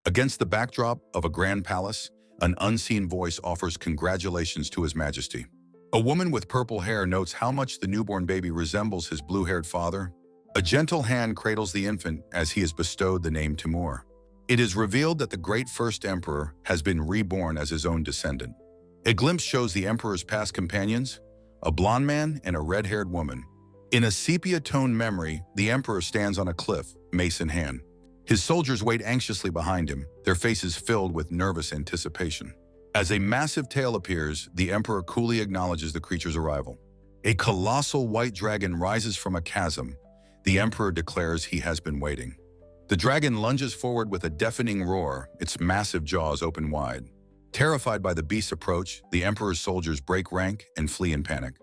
Against the backdrop of a grand palace, an unseen voice offers congratulations to His Majesty. A woman with purple hair notes how much the newborn baby resembles his blue-haired father. A gentle hand cradles the infant as he is bestowed the name Timur. It is revealed that the great first emperor has been reborn as his own descendant. A glimpse shows the emperor's past companions, a blonde man and a red-haired woman. In a sepia-toned memory, the emperor stands on a cliff, mace in hand. His soldiers wait anxiously behind him, their faces filled with nervous anticipation. As a massive tail appears, the emperor coolly acknowledges the creature's arrival. A colossal white dragon rises from a chasm. The emperor declares he has been waiting. The dragon lunges forward with a deafening roar, its massive jaws open wide. Terrified by the beast's approach, the emperor's soldiers break rank and flee in panic.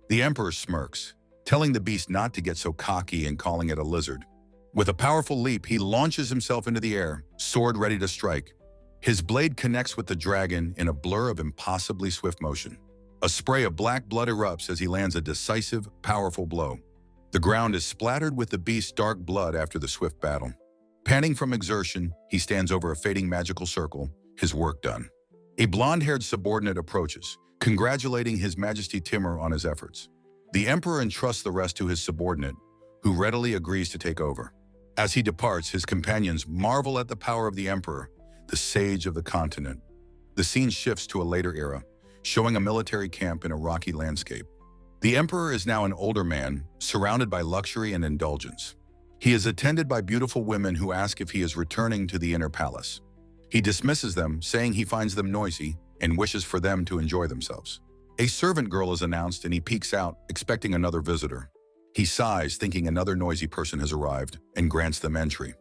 The emperor smirks, telling the beast not to get so cocky and calling it a lizard. With a powerful leap, he launches himself into the air, sword ready to strike. His blade connects with the dragon in a blur of impossibly swift motion. A spray of black blood erupts as he lands a decisive, powerful blow. The ground is splattered with the beast's dark blood after the swift battle. Panting from exertion, he stands over a fading magical circle, his work done. A blonde-haired subordinate approaches, congratulating His Majesty Timur on his efforts. The emperor entrusts the rest to his subordinate, who readily agrees to take over. As he departs, his companions marvel at the power of the emperor, the sage of the continent. The scene shifts to a later era, showing a military camp in a rocky landscape. The emperor is now an older man, surrounded by luxury and indulgence. He is attended by beautiful women who ask if he is returning to the inner palace. He dismisses them, saying he finds them noisy and wishes for them to enjoy themselves. A servant girl is announced and he peeks out, expecting another visitor. He sighs, thinking another noisy person has arrived, and grants them entry.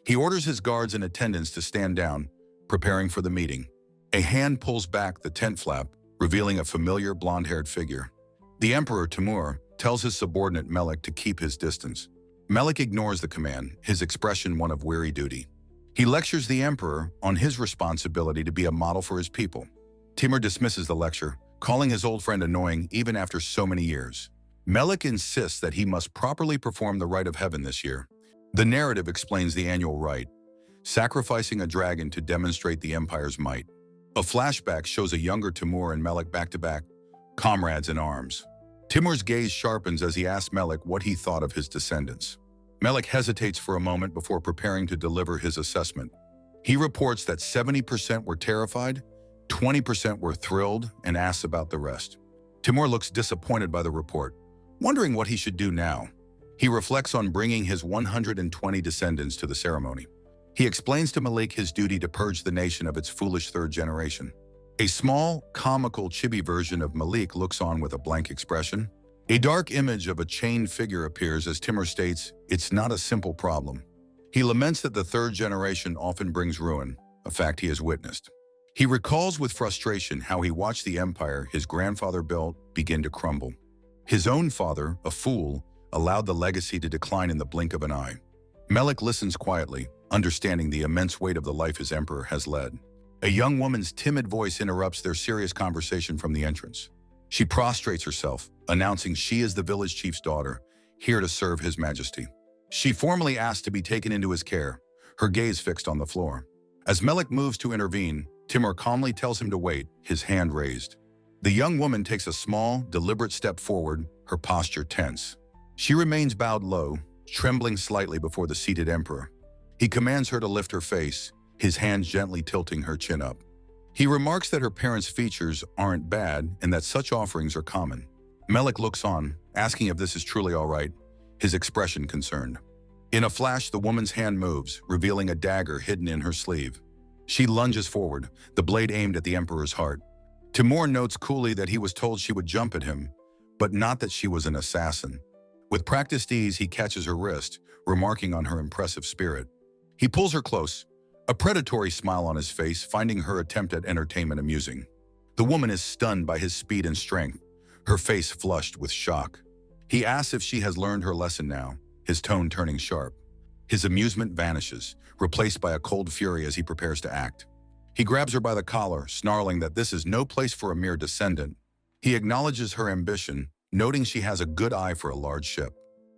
He orders his guards and attendants to stand down, preparing for the meeting. A hand pulls back the tent flap, revealing a familiar blonde-haired figure. The emperor, Timur, tells his subordinate Melik to keep his distance. Melik ignores the command, his expression one of weary duty. He lectures the emperor on his responsibility to be a model for his people. Timur dismisses the lecture, calling his old friend annoying even after so many years. Melik insists that he must properly perform the rite of heaven this year. The narrative explains the annual rite, sacrificing a dragon to demonstrate the empire's might. A flashback shows a younger Timur and Melik back-to-back, comrades in arms. Timur's gaze sharpens as he asks Melik what he thought of his descendants. Melik hesitates for a moment before preparing to deliver his assessment. He reports that 70% were terrified, 20% were thrilled, and asks about the rest. Timur looks disappointed by the report, wondering what he should do now. He reflects on bringing his 120 descendants to the ceremony. He explains to Melik his duty to purge the nation of its foolish third generation. A small, comical chibi version of Melik looks on with a blank expression. A dark image of a chained figure appears as Timur states, "It's not a simple problem." He laments that the third generation often brings ruin, a fact he has witnessed. He recalls with frustration how he watched the empire his grandfather built begin to crumble. His own father, a fool, allowed the legacy to decline in the blink of an eye. Melik listens quietly, understanding the immense weight of the life his emperor has led. A young woman's timid voice interrupts their serious conversation from the entrance. She prostrates herself, announcing she is the village chief's daughter, here to serve His Majesty. She formally asks to be taken into his care, her gaze fixed on the floor. As Melik moves to intervene, Timur calmly tells him to wait, his hand raised. The young woman takes a small, deliberate step forward, her posture tense. She remains bowed low, trembling slightly before the seated emperor. He commands her to lift her face, his hands gently tilting her chin up. He remarks that her parents' features aren't bad and that such offerings are common. Melik looks on, asking if this is truly all right, his expression concerned. In a flash, the woman's hand moves, revealing a dagger hidden in her sleeve. She lunges forward, the blade aimed at the emperor's heart. Timur notes coolly that he was told she would jump at him, but not that she was an assassin. With practiced ease, he catches her wrist, remarking on her impressive spirit. He pulls her close, a predatory smile on his face, finding her attempt at entertainment amusing. The woman is stunned by his speed and strength, her face flushed with shock. He asks if she has learned her lesson now, his tone turning sharp. His amusement vanishes, replaced by a cold fury as he prepares to act. He grabs her by the collar, snarling that this is no place for a mere descendant. He acknowledges her ambition, noting she has a good eye for a large ship.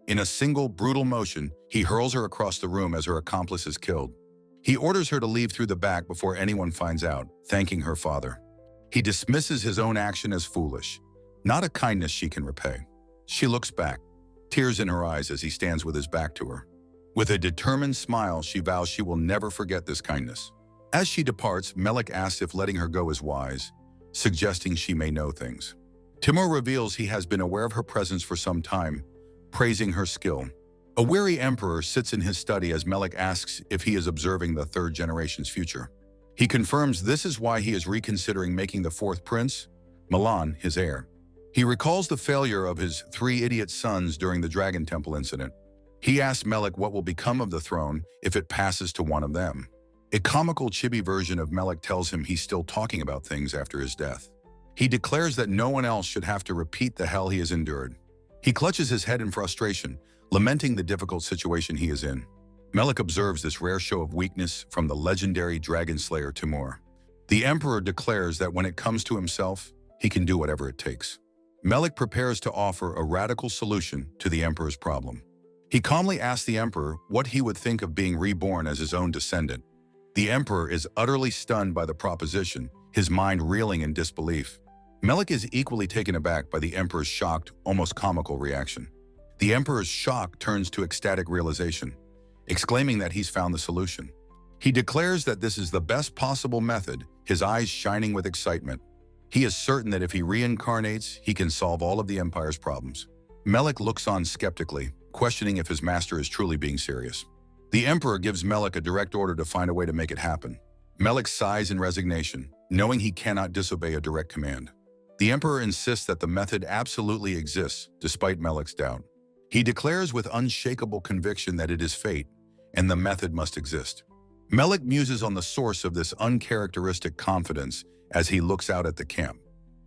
In a single, brutal motion, he hurls her across the room as her accomplice is killed. He orders her to leave through the back before anyone finds out, thanking her father. He dismisses his own action as foolish, not a kindness she can repay. She looks back, tears in her eyes as he stands with his back to her. With a determined smile, she vows she will never forget this kindness. As she departs, Melik asks if letting her go is wise, suggesting she may know things. Timur reveals he has been aware of her presence for some time, praising her skill. A weary emperor sits in his study as Melik asks if he is observing the third generation's future. He confirms this is why he is reconsidering making the fourth prince, Milan, his heir. He recalls the failure of his 3 idiot sons during the Dragon Temple incident. He asks Melik what will become of the throne if it passes to one of them. A comical chibi version of Melik tells him he's still talking about things after his death. He declares that no one else should have to repeat the hell he has endured. He clutches his head in frustration, lamenting the difficult situation he is in. Melik observes this rare show of weakness from the legendary dragon slayer Timur. The emperor declares that when it comes to himself, he can do whatever it takes. Melik prepares to offer a radical solution to the emperor's problem. He calmly asks the emperor what he would think of being reborn as his own descendant. The emperor is utterly stunned by the proposition, his mind reeling in disbelief. Melik is equally taken aback by the emperor's shocked, almost comical reaction. The emperor's shock turns to ecstatic realization, exclaiming that he's found the solution. He declares that this is the best possible method, his eyes shining with excitement. He is certain that if he reincarnates, he can solve all of the empire's problems. Melik looks on skeptically, questioning if his master is truly being serious. The emperor gives Melik a direct order to find a way to make it happen. Melik sighs in resignation, knowing he cannot disobey a direct command. The emperor insists that the method absolutely exists, despite Melik's doubt. He declares with unshakable conviction that it is fate, and the method must exist. Melik muses on the source of this uncharacteristic confidence as he looks out at the camp.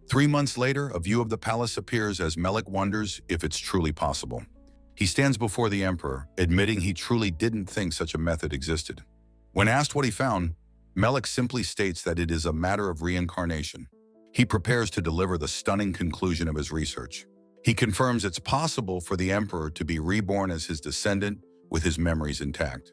3 months later, a view of the palace appears as Melik wonders if it's truly possible. He stands before the emperor, admitting he truly didn't think such a method existed. When asked what he found, Melik simply states that it is a matter of reincarnation. He prepares to deliver the stunning conclusion of his research. He confirms it's possible for the emperor to be reborn as his descendant with his memories intact.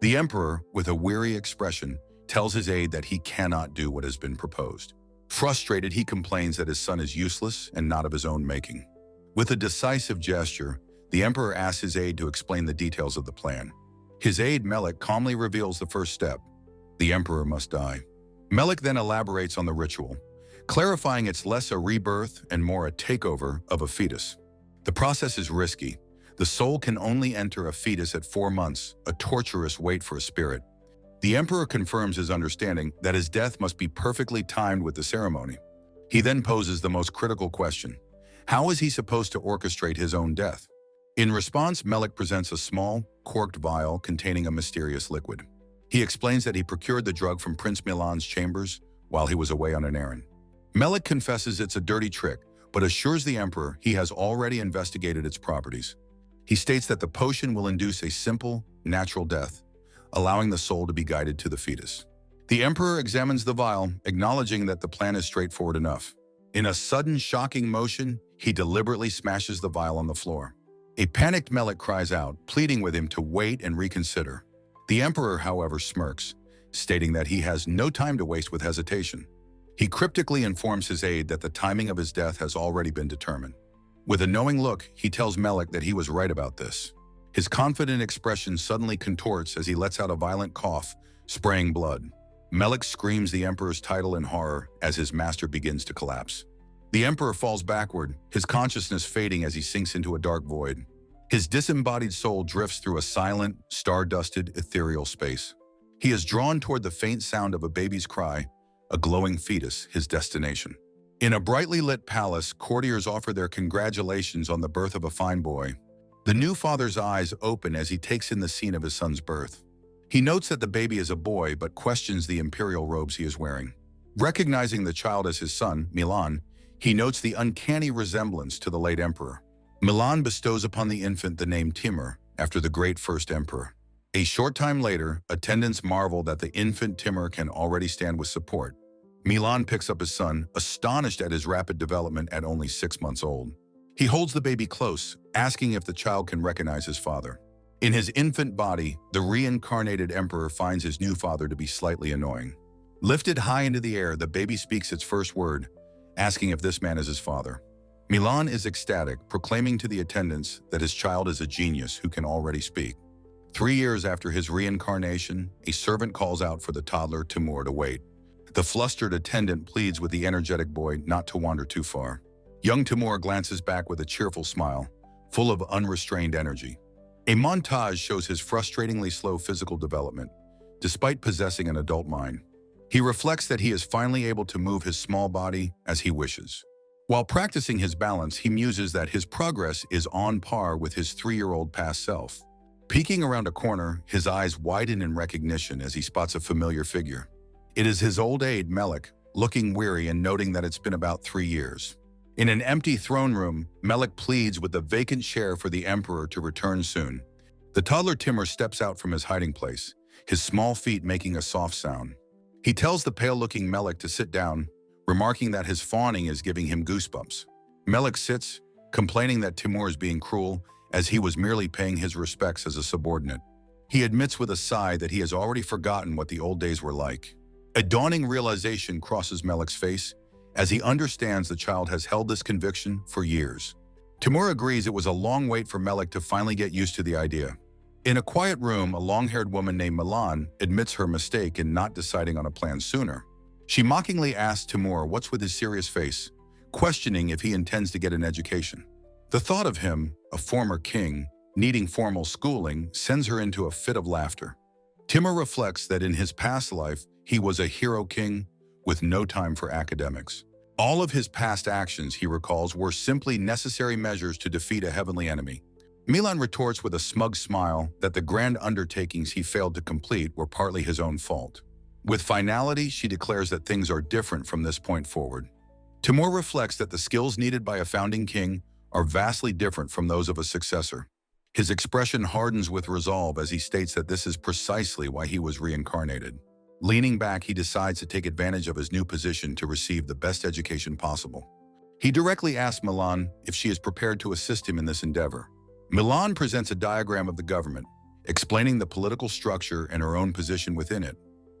The emperor, with a weary expression, tells his aide that he cannot do what has been proposed. Frustrated, he complains that his son is useless and not of his own making. With a decisive gesture, the emperor asks his aide to explain the details of the plan. His aide, Melik, calmly reveals the first step. The emperor must die. Melik then elaborates on the ritual, clarifying it's less a rebirth and more a takeover of a fetus. The process is risky. The soul can only enter a fetus at 4 months, a torturous wait for a spirit. The emperor confirms his understanding that his death must be perfectly timed with the ceremony. He then poses the most critical question. How is he supposed to orchestrate his own death? In response, Melik presents a small, corked vial containing a mysterious liquid. He explains that he procured the drug from Prince Milan's chambers while he was away on an errand. Melik confesses it's a dirty trick, but assures the emperor he has already investigated its properties. He states that the potion will induce a simple, natural death, allowing the soul to be guided to the fetus. The emperor examines the vial, acknowledging that the plan is straightforward enough. In a sudden, shocking motion, he deliberately smashes the vial on the floor. A panicked Melik cries out, pleading with him to wait and reconsider. The emperor, however, smirks, stating that he has no time to waste with hesitation. He cryptically informs his aide that the timing of his death has already been determined. With a knowing look, he tells Melik that he was right about this. His confident expression suddenly contorts as he lets out a violent cough, spraying blood. Melik screams the emperor's title in horror as his master begins to collapse. The emperor falls backward, his consciousness fading as he sinks into a dark void. His disembodied soul drifts through a silent, star-dusted, ethereal space. He is drawn toward the faint sound of a baby's cry, a glowing fetus, his destination. In a brightly lit palace, courtiers offer their congratulations on the birth of a fine boy. The new father's eyes open as he takes in the scene of his son's birth. He notes that the baby is a boy, but questions the imperial robes he is wearing. Recognizing the child as his son, Milan, he notes the uncanny resemblance to the late emperor. Milan bestows upon the infant the name Timur, after the great first emperor. A short time later, attendants marvel that the infant Timur can already stand with support. Milan picks up his son, astonished at his rapid development at only 6 months old. He holds the baby close, asking if the child can recognize his father. In his infant body, the reincarnated emperor finds his new father to be slightly annoying. Lifted high into the air, the baby speaks its first word, asking if this man is his father. Milan is ecstatic, proclaiming to the attendants that his child is a genius who can already speak. 3 years after his reincarnation, a servant calls out for the toddler Timur to wait. The flustered attendant pleads with the energetic boy not to wander too far. Young Timur glances back with a cheerful smile, full of unrestrained energy. A montage shows his frustratingly slow physical development, despite possessing an adult mind. He reflects that he is finally able to move his small body as he wishes. While practicing his balance, he muses that his progress is on par with his 3-year-old past self. Peeking around a corner, his eyes widen in recognition as he spots a familiar figure. It is his old aide, Melik, looking weary and noting that it's been about 3 years. In an empty throne room, Melik pleads with the vacant chair for the emperor to return soon. The toddler Timur steps out from his hiding place, his small feet making a soft sound. He tells the pale-looking Melik to sit down, remarking that his fawning is giving him goosebumps. Melik sits, complaining that Timur is being cruel, as he was merely paying his respects as a subordinate. He admits with a sigh that he has already forgotten what the old days were like. A dawning realization crosses Melik's face, as he understands the child has held this conviction for years. Timur agrees it was a long wait for Melik to finally get used to the idea. In a quiet room, a long-haired woman named Milan admits her mistake in not deciding on a plan sooner. She mockingly asks Timur what's with his serious face, questioning if he intends to get an education. The thought of him, a former king, needing formal schooling sends her into a fit of laughter. Timur reflects that in his past life, he was a hero king with no time for academics. All of his past actions, he recalls, were simply necessary measures to defeat a heavenly enemy. Milan retorts with a smug smile that the grand undertakings he failed to complete were partly his own fault. With finality, she declares that things are different from this point forward. Timur reflects that the skills needed by a founding king are vastly different from those of a successor. His expression hardens with resolve as he states that this is precisely why he was reincarnated. Leaning back, he decides to take advantage of his new position to receive the best education possible. He directly asks Milan if she is prepared to assist him in this endeavor. Milan presents a diagram of the government, explaining the political structure and her own position within it.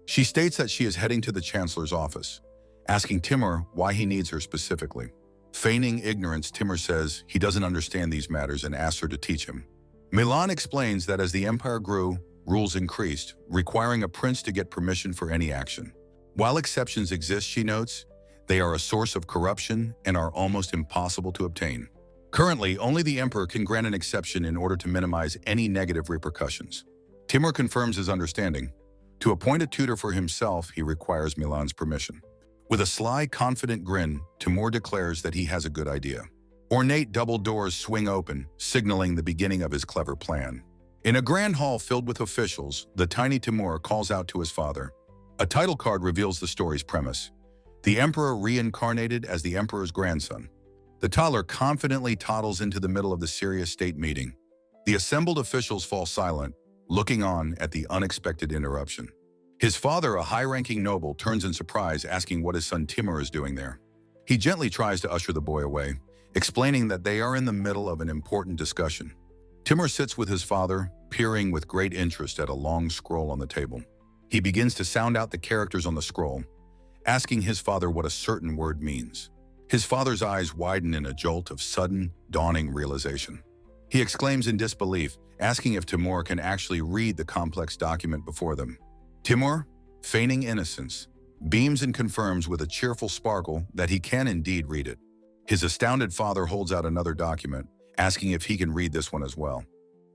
She states that she is heading to the chancellor's office, asking Timur why he needs her specifically. Feigning ignorance, Timur says he doesn't understand these matters and asks her to teach him. Milan explains that as the empire grew, rules increased, requiring a prince to get permission for any action. While exceptions exist, she notes, they are a source of corruption and are almost impossible to obtain. Currently, only the emperor can grant an exception in order to minimize any negative repercussions. Timur confirms his understanding. To appoint a tutor for himself, he requires Milan's permission. With a sly, confident grin, Timur declares that he has a good idea. Ornate double doors swing open, signaling the beginning of his clever plan. In a grand hall filled with officials, the tiny Timur calls out to his father. A title card reveals the story's premise: the emperor reincarnated as the emperor's grandson. The toddler confidently toddles into the middle of the serious state meeting. The assembled officials fall silent, looking on at the unexpected interruption. His father, a high-ranking noble, turns in surprise, asking what his son Timur is doing there. He gently tries to usher the boy away, explaining that they are in the middle of an important discussion. Timur sits with his father, peering with great interest at a long scroll on the table. He begins to sound out the characters on the scroll, asking his father what a certain word means. His father's eyes widen in a jolt of sudden, dawning realization. He exclaims in disbelief, asking if Timur can actually read the complex document before them. Timur, feigning innocence, beams and confirms with a cheerful sparkle that he can indeed read it. His astounded father holds out another document, asking if he can read this one as well.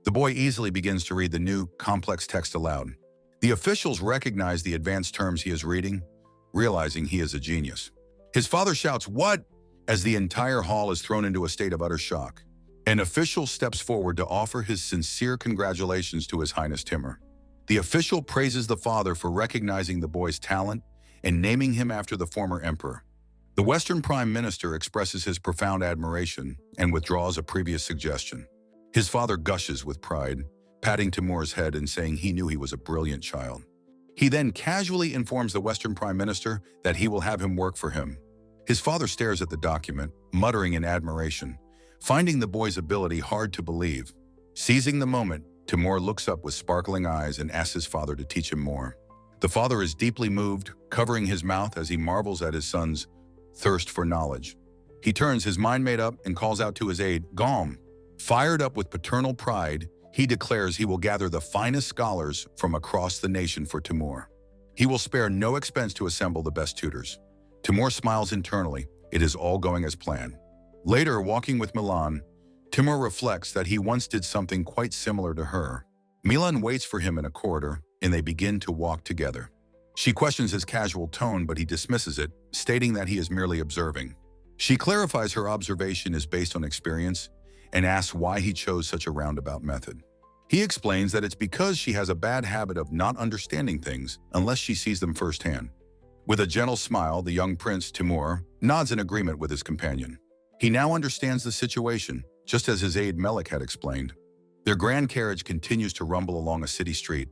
The boy easily begins to read the new, complex text aloud. The officials recognize the advanced terms he is reading, realizing he is a genius. His father shouts, "What?" as the entire hall is thrown into a state of utter shock. An official steps forward to offer his sincere congratulations to His Highness Timur. The official praises the father for recognizing the boy's talent and naming him after the former emperor. The Western Prime Minister expresses his profound admiration and withdraws a previous suggestion. His father gushes with pride, patting Timur's head and saying he knew he was a brilliant child. He then casually informs the Western Prime Minister that he will have him work for him. His father stares at the document, muttering in admiration, finding the boy's ability hard to believe. Seizing the moment, Timur looks up with sparkling eyes and asks his father to teach him more. The father is deeply moved, covering his mouth as he marvels at his son's thirst for knowledge. He turns, his mind made up, and calls out to his aide, "Gom." Fired up with paternal pride, he declares he will gather the finest scholars from across the nation for Timur. He will spare no expense to assemble the best tutors. Timur smiles internally. It is all going as planned. Later, walking with Milan, Timur reflects that he once did something quite similar to her. Milan waits for him in a corridor, and they begin to walk together. She questions his casual tone, but he dismisses it, stating that he is merely observing. She clarifies her observation is based on experience and asks why he chose such a roundabout method. He explains that it's because she has a bad habit of not understanding things unless she sees them firsthand. With a gentle smile, the young prince, Timur, nods in agreement with his companion. He now understands the situation, just as his aide Melik had explained. Their grand carriage continues to rumble along a city street.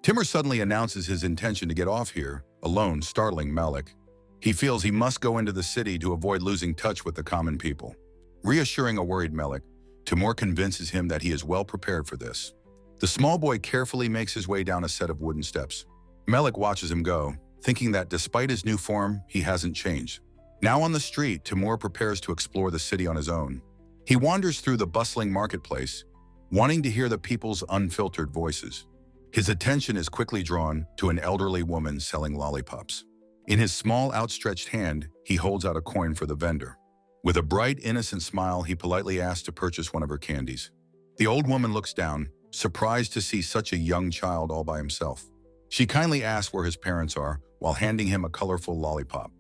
Timur suddenly announces his intention to get off here, alone, startling Melik. He feels he must go into the city to avoid losing touch with the common people. Reassuring a worried Melik, Timur convinces him that he is well prepared for this. The small boy carefully makes his way down a set of wooden steps. Melik watches him go, thinking that despite his new form, he hasn't changed. Now on the street, Timur prepares to explore the city on his own. He wanders through the bustling marketplace, wanting to hear the people's unfiltered voices. His attention is quickly drawn to an elderly woman selling lollipops. In his small, outstretched hand, he holds out a coin for the vendor. With a bright, innocent smile, he politely asks to purchase one of her candies. The old woman looks down, surprised to see such a young child all by himself. She kindly asks where his parents are, while handing him a colorful lollipop.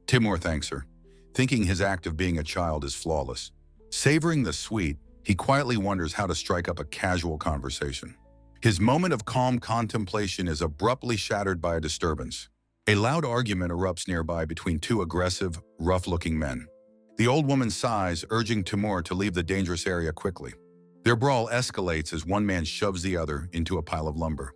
Timur thanks her, thinking his act of being a child is flawless. Savoring the sweet, he quietly wonders how to strike up a casual conversation. His moment of calm contemplation is abruptly shattered by a disturbance. A loud argument erupts nearby between two aggressive, rough-looking men. The old woman sighs, urging Timur to leave the dangerous area quickly. Their brawl escalates as one man shoves the other into a pile of lumber.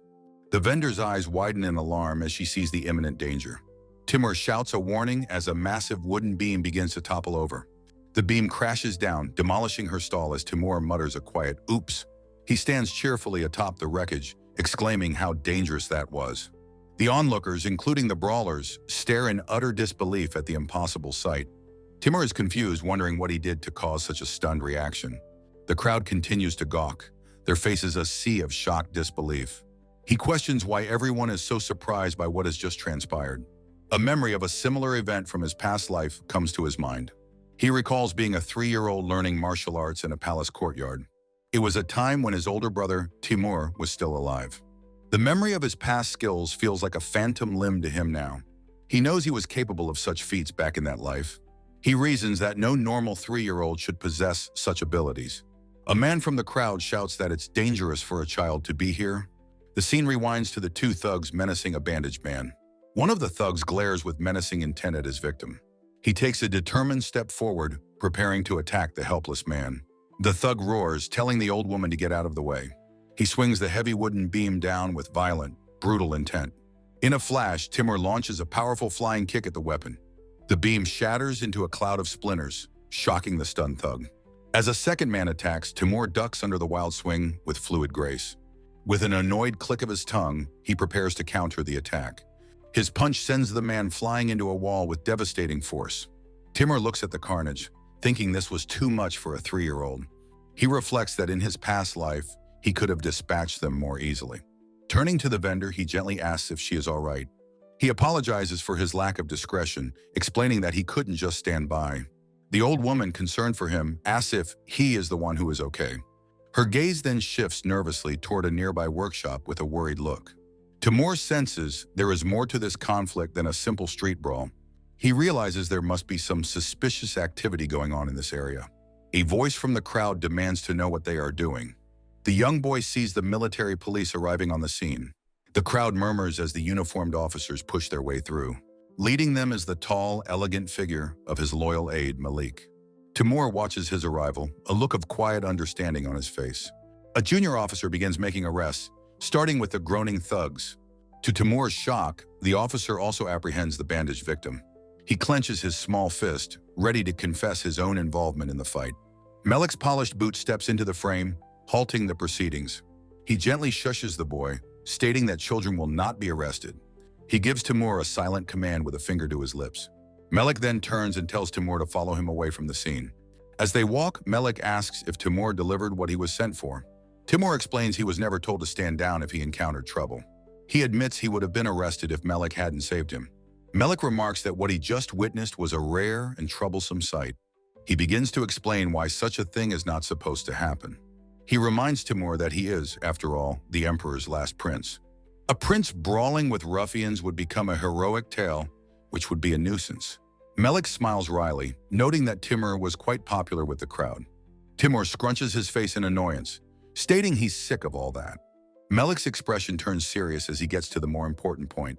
The vendor's eyes widen in alarm as she sees the imminent danger. Timur shouts a warning as a massive wooden beam begins to topple over. The beam crashes down, demolishing her stall as Timur mutters a quiet, "Oops." He stands cheerfully atop the wreckage, exclaiming how dangerous that was. The onlookers, including the brawlers, stare in utter disbelief at the impossible sight. Timur is confused, wondering what he did to cause such a stunned reaction. The crowd continues to gawk, their faces a sea of shocked disbelief. He questions why everyone is so surprised by what has just transpired. A memory of a similar event from his past life comes to his mind. He recalls being a 3-year-old learning martial arts in a palace courtyard. It was a time when his older brother, Timur, was still alive. The memory of his past skills feels like a phantom limb to him now. He knows he was capable of such feats back in that life. He reasons that no normal 3-year-old should possess such abilities. A man from the crowd shouts that it's dangerous for a child to be here. The scene rewinds to the two thugs menacing a bandaged man. One of the thugs glares with menacing intent at his victim. He takes a determined step forward, preparing to attack the helpless man. The thug roars, telling the old woman to get out of the way. He swings the heavy wooden beam down with violent, brutal intent. In a flash, Timur launches a powerful flying kick at the weapon. The beam shatters into a cloud of splinters, shocking the stunned thug. As a second man attacks, Timur ducks under the wild swing with fluid grace. With an annoyed click of his tongue, he prepares to counter the attack. His punch sends the man flying into a wall with devastating force. Timur looks at the carnage, thinking this was too much for a 3-year-old. He reflects that in his past life, he could have dispatched them more easily. Turning to the vendor, he gently asks if she is all right. He apologizes for his lack of discretion, explaining that he couldn't just stand by. The old woman, concerned for him, asks if he is the one who is okay. Her gaze then shifts nervously toward a nearby workshop with a worried look. Timur senses there is more to this conflict than a simple street brawl. He realizes there must be some suspicious activity going on in this area. A voice from the crowd demands to know what they are doing. The young boy sees the military police arriving on the scene. The crowd murmurs as the uniformed officers push their way through. Leading them is the tall, elegant figure of his loyal aide, Malik. Timur watches his arrival, a look of quiet understanding on his face. A junior officer begins making arrests, starting with the groaning thugs. To Timur's shock, the officer also apprehends the bandaged victim. He clenches his small fist, ready to confess his own involvement in the fight. Malik's polished boot steps into the frame, halting the proceedings. He gently shushes the boy, stating that children will not be arrested. He gives Timur a silent command with a finger to his lips. Melik then turns and tells Timur to follow him away from the scene. As they walk, Melik asks if Timur delivered what he was sent for. Timur explains he was never told to stand down if he encountered trouble. He admits he would have been arrested if Melik hadn't saved him. Melik remarks that what he just witnessed was a rare and troublesome sight. He begins to explain why such a thing is not supposed to happen. He reminds Timur that he is, after all, the Emperor's last prince. A prince brawling with ruffians would become a heroic tale, which would be a nuisance. Melik smiles wryly, noting that Timur was quite popular with the crowd. Timur scrunches his face in annoyance, stating he's sick of all that. Melik's expression turns serious as he gets to the more important point.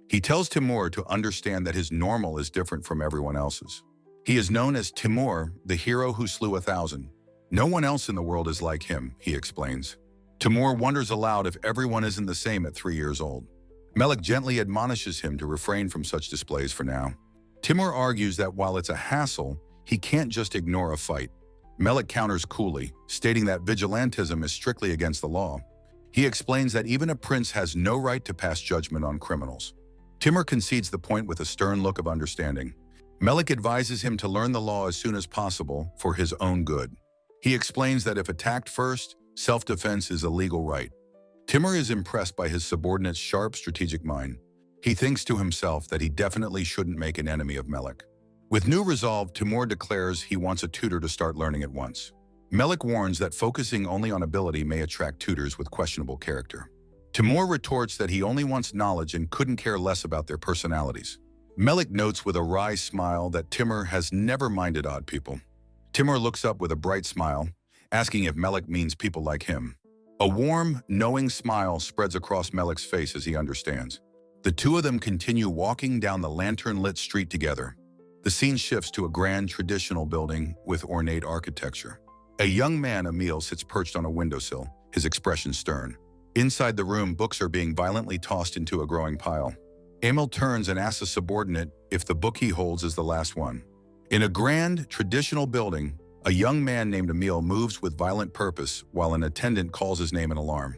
He tells Timur to understand that his normal is different from everyone else's. He is known as Timur, the hero who slew 1,000. No one else in the world is like him, he explains. Timur wonders aloud if everyone isn't the same at 3 years old. Melik gently admonishes him to refrain from such displays for now. Timur argues that while it's a hassle, he can't just ignore a fight. Melik counters coolly, stating that vigilantism is strictly against the law. He explains that even a prince has no right to pass judgment on criminals. Timur concedes the point with a stern look of understanding. Melik advises him to learn the law as soon as possible for his own good. He explains that if attacked first, self-defense is a legal right. Timur is impressed by his subordinate's sharp strategic mind. He thinks to himself that he definitely shouldn't make an enemy of Melik. With new resolve, Timur declares he wants a tutor to start learning at once. Melik warns that focusing only on ability may attract tutors with questionable character. Timur retorts that he only wants knowledge and couldn't care less about their personalities. Melik notes with a wry smile that Timur has never minded odd people. Timur looks up with a bright smile, asking if Melik means people like him. A warm, knowing smile spreads across Melik's face as he understands. The two of them continue walking down the lantern-lit street together. The scene shifts to a grand traditional building with ornate architecture. A young man, Emil, sits perched on a windowsill, his expression stern. Inside the room, books are being violently tossed into a growing pile. Emil turns and asks a subordinate if the book he holds is the last one. In a grand, traditional building, a young man named Emil moves with violent purpose while an attendant calls his name in alarm.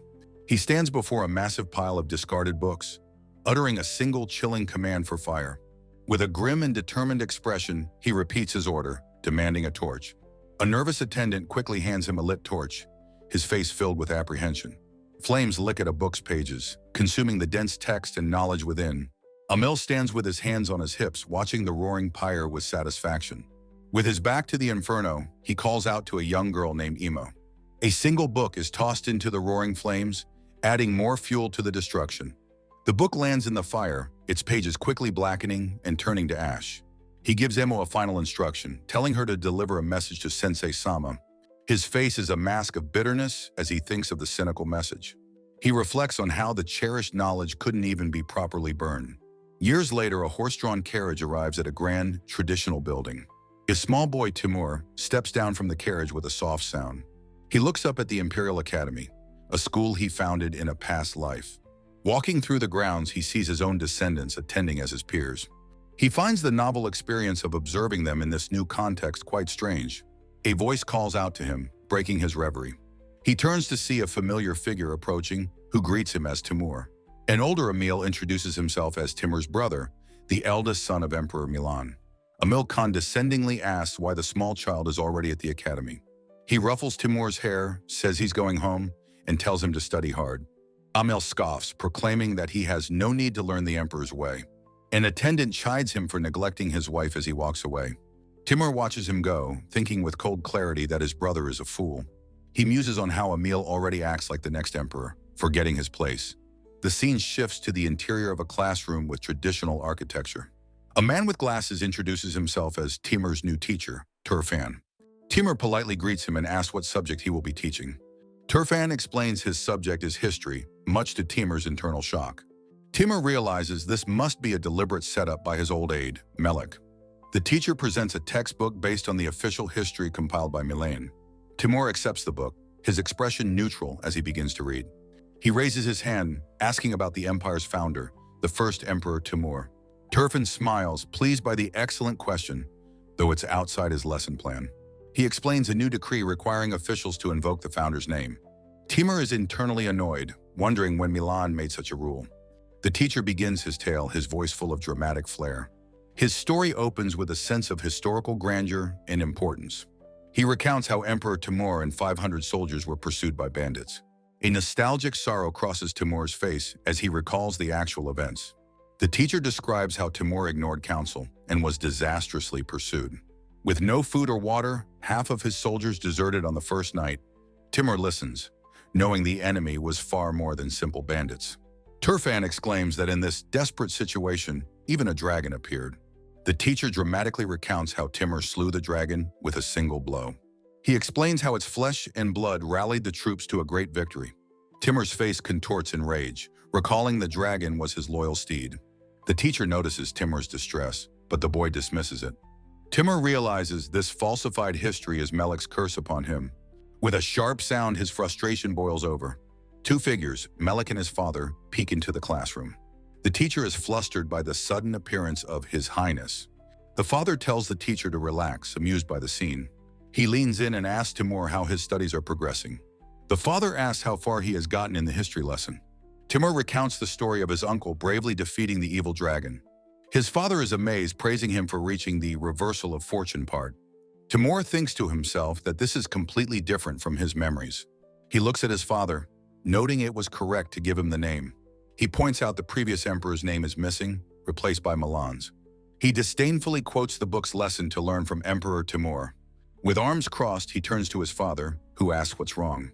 He stands before a massive pile of discarded books, uttering a single chilling command for fire. With a grim and determined expression, he repeats his order, demanding a torch. A nervous attendant quickly hands him a lit torch, his face filled with apprehension. Flames lick at a book's pages, consuming the dense text and knowledge within. Emil stands with his hands on his hips, watching the roaring pyre with satisfaction. With his back to the inferno, he calls out to a young girl named Imo. A single book is tossed into the roaring flames, adding more fuel to the destruction. The book lands in the fire, its pages quickly blackening and turning to ash. He gives Imo a final instruction, telling her to deliver a message to Sensei Sama. His face is a mask of bitterness as he thinks of the cynical message. He reflects on how the cherished knowledge couldn't even be properly burned. Years later, a horse-drawn carriage arrives at a grand, traditional building. A small boy, Timur, steps down from the carriage with a soft sound. He looks up at the Imperial Academy, a school he founded in a past life. Walking through the grounds, he sees his own descendants attending as his peers. He finds the novel experience of observing them in this new context quite strange. A voice calls out to him, breaking his reverie. He turns to see a familiar figure approaching, who greets him as Timur. An older Emil introduces himself as Timur's brother, the eldest son of Emperor Milan. Emil condescendingly asks why the small child is already at the academy. He ruffles Timur's hair, says he's going home, and tells him to study hard. Emil scoffs, proclaiming that he has no need to learn the emperor's way. An attendant chides him for neglecting his wife as he walks away. Timur watches him go, thinking with cold clarity that his brother is a fool. He muses on how Emil already acts like the next emperor, forgetting his place. The scene shifts to the interior of a classroom with traditional architecture. A man with glasses introduces himself as Timur's new teacher, Turfan. Timur politely greets him and asks what subject he will be teaching. Turfan explains his subject is history, much to Timur's internal shock. Timur realizes this must be a deliberate setup by his old aide, Melik. The teacher presents a textbook based on the official history compiled by Milan. Timur accepts the book, his expression neutral as he begins to read. He raises his hand, asking about the empire's founder, the first emperor Timur. Turfan smiles, pleased by the excellent question, though it's outside his lesson plan. He explains a new decree requiring officials to invoke the founder's name. Timur is internally annoyed, wondering when Milan made such a rule. The teacher begins his tale, his voice full of dramatic flair. His story opens with a sense of historical grandeur and importance. He recounts how Emperor Timur and 500 soldiers were pursued by bandits. A nostalgic sorrow crosses Timur's face as he recalls the actual events. The teacher describes how Timur ignored counsel and was disastrously pursued. With no food or water, half of his soldiers deserted on the first night. Timur listens, knowing the enemy was far more than simple bandits. Turfan exclaims that in this desperate situation, even a dragon appeared. The teacher dramatically recounts how Timur slew the dragon with a single blow. He explains how its flesh and blood rallied the troops to a great victory. Timur's face contorts in rage, recalling the dragon was his loyal steed. The teacher notices Timur's distress, but the boy dismisses it. Timur realizes this falsified history is Melik's curse upon him. With a sharp sound, his frustration boils over. Two figures, Melik and his father, peek into the classroom. The teacher is flustered by the sudden appearance of His Highness. The father tells the teacher to relax, amused by the scene. He leans in and asks Timur how his studies are progressing. The father asks how far he has gotten in the history lesson. Timur recounts the story of his uncle bravely defeating the evil dragon. His father is amazed, praising him for reaching the reversal of fortune part. Timur thinks to himself that this is completely different from his memories. He looks at his father, noting it was correct to give him the name. He points out the previous emperor's name is missing, replaced by Milan's. He disdainfully quotes the book's lesson to learn from Emperor Timur. With arms crossed, he turns to his father, who asks what's wrong.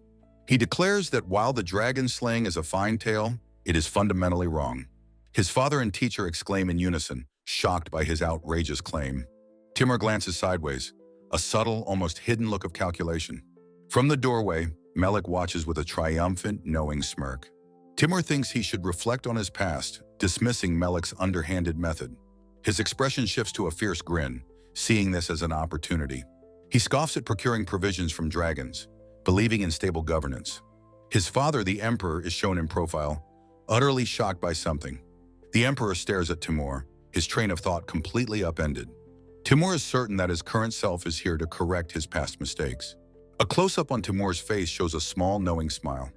He declares that while the dragon slaying is a fine tale, it is fundamentally wrong. His father and teacher exclaim in unison, shocked by his outrageous claim. Timur glances sideways, a subtle, almost hidden look of calculation. From the doorway, Melik watches with a triumphant, knowing smirk. Timur thinks he should reflect on his past, dismissing Melik's underhanded method. His expression shifts to a fierce grin, seeing this as an opportunity. He scoffs at procuring provisions from dragons, believing in stable governance. His father, the emperor, is shown in profile, utterly shocked by something. The emperor stares at Timur, his train of thought completely upended. Timur is certain that his current self is here to correct his past mistakes. A close-up on Timur's face shows a small, knowing smile.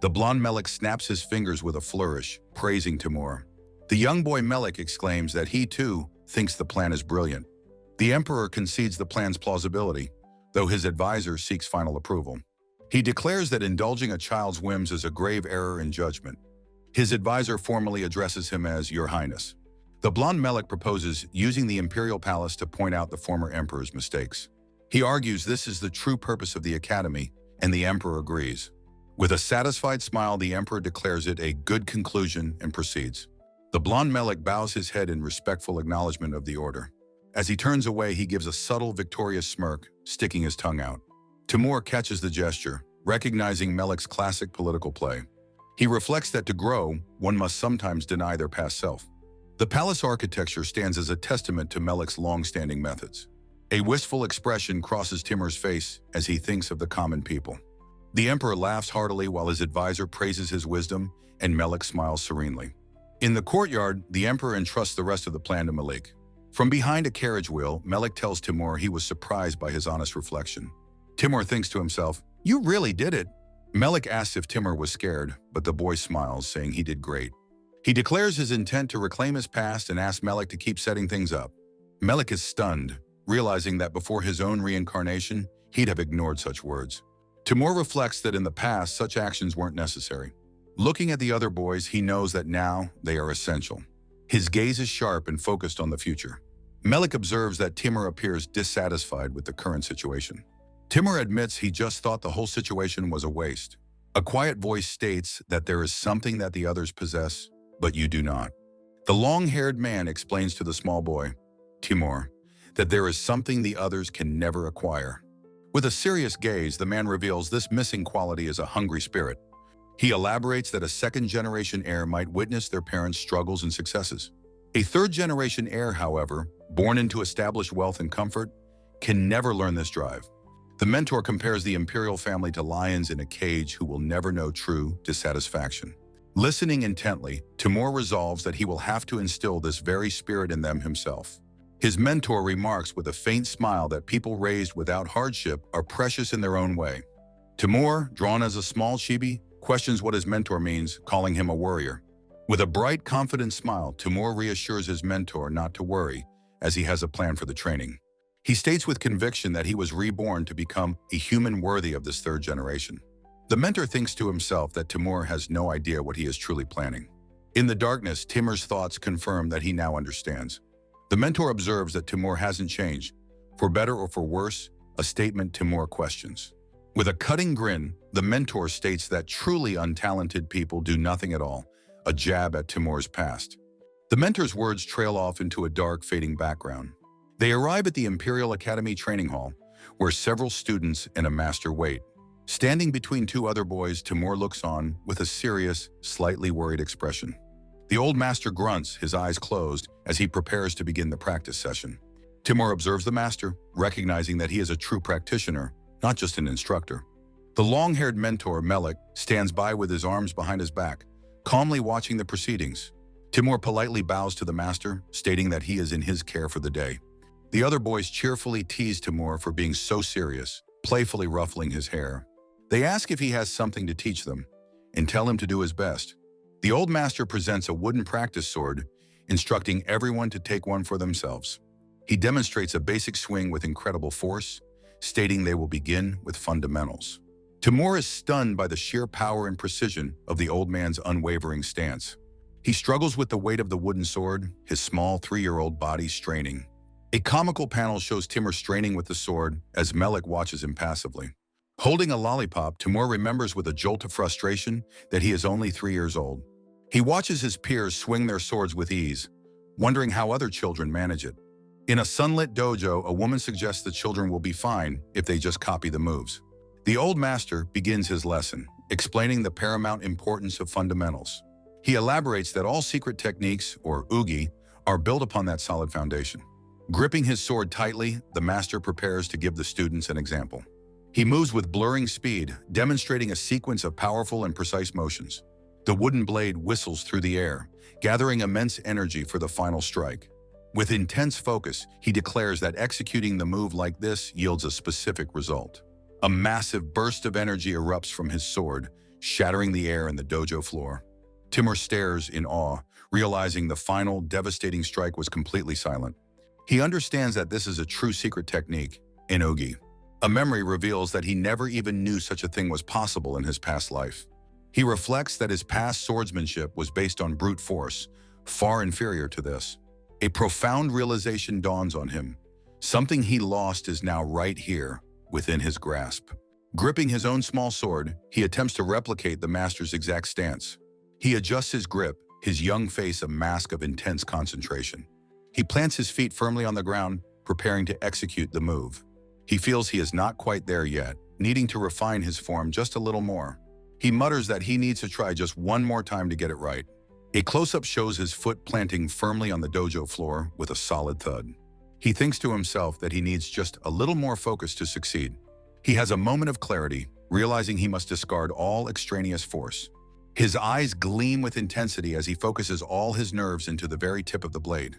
The blond Melik snaps his fingers with a flourish, praising Timur. The young boy Melik exclaims that he, too, thinks the plan is brilliant. The emperor concedes the plan's plausibility, though his advisor seeks final approval. He declares that indulging a child's whims is a grave error in judgment. His advisor formally addresses him as Your Highness. The blond Melik proposes using the imperial palace to point out the former emperor's mistakes. He argues this is the true purpose of the academy, and the emperor agrees. With a satisfied smile, the emperor declares it a good conclusion and proceeds. The blond Melik bows his head in respectful acknowledgement of the order. As he turns away, he gives a subtle, victorious smirk, sticking his tongue out. Timur catches the gesture, recognizing Melik's classic political play. He reflects that to grow, one must sometimes deny their past self. The palace architecture stands as a testament to Melik's long-standing methods. A wistful expression crosses Timur's face as he thinks of the common people. The emperor laughs heartily while his advisor praises his wisdom, and Melik smiles serenely. In the courtyard, the emperor entrusts the rest of the plan to Melik. From behind a carriage wheel, Melik tells Timur he was surprised by his honest reflection. Timur thinks to himself, "You really did it." Melik asks if Timur was scared, but the boy smiles, saying he did great. He declares his intent to reclaim his past and asks Melik to keep setting things up. Melik is stunned, realizing that before his own reincarnation, he'd have ignored such words. Timur reflects that in the past, such actions weren't necessary. Looking at the other boys, he knows that now they are essential. His gaze is sharp and focused on the future. Melik observes that Timur appears dissatisfied with the current situation. Timur admits he just thought the whole situation was a waste. A quiet voice states that there is something that the others possess, but you do not. The long-haired man explains to the small boy, Timur, that there is something the others can never acquire. With a serious gaze, the man reveals this missing quality is a hungry spirit. He elaborates that a second-generation heir might witness their parents' struggles and successes. A third-generation heir, however, born into established wealth and comfort, can never learn this drive. The mentor compares the imperial family to lions in a cage who will never know true dissatisfaction. Listening intently, Timur resolves that he will have to instill this very spirit in them himself. His mentor remarks with a faint smile that people raised without hardship are precious in their own way. Timur, drawn as a small chibi, questions what his mentor means, calling him a warrior. With a bright, confident smile, Timur reassures his mentor not to worry, as he has a plan for the training. He states with conviction that he was reborn to become a human worthy of this third generation. The mentor thinks to himself that Timur has no idea what he is truly planning. In the darkness, Timur's thoughts confirm that he now understands. The mentor observes that Timur hasn't changed. For better or for worse, a statement Timur questions. With a cutting grin, the mentor states that truly untalented people do nothing at all, a jab at Timur's past. The mentor's words trail off into a dark, fading background. They arrive at the Imperial Academy training hall, where several students and a master wait. Standing between two other boys, Timur looks on with a serious, slightly worried expression. The old master grunts, his eyes closed, as he prepares to begin the practice session. Timur observes the master, recognizing that he is a true practitioner, not just an instructor. The long-haired mentor, Melik, stands by with his arms behind his back, calmly watching the proceedings. Timur politely bows to the master, stating that he is in his care for the day. The other boys cheerfully tease Timur for being so serious, playfully ruffling his hair. They ask if he has something to teach them, and tell him to do his best. The old master presents a wooden practice sword, instructing everyone to take one for themselves. He demonstrates a basic swing with incredible force, stating they will begin with fundamentals. Timur is stunned by the sheer power and precision of the old man's unwavering stance. He struggles with the weight of the wooden sword, his small 3-year-old body straining. A comical panel shows Timur straining with the sword as Melik watches him passively. Holding a lollipop, Timur remembers with a jolt of frustration that he is only 3 years old. He watches his peers swing their swords with ease, wondering how other children manage it. In a sunlit dojo, a woman suggests the children will be fine if they just copy the moves. The old master begins his lesson, explaining the paramount importance of fundamentals. He elaborates that all secret techniques, or ugi, are built upon that solid foundation. Gripping his sword tightly, the master prepares to give the students an example. He moves with blurring speed, demonstrating a sequence of powerful and precise motions. The wooden blade whistles through the air, gathering immense energy for the final strike. With intense focus, he declares that executing the move like this yields a specific result. A massive burst of energy erupts from his sword, shattering the air and the dojo floor. Timur stares in awe, realizing the final, devastating strike was completely silent. He understands that this is a true secret technique, ugi. A memory reveals that he never even knew such a thing was possible in his past life. He reflects that his past swordsmanship was based on brute force, far inferior to this. A profound realization dawns on him. Something he lost is now right here, within his grasp. Gripping his own small sword, he attempts to replicate the master's exact stance. He adjusts his grip, his young face a mask of intense concentration. He plants his feet firmly on the ground, preparing to execute the move. He feels he is not quite there yet, needing to refine his form just a little more. He mutters that he needs to try just one more time to get it right. A close-up shows his foot planting firmly on the dojo floor with a solid thud. He thinks to himself that he needs just a little more focus to succeed. He has a moment of clarity, realizing he must discard all extraneous force. His eyes gleam with intensity as he focuses all his nerves into the very tip of the blade.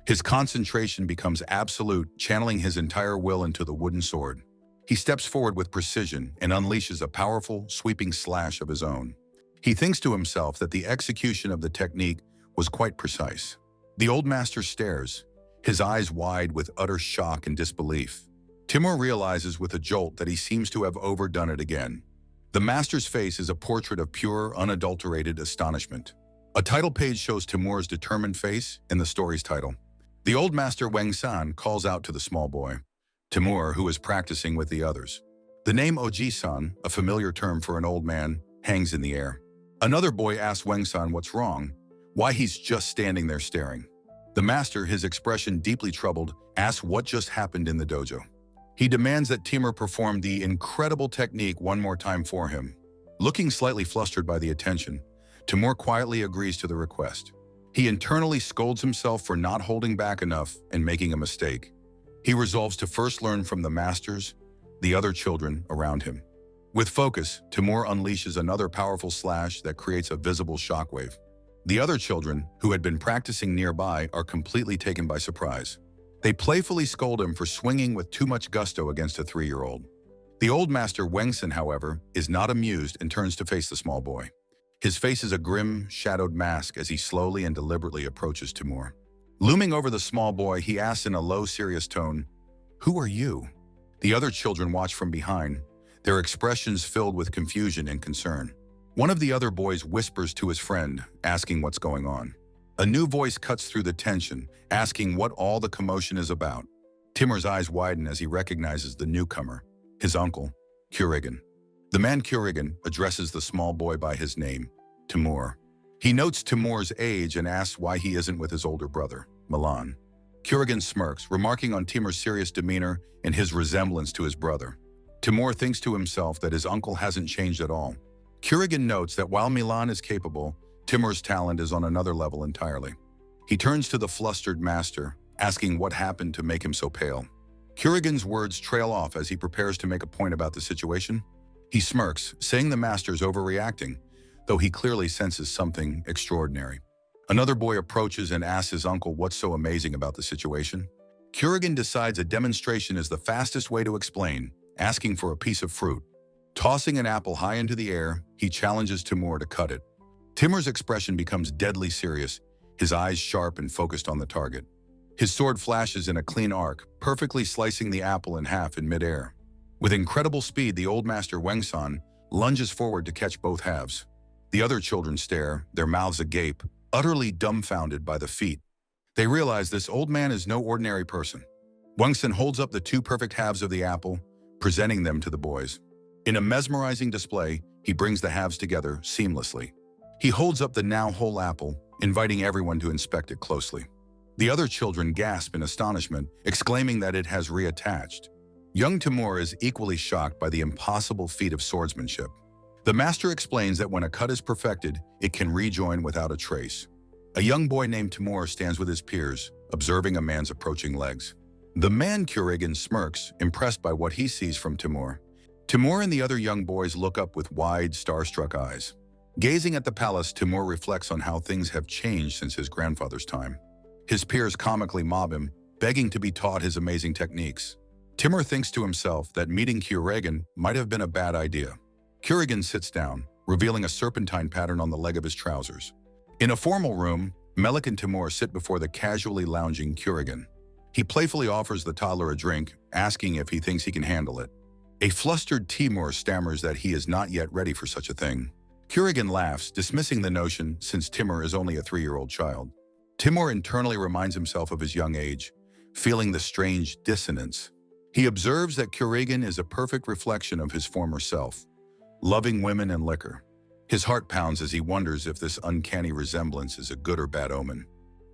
His concentration becomes absolute, channeling his entire will into the wooden sword. He steps forward with precision and unleashes a powerful, sweeping slash of his own. He thinks to himself that the execution of the technique was quite precise. The old master stares, his eyes wide with utter shock and disbelief. Timur realizes with a jolt that he seems to have overdone it again. The master's face is a portrait of pure, unadulterated astonishment. A title page shows Timur's determined face in the story's title. The old master Wang-san calls out to the small boy, Timur, who is practicing with the others. The name Oji-san, a familiar term for an old man, hangs in the air. Another boy asks Wang-san what's wrong, why he's just standing there staring. The master, his expression deeply troubled, asks what just happened in the dojo. He demands that Timur perform the incredible technique one more time for him. Looking slightly flustered by the attention, Timur quietly agrees to the request. He internally scolds himself for not holding back enough and making a mistake. He resolves to first learn from the masters, the other children around him. With focus, Timur unleashes another powerful slash that creates a visible shockwave. The other children, who had been practicing nearby, are completely taken by surprise. They playfully scold him for swinging with too much gusto against a 3-year-old. The old master Wengsun, however, is not amused and turns to face the small boy. His face is a grim, shadowed mask as he slowly and deliberately approaches Timur. Looming over the small boy, he asks in a low, serious tone, "Who are you?" The other children watch from behind, their expressions filled with confusion and concern. One of the other boys whispers to his friend, asking what's going on. A new voice cuts through the tension, asking what all the commotion is about. Timur's eyes widen as he recognizes the newcomer, his uncle, Kurigan. The man Kurigan addresses the small boy by his name, Timur. He notes Timur's age and asks why he isn't with his older brother, Milan. Kurigan smirks, remarking on Timur's serious demeanor and his resemblance to his brother. Timur thinks to himself that his uncle hasn't changed at all. Kurigan notes that while Milan is capable, Timur's talent is on another level entirely. He turns to the flustered master, asking what happened to make him so pale. Kurigan's words trail off as he prepares to make a point about the situation. He smirks, saying the master's overreacting, though he clearly senses something extraordinary. Another boy approaches and asks his uncle what's so amazing about the situation. Kurigan decides a demonstration is the fastest way to explain, asking for a piece of fruit. Tossing an apple high into the air, he challenges Timur to cut it. Timur's expression becomes deadly serious, his eyes sharp and focused on the target. His sword flashes in a clean arc, perfectly slicing the apple in half in midair. With incredible speed, the old master Wengsan lunges forward to catch both halves. The other children stare, their mouths agape, utterly dumbfounded by the feat. They realize this old man is no ordinary person. Wengsan holds up the two perfect halves of the apple, presenting them to the boys. In a mesmerizing display, he brings the halves together seamlessly. He holds up the now whole apple, inviting everyone to inspect it closely. The other children gasp in astonishment, exclaiming that it has reattached. Young Timur is equally shocked by the impossible feat of swordsmanship. The master explains that when a cut is perfected, it can rejoin without a trace. A young boy named Timur stands with his peers, observing a man's approaching legs. The man Kurigan smirks, impressed by what he sees from Timur. Timur and the other young boys look up with wide, starstruck eyes. Gazing at the palace, Timur reflects on how things have changed since his grandfather's time. His peers comically mob him, begging to be taught his amazing techniques. Timur thinks to himself that meeting Kurigan might have been a bad idea. Kurigan sits down, revealing a serpentine pattern on the leg of his trousers. In a formal room, Melik and Timur sit before the casually lounging Kurigan. He playfully offers the toddler a drink, asking if he thinks he can handle it. A flustered Timur stammers that he is not yet ready for such a thing. Kurigan laughs, dismissing the notion since Timur is only a 3-year-old child. Timur internally reminds himself of his young age, feeling the strange dissonance. He observes that Kurigan is a perfect reflection of his former self, loving women and liquor. His heart pounds as he wonders if this uncanny resemblance is a good or bad omen.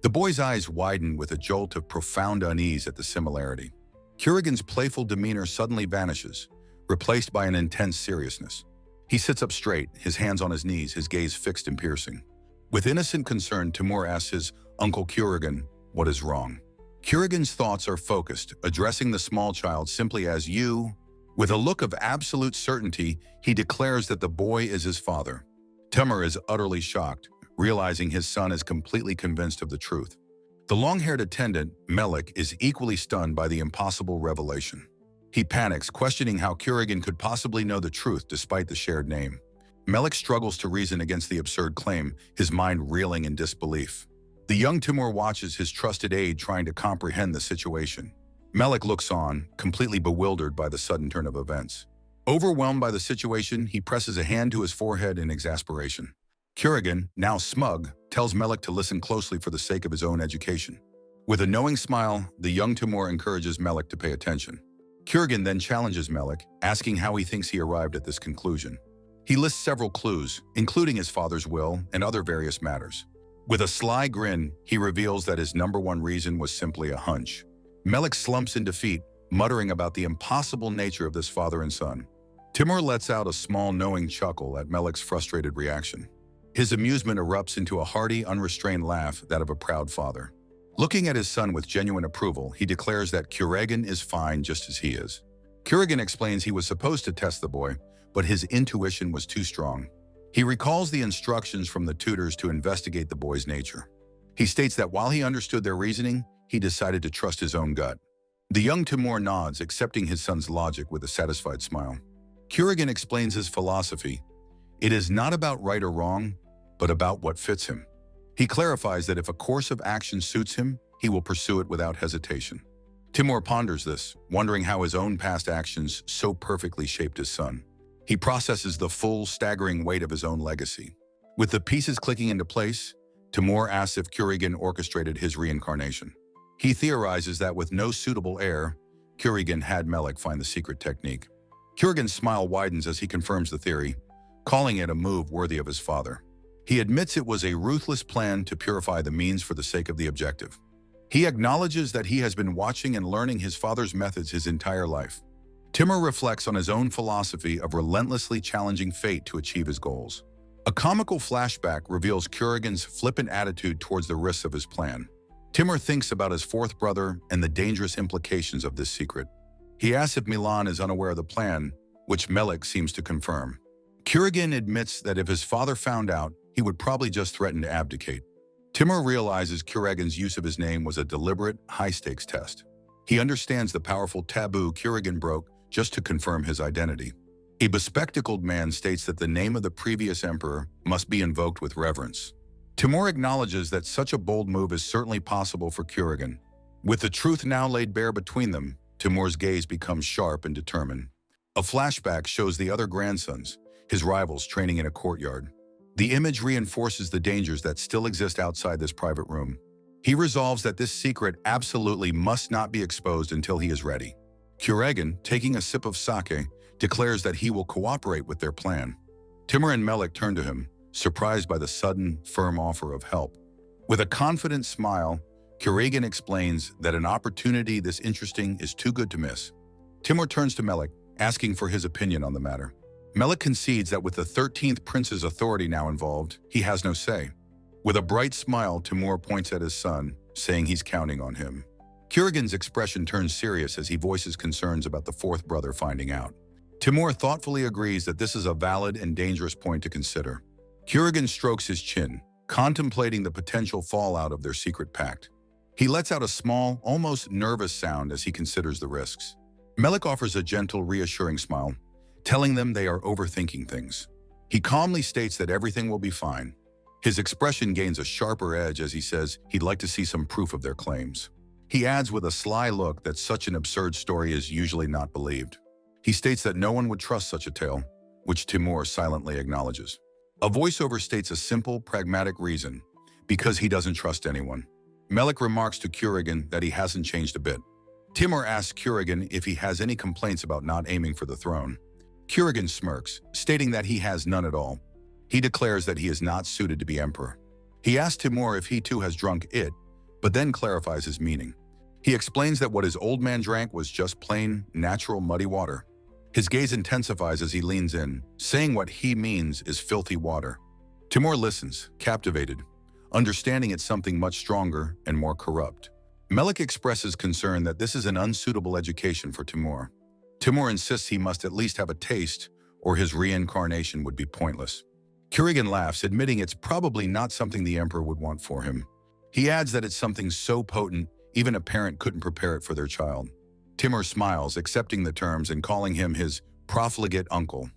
The boy's eyes widen with a jolt of profound unease at the similarity. Kurigan's playful demeanor suddenly vanishes, replaced by an intense seriousness. He sits up straight, his hands on his knees, his gaze fixed and piercing. With innocent concern, Timur asks his uncle Kurigan what is wrong. Kurigan's thoughts are focused, addressing the small child simply as you. With a look of absolute certainty, he declares that the boy is his father. Timur is utterly shocked, realizing his son is completely convinced of the truth. The long-haired attendant, Melik, is equally stunned by the impossible revelation. He panics, questioning how Kurigan could possibly know the truth despite the shared name. Melik struggles to reason against the absurd claim, his mind reeling in disbelief. The young Timur watches his trusted aide trying to comprehend the situation. Melik looks on, completely bewildered by the sudden turn of events. Overwhelmed by the situation, he presses a hand to his forehead in exasperation. Kurigan, now smug, tells Melik to listen closely for the sake of his own education. With a knowing smile, the young Timur encourages Melik to pay attention. Kurigan then challenges Melik, asking how he thinks he arrived at this conclusion. He lists several clues, including his father's will and other various matters. With a sly grin, he reveals that his #1 reason was simply a hunch. Melik slumps in defeat, muttering about the impossible nature of this father and son. Timur lets out a small knowing chuckle at Melik's frustrated reaction. His amusement erupts into a hearty, unrestrained laugh, that of a proud father. Looking at his son with genuine approval, he declares that Kurigan is fine just as he is. Kurigan explains he was supposed to test the boy, but his intuition was too strong. He recalls the instructions from the tutors to investigate the boy's nature. He states that while he understood their reasoning, he decided to trust his own gut. The young Timur nods, accepting his son's logic with a satisfied smile. Kurgan explains his philosophy. It is not about right or wrong, but about what fits him. He clarifies that if a course of action suits him, he will pursue it without hesitation. Timur ponders this, wondering how his own past actions so perfectly shaped his son. He processes the full, staggering weight of his own legacy. With the pieces clicking into place, Timur asks if Kurgan orchestrated his reincarnation. He theorizes that with no suitable heir, Kurgan had Melek find the secret technique. Kurgan's smile widens as he confirms the theory, calling it a move worthy of his father. He admits it was a ruthless plan to purify the means for the sake of the objective. He acknowledges that he has been watching and learning his father's methods his entire life. Timur reflects on his own philosophy of relentlessly challenging fate to achieve his goals. A comical flashback reveals Kurgan's flippant attitude towards the risks of his plan. Timur thinks about his fourth brother and the dangerous implications of this secret. He asks if Milan is unaware of the plan, which Melek seems to confirm. Kurgan admits that if his father found out, he would probably just threaten to abdicate. Timur realizes Kurgan's use of his name was a deliberate, high-stakes test. He understands the powerful taboo Kurgan broke just to confirm his identity. A bespectacled man states that the name of the previous emperor must be invoked with reverence. Timur acknowledges that such a bold move is certainly possible for Kurgan. With the truth now laid bare between them, Timur's gaze becomes sharp and determined. A flashback shows the other grandsons, his rivals, training in a courtyard. The image reinforces the dangers that still exist outside this private room. He resolves that this secret absolutely must not be exposed until he is ready. Kurgan, taking a sip of sake, declares that he will cooperate with their plan. Timur and Melek turn to him, surprised by the sudden, firm offer of help. With a confident smile, Kurgan explains that an opportunity this interesting is too good to miss. Timur turns to Melek, asking for his opinion on the matter. Melek concedes that with the 13th prince's authority now involved, he has no say. With a bright smile, Timur points at his son, saying he's counting on him. Kurgan's expression turns serious as he voices concerns about the fourth brother finding out. Timur thoughtfully agrees that this is a valid and dangerous point to consider. Kurgan strokes his chin, contemplating the potential fallout of their secret pact. He lets out a small, almost nervous sound as he considers the risks. Melek offers a gentle, reassuring smile, telling them they are overthinking things. He calmly states that everything will be fine. His expression gains a sharper edge as he says he'd like to see some proof of their claims. He adds with a sly look that such an absurd story is usually not believed. He states that no one would trust such a tale, which Timur silently acknowledges. A voiceover states a simple, pragmatic reason, because he doesn't trust anyone. Melek remarks to Kurgan that he hasn't changed a bit. Timur asks Kurgan if he has any complaints about not aiming for the throne. Kurgan smirks, stating that he has none at all. He declares that he is not suited to be emperor. He asks Timur if he too has drunk it, but then clarifies his meaning. He explains that what his old man drank was just plain, natural muddy water. His gaze intensifies as he leans in, saying what he means is filthy water. Timur listens, captivated, understanding it's something much stronger and more corrupt. Melek expresses concern that this is an unsuitable education for Timur. Timur insists he must at least have a taste, or his reincarnation would be pointless. Kurgan laughs, admitting it's probably not something the emperor would want for him. He adds that it's something so potent, even a parent couldn't prepare it for their child. Timur smiles, accepting the terms and calling him his profligate uncle.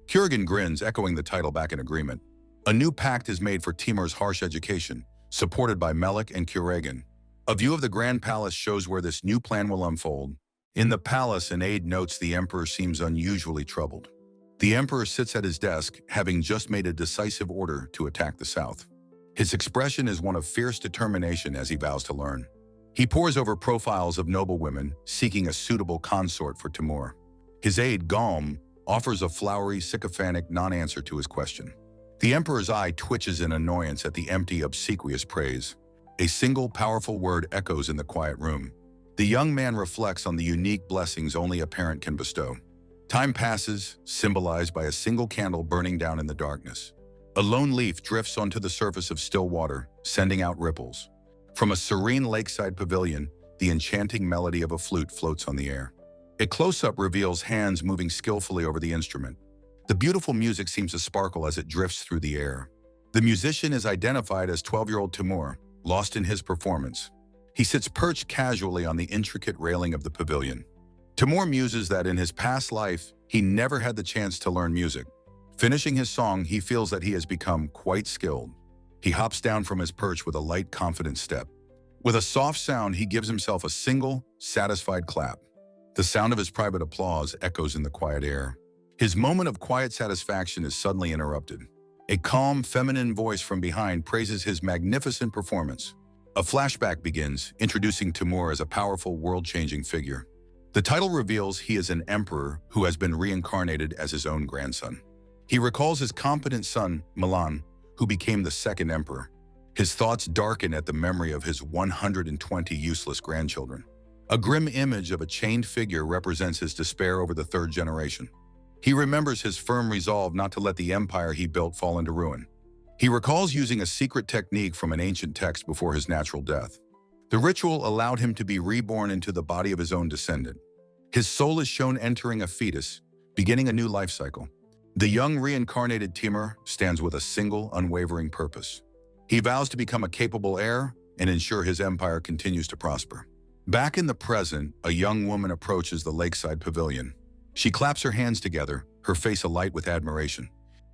Kurgan grins, echoing the title back in agreement. A new pact is made for Timur's harsh education, supported by Melek and Kurgan. A view of the Grand Palace shows where this new plan will unfold. In the palace, an aide notes the emperor seems unusually troubled. The emperor sits at his desk, having just made a decisive order to attack the south. His expression is one of fierce determination as he vows to learn. He pores over profiles of noble women, seeking a suitable consort for Timur. His aide, Galm, offers a flowery, sycophantic non-answer to his question. The emperor's eye twitches in annoyance at the empty, obsequious praise. A single, powerful word echoes in the quiet room. The young man reflects on the unique blessings only a parent can bestow. Time passes, symbolized by a single candle burning down in the darkness. A lone leaf drifts onto the surface of still water, sending out ripples. From a serene lakeside pavilion, the enchanting melody of a flute floats on the air. A close-up reveals hands moving skillfully over the instrument. The beautiful music seems to sparkle as it drifts through the air. The musician is identified as 12-year-old Timur, lost in his performance. He sits perched casually on the intricate railing of the pavilion. Timur muses that in his past life, he never had the chance to learn music. Finishing his song, he feels that he has become quite skilled. He hops down from his perch with a light, confident step. With a soft sound, he gives himself a single, satisfied clap. The sound of his private applause echoes in the quiet air. His moment of quiet satisfaction is suddenly interrupted. A calm, feminine voice from behind praises his magnificent performance. A flashback begins, introducing Timur as a powerful, world-changing figure. The title reveals he is an emperor who has been reincarnated as his own grandson. He recalls his competent son, Milan, who became the second emperor. His thoughts darken at the memory of his 120 useless grandchildren. A grim image of a chained figure represents his despair over the third generation. He remembers his firm resolve not to let the empire he built fall into ruin. He recalls using a secret technique from an ancient text before his natural death. The ritual allowed him to be reborn into the body of his own descendant. His soul is shown entering a fetus, beginning a new life cycle. The young reincarnated Timur stands with a single, unwavering purpose. He vows to become a capable heir and ensure his empire continues to prosper. Back in the present, a young woman approaches the lakeside pavilion. She claps her hands together, her face alight with admiration.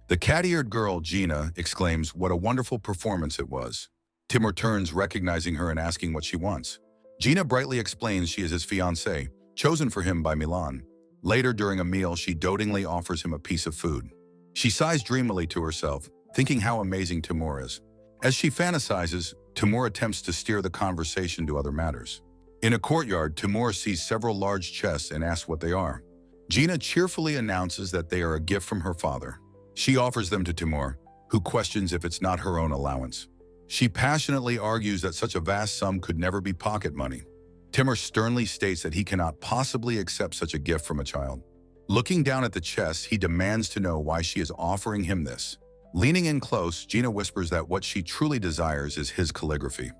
The cat-eared girl, Gina, exclaims, "What a wonderful performance it was." Timur turns, recognizing her and asking what she wants. Gina brightly explains she is his fiancée, chosen for him by Milan. Later, during a meal, she dotingly offers him a piece of food. She sighs dreamily to herself, thinking how amazing Timur is. As she fantasizes, Timur attempts to steer the conversation to other matters. In a courtyard, Timur sees several large chests and asks what they are. Gina cheerfully announces that they are a gift from her father. She offers them to Timur, who questions if it's not her own allowance. She passionately argues that such a vast sum could never be pocket money. Timur sternly states that he cannot possibly accept such a gift from a child. Looking down at the chest, he demands to know why she is offering him this. Leaning in close, Gina whispers that what she truly desires is his calligraphy.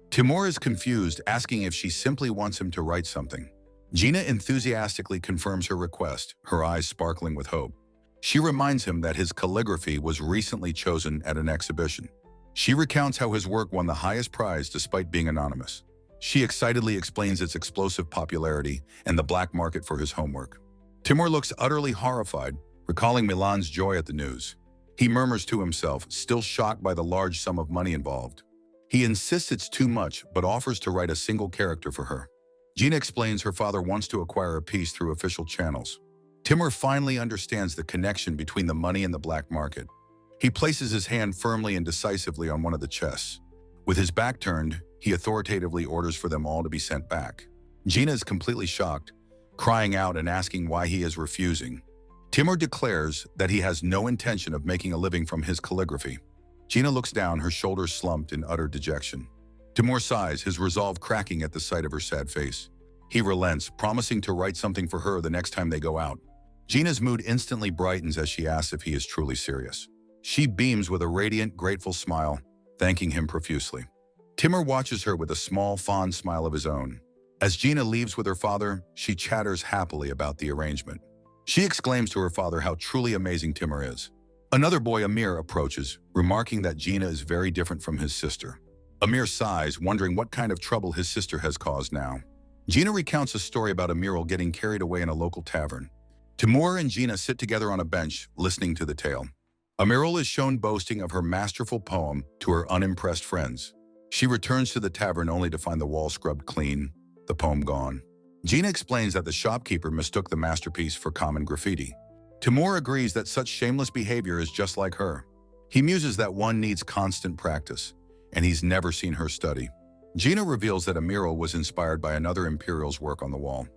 Timur is confused, asking if she simply wants him to write something. Gina enthusiastically confirms her request, her eyes sparkling with hope. She reminds him that his calligraphy was recently chosen at an exhibition. She recounts how his work won the highest prize despite being anonymous. She excitedly explains its explosive popularity and the black market for his homework. Timur looks utterly horrified, recalling Milan's joy at the news. He murmurs to himself, still shocked by the large sum of money involved. He insists it's too much, but offers to write a single character for her. Gina explains her father wants to acquire a piece through official channels. Timur finally understands the connection between the money and the black market. He places his hand firmly and decisively on one of the chests. With his back turned, he authoritatively orders for them all to be sent back. Gina is completely shocked, crying out and asking why he is refusing. Timur declares that he has no intention of making a living from his calligraphy. Gina looks down, her shoulders slumped in utter dejection. Timur sighs, his resolve cracking at the sight of her sad face. He relents, promising to write something for her the next time they go out. Gina's mood instantly brightens as she asks if he is truly serious. She beams with a radiant, grateful smile, thanking him profusely. Timur watches her with a small, fond smile of his own. As Gina leaves with her father, she chatters happily about the arrangement. She exclaims to her father how truly amazing Timur is. Another boy, Amir, approaches, remarking that Gina is very different from his sister. Amir sighs, wondering what kind of trouble his sister has caused now. Gina recounts a story about Amirul getting carried away in a local tavern. Timur and Gina sit together on a bench, listening to the tale. Amirul is shown boasting of her masterful poem to her unimpressed friends. She returns to the tavern only to find the wall scrubbed clean, the poem gone. Gina explains that the shopkeeper mistook the masterpiece for common graffiti. Timur agrees that such shameless behavior is just like her. He muses that one needs constant practice, and he's never seen her study. Gina reveals that Amirul was inspired by another Imperial's work on the wall.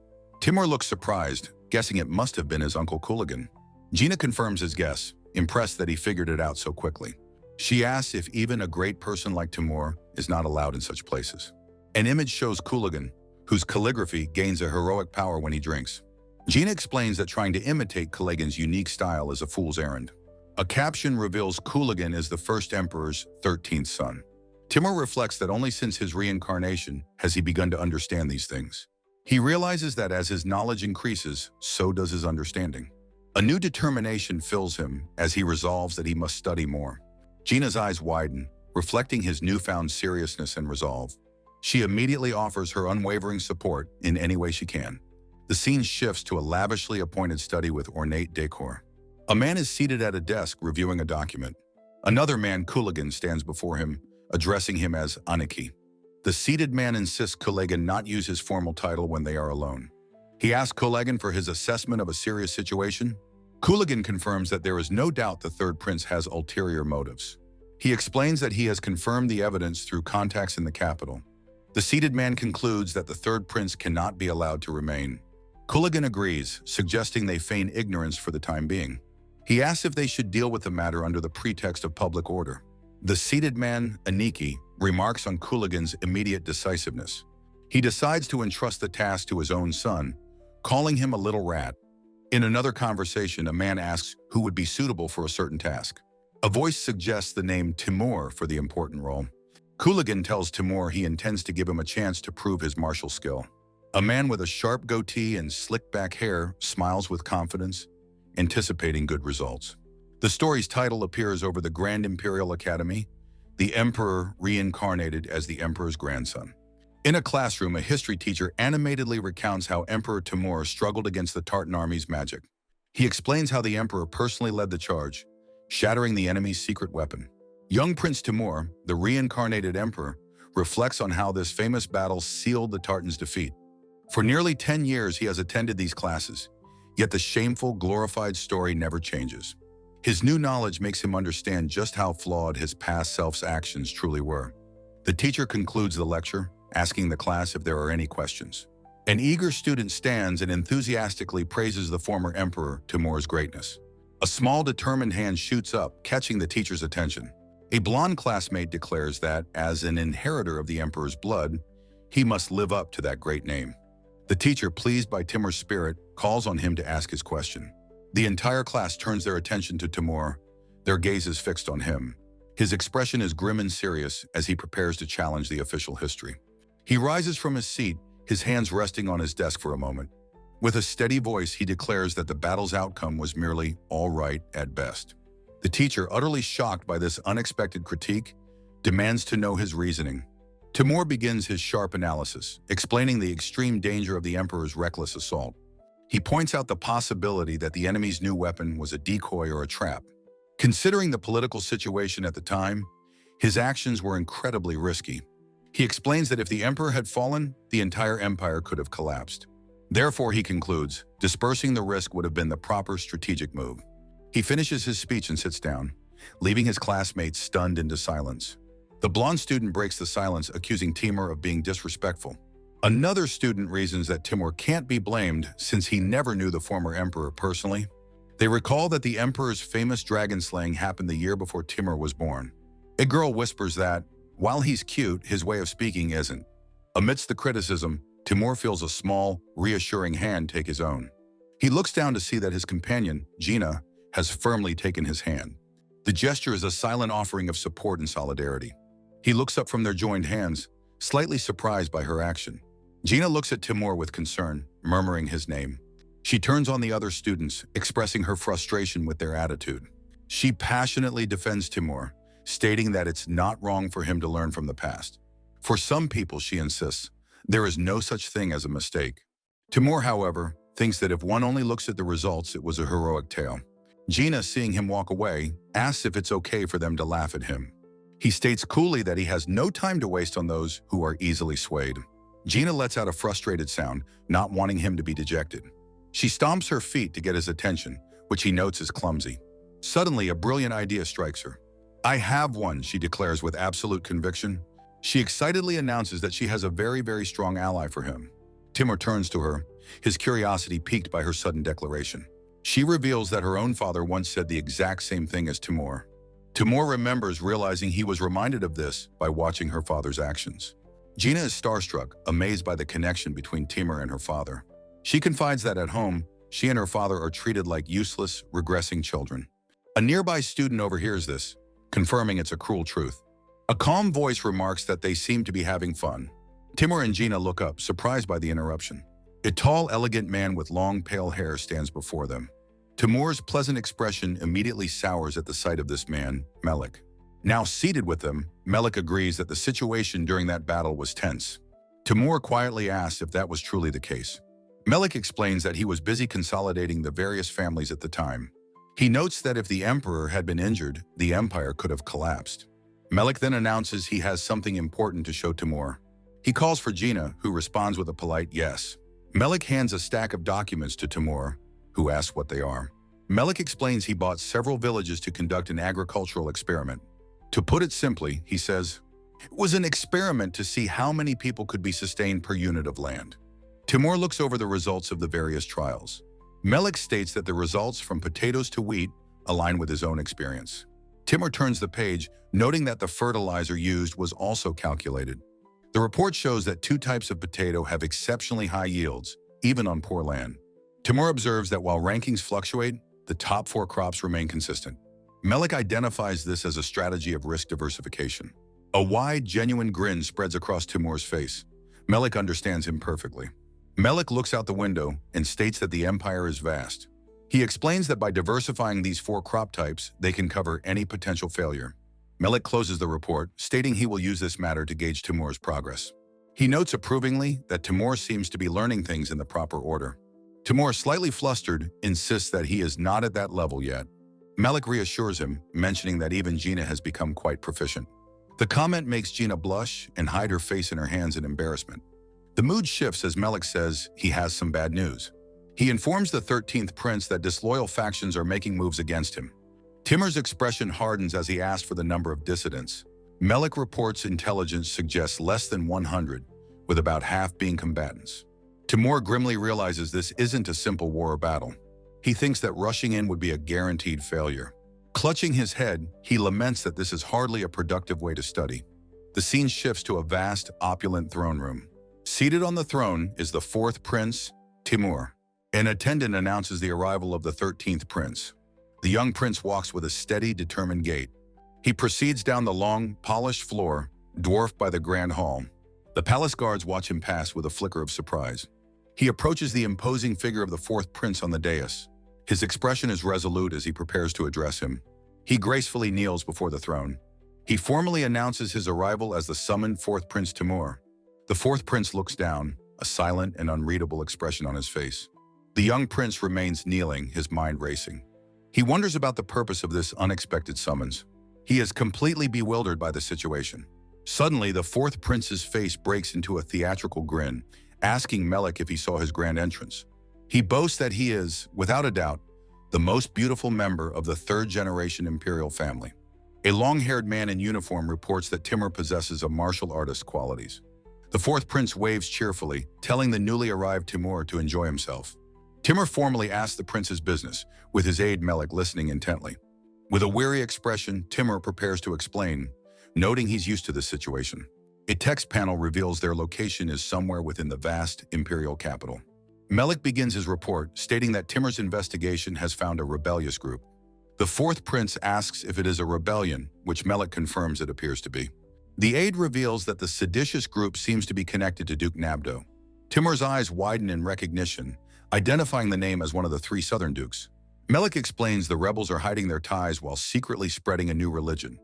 Timur looks surprised, guessing it must have been his uncle Kuligan. Gina confirms his guess, impressed that he figured it out so quickly. She asks if even a great person like Timur is not allowed in such places. An image shows Kuligan, whose calligraphy gains a heroic power when he drinks. Gina explains that trying to imitate Kuligan's unique style is a fool's errand. A caption reveals Kuligan is the first emperor's 13th son. Timur reflects that only since his reincarnation has he begun to understand these things. He realizes that as his knowledge increases, so does his understanding. A new determination fills him as he resolves that he must study more. Gina's eyes widen, reflecting his newfound seriousness and resolve. She immediately offers her unwavering support in any way she can. The scene shifts to a lavishly appointed study with ornate decor. A man is seated at a desk reviewing a document. Another man, Cooligan, stands before him, addressing him as Aniki. The seated man insists Cooligan not use his formal title when they are alone. He asks Cooligan for his assessment of a serious situation. Cooligan confirms that there is no doubt the third prince has ulterior motives. He explains that he has confirmed the evidence through contacts in the capital. The seated man concludes that the third prince cannot be allowed to remain. Cooligan agrees, suggesting they feign ignorance for the time being. He asks if they should deal with the matter under the pretext of public order. The seated man, Aniki, remarks on Cooligan's immediate decisiveness. He decides to entrust the task to his own son, calling him a little rat. In another conversation, a man asks who would be suitable for a certain task. A voice suggests the name Timur for the important role. Cooligan tells Timur he intends to give him a chance to prove his martial skill. A man with a sharp goatee and slick-back hair smiles with confidence, anticipating good results. The story's title appears over the Grand Imperial Academy, the Emperor reincarnated as the Emperor's grandson. In a classroom, a history teacher animatedly recounts how Emperor Timur struggled against the Tartan army's magic. He explains how the Emperor personally led the charge, shattering the enemy's secret weapon. Young Prince Timur, the reincarnated Emperor, reflects on how this famous battle sealed the Tartans' defeat. For nearly 10 years, he has attended these classes, yet the shameful, glorified story never changes. His new knowledge makes him understand just how flawed his past self's actions truly were. The teacher concludes the lecture, asking the class if there are any questions. An eager student stands and enthusiastically praises the former emperor Timur's greatness. A small, determined hand shoots up, catching the teacher's attention. A blonde classmate declares that, as an inheritor of the emperor's blood, he must live up to that great name. The teacher, pleased by Timur's spirit, calls on him to ask his question. The entire class turns their attention to Timur, their gazes fixed on him. His expression is grim and serious as he prepares to challenge the official history. He rises from his seat, his hands resting on his desk for a moment. With a steady voice, he declares that the battle's outcome was merely all right at best. The teacher, utterly shocked by this unexpected critique, demands to know his reasoning. Timur begins his sharp analysis, explaining the extreme danger of the emperor's reckless assault. He points out the possibility that the enemy's new weapon was a decoy or a trap. Considering the political situation at the time, his actions were incredibly risky. He explains that if the emperor had fallen, the entire empire could have collapsed. Therefore, he concludes, dispersing the risk would have been the proper strategic move. He finishes his speech and sits down, leaving his classmates stunned into silence. The blonde student breaks the silence, accusing Timur of being disrespectful. Another student reasons that Timur can't be blamed since he never knew the former emperor personally. They recall that the emperor's famous dragon slaying happened the year before Timur was born. A girl whispers that, while he's cute, his way of speaking isn't. Amidst the criticism, Timur feels a small, reassuring hand take his own. He looks down to see that his companion, Gina, has firmly taken his hand. The gesture is a silent offering of support and solidarity. He looks up from their joined hands, slightly surprised by her action. Gina looks at Timur with concern, murmuring his name. She turns on the other students, expressing her frustration with their attitude. She passionately defends Timur, stating that it's not wrong for him to learn from the past. For some people, she insists, there is no such thing as a mistake. Timur, however, thinks that if one only looks at the results, it was a heroic tale. Gina, seeing him walk away, asks if it's okay for them to laugh at him. He states coolly that he has no time to waste on those who are easily swayed. Gina lets out a frustrated sound, not wanting him to be dejected. She stomps her feet to get his attention, which he notes is clumsy. Suddenly, a brilliant idea strikes her. "I have one," she declares with absolute conviction. She excitedly announces that she has a very, very strong ally for him. Timur turns to her, his curiosity piqued by her sudden declaration. She reveals that her own father once said the exact same thing as Timur. Timur remembers, realizing he was reminded of this by watching her father's actions. Gina is starstruck, amazed by the connection between Timur and her father. She confides that at home, she and her father are treated like useless, regressing children. A nearby student overhears this, confirming it's a cruel truth. A calm voice remarks that they seem to be having fun. Timur and Gina look up, surprised by the interruption. A tall, elegant man with long, pale hair stands before them. Timur's pleasant expression immediately sours at the sight of this man, Melik. Now seated with them, Melik agrees that the situation during that battle was tense. Timur quietly asks if that was truly the case. Melik explains that he was busy consolidating the various families at the time. He notes that if the emperor had been injured, the empire could have collapsed. Melik then announces he has something important to show Timur. He calls for Gina, who responds with a polite yes. Melik hands a stack of documents to Timur, who asks what they are. Melik explains he bought several villages to conduct an agricultural experiment. To put it simply, he says, it was an experiment to see how many people could be sustained per unit of land. Timur looks over the results of the various trials. Melik states that the results from potatoes to wheat align with his own experience. Timur turns the page, noting that the fertilizer used was also calculated. The report shows that 2 types of potato have exceptionally high yields, even on poor land. Timur observes that while rankings fluctuate, the top 4 crops remain consistent. Melik identifies this as a strategy of risk diversification. A wide, genuine grin spreads across Timur's face. Melik understands him perfectly. Melik looks out the window and states that the empire is vast. He explains that by diversifying these 4 crop types, they can cover any potential failure. Melik closes the report, stating he will use this matter to gauge Timur's progress. He notes approvingly that Timur seems to be learning things in the proper order. Timur, slightly flustered, insists that he is not at that level yet. Melik reassures him, mentioning that even Gina has become quite proficient. The comment makes Gina blush and hide her face in her hands in embarrassment. The mood shifts as Melik says he has some bad news. He informs the 13th prince that disloyal factions are making moves against him. Timur's expression hardens as he asks for the number of dissidents. Melik reports intelligence suggests less than 100, with about half being combatants. Timur grimly realizes this isn't a simple war or battle. He thinks that rushing in would be a guaranteed failure. Clutching his head, he laments that this is hardly a productive way to study. The scene shifts to a vast, opulent throne room. Seated on the throne is the 4th prince, Timur. An attendant announces the arrival of the 13th prince. The young prince walks with a steady, determined gait. He proceeds down the long, polished floor, dwarfed by the grand hall. The palace guards watch him pass with a flicker of surprise. He approaches the imposing figure of the 4th prince on the dais. His expression is resolute as he prepares to address him. He gracefully kneels before the throne. He formally announces his arrival as the summoned 4th Prince Timur. The 4th prince looks down, a silent and unreadable expression on his face. The young prince remains kneeling, his mind racing. He wonders about the purpose of this unexpected summons. He is completely bewildered by the situation. Suddenly, the 4th prince's face breaks into a theatrical grin, asking Melik if he saw his grand entrance. He boasts that he is, without a doubt, the most beautiful member of the 3rd-generation imperial family. A long-haired man in uniform reports that Timur possesses a martial artist's qualities. The 4th prince waves cheerfully, telling the newly arrived Timur to enjoy himself. Timur formally asks the prince's business, with his aide Melik listening intently. With a weary expression, Timur prepares to explain, noting he's used to this situation. A text panel reveals their location is somewhere within the vast imperial capital. Melik begins his report, stating that Timur's investigation has found a rebellious group. The 4th prince asks if it is a rebellion, which Melik confirms it appears to be. The aide reveals that the seditious group seems to be connected to Duke Nabdo. Timur's eyes widen in recognition, identifying the name as one of the 3 southern dukes. Melik explains the rebels are hiding their ties while secretly spreading a new religion.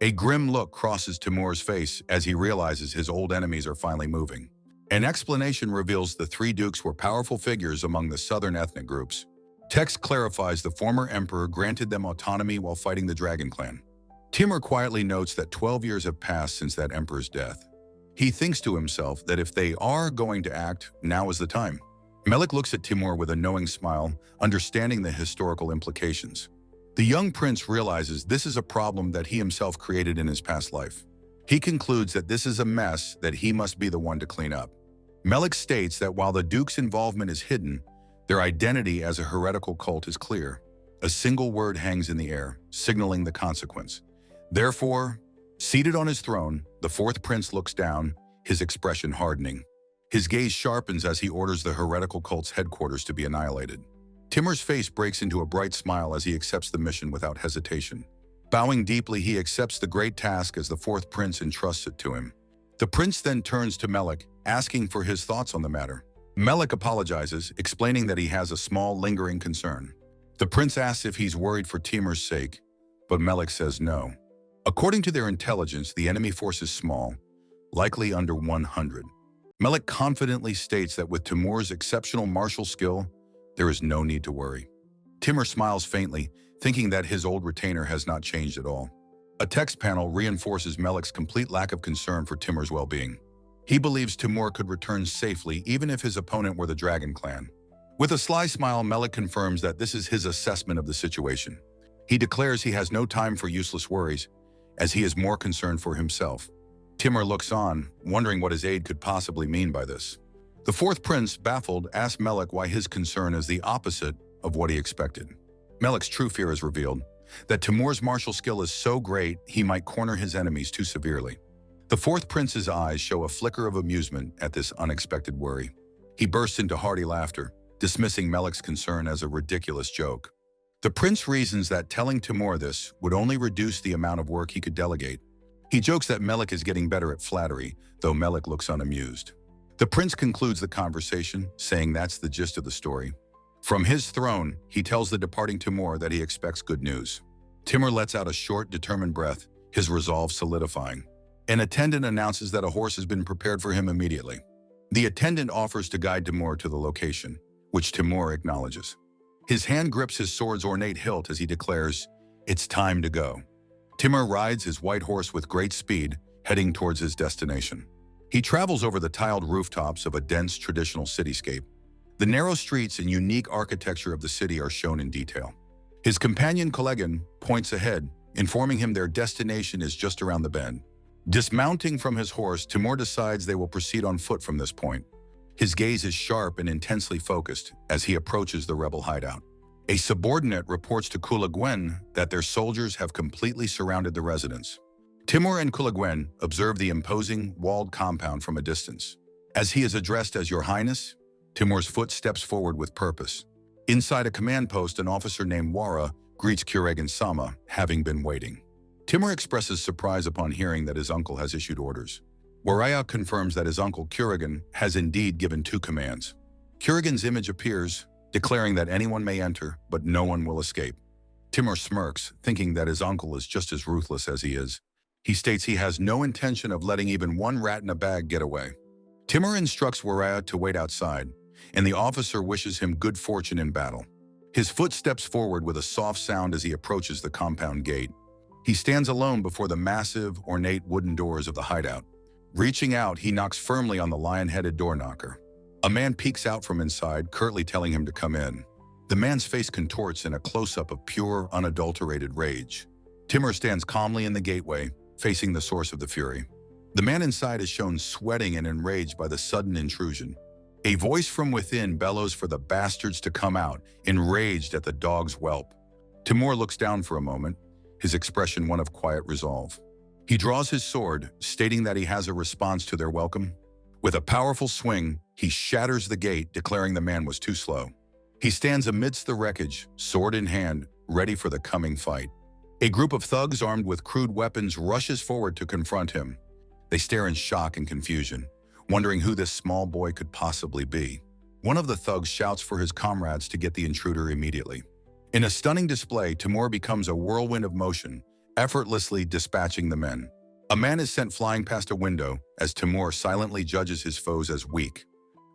A grim look crosses Timur's face as he realizes his old enemies are finally moving. An explanation reveals the 3 dukes were powerful figures among the southern ethnic groups. Text clarifies the former emperor granted them autonomy while fighting the Dragon Clan. Timur quietly notes that 12 years have passed since that emperor's death. He thinks to himself that if they are going to act, now is the time. Melik looks at Timur with a knowing smile, understanding the historical implications. The young prince realizes this is a problem that he himself created in his past life. He concludes that this is a mess that he must be the one to clean up. Melik states that while the Duke's involvement is hidden, their identity as a heretical cult is clear. A single word hangs in the air, signaling the consequence. Therefore, seated on his throne, the 4th prince looks down, his expression hardening. His gaze sharpens as he orders the heretical cult's headquarters to be annihilated. Timur's face breaks into a bright smile as he accepts the mission without hesitation. Bowing deeply, he accepts the great task as the 4th prince entrusts it to him. The prince then turns to Melik, asking for his thoughts on the matter. Melik apologizes, explaining that he has a small, lingering concern. The prince asks if he's worried for Timur's sake, but Melik says no. According to their intelligence, the enemy force is small, likely under 100. Melik confidently states that with Timur's exceptional martial skill, there is no need to worry. Timur smiles faintly, thinking that his old retainer has not changed at all. A text panel reinforces Melik's complete lack of concern for Timur's well-being. He believes Timur could return safely even if his opponent were the Dragon Clan. With a sly smile, Melik confirms that this is his assessment of the situation. He declares he has no time for useless worries, as he is more concerned for himself. Timur looks on, wondering what his aide could possibly mean by this. The fourth prince, baffled, asks Melik why his concern is the opposite of what he expected. Melik's true fear is revealed, that Timur's martial skill is so great he might corner his enemies too severely. The fourth prince's eyes show a flicker of amusement at this unexpected worry. He bursts into hearty laughter, dismissing Melik's concern as a ridiculous joke. The prince reasons that telling Timur this would only reduce the amount of work he could delegate. He jokes that Melik is getting better at flattery, though Melik looks unamused. The prince concludes the conversation, saying that's the gist of the story. From his throne, he tells the departing Timur that he expects good news. Timur lets out a short, determined breath, his resolve solidifying. An attendant announces that a horse has been prepared for him immediately. The attendant offers to guide Timur to the location, which Timur acknowledges. His hand grips his sword's ornate hilt as he declares, "It's time to go." Timur rides his white horse with great speed, heading towards his destination. He travels over the tiled rooftops of a dense traditional cityscape. The narrow streets and unique architecture of the city are shown in detail. His companion Kolegin points ahead, informing him their destination is just around the bend. Dismounting from his horse, Timur decides they will proceed on foot from this point. His gaze is sharp and intensely focused as he approaches the rebel hideout. A subordinate reports to Kulagwen that their soldiers have completely surrounded the residence. Timur and Kulagwen observe the imposing, walled compound from a distance. As he is addressed as Your Highness, Timur's foot steps forward with purpose. Inside a command post, an officer named Wara greets Kuregan-sama, having been waiting. Timur expresses surprise upon hearing that his uncle has issued orders. Waraya confirms that his uncle Kuregan has indeed given 2 commands. Kuregan's image appears, declaring that anyone may enter, but no one will escape. Timur smirks, thinking that his uncle is just as ruthless as he is. He states he has no intention of letting even one rat in a bag get away. Timur instructs Waraya to wait outside, and the officer wishes him good fortune in battle. His foot steps forward with a soft sound as he approaches the compound gate. He stands alone before the massive, ornate wooden doors of the hideout. Reaching out, he knocks firmly on the lion-headed door knocker. A man peeks out from inside, curtly telling him to come in. The man's face contorts in a close-up of pure, unadulterated rage. Timur stands calmly in the gateway, facing the source of the fury. The man inside is shown sweating and enraged by the sudden intrusion. A voice from within bellows for the bastards to come out, enraged at the dog's whelp. Timur looks down for a moment, his expression one of quiet resolve. He draws his sword, stating that he has a response to their welcome. With a powerful swing, he shatters the gate, declaring the man was too slow. He stands amidst the wreckage, sword in hand, ready for the coming fight. A group of thugs armed with crude weapons rushes forward to confront him. They stare in shock and confusion, wondering who this small boy could possibly be. One of the thugs shouts for his comrades to get the intruder immediately. In a stunning display, Timur becomes a whirlwind of motion, effortlessly dispatching the men. A man is sent flying past a window as Timur silently judges his foes as weak.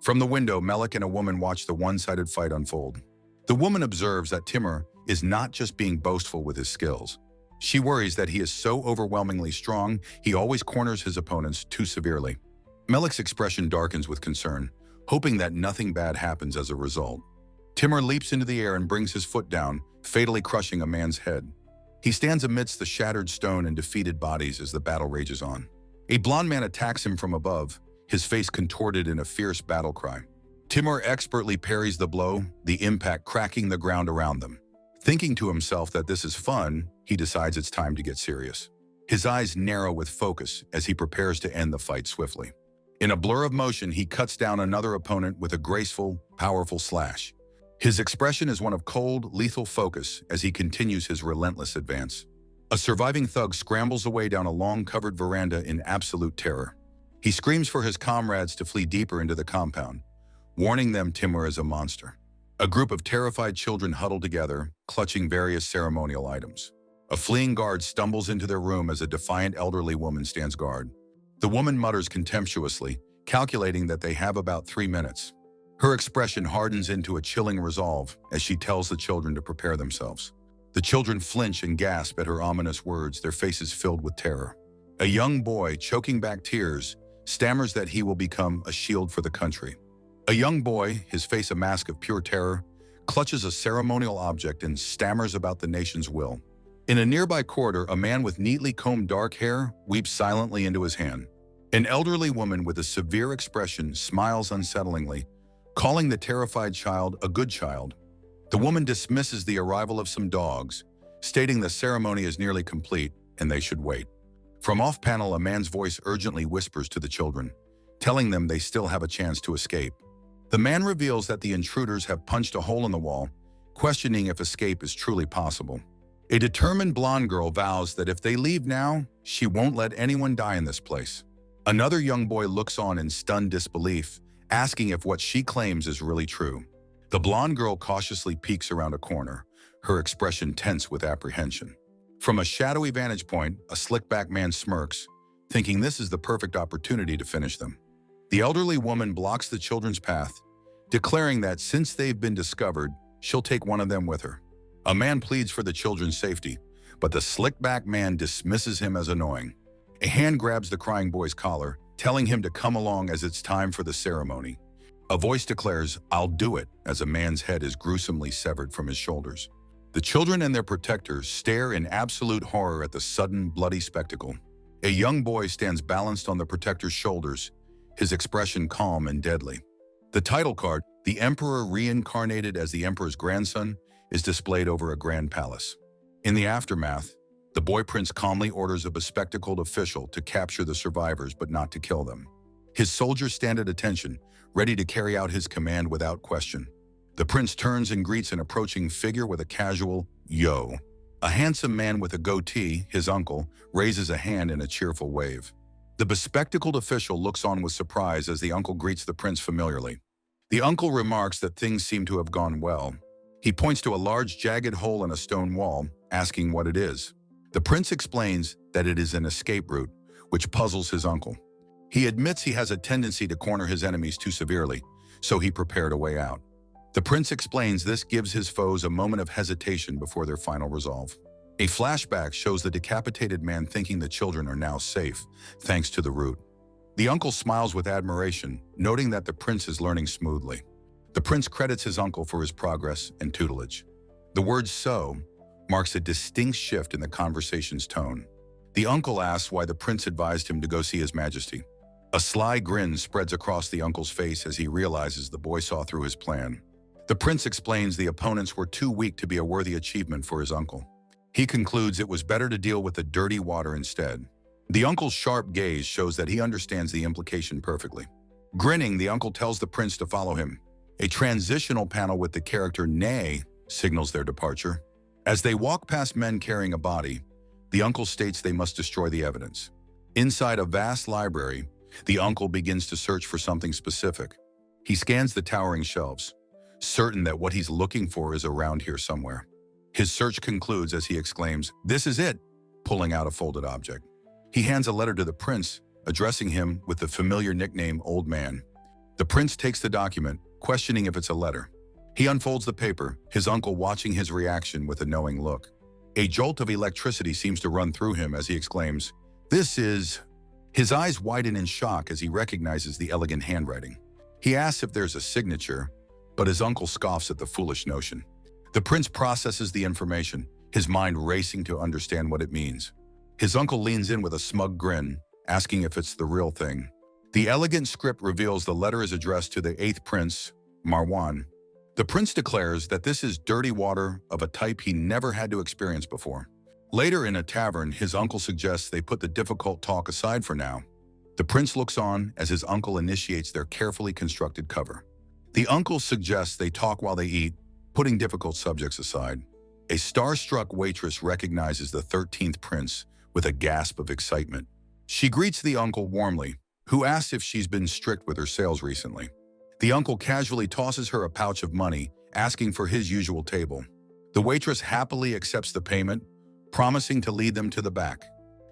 From the window, Melik and a woman watch the one-sided fight unfold. The woman observes that Timur is not just being boastful with his skills. She worries that he is so overwhelmingly strong, he always corners his opponents too severely. Melik's expression darkens with concern, hoping that nothing bad happens as a result. Timur leaps into the air and brings his foot down, fatally crushing a man's head. He stands amidst the shattered stone and defeated bodies as the battle rages on. A blond man attacks him from above, his face contorted in a fierce battle cry. Timur expertly parries the blow, the impact cracking the ground around them. Thinking to himself that this is fun, he decides it's time to get serious. His eyes narrow with focus as he prepares to end the fight swiftly. In a blur of motion, he cuts down another opponent with a graceful, powerful slash. His expression is one of cold, lethal focus as he continues his relentless advance. A surviving thug scrambles away down a long covered veranda in absolute terror. He screams for his comrades to flee deeper into the compound, warning them Timur is a monster. A group of terrified children huddle together, clutching various ceremonial items. A fleeing guard stumbles into their room as a defiant elderly woman stands guard. The woman mutters contemptuously, calculating that they have about 3 minutes. Her expression hardens into a chilling resolve as she tells the children to prepare themselves. The children flinch and gasp at her ominous words, their faces filled with terror. A young boy, choking back tears, stammers that he will become a shield for the country. A young boy, his face a mask of pure terror, clutches a ceremonial object and stammers about the nation's will. In a nearby corridor, a man with neatly combed dark hair weeps silently into his hand. An elderly woman with a severe expression smiles unsettlingly, calling the terrified child a good child. The woman dismisses the arrival of some dogs, stating the ceremony is nearly complete and they should wait. From off-panel, a man's voice urgently whispers to the children, telling them they still have a chance to escape. The man reveals that the intruders have punched a hole in the wall, questioning if escape is truly possible. A determined blonde girl vows that if they leave now, she won't let anyone die in this place. Another young boy looks on in stunned disbelief, asking if what she claims is really true. The blonde girl cautiously peeks around a corner, her expression tense with apprehension. From a shadowy vantage point, a slick-back man smirks, thinking this is the perfect opportunity to finish them. The elderly woman blocks the children's path, declaring that since they've been discovered, she'll take one of them with her. A man pleads for the children's safety, but the slick-back man dismisses him as annoying. A hand grabs the crying boy's collar, telling him to come along as it's time for the ceremony. A voice declares, "I'll do it," as a man's head is gruesomely severed from his shoulders. The children and their protectors stare in absolute horror at the sudden, bloody spectacle. A young boy stands balanced on the protector's shoulders, his expression calm and deadly. The title card, "The Emperor Reincarnated as the Emperor's Grandson," is displayed over a grand palace. In the aftermath, the boy prince calmly orders a bespectacled official to capture the survivors but not to kill them. His soldiers stand at attention, ready to carry out his command without question. The prince turns and greets an approaching figure with a casual "yo." A handsome man with a goatee, his uncle, raises a hand in a cheerful wave. The bespectacled official looks on with surprise as the uncle greets the prince familiarly. The uncle remarks that things seem to have gone well. He points to a large jagged hole in a stone wall, asking what it is. The prince explains that it is an escape route, which puzzles his uncle. He admits he has a tendency to corner his enemies too severely, so he prepared a way out. The prince explains this gives his foes a moment of hesitation before their final resolve. A flashback shows the decapitated man thinking the children are now safe, thanks to the route. The uncle smiles with admiration, noting that the prince is learning smoothly. The prince credits his uncle for his progress and tutelage. The word "so" marks a distinct shift in the conversation's tone. The uncle asks why the prince advised him to go see his majesty. A sly grin spreads across the uncle's face as he realizes the boy saw through his plan. The prince explains the opponents were too weak to be a worthy achievement for his uncle. He concludes it was better to deal with the dirty water instead. The uncle's sharp gaze shows that he understands the implication perfectly. Grinning, the uncle tells the prince to follow him. A transitional panel with the character "nay" signals their departure. As they walk past men carrying a body, the uncle states they must destroy the evidence. Inside a vast library, the uncle begins to search for something specific. He scans the towering shelves, certain that what he's looking for is around here somewhere. His search concludes as he exclaims, "This is it," pulling out a folded object. He hands a letter to the prince, addressing him with the familiar nickname "Old Man." The prince takes the document, questioning if it's a letter. He unfolds the paper, his uncle watching his reaction with a knowing look. A jolt of electricity seems to run through him as he exclaims, "This is..." His eyes widen in shock as he recognizes the elegant handwriting. He asks if there's a signature, but his uncle scoffs at the foolish notion. The prince processes the information, his mind racing to understand what it means. His uncle leans in with a smug grin, asking if it's the real thing. The elegant script reveals the letter is addressed to the 8th prince, Marwan. The prince declares that this is dirty water of a type he never had to experience before. Later in a tavern, his uncle suggests they put the difficult talk aside for now. The prince looks on as his uncle initiates their carefully constructed cover. The uncle suggests they talk while they eat, putting difficult subjects aside. A starstruck waitress recognizes the 13th prince with a gasp of excitement. She greets the uncle warmly, who asks if she's been strict with her sales recently. The uncle casually tosses her a pouch of money, asking for his usual table. The waitress happily accepts the payment, promising to lead them to the back.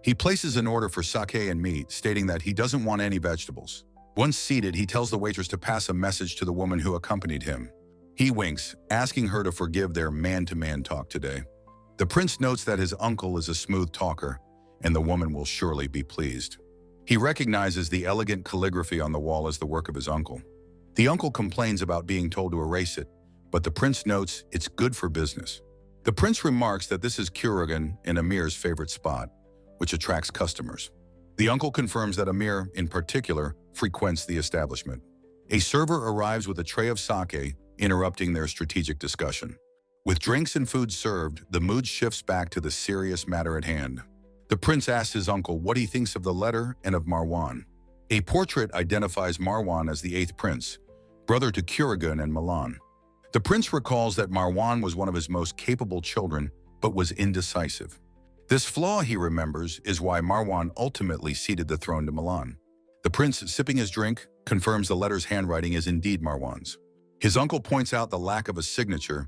He places an order for sake and meat, stating that he doesn't want any vegetables. Once seated, he tells the waitress to pass a message to the woman who accompanied him. He winks, asking her to forgive their man-to-man talk today. The prince notes that his uncle is a smooth talker, and the woman will surely be pleased. He recognizes the elegant calligraphy on the wall as the work of his uncle. The uncle complains about being told to erase it, but the prince notes it's good for business. The prince remarks that this is Kurgan and Amir's favorite spot, which attracts customers. The uncle confirms that Amir, in particular, frequents the establishment. A server arrives with a tray of sake, interrupting their strategic discussion. With drinks and food served, the mood shifts back to the serious matter at hand. The prince asks his uncle what he thinks of the letter and of Marwan. A portrait identifies Marwan as the 8th prince, brother to Kurgan and Milan. The prince recalls that Marwan was one of his most capable children, but was indecisive. This flaw, he remembers, is why Marwan ultimately ceded the throne to Milan. The prince, sipping his drink, confirms the letter's handwriting is indeed Marwan's. His uncle points out the lack of a signature,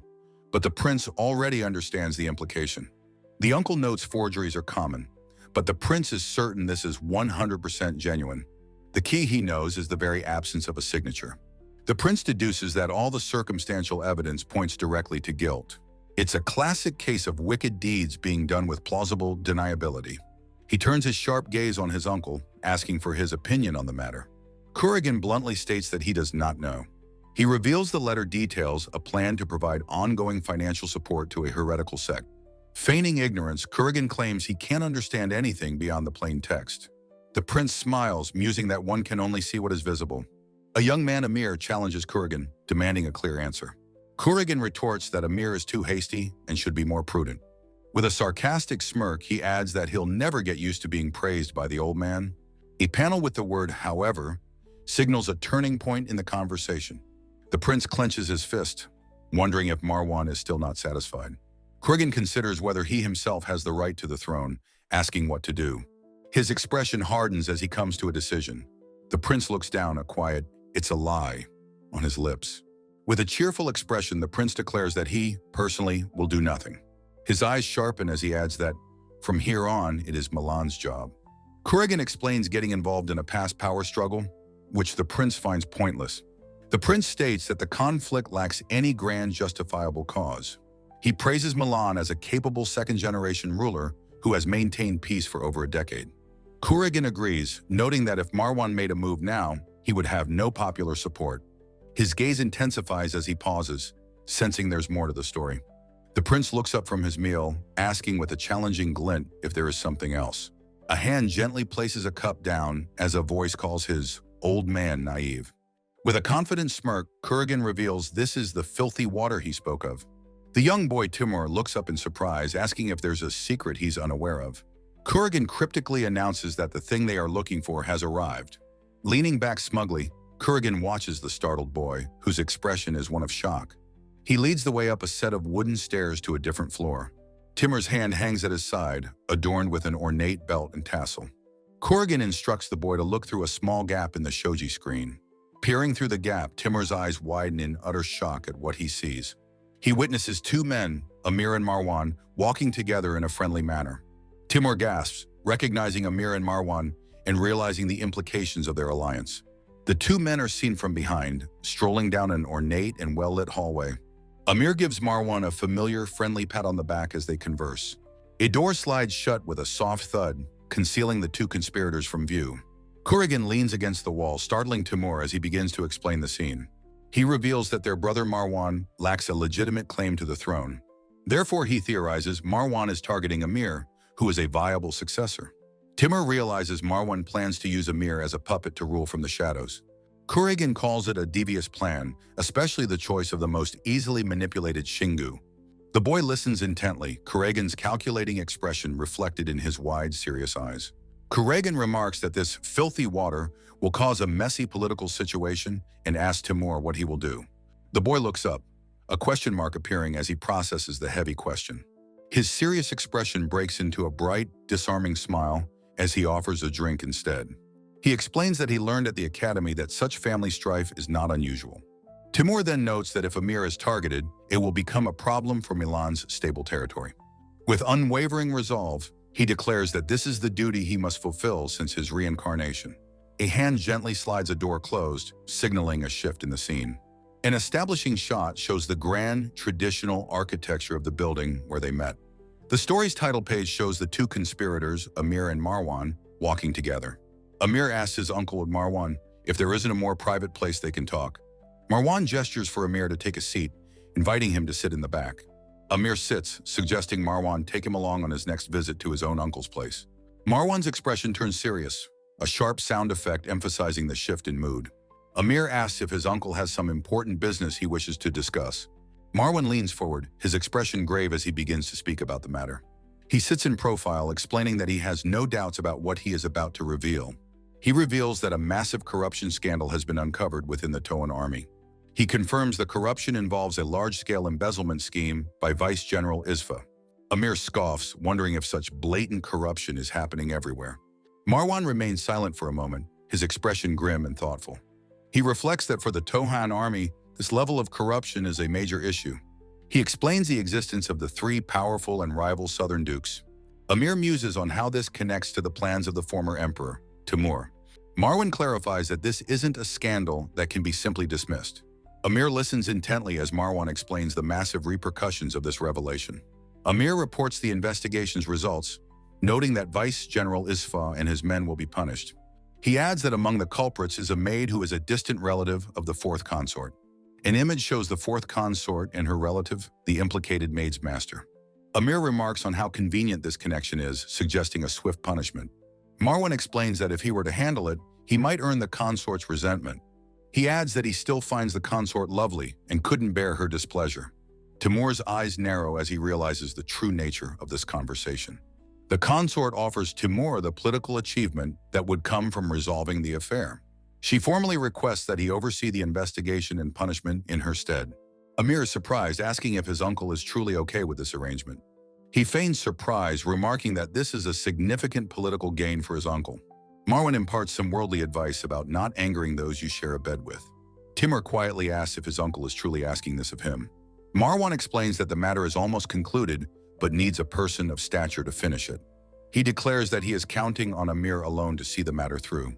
but the prince already understands the implication. The uncle notes forgeries are common, but the prince is certain this is 100% genuine. The key, he knows, is the very absence of a signature. The prince deduces that all the circumstantial evidence points directly to guilt. It's a classic case of wicked deeds being done with plausible deniability. He turns his sharp gaze on his uncle, asking for his opinion on the matter. Kurgan bluntly states that he does not know. He reveals the letter details a plan to provide ongoing financial support to a heretical sect. Feigning ignorance, Kurgan claims he can't understand anything beyond the plain text. The prince smiles, musing that one can only see what is visible. A young man, Amir, challenges Kurgan, demanding a clear answer. Kurgan retorts that Amir is too hasty and should be more prudent. With a sarcastic smirk, he adds that he'll never get used to being praised by the old man. A panel with the word "however" signals a turning point in the conversation. The prince clenches his fist, wondering if Marwan is still not satisfied. Kurgan considers whether he himself has the right to the throne, asking what to do. His expression hardens as he comes to a decision. The prince looks down, a quiet "it's a lie" on his lips. With a cheerful expression, the prince declares that he, personally, will do nothing. His eyes sharpen as he adds that, from here on, it is Milan's job. Kurgan explains getting involved in a past power struggle, which the prince finds pointless. The prince states that the conflict lacks any grand justifiable cause. He praises Milan as a capable second-generation ruler who has maintained peace for over a decade. Kurgan agrees, noting that if Marwan made a move now, he would have no popular support. His gaze intensifies as he pauses, sensing there's more to the story. The prince looks up from his meal, asking with a challenging glint if there is something else. A hand gently places a cup down as a voice calls his old man naive. With a confident smirk, Kurgan reveals this is the filthy water he spoke of. The young boy Timur looks up in surprise, asking if there's a secret he's unaware of. Kurgan cryptically announces that the thing they are looking for has arrived. Leaning back smugly, Kurgan watches the startled boy, whose expression is one of shock. He leads the way up a set of wooden stairs to a different floor. Timur's hand hangs at his side, adorned with an ornate belt and tassel. Kurgan instructs the boy to look through a small gap in the shoji screen. Peering through the gap, Timur's eyes widen in utter shock at what he sees. He witnesses two men, Amir and Marwan, walking together in a friendly manner. Timur gasps, recognizing Amir and Marwan and realizing the implications of their alliance. The two men are seen from behind, strolling down an ornate and well-lit hallway. Amir gives Marwan a familiar, friendly pat on the back as they converse. A door slides shut with a soft thud, concealing the two conspirators from view. Kurgan leans against the wall, startling Timur as he begins to explain the scene. He reveals that their brother Marwan lacks a legitimate claim to the throne. Therefore, he theorizes Marwan is targeting Amir, who is a viable successor. Timur realizes Marwan plans to use Amir as a puppet to rule from the shadows. Kurgan calls it a devious plan, especially the choice of the most easily manipulated Shingu. The boy listens intently, Kurgan's calculating expression reflected in his wide, serious eyes. Kurgan remarks that this filthy water will cause a messy political situation and asks Timur what he will do. The boy looks up, a question mark appearing as he processes the heavy question. His serious expression breaks into a bright, disarming smile as he offers a drink instead. He explains that he learned at the academy that such family strife is not unusual. Timur then notes that if Amir is targeted, it will become a problem for Milan's stable territory. With unwavering resolve, he declares that this is the duty he must fulfill since his reincarnation. A hand gently slides a door closed, signaling a shift in the scene. An establishing shot shows the grand, traditional architecture of the building where they met. The story's title page shows the two conspirators, Amir and Marwan, walking together. Amir asks his uncle Marwan if there isn't a more private place they can talk. Marwan gestures for Amir to take a seat, inviting him to sit in the back. Amir sits, suggesting Marwan take him along on his next visit to his own uncle's place. Marwan's expression turns serious, a sharp sound effect emphasizing the shift in mood. Amir asks if his uncle has some important business he wishes to discuss. Marwan leans forward, his expression grave as he begins to speak about the matter. He sits in profile, explaining that he has no doubts about what he is about to reveal. He reveals that a massive corruption scandal has been uncovered within the Toan army. He confirms the corruption involves a large-scale embezzlement scheme by Vice General Isfa. Amir scoffs, wondering if such blatant corruption is happening everywhere. Marwan remains silent for a moment, his expression grim and thoughtful. He reflects that for the Tohan army, this level of corruption is a major issue. He explains the existence of the three powerful and rival southern dukes. Amir muses on how this connects to the plans of the former emperor, Timur. Marwan clarifies that this isn't a scandal that can be simply dismissed. Amir listens intently as Marwan explains the massive repercussions of this revelation. Amir reports the investigation's results, noting that Vice General Isfa and his men will be punished. He adds that among the culprits is a maid who is a distant relative of the fourth consort. An image shows the fourth consort and her relative, the implicated maid's master. Amir remarks on how convenient this connection is, suggesting a swift punishment. Marwan explains that if he were to handle it, he might earn the consort's resentment. He adds that he still finds the consort lovely and couldn't bear her displeasure. Timur's eyes narrow as he realizes the true nature of this conversation. The consort offers Timur the political achievement that would come from resolving the affair. She formally requests that he oversee the investigation and punishment in her stead. Amir is surprised, asking if his uncle is truly okay with this arrangement. He feigns surprise, remarking that this is a significant political gain for his uncle. Marwan imparts some worldly advice about not angering those you share a bed with. Timur quietly asks if his uncle is truly asking this of him. Marwan explains that the matter is almost concluded, but needs a person of stature to finish it. He declares that he is counting on Amir alone to see the matter through.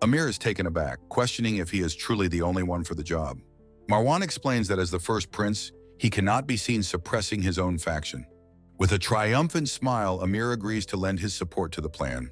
Amir is taken aback, questioning if he is truly the only one for the job. Marwan explains that as the first prince, he cannot be seen suppressing his own faction. With a triumphant smile, Amir agrees to lend his support to the plan.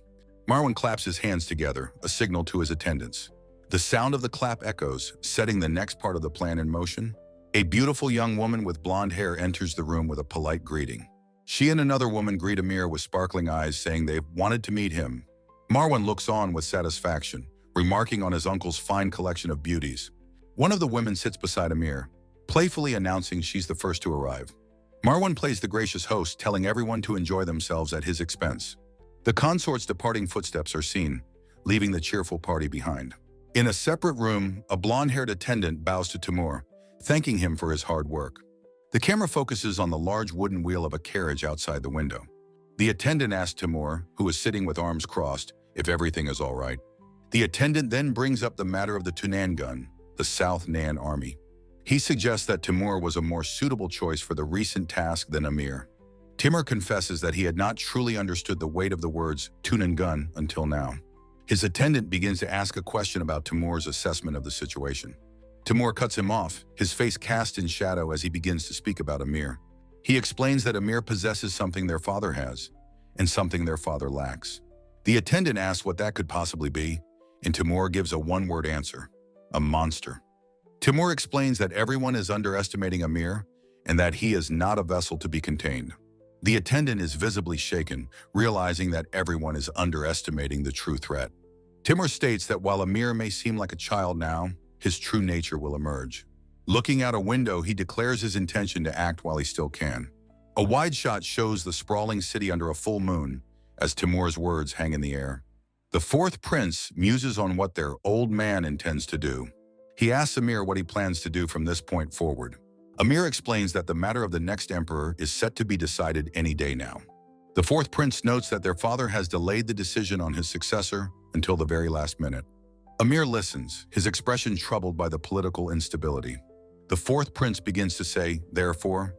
Marwan claps his hands together, a signal to his attendants. The sound of the clap echoes, setting the next part of the plan in motion. A beautiful young woman with blonde hair enters the room with a polite greeting. She and another woman greet Amir with sparkling eyes, saying they've wanted to meet him. Marwan looks on with satisfaction, remarking on his uncle's fine collection of beauties. One of the women sits beside Amir, playfully announcing she's the first to arrive. Marwan plays the gracious host, telling everyone to enjoy themselves at his expense. The consort's departing footsteps are seen, leaving the cheerful party behind. In a separate room, a blonde-haired attendant bows to Timur, thanking him for his hard work. The camera focuses on the large wooden wheel of a carriage outside the window. The attendant asks Timur, who is sitting with arms crossed, if everything is all right. The attendant then brings up the matter of the Tunan gun, the South Nan army. He suggests that Timur was a more suitable choice for the recent task than Amir. Timur confesses that he had not truly understood the weight of the words Tunan gun until now. His attendant begins to ask a question about Timur's assessment of the situation. Timur cuts him off, his face cast in shadow as he begins to speak about Amir. He explains that Amir possesses something their father has, and something their father lacks. The attendant asks what that could possibly be, and Timur gives a one-word answer: a monster. Timur explains that everyone is underestimating Amir, and that he is not a vessel to be contained. The attendant is visibly shaken, realizing that everyone is underestimating the true threat. Timur states that while Amir may seem like a child now, his true nature will emerge. Looking out a window, he declares his intention to act while he still can. A wide shot shows the sprawling city under a full moon, as Timur's words hang in the air. The fourth prince muses on what their old man intends to do. He asks Amir what he plans to do from this point forward. Amir explains that the matter of the next emperor is set to be decided any day now. The fourth prince notes that their father has delayed the decision on his successor until the very last minute. Amir listens, his expression troubled by the political instability. The fourth prince begins to say, therefore,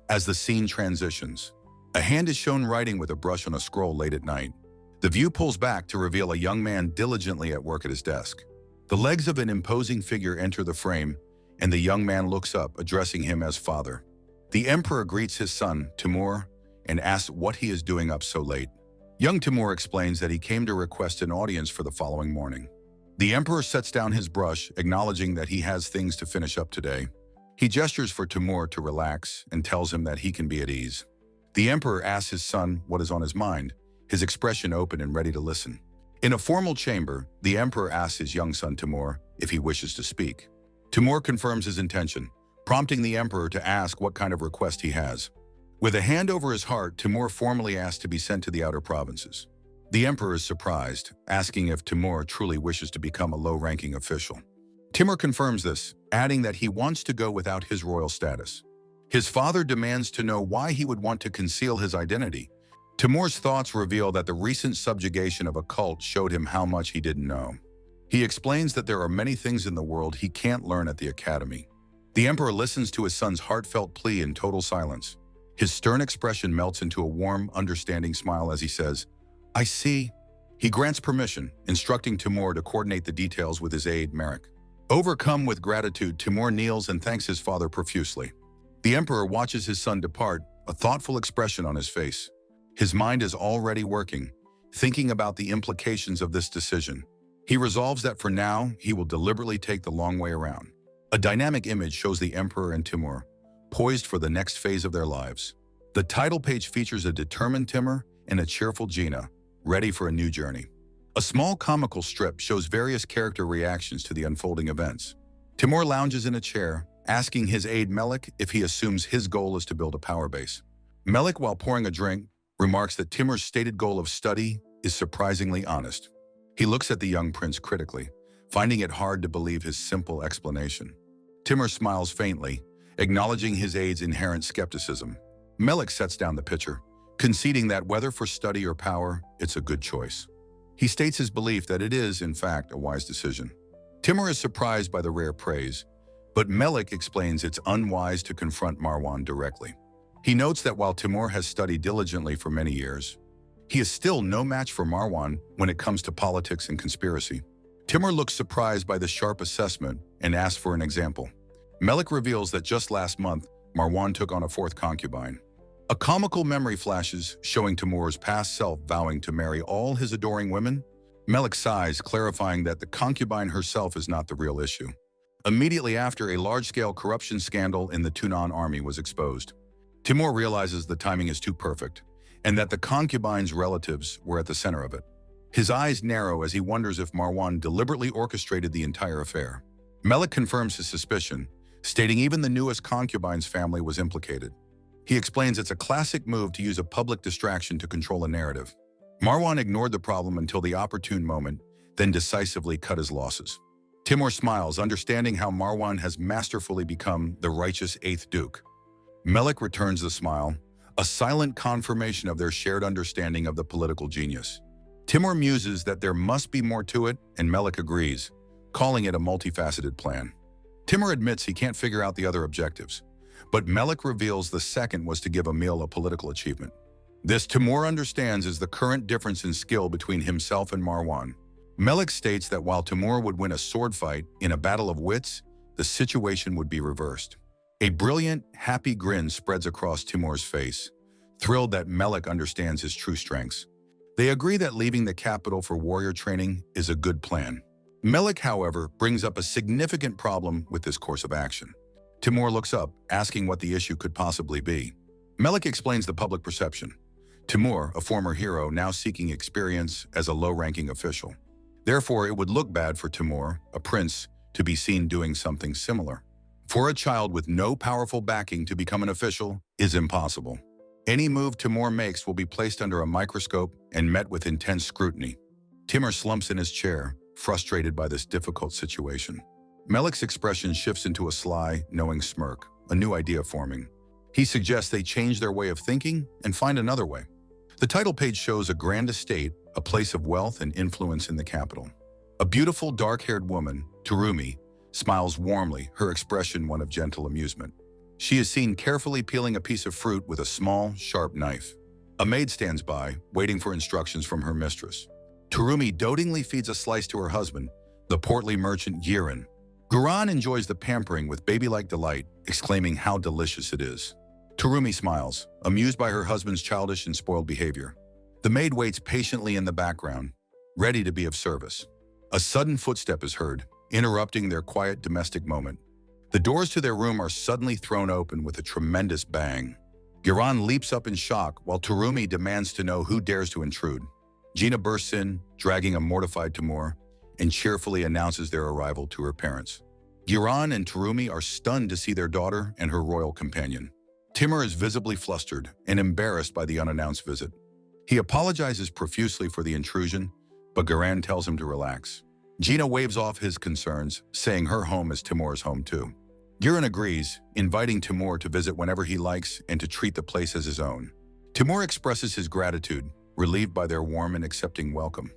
as the scene transitions. A hand is shown writing with a brush on a scroll late at night. The view pulls back to reveal a young man diligently at work at his desk. The legs of an imposing figure enter the frame, and the young man looks up, addressing him as father. The emperor greets his son, Timur, and asks what he is doing up so late. Young Timur explains that he came to request an audience for the following morning. The emperor sets down his brush, acknowledging that he has things to finish up today. He gestures for Timur to relax and tells him that he can be at ease. The emperor asks his son what is on his mind, his expression open and ready to listen. In a formal chamber, the emperor asks his young son Timur if he wishes to speak. Timur confirms his intention, prompting the emperor to ask what kind of request he has. With a hand over his heart, Timur formally asks to be sent to the outer provinces. The emperor is surprised, asking if Timur truly wishes to become a low-ranking official. Timur confirms this, adding that he wants to go without his royal status. His father demands to know why he would want to conceal his identity. Timur's thoughts reveal that the recent subjugation of a cult showed him how much he didn't know. He explains that there are many things in the world he can't learn at the academy. The emperor listens to his son's heartfelt plea in total silence. His stern expression melts into a warm, understanding smile as he says, "I see." He grants permission, instructing Timur to coordinate the details with his aide, Merrick. Overcome with gratitude, Timur kneels and thanks his father profusely. The emperor watches his son depart, a thoughtful expression on his face. His mind is already working, thinking about the implications of this decision. He resolves that for now, he will deliberately take the long way around. A dynamic image shows the emperor and Timur, poised for the next phase of their lives. The title page features a determined Timur and a cheerful Gina, ready for a new journey. A small comical strip shows various character reactions to the unfolding events. Timur lounges in a chair, asking his aide Melik if he assumes his goal is to build a power base. Melik, while pouring a drink, remarks that Timur's stated goal of study is surprisingly honest. He looks at the young prince critically, finding it hard to believe his simple explanation. Timur smiles faintly, acknowledging his aide's inherent skepticism. Melik sets down the pitcher, conceding that whether for study or power, it's a good choice. He states his belief that it is, in fact, a wise decision. Timur is surprised by the rare praise, but Melik explains it's unwise to confront Marwan directly. He notes that while Timur has studied diligently for many years, he is still no match for Marwan when it comes to politics and conspiracy. Timur looks surprised by the sharp assessment and asks for an example. Melik reveals that just last month, Marwan took on a fourth concubine. A comical memory flashes, showing Timur's past self vowing to marry all his adoring women. Melik sighs, clarifying that the concubine herself is not the real issue. Immediately after, a large-scale corruption scandal in the Tunan army was exposed. Timur realizes the timing is too perfect, and that the concubine's relatives were at the center of it. His eyes narrow as he wonders if Marwan deliberately orchestrated the entire affair. Melik confirms his suspicion, stating even the newest concubine's family was implicated. He explains it's a classic move to use a public distraction to control a narrative. Marwan ignored the problem until the opportune moment, then decisively cut his losses. Timur smiles, understanding how Marwan has masterfully become the righteous eighth duke. Melik returns the smile, a silent confirmation of their shared understanding of the political genius. Timur muses that there must be more to it, and Melik agrees, calling it a multifaceted plan. Timur admits he can't figure out the other objectives, but Melik reveals the second was to give Emil a political achievement. This, Timur understands, is the current difference in skill between himself and Marwan. Melik states that while Timur would win a sword fight in a battle of wits, the situation would be reversed. A brilliant, happy grin spreads across Timur's face, thrilled that Melik understands his true strengths. They agree that leaving the capital for warrior training is a good plan. Melik, however, brings up a significant problem with this course of action. Timur looks up, asking what the issue could possibly be. Melik explains the public perception. Timur, a former hero, now seeking experience as a low-ranking official. Therefore, it would look bad for Timur, a prince, to be seen doing something similar. For a child with no powerful backing to become an official is impossible. Any move Timur makes will be placed under a microscope and met with intense scrutiny. Timur slumps in his chair, frustrated by this difficult situation. Melik's expression shifts into a sly, knowing smirk, a new idea forming. He suggests they change their way of thinking and find another way. The title page shows a grand estate, a place of wealth and influence in the capital. A beautiful dark-haired woman, Turumi, smiles warmly, her expression one of gentle amusement. She is seen carefully peeling a piece of fruit with a small, sharp knife. A maid stands by, waiting for instructions from her mistress. Terumi dotingly feeds a slice to her husband, the portly merchant Giran. Guran enjoys the pampering with baby-like delight, exclaiming how delicious it is. Terumi smiles, amused by her husband's childish and spoiled behavior. The maid waits patiently in the background, ready to be of service. A sudden footstep is heard, interrupting their quiet domestic moment. The doors to their room are suddenly thrown open with a tremendous bang. Giran leaps up in shock while Terumi demands to know who dares to intrude. Gina bursts in, dragging a mortified Timur, and cheerfully announces their arrival to her parents. Giran and Terumi are stunned to see their daughter and her royal companion. Timur is visibly flustered and embarrassed by the unannounced visit. He apologizes profusely for the intrusion, but Giran tells him to relax. Gina waves off his concerns, saying her home is Timur's home too. Giran agrees, inviting Timur to visit whenever he likes and to treat the place as his own. Timur expresses his gratitude, relieved by their warm and accepting welcome.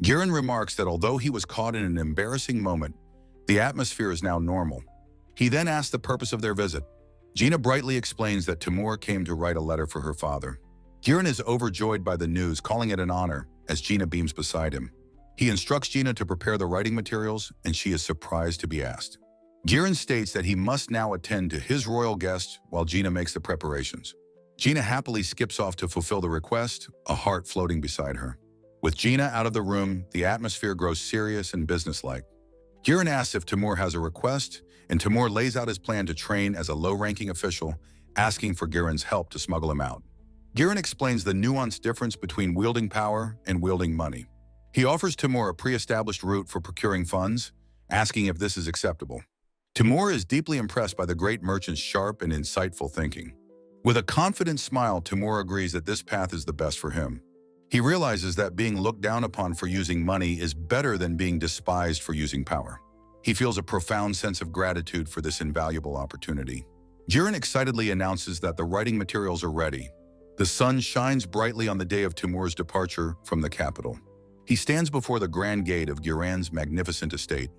Giran remarks that although he was caught in an embarrassing moment, the atmosphere is now normal. He then asks the purpose of their visit. Gina brightly explains that Timur came to write a letter for her father. Giran is overjoyed by the news, calling it an honor, as Gina beams beside him. He instructs Gina to prepare the writing materials, and she is surprised to be asked. Giran states that he must now attend to his royal guest while Gina makes the preparations. Gina happily skips off to fulfill the request, a heart floating beside her. With Gina out of the room, the atmosphere grows serious and businesslike. Giran asks if Timur has a request, and Timur lays out his plan to train as a low-ranking official, asking for Giran's help to smuggle him out. Giran explains the nuanced difference between wielding power and wielding money. He offers Timur a pre-established route for procuring funds, asking if this is acceptable. Timur is deeply impressed by the great merchant's sharp and insightful thinking. With a confident smile, Timur agrees that this path is the best for him. He realizes that being looked down upon for using money is better than being despised for using power. He feels a profound sense of gratitude for this invaluable opportunity. Giran excitedly announces that the writing materials are ready. The sun shines brightly on the day of Timur's departure from the capital. He stands before the grand gate of Giran's magnificent estate.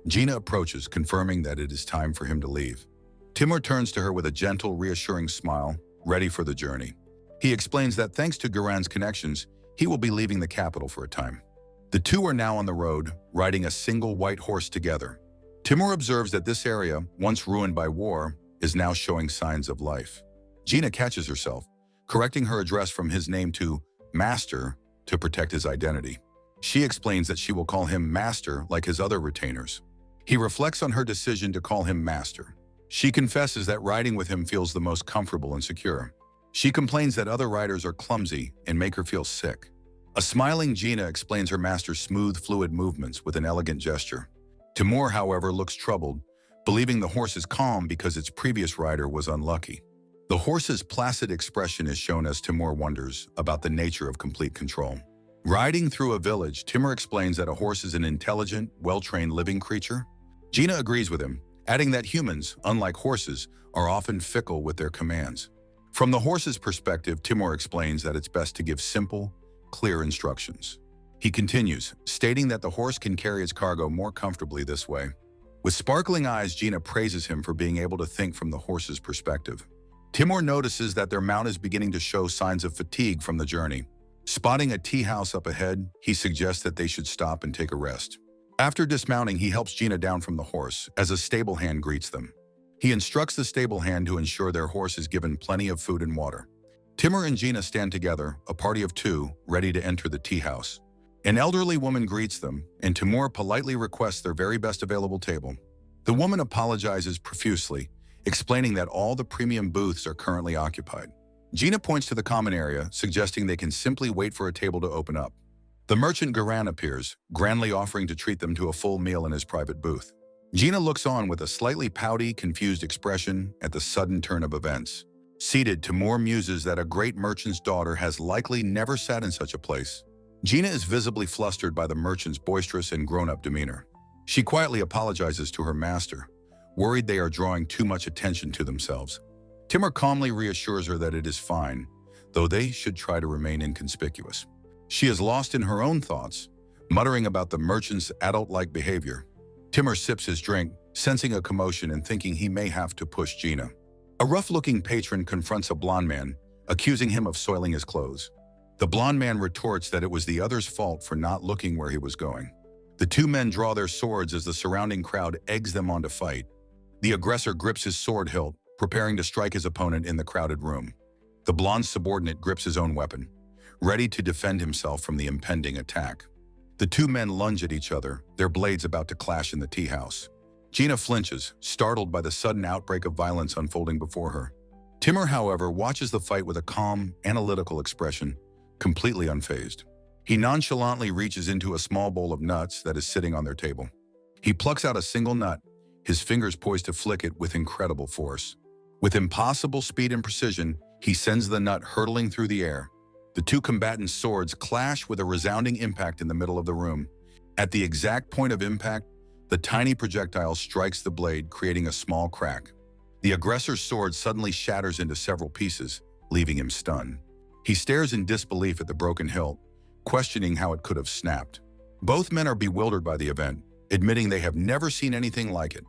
Gina approaches, confirming that it is time for him to leave. Timur turns to her with a gentle, reassuring smile, ready for the journey. He explains that thanks to Giran's connections, he will be leaving the capital for a time. The two are now on the road, riding a single white horse together. Timur observes that this area, once ruined by war, is now showing signs of life. Gina catches herself, correcting her address from his name to Master to protect his identity. She explains that she will call him Master like his other retainers. He reflects on her decision to call him Master. She confesses that riding with him feels the most comfortable and secure. She complains that other riders are clumsy and make her feel sick. A smiling Gina explains her master's smooth, fluid movements with an elegant gesture. Timur, however, looks troubled, believing the horse is calm because its previous rider was unlucky. The horse's placid expression is shown as Timur wonders about the nature of complete control. Riding through a village, Timur explains that a horse is an intelligent, well-trained living creature. Gina agrees with him, adding that humans, unlike horses, are often fickle with their commands. From the horse's perspective, Timur explains that it's best to give simple, clear instructions. He continues, stating that the horse can carry its cargo more comfortably this way. With sparkling eyes, Gina praises him for being able to think from the horse's perspective. Timur notices that their mount is beginning to show signs of fatigue from the journey. Spotting a tea house up ahead, he suggests that they should stop and take a rest. After dismounting, he helps Gina down from the horse as a stable hand greets them. He instructs the stable hand to ensure their horse is given plenty of food and water. Timur and Gina stand together, a party of two, ready to enter the tea house. An elderly woman greets them, and Timur politely requests their very best available table. The woman apologizes profusely, explaining that all the premium booths are currently occupied. Gina points to the common area, suggesting they can simply wait for a table to open up. The merchant Giran appears, grandly offering to treat them to a full meal in his private booth. Gina looks on with a slightly pouty, confused expression at the sudden turn of events. Seated, Timur muses that a great merchant's daughter has likely never sat in such a place. Gina is visibly flustered by the merchant's boisterous and grown-up demeanor. She quietly apologizes to her master, worried they are drawing too much attention to themselves. Timur calmly reassures her that it is fine, though they should try to remain inconspicuous. She is lost in her own thoughts, muttering about the merchant's adult-like behavior. Timur sips his drink, sensing a commotion and thinking he may have to push Gina. A rough-looking patron confronts a blond man, accusing him of soiling his clothes. The blonde man retorts that it was the other's fault for not looking where he was going. The two men draw their swords as the surrounding crowd eggs them on to fight. The aggressor grips his sword hilt, preparing to strike his opponent in the crowded room. The blonde subordinate grips his own weapon, ready to defend himself from the impending attack. The two men lunge at each other, their blades about to clash in the tea house. Gina flinches, startled by the sudden outbreak of violence unfolding before her. Timur, however, watches the fight with a calm, analytical expression, completely unfazed. He nonchalantly reaches into a small bowl of nuts that is sitting on their table. He plucks out a single nut, his fingers poised to flick it with incredible force. With impossible speed and precision, he sends the nut hurtling through the air. The two combatants' swords clash with a resounding impact in the middle of the room. At the exact point of impact, the tiny projectile strikes the blade, creating a small crack. The aggressor's sword suddenly shatters into several pieces, leaving him stunned. He stares in disbelief at the broken hilt, questioning how it could have snapped. Both men are bewildered by the event, admitting they have never seen anything like it.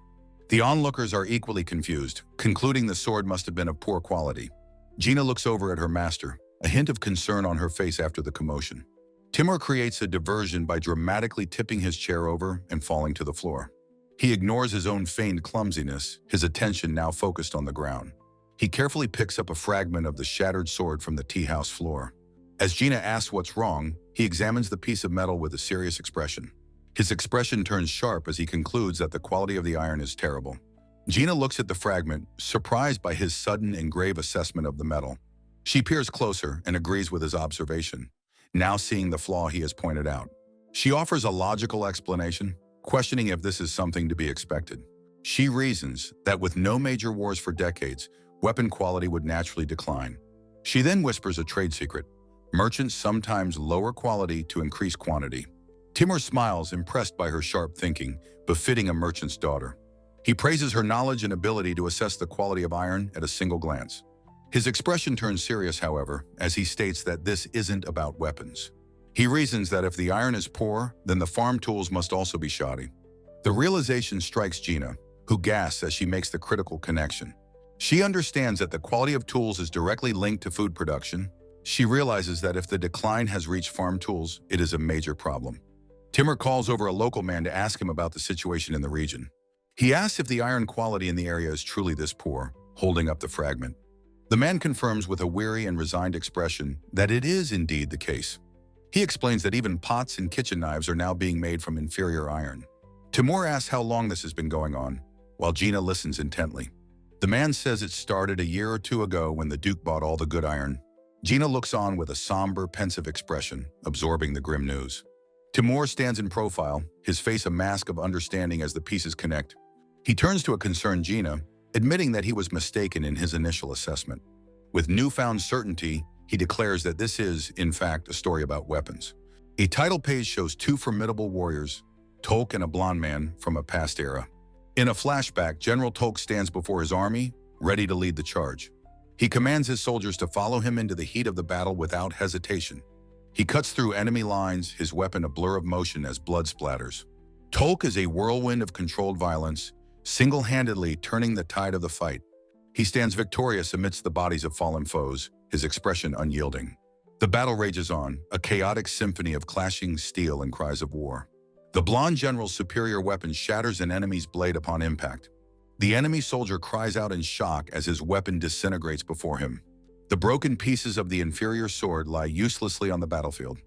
The onlookers are equally confused, concluding the sword must have been of poor quality. Gina looks over at her master, a hint of concern on her face after the commotion. Timur creates a diversion by dramatically tipping his chair over and falling to the floor. He ignores his own feigned clumsiness, his attention now focused on the ground. He carefully picks up a fragment of the shattered sword from the tea house floor. As Gina asks what's wrong, he examines the piece of metal with a serious expression. His expression turns sharp as he concludes that the quality of the iron is terrible. Gina looks at the fragment, surprised by his sudden and grave assessment of the metal. She peers closer and agrees with his observation, now seeing the flaw he has pointed out. She offers a logical explanation, questioning if this is something to be expected. She reasons that with no major wars for decades, weapon quality would naturally decline. She then whispers a trade secret. Merchants sometimes lower quality to increase quantity. Timur smiles, impressed by her sharp thinking, befitting a merchant's daughter. He praises her knowledge and ability to assess the quality of iron at a single glance. His expression turns serious, however, as he states that this isn't about weapons. He reasons that if the iron is poor, then the farm tools must also be shoddy. The realization strikes Gina, who gasps as she makes the critical connection. She understands that the quality of tools is directly linked to food production. She realizes that if the decline has reached farm tools, it is a major problem. Timur calls over a local man to ask him about the situation in the region. He asks if the iron quality in the area is truly this poor, holding up the fragment. The man confirms with a weary and resigned expression that it is indeed the case. He explains that even pots and kitchen knives are now being made from inferior iron. Timur asks how long this has been going on, while Gina listens intently. The man says it started a year or two ago when the Duke bought all the good iron. Gina looks on with a somber, pensive expression, absorbing the grim news. Timur stands in profile, his face a mask of understanding as the pieces connect. He turns to a concerned Gina, admitting that he was mistaken in his initial assessment. With newfound certainty, he declares that this is, in fact, a story about weapons. A title page shows two formidable warriors, Tolk and a blonde man from a past era. In a flashback, General Tolk stands before his army, ready to lead the charge. He commands his soldiers to follow him into the heat of the battle without hesitation. He cuts through enemy lines, his weapon a blur of motion as blood splatters. Tolk is a whirlwind of controlled violence, single-handedly turning the tide of the fight. He stands victorious amidst the bodies of fallen foes, his expression unyielding. The battle rages on, a chaotic symphony of clashing steel and cries of war. The blonde general's superior weapon shatters an enemy's blade upon impact. The enemy soldier cries out in shock as his weapon disintegrates before him. The broken pieces of the inferior sword lie uselessly on the battlefield.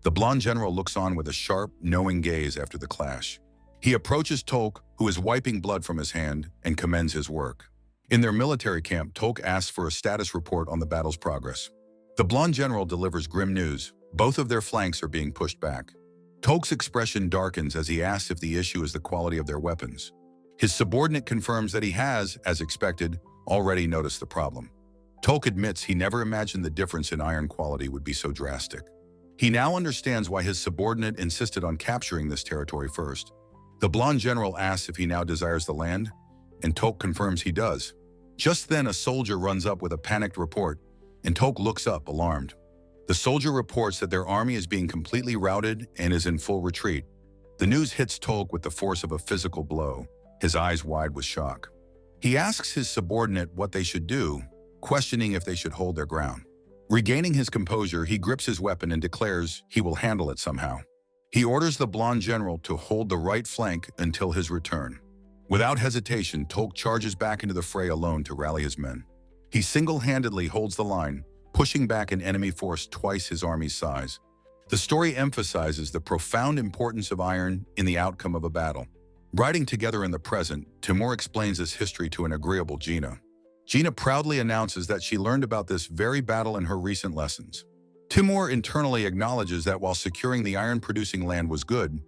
The blonde general looks on with a sharp, knowing gaze after the clash. He approaches Tolk, who is wiping blood from his hand, and commends his work. In their military camp, Tolk asks for a status report on the battle's progress. The blonde general delivers grim news. Both of their flanks are being pushed back. Tolk's expression darkens as he asks if the issue is the quality of their weapons. His subordinate confirms that he has, as expected, already noticed the problem. Tolk admits he never imagined the difference in iron quality would be so drastic. He now understands why his subordinate insisted on capturing this territory first. The blonde general asks if he now desires the land, and Tolk confirms he does. Just then, a soldier runs up with a panicked report, and Tolk looks up, alarmed. The soldier reports that their army is being completely routed and is in full retreat. The news hits Tolk with the force of a physical blow, his eyes wide with shock. He asks his subordinate what they should do, questioning if they should hold their ground. Regaining his composure, he grips his weapon and declares he will handle it somehow. He orders the blonde general to hold the right flank until his return. Without hesitation, Tolk charges back into the fray alone to rally his men. He single-handedly holds the line, pushing back an enemy force twice his army's size. The story emphasizes the profound importance of iron in the outcome of a battle. Writing together in the present, Timur explains this history to an agreeable Gina. Gina proudly announces that she learned about this very battle in her recent lessons. Timur internally acknowledges that while securing the iron-producing land was good,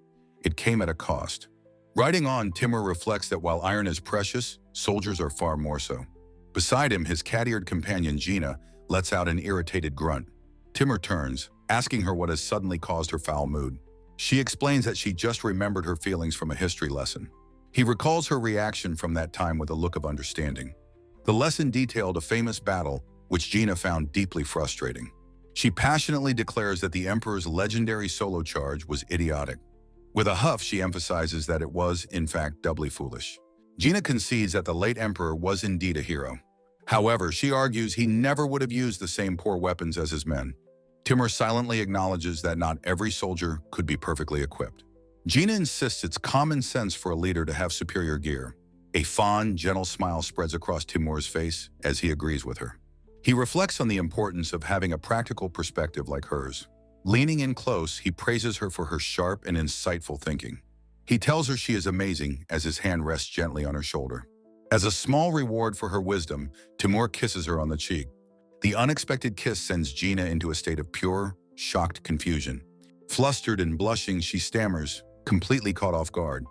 it came at a cost. Writing on, Timur reflects that while iron is precious, soldiers are far more so. Beside him, his cat-eared companion Gina lets out an irritated grunt. Timur turns, asking her what has suddenly caused her foul mood. She explains that she just remembered her feelings from a history lesson. He recalls her reaction from that time with a look of understanding. The lesson detailed a famous battle, which Gina found deeply frustrating. She passionately declares that the Emperor's legendary solo charge was idiotic. With a huff, she emphasizes that it was, in fact, doubly foolish. Gina concedes that the late Emperor was indeed a hero. However, she argues he never would have used the same poor weapons as his men. Timur silently acknowledges that not every soldier could be perfectly equipped. Gina insists it's common sense for a leader to have superior gear. A fond, gentle smile spreads across Timur's face as he agrees with her. He reflects on the importance of having a practical perspective like hers. Leaning in close, he praises her for her sharp and insightful thinking. He tells her she is amazing as his hand rests gently on her shoulder. As a small reward for her wisdom, Timur kisses her on the cheek. The unexpected kiss sends Gina into a state of pure, shocked confusion. Flustered and blushing, she stammers, completely caught off guard.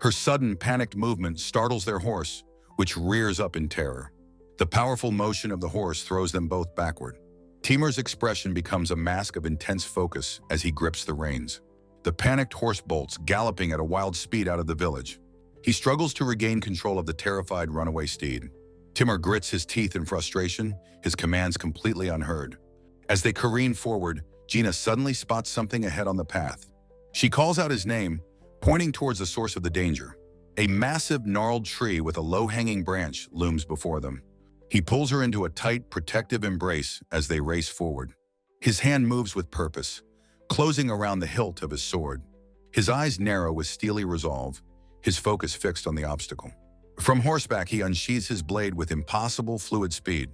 Her sudden, panicked movement startles their horse, which rears up in terror. The powerful motion of the horse throws them both backward. Timur's expression becomes a mask of intense focus as he grips the reins. The panicked horse bolts, galloping at a wild speed out of the village. He struggles to regain control of the terrified runaway steed. Timur grits his teeth in frustration, his commands completely unheard. As they careen forward, Gina suddenly spots something ahead on the path. She calls out his name, pointing towards the source of the danger. A massive, gnarled tree with a low-hanging branch looms before them. He pulls her into a tight, protective embrace as they race forward. His hand moves with purpose, closing around the hilt of his sword. His eyes narrow with steely resolve, his focus fixed on the obstacle. From horseback, he unsheathes his blade with impossible fluid speed.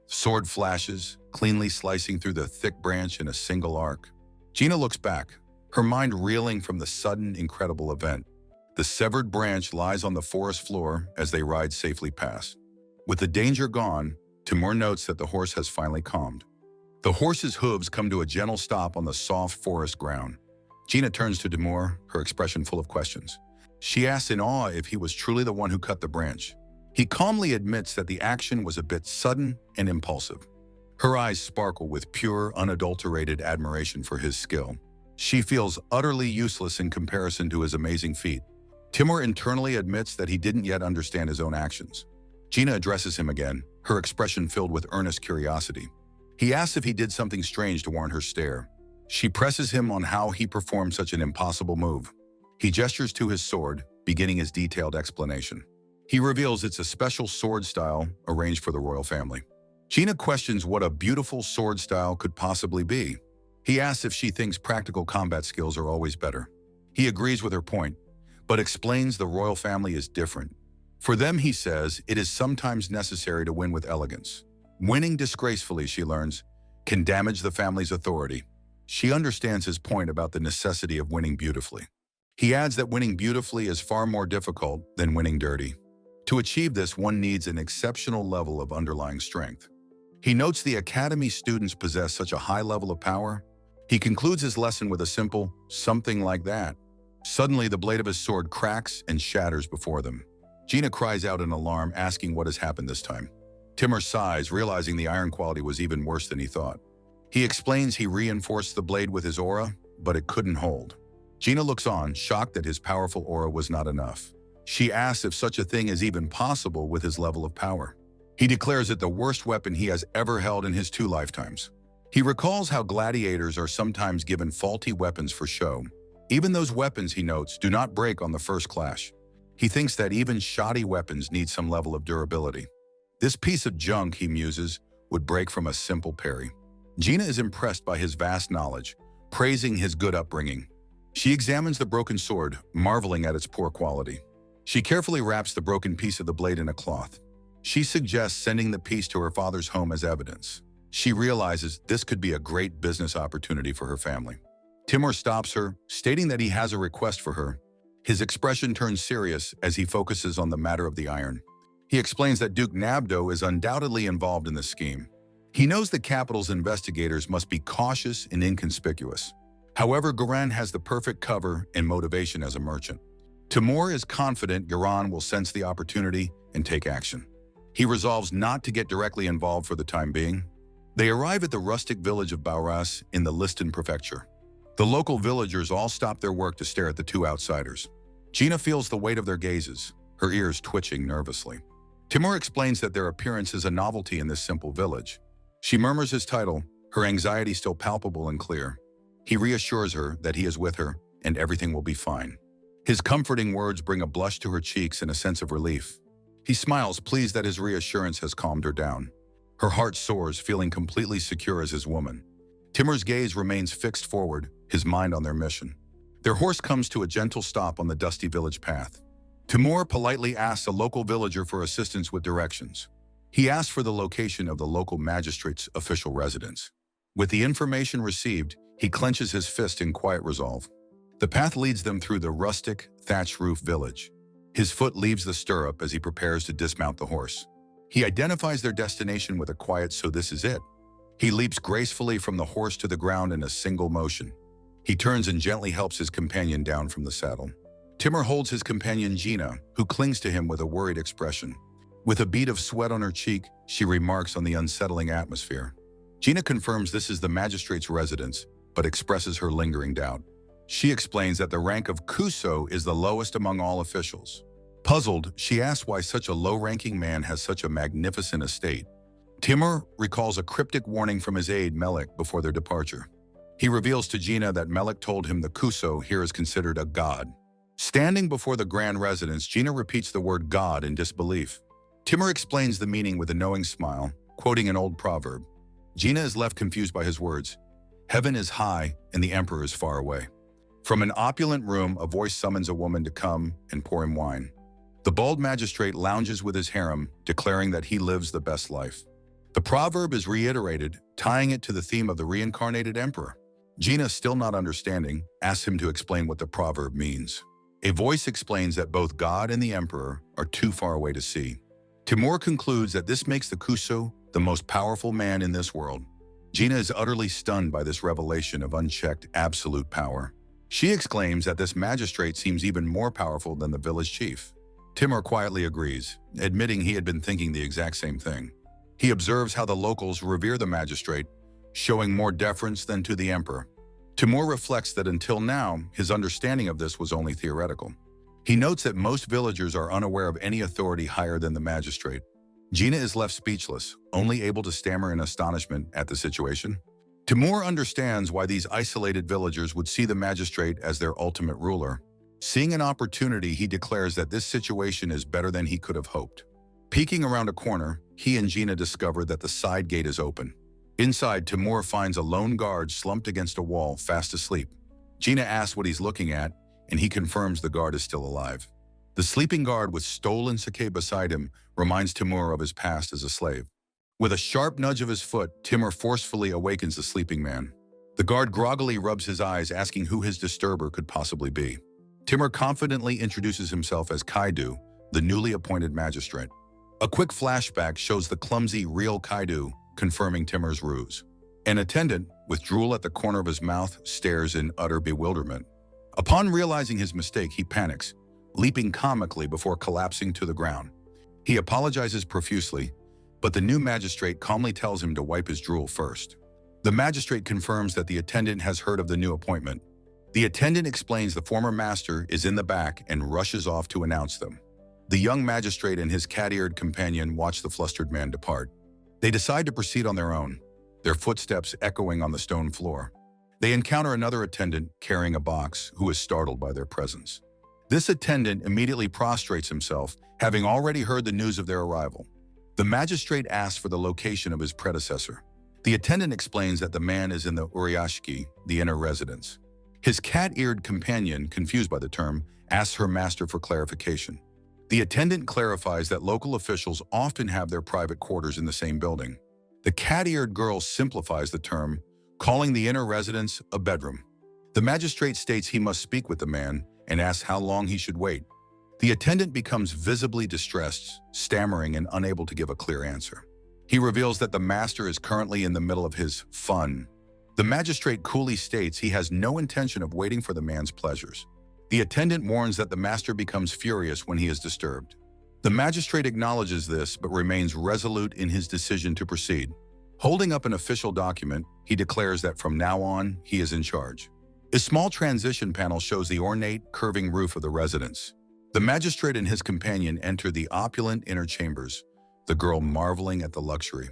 Sword flashes, cleanly slicing through the thick branch in a single arc. Gina looks back, her mind reeling from the sudden, incredible event. The severed branch lies on the forest floor as they ride safely past. With the danger gone, Timur notes that the horse has finally calmed. The horse's hooves come to a gentle stop on the soft forest ground. Gina turns to Timur, her expression full of questions. She asks in awe if he was truly the one who cut the branch. He calmly admits that the action was a bit sudden and impulsive. Her eyes sparkle with pure, unadulterated admiration for his skill. She feels utterly useless in comparison to his amazing feat. Timur internally admits that he didn't yet understand his own actions. Gina addresses him again, her expression filled with earnest curiosity. He asks if he did something strange to warrant her stare. She presses him on how he performed such an impossible move. He gestures to his sword, beginning his detailed explanation. He reveals it's a special sword style arranged for the royal family. Gina questions what a beautiful sword style could possibly be. He asks if she thinks practical combat skills are always better. He agrees with her point, but explains the royal family is different. For them, he says, it is sometimes necessary to win with elegance. Winning disgracefully, she learns, can damage the family's authority. She understands his point about the necessity of winning beautifully. He adds that winning beautifully is far more difficult than winning dirty. To achieve this, one needs an exceptional level of underlying strength. He notes the academy students possess such a high level of power. He concludes his lesson with a simple, something like that. Suddenly, the blade of his sword cracks and shatters before them. Gina cries out in alarm, asking what has happened this time. Timur sighs, realizing the iron quality was even worse than he thought. He explains he reinforced the blade with his aura, but it couldn't hold. Gina looks on, shocked that his powerful aura was not enough. She asks if such a thing is even possible with his level of power. He declares it the worst weapon he has ever held in his 2 lifetimes. He recalls how gladiators are sometimes given faulty weapons for show. Even those weapons, he notes, do not break on the first clash. He thinks that even shoddy weapons need some level of durability. This piece of junk, he muses, would break from a simple parry. Gina is impressed by his vast knowledge, praising his good upbringing. She examines the broken sword, marveling at its poor quality. She carefully wraps the broken piece of the blade in a cloth. She suggests sending the piece to her father's home as evidence. She realizes this could be a great business opportunity for her family. Timur stops her, stating that he has a request for her. His expression turns serious as he focuses on the matter of the iron. He explains that Duke Nabdo is undoubtedly involved in this scheme. He knows the capital's investigators must be cautious and inconspicuous. However, Garan has the perfect cover and motivation as a merchant. Timur is confident Garan will sense the opportunity and take action. He resolves not to get directly involved for the time being. They arrive at the rustic village of Bauras in the Liston prefecture. The local villagers all stop their work to stare at the two outsiders. Gina feels the weight of their gazes, her ears twitching nervously. Timur explains that their appearance is a novelty in this simple village. She murmurs his title, her anxiety still palpable and clear. He reassures her that he is with her and everything will be fine. His comforting words bring a blush to her cheeks and a sense of relief. He smiles, pleased that his reassurance has calmed her down. Her heart soars, feeling completely secure as his woman. Timur's gaze remains fixed forward, his mind on their mission. Their horse comes to a gentle stop on the dusty village path. Timur politely asks a local villager for assistance with directions. He asks for the location of the local magistrate's official residence. With the information received, he clenches his fist in quiet resolve. The path leads them through the rustic, thatched roof village. His foot leaves the stirrup as he prepares to dismount the horse. He identifies their destination with a quiet "so this is it." He leaps gracefully from the horse to the ground in a single motion. He turns and gently helps his companion down from the saddle. Timur holds his companion Gina, who clings to him with a worried expression. With a bead of sweat on her cheek, she remarks on the unsettling atmosphere. Gina confirms this is the magistrate's residence, but expresses her lingering doubt. She explains that the rank of Kuso is the lowest among all officials. Puzzled, she asks why such a low-ranking man has such a magnificent estate. Timur recalls a cryptic warning from his aide Melik before their departure. He reveals to Gina that Melik told him the Kuso here is considered a god. Standing before the grand residence, Gina repeats the word god in disbelief. Timur explains the meaning with a knowing smile, quoting an old proverb. Gina is left confused by his words. Heaven is high and the emperor is far away. From an opulent room, a voice summons a woman to come and pour him wine. The bald magistrate lounges with his harem, declaring that he lives the best life. The proverb is reiterated, tying it to the theme of the reincarnated emperor. Gina, still not understanding, asks him to explain what the proverb means. A voice explains that both God and the emperor are too far away to see. Timur concludes that this makes the Kuso the most powerful man in this world. Gina is utterly stunned by this revelation of unchecked, absolute power. She exclaims that this magistrate seems even more powerful than the village chief. Timur quietly agrees, admitting he had been thinking the exact same thing. He observes how the locals revere the magistrate, showing more deference than to the emperor. Timur reflects that until now, his understanding of this was only theoretical. He notes that most villagers are unaware of any authority higher than the magistrate. Gina is left speechless, only able to stammer in astonishment at the situation. Timur understands why these isolated villagers would see the magistrate as their ultimate ruler. Seeing an opportunity, he declares that this situation is better than he could have hoped. Peeking around a corner, he and Gina discover that the side gate is open. Inside, Timur finds a lone guard slumped against a wall, fast asleep. Gina asks what he's looking at, and he confirms the guard is still alive. The sleeping guard with stolen sake beside him reminds Timur of his past as a slave. With a sharp nudge of his foot, Timur forcefully awakens the sleeping man. The guard groggily rubs his eyes, asking who his disturber could possibly be. Timur confidently introduces himself as Kaidu, the newly appointed magistrate. A quick flashback shows the clumsy, real Kaidu, confirming Timur's ruse. An attendant, with drool at the corner of his mouth, stares in utter bewilderment. Upon realizing his mistake, he panics, leaping comically before collapsing to the ground. He apologizes profusely, but the new magistrate calmly tells him to wipe his drool first. The magistrate confirms that the attendant has heard of the new appointment. The attendant explains the former master is in the back and rushes off to announce them. The young magistrate and his cat-eared companion watch the flustered man depart. They decide to proceed on their own, their footsteps echoing on the stone floor. They encounter another attendant carrying a box who is startled by their presence. This attendant immediately prostrates himself, having already heard the news of their arrival. The magistrate asks for the location of his predecessor. The attendant explains that the man is in the Uriashiki, the inner residence. His cat-eared companion, confused by the term, asks her master for clarification. The attendant clarifies that local officials often have their private quarters in the same building. The cat-eared girl simplifies the term, calling the inner residence a bedroom. The magistrate states he must speak with the man and asks how long he should wait. The attendant becomes visibly distressed, stammering and unable to give a clear answer. He reveals that the master is currently in the middle of his fun. The magistrate coolly states he has no intention of waiting for the man's pleasures. The attendant warns that the master becomes furious when he is disturbed. The magistrate acknowledges this but remains resolute in his decision to proceed. Holding up an official document, he declares that from now on, he is in charge. A small transition panel shows the ornate, curving roof of the residence. The magistrate and his companion enter the opulent inner chambers, the girl marveling at the luxury.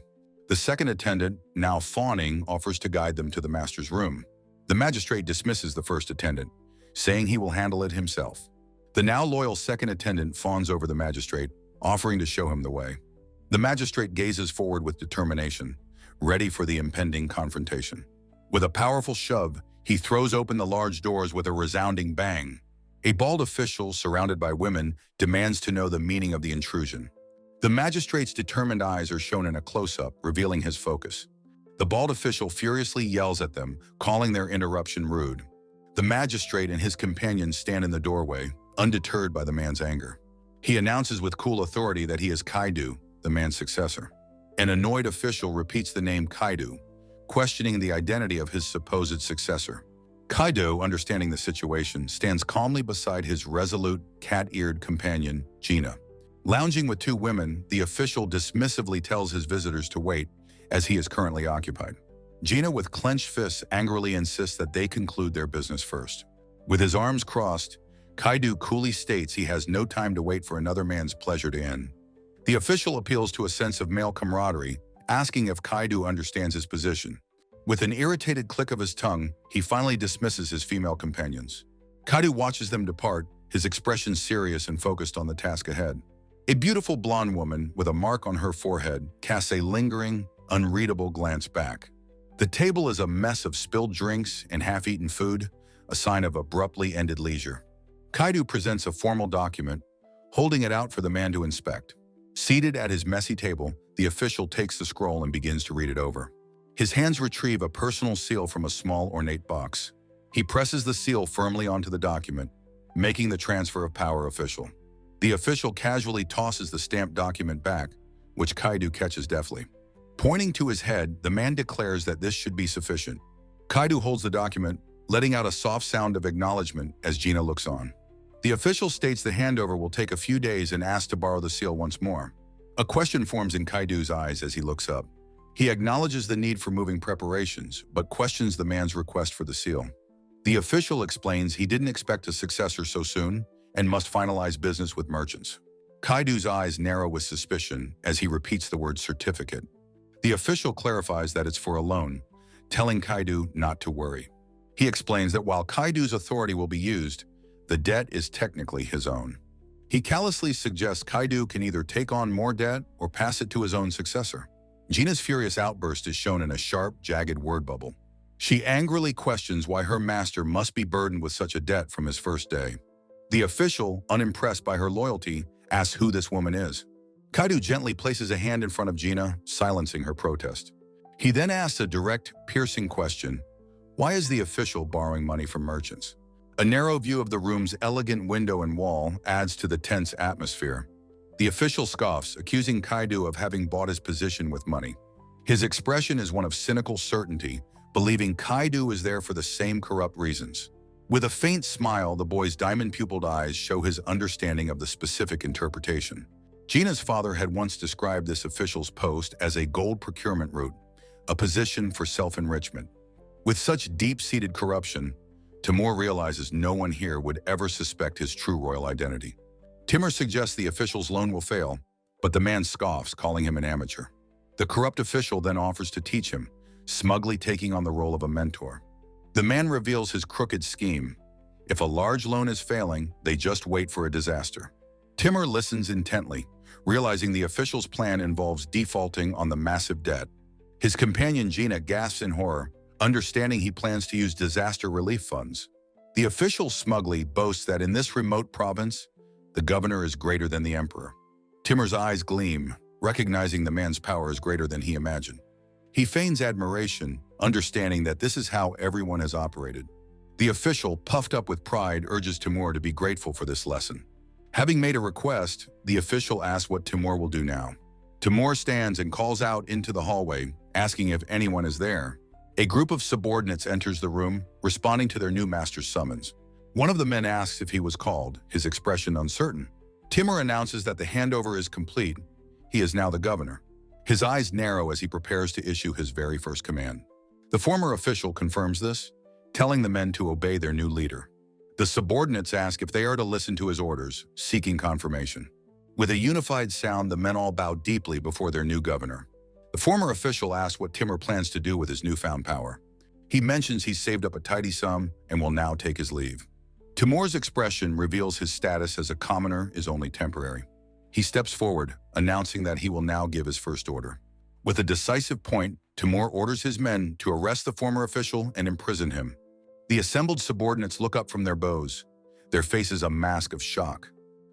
The second attendant, now fawning, offers to guide them to the master's room. The magistrate dismisses the first attendant, saying he will handle it himself. The now loyal second attendant fawns over the magistrate, offering to show him the way. The magistrate gazes forward with determination, ready for the impending confrontation. With a powerful shove, he throws open the large doors with a resounding bang. A bald official, surrounded by women, demands to know the meaning of the intrusion. The magistrate's determined eyes are shown in a close-up, revealing his focus. The bald official furiously yells at them, calling their interruption rude. The magistrate and his companion stand in the doorway, undeterred by the man's anger. He announces with cool authority that he is Kaido, the man's successor. An annoyed official repeats the name Kaido, questioning the identity of his supposed successor. Kaido, understanding the situation, stands calmly beside his resolute, cat-eared companion, Gina. Lounging with two women, the official dismissively tells his visitors to wait, as he is currently occupied. Gina, with clenched fists, angrily insists that they conclude their business first. With his arms crossed, Kaido coolly states he has no time to wait for another man's pleasure to end. The official appeals to a sense of male camaraderie, asking if Kaido understands his position. With an irritated click of his tongue, he finally dismisses his female companions. Kaido watches them depart, his expression serious and focused on the task ahead. A beautiful blonde woman with a mark on her forehead casts a lingering, unreadable glance back. The table is a mess of spilled drinks and half-eaten food, a sign of abruptly ended leisure. Kaido presents a formal document, holding it out for the man to inspect. Seated at his messy table, the official takes the scroll and begins to read it over. His hands retrieve a personal seal from a small, ornate box. He presses the seal firmly onto the document, making the transfer of power official. The official casually tosses the stamped document back, which Kaido catches deftly. Pointing to his head, the man declares that this should be sufficient. Kaido holds the document, letting out a soft sound of acknowledgement as Gina looks on. The official states the handover will take a few days and asks to borrow the seal once more. A question forms in Kaido's eyes as he looks up. He acknowledges the need for moving preparations, but questions the man's request for the seal. The official explains he didn't expect a successor so soon and must finalize business with merchants. Kaido's eyes narrow with suspicion as he repeats the word certificate. The official clarifies that it's for a loan, telling Kaido not to worry. He explains that while Kaido's authority will be used, the debt is technically his own. He callously suggests Kaido can either take on more debt or pass it to his own successor. Gina's furious outburst is shown in a sharp, jagged word bubble. She angrily questions why her master must be burdened with such a debt from his first day. The official, unimpressed by her loyalty, asks who this woman is. Kaido gently places a hand in front of Gina, silencing her protest. He then asks a direct, piercing question: why is the official borrowing money from merchants? A narrow view of the room's elegant window and wall adds to the tense atmosphere. The official scoffs, accusing Kaido of having bought his position with money. His expression is one of cynical certainty, believing Kaido is there for the same corrupt reasons. With a faint smile, the boy's diamond-pupiled eyes show his understanding of the specific interpretation. Gina's father had once described this official's post as a gold procurement route, a position for self-enrichment. With such deep-seated corruption, Timur realizes no one here would ever suspect his true royal identity. Timur suggests the official's loan will fail, but the man scoffs, calling him an amateur. The corrupt official then offers to teach him, smugly taking on the role of a mentor. The man reveals his crooked scheme. If a large loan is failing, they just wait for a disaster. Timur listens intently, realizing the official's plan involves defaulting on the massive debt. His companion Gina gasps in horror, understanding he plans to use disaster relief funds. The official smugly boasts that in this remote province, the governor is greater than the emperor. Timur's eyes gleam, recognizing the man's power is greater than he imagined. He feigns admiration, understanding that this is how everyone has operated. The official, puffed up with pride, urges Timur to be grateful for this lesson. Having made a request, the official asks what Timur will do now. Timur stands and calls out into the hallway, asking if anyone is there. A group of subordinates enters the room, responding to their new master's summons. One of the men asks if he was called, his expression uncertain. Timur announces that the handover is complete. He is now the governor. His eyes narrow as he prepares to issue his very first command. The former official confirms this, telling the men to obey their new leader. The subordinates ask if they are to listen to his orders, seeking confirmation. With a unified sound, the men all bow deeply before their new governor. The former official asks what Timur plans to do with his newfound power. He mentions he's saved up a tidy sum and will now take his leave. Timur's expression reveals his status as a commoner is only temporary. He steps forward, announcing that he will now give his first order. With a decisive point, Timur orders his men to arrest the former official and imprison him. The assembled subordinates look up from their bows, their faces a mask of shock.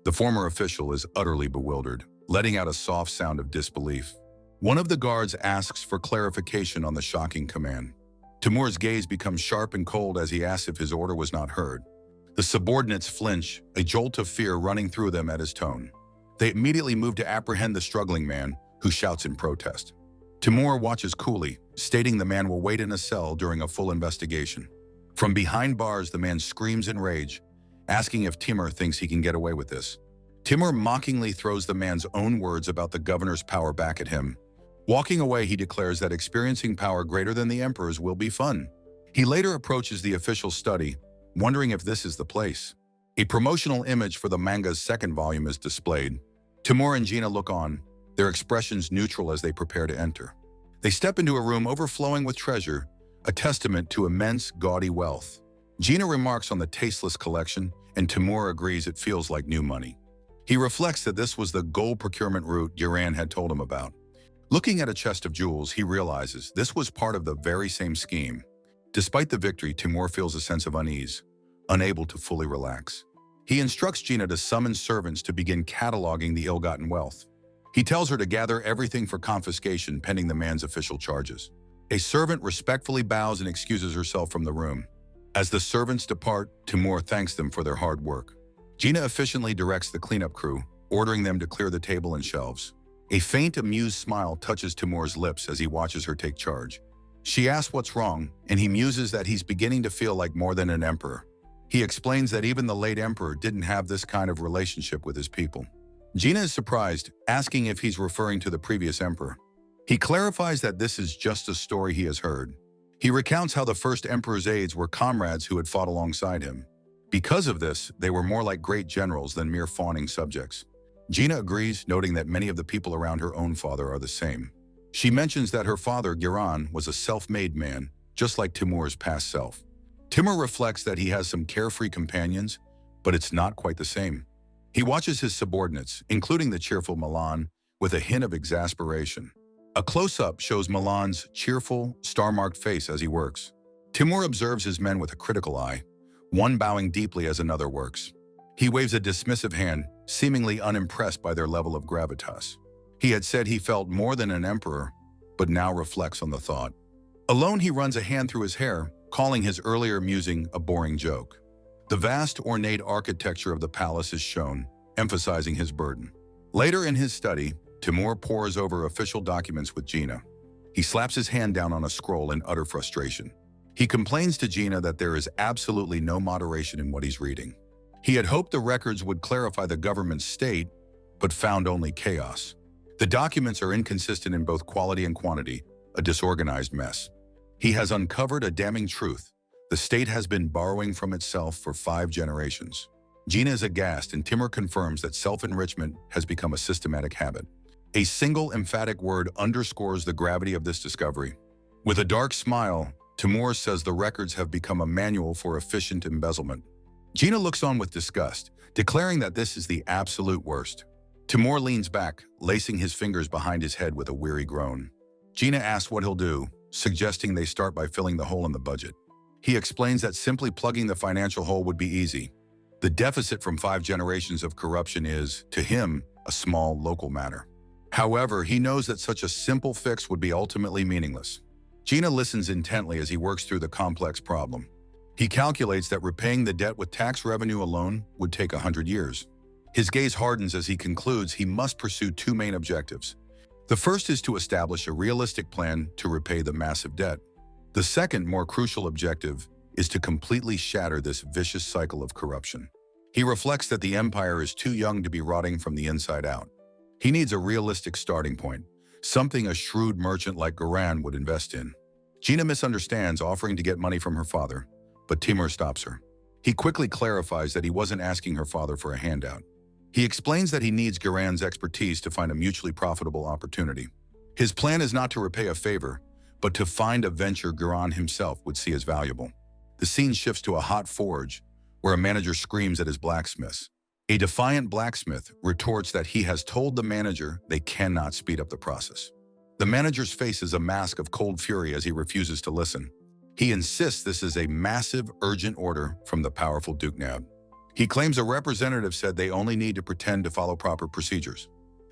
The former official is utterly bewildered, letting out a soft sound of disbelief. One of the guards asks for clarification on the shocking command. Timur's gaze becomes sharp and cold as he asks if his order was not heard. The subordinates flinch, a jolt of fear running through them at his tone. They immediately move to apprehend the struggling man, who shouts in protest. Timur watches coolly, stating the man will wait in a cell during a full investigation. From behind bars, the man screams in rage, asking if Timur thinks he can get away with this. Timur mockingly throws the man's own words about the governor's power back at him. Walking away, he declares that experiencing power greater than the emperor's will be fun. He later approaches the official's study, wondering if this is the place. A promotional image for the manga's second volume is displayed. Timur and Gina look on, their expressions neutral as they prepare to enter. They step into a room overflowing with treasure, a testament to immense, gaudy wealth. Gina remarks on the tasteless collection, and Timur agrees it feels like new money. He reflects that this was the gold procurement route Uran had told him about. Looking at a chest of jewels, he realizes this was part of the very same scheme. Despite the victory, Timur feels a sense of unease, unable to fully relax. He instructs Gina to summon servants to begin cataloging the ill-gotten wealth. He tells her to gather everything for confiscation pending the man's official charges. A servant respectfully bows and excuses herself from the room. As the servants depart, Timur thanks them for their hard work. Gina efficiently directs the cleanup crew, ordering them to clear the table and shelves. A faint, amused smile touches Timur's lips as he watches her take charge. She asks what's wrong, and he muses that he's beginning to feel like more than an emperor. He explains that even the late emperor didn't have this kind of relationship with his people. Gina is surprised, asking if he's referring to the previous emperor. He clarifies that this is just a story he has heard. He recounts how the first emperor's aides were comrades who had fought alongside him. Because of this, they were more like great generals than mere fawning subjects. Gina agrees, noting that many of the people around her own father are the same. She mentions that her father, Giran, was a self-made man, just like Timur's past self. Timur reflects that he has some carefree companions, but it's not quite the same. He watches his subordinates, including the cheerful Milan, with a hint of exasperation. A close-up shows Milan's cheerful, star-marked face as he works. Timur observes his men with a critical eye, one bowing deeply as another works. He waves a dismissive hand, seemingly unimpressed by their level of gravitas. He had said he felt more than an emperor, but now reflects on the thought. Alone, he runs a hand through his hair, calling his earlier musing a boring joke. The vast, ornate architecture of the palace is shown, emphasizing his burden. Later in his study, Timur pores over official documents with Gina. He slaps his hand down on a scroll in utter frustration. He complains to Gina that there is absolutely no moderation in what he's reading. He had hoped the records would clarify the government's state, but found only chaos. The documents are inconsistent in both quality and quantity, a disorganized mess. He has uncovered a damning truth. The state has been borrowing from itself for 5 generations. Gina is aghast, and Timur confirms that self-enrichment has become a systematic habit. A single emphatic word underscores the gravity of this discovery. With a dark smile, Timur says the records have become a manual for efficient embezzlement. Gina looks on with disgust, declaring that this is the absolute worst. Timur leans back, lacing his fingers behind his head with a weary groan. Gina asks what he'll do, suggesting they start by filling the hole in the budget. He explains that simply plugging the financial hole would be easy. The deficit from 5 generations of corruption is, to him, a small local matter. However, he knows that such a simple fix would be ultimately meaningless. Gina listens intently as he works through the complex problem. He calculates that repaying the debt with tax revenue alone would take 100 years. His gaze hardens as he concludes he must pursue 2 main objectives. The first is to establish a realistic plan to repay the massive debt. The second, more crucial objective is to completely shatter this vicious cycle of corruption. He reflects that the empire is too young to be rotting from the inside out. He needs a realistic starting point, something a shrewd merchant like Garan would invest in. Gina misunderstands, offering to get money from her father, but Timur stops her. He quickly clarifies that he wasn't asking her father for a handout. He explains that he needs Garan's expertise to find a mutually profitable opportunity. His plan is not to repay a favor, but to find a venture Garan himself would see as valuable. The scene shifts to a hot forge, where a manager screams at his blacksmiths. A defiant blacksmith retorts that he has told the manager they cannot speed up the process. The manager's face is a mask of cold fury as he refuses to listen. He insists this is a massive, urgent order from the powerful Duke Nab. He claims a representative said they only need to pretend to follow proper procedures.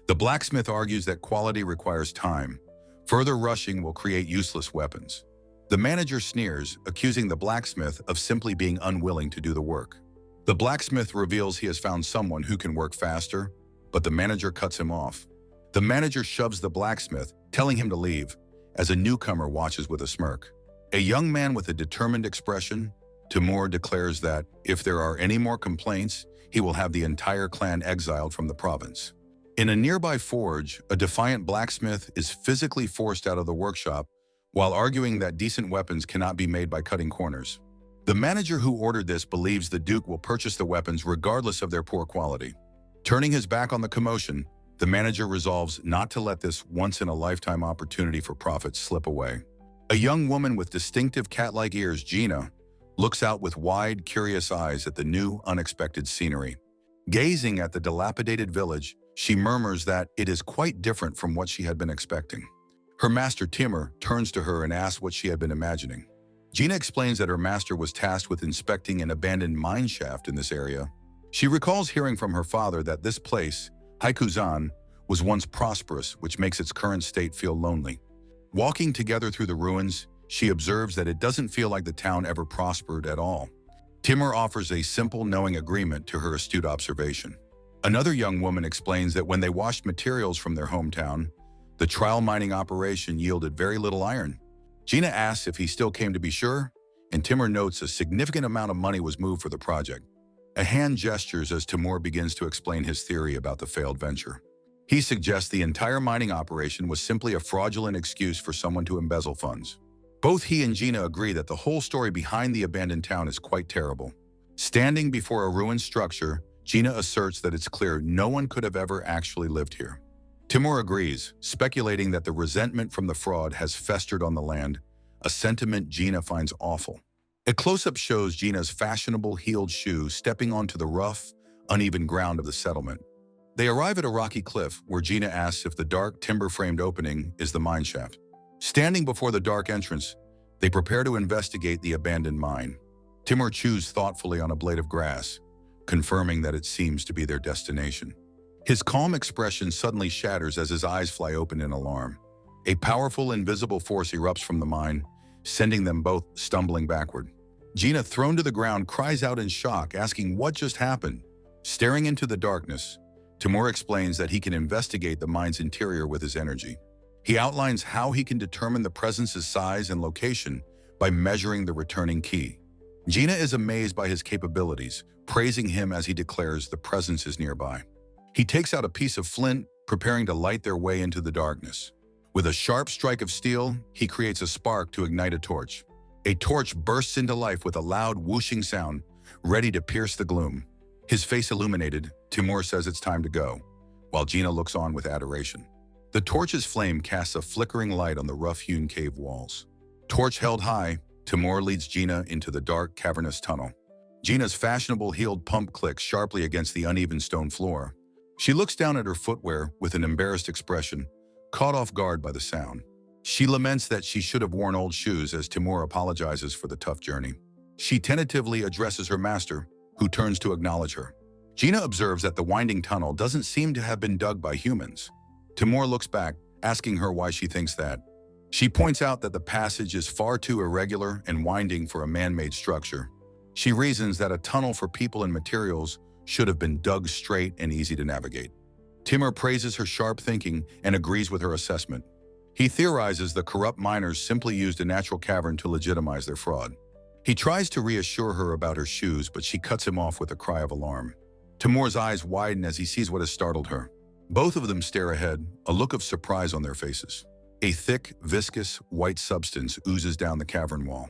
The blacksmith argues that quality requires time. Further rushing will create useless weapons. The manager sneers, accusing the blacksmith of simply being unwilling to do the work. The blacksmith reveals he has found someone who can work faster, but the manager cuts him off. The manager shoves the blacksmith, telling him to leave, as a newcomer watches with a smirk. A young man with a determined expression, Timur declares that if there are any more complaints, he will have the entire clan exiled from the province. In a nearby forge, a defiant blacksmith is physically forced out of the workshop while arguing that decent weapons cannot be made by cutting corners. The manager who ordered this believes the Duke will purchase the weapons regardless of their poor quality. Turning his back on the commotion, the manager resolves not to let this once-in-a-lifetime opportunity for profit slip away. A young woman with distinctive cat-like ears, Gina, looks out with wide, curious eyes at the new, unexpected scenery. Gazing at the dilapidated village, she murmurs that it is quite different from what she had been expecting. Her master Timur turns to her and asks what she had been imagining. Gina explains that her master was tasked with inspecting an abandoned mine shaft in this area. She recalls hearing from her father that this place, Haikuzan, was once prosperous, which makes its current state feel lonely. Walking together through the ruins, she observes that it doesn't feel like the town ever prospered at all. Timur offers a simple, knowing agreement to her astute observation. Another young woman explains that when they washed materials from their hometown, the trial mining operation yielded very little iron. Gina asks if he still came to be sure, and Timur notes a significant amount of money was moved for the project. A hand gestures as Timur begins to explain his theory about the failed venture. He suggests the entire mining operation was simply a fraudulent excuse for someone to embezzle funds. Both he and Gina agree that the whole story behind the abandoned town is quite terrible. Standing before a ruined structure, Gina asserts that it's clear no one could have ever actually lived here. Timur agrees, speculating that the resentment from the fraud has festered on the land, a sentiment Gina finds awful. A close-up shows Gina's fashionable heeled shoe stepping onto the rough, uneven ground of the settlement. They arrive at a rocky cliff where Gina asks if the dark, timber-framed opening is the mine shaft. Standing before the dark entrance, they prepare to investigate the abandoned mine. Timur chews thoughtfully on a blade of grass, confirming that it seems to be their destination. His calm expression suddenly shatters as his eyes fly open in alarm. A powerful, invisible force erupts from the mine, sending them both stumbling backward. Gina, thrown to the ground, cries out in shock, asking what just happened. Staring into the darkness, Timur explains that he can investigate the mine's interior with his energy. He outlines how he can determine the presence's size and location by measuring the returning key. Gina is amazed by his capabilities, praising him as he declares the presence is nearby. He takes out a piece of flint, preparing to light their way into the darkness. With a sharp strike of steel, he creates a spark to ignite a torch. A torch bursts into life with a loud whooshing sound, ready to pierce the gloom. His face illuminated, Timur says it's time to go, while Gina looks on with adoration. The torch's flame casts a flickering light on the rough-hewn cave walls. Torch held high, Timur leads Gina into the dark, cavernous tunnel. Gina's fashionable heeled pump clicks sharply against the uneven stone floor. She looks down at her footwear with an embarrassed expression, caught off guard by the sound. She laments that she should have worn old shoes as Timur apologizes for the tough journey. She tentatively addresses her master, who turns to acknowledge her. Gina observes that the winding tunnel doesn't seem to have been dug by humans. Timur looks back, asking her why she thinks that. She points out that the passage is far too irregular and winding for a man-made structure. She reasons that a tunnel for people and materials should have been dug straight and easy to navigate. Timur praises her sharp thinking and agrees with her assessment. He theorizes the corrupt miners simply used a natural cavern to legitimize their fraud. He tries to reassure her about her shoes, but she cuts him off with a cry of alarm. Timur's eyes widen as he sees what has startled her. Both of them stare ahead, a look of surprise on their faces. A thick, viscous, white substance oozes down the cavern wall.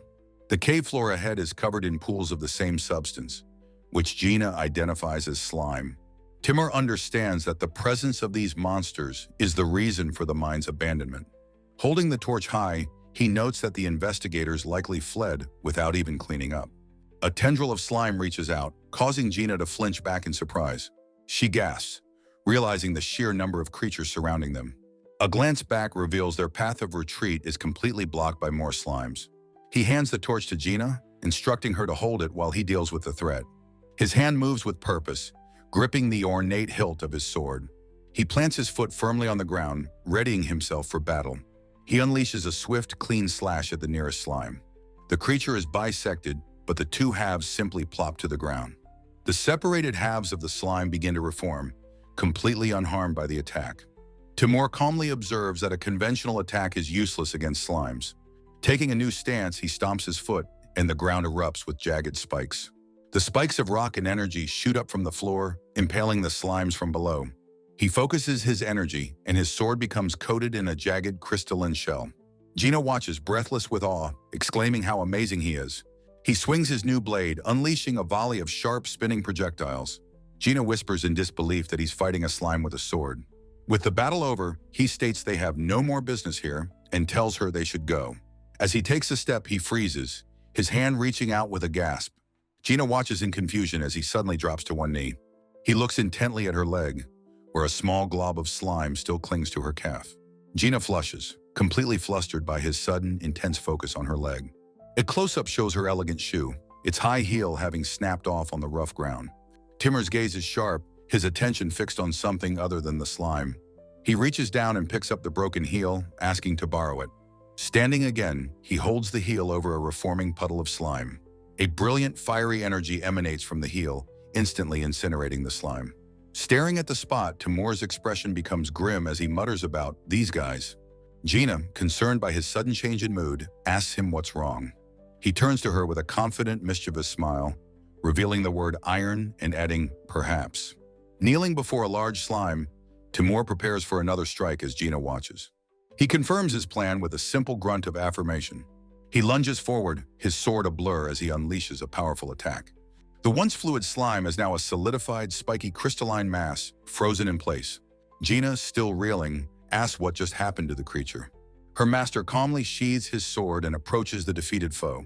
The cave floor ahead is covered in pools of the same substance, which Gina identifies as slime. Timur understands that the presence of these monsters is the reason for the mine's abandonment. Holding the torch high, he notes that the investigators likely fled without even cleaning up. A tendril of slime reaches out, causing Gina to flinch back in surprise. She gasps, realizing the sheer number of creatures surrounding them. A glance back reveals their path of retreat is completely blocked by more slimes. He hands the torch to Gina, instructing her to hold it while he deals with the threat. His hand moves with purpose, gripping the ornate hilt of his sword. He plants his foot firmly on the ground, readying himself for battle. He unleashes a swift, clean slash at the nearest slime. The creature is bisected, but the two halves simply plop to the ground. The separated halves of the slime begin to reform, completely unharmed by the attack. Timur calmly observes that a conventional attack is useless against slimes. Taking a new stance, he stomps his foot, and the ground erupts with jagged spikes. The spikes of rock and energy shoot up from the floor, impaling the slimes from below. He focuses his energy, and his sword becomes coated in a jagged crystalline shell. Gina watches, breathless with awe, exclaiming how amazing he is. He swings his new blade, unleashing a volley of sharp, spinning projectiles. Gina whispers in disbelief that he's fighting a slime with a sword. With the battle over, he states they have no more business here and tells her they should go. As he takes a step, he freezes, his hand reaching out with a gasp. Gina watches in confusion as he suddenly drops to one knee. He looks intently at her leg, where a small glob of slime still clings to her calf. Gina flushes, completely flustered by his sudden, intense focus on her leg. A close-up shows her elegant shoe, its high heel having snapped off on the rough ground. Timur's gaze is sharp, his attention fixed on something other than the slime. He reaches down and picks up the broken heel, asking to borrow it. Standing again, he holds the heel over a reforming puddle of slime. A brilliant, fiery energy emanates from the heel, instantly incinerating the slime. Staring at the spot, Timur's expression becomes grim as he mutters about these guys. Gina, concerned by his sudden change in mood, asks him what's wrong. He turns to her with a confident, mischievous smile, revealing the word iron and adding, perhaps. Kneeling before a large slime, Timur prepares for another strike as Gina watches. He confirms his plan with a simple grunt of affirmation. He lunges forward, his sword a blur as he unleashes a powerful attack. The once fluid slime is now a solidified, spiky crystalline mass, frozen in place. Gina, still reeling, asks what just happened to the creature. Her master calmly sheathes his sword and approaches the defeated foe.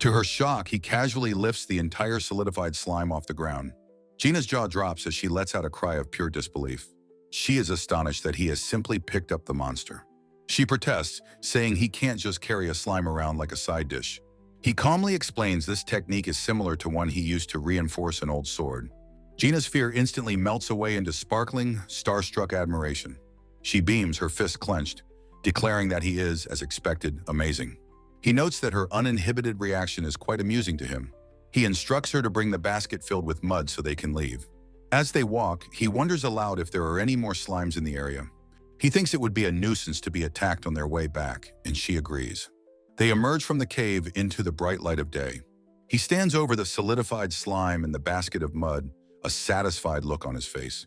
To her shock, he casually lifts the entire solidified slime off the ground. Gina's jaw drops as she lets out a cry of pure disbelief. She is astonished that he has simply picked up the monster. She protests, saying he can't just carry a slime around like a side dish. He calmly explains this technique is similar to one he used to reinforce an old sword. Gina's fear instantly melts away into sparkling, starstruck admiration. She beams, her fist clenched, declaring that he is, as expected, amazing. He notes that her uninhibited reaction is quite amusing to him. He instructs her to bring the basket filled with mud so they can leave. As they walk, he wonders aloud if there are any more slimes in the area. He thinks it would be a nuisance to be attacked on their way back, and she agrees. They emerge from the cave into the bright light of day. He stands over the solidified slime and the basket of mud, a satisfied look on his face.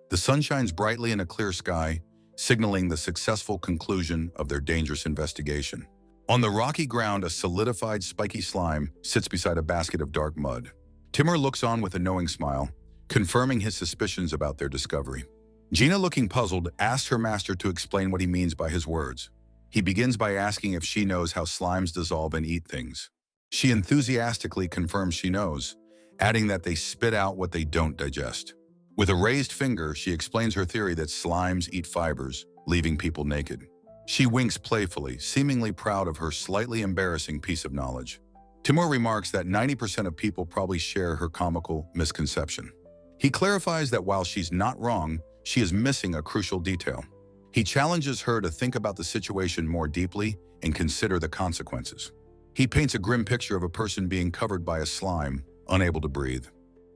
The sun shines brightly in a clear sky, signaling the successful conclusion of their dangerous investigation. On the rocky ground, a solidified, spiky slime sits beside a basket of dark mud. Timur looks on with a knowing smile, confirming his suspicions about their discovery. Gina, looking puzzled, asks her master to explain what he means by his words. He begins by asking if she knows how slimes dissolve and eat things. She enthusiastically confirms she knows, adding that they spit out what they don't digest. With a raised finger, she explains her theory that slimes eat fibers, leaving people naked. She winks playfully, seemingly proud of her slightly embarrassing piece of knowledge. Timur remarks that 90% of people probably share her comical misconception. He clarifies that while she's not wrong, she is missing a crucial detail. He challenges her to think about the situation more deeply and consider the consequences. He paints a grim picture of a person being covered by a slime, unable to breathe.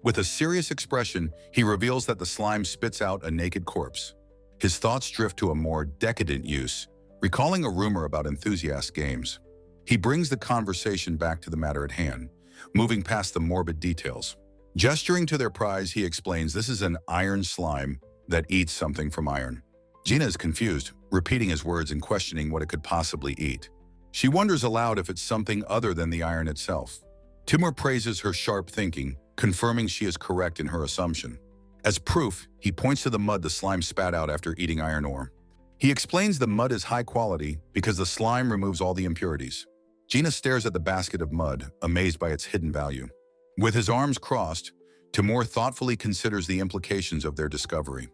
With a serious expression, he reveals that the slime spits out a naked corpse. His thoughts drift to a more decadent use, recalling a rumor about enthusiast games. He brings the conversation back to the matter at hand, moving past the morbid details. Gesturing to their prize, he explains this is an iron slime that eats something from iron. Gina is confused, repeating his words and questioning what it could possibly eat. She wonders aloud if it's something other than the iron itself. Timur praises her sharp thinking, confirming she is correct in her assumption. As proof, he points to the mud the slime spat out after eating iron ore. He explains the mud is high quality because the slime removes all the impurities. Gina stares at the basket of mud, amazed by its hidden value. With his arms crossed, Timur thoughtfully considers the implications of their discovery.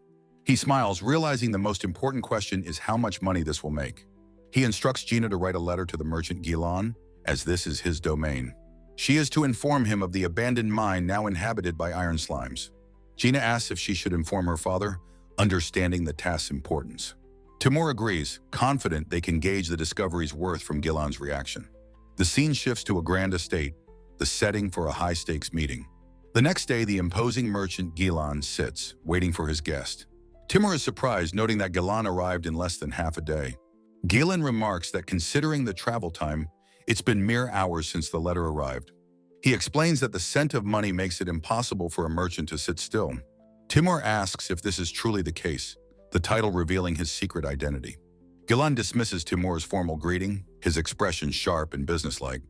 He smiles, realizing the most important question is how much money this will make. He instructs Gina to write a letter to the merchant Gilan, as this is his domain. She is to inform him of the abandoned mine now inhabited by iron slimes. Gina asks if she should inform her father, understanding the task's importance. Timur agrees, confident they can gauge the discovery's worth from Gilan's reaction. The scene shifts to a grand estate, the setting for a high-stakes meeting. The next day, the imposing merchant Gilan sits, waiting for his guest. Timur is surprised, noting that Gilan arrived in less than half a day. Gilan remarks that considering the travel time, it's been mere hours since the letter arrived. He explains that the scent of money makes it impossible for a merchant to sit still. Timur asks if this is truly the case, the title revealing his secret identity. Gilan dismisses Timur's formal greeting, his expression sharp and businesslike.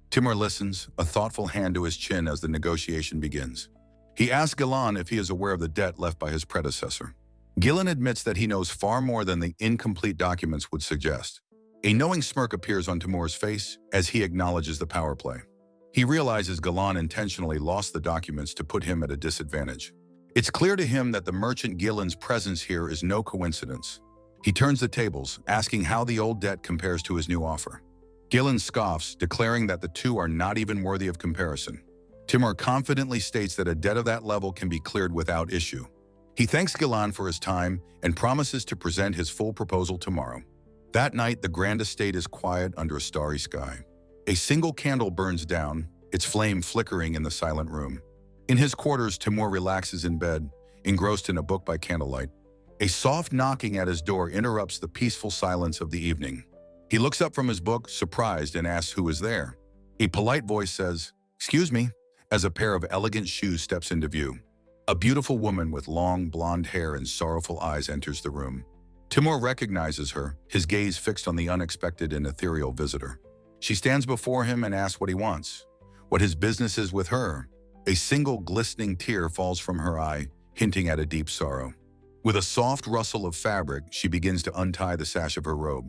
Timur listens, a thoughtful hand to his chin as the negotiation begins. He asks Gilan if he is aware of the debt left by his predecessor. Gilan admits that he knows far more than the incomplete documents would suggest. A knowing smirk appears on Timur's face as he acknowledges the power play. He realizes Gilan intentionally lost the documents to put him at a disadvantage. It's clear to him that the merchant Gilan's presence here is no coincidence. He turns the tables, asking how the old debt compares to his new offer. Gilan scoffs, declaring that the two are not even worthy of comparison. Timur confidently states that a debt of that level can be cleared without issue. He thanks Gilan for his time and promises to present his full proposal tomorrow. That night, the grand estate is quiet under a starry sky. A single candle burns down, its flame flickering in the silent room. In his quarters, Timur relaxes in bed, engrossed in a book by candlelight. A soft knocking at his door interrupts the peaceful silence of the evening. He looks up from his book, surprised, and asks who is there. A polite voice says, "Excuse me," as a pair of elegant shoes steps into view. A beautiful woman with long blonde hair and sorrowful eyes enters the room. Timur recognizes her, his gaze fixed on the unexpected and ethereal visitor. She stands before him and asks what he wants, what his business is with her. A single glistening tear falls from her eye, hinting at a deep sorrow. With a soft rustle of fabric, she begins to untie the sash of her robe.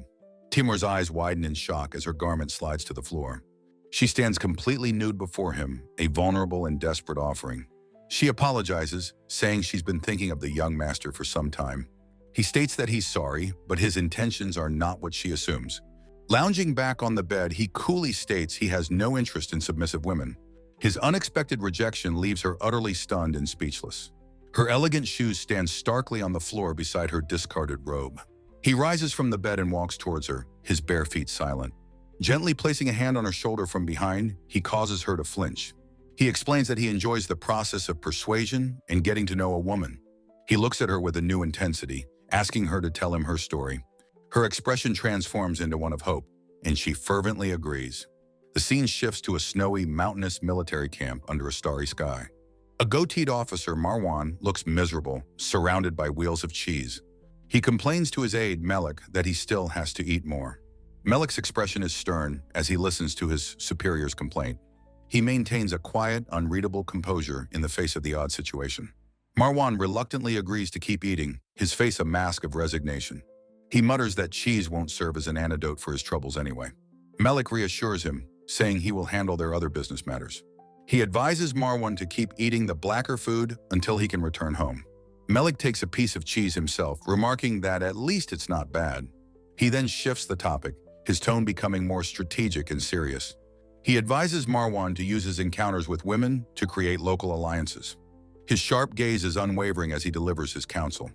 Timur's eyes widen in shock as her garment slides to the floor. She stands completely nude before him, a vulnerable and desperate offering. She apologizes, saying she's been thinking of the young master for some time. He states that he's sorry, but his intentions are not what she assumes. Lounging back on the bed, he coolly states he has no interest in submissive women. His unexpected rejection leaves her utterly stunned and speechless. Her elegant shoes stand starkly on the floor beside her discarded robe. He rises from the bed and walks towards her, his bare feet silent. Gently placing a hand on her shoulder from behind, he causes her to flinch. He explains that he enjoys the process of persuasion and getting to know a woman. He looks at her with a new intensity, asking her to tell him her story. Her expression transforms into one of hope, and she fervently agrees. The scene shifts to a snowy, mountainous military camp under a starry sky. A goateed officer, Marwan, looks miserable, surrounded by wheels of cheese. He complains to his aide, Melik, that he still has to eat more. Melik's expression is stern as he listens to his superior's complaint. He maintains a quiet, unreadable composure in the face of the odd situation. Marwan reluctantly agrees to keep eating, his face a mask of resignation. He mutters that cheese won't serve as an antidote for his troubles anyway. Melik reassures him, saying he will handle their other business matters. He advises Marwan to keep eating the blacker food until he can return home. Melik takes a piece of cheese himself, remarking that at least it's not bad. He then shifts the topic, his tone becoming more strategic and serious. He advises Marwan to use his encounters with women to create local alliances. His sharp gaze is unwavering as he delivers his counsel.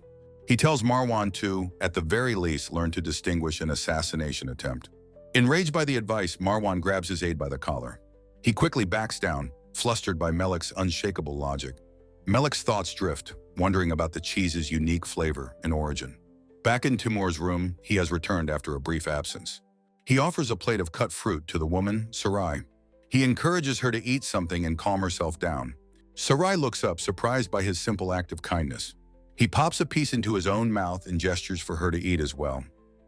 He tells Marwan to, at the very least, learn to distinguish an assassination attempt. Enraged by the advice, Marwan grabs his aide by the collar. He quickly backs down, flustered by Melik's unshakable logic. Melik's thoughts drift, wondering about the cheese's unique flavor and origin. Back in Timur's room, he has returned after a brief absence. He offers a plate of cut fruit to the woman, Sarai. He encourages her to eat something and calm herself down. Sarai looks up, surprised by his simple act of kindness. He pops a piece into his own mouth and gestures for her to eat as well.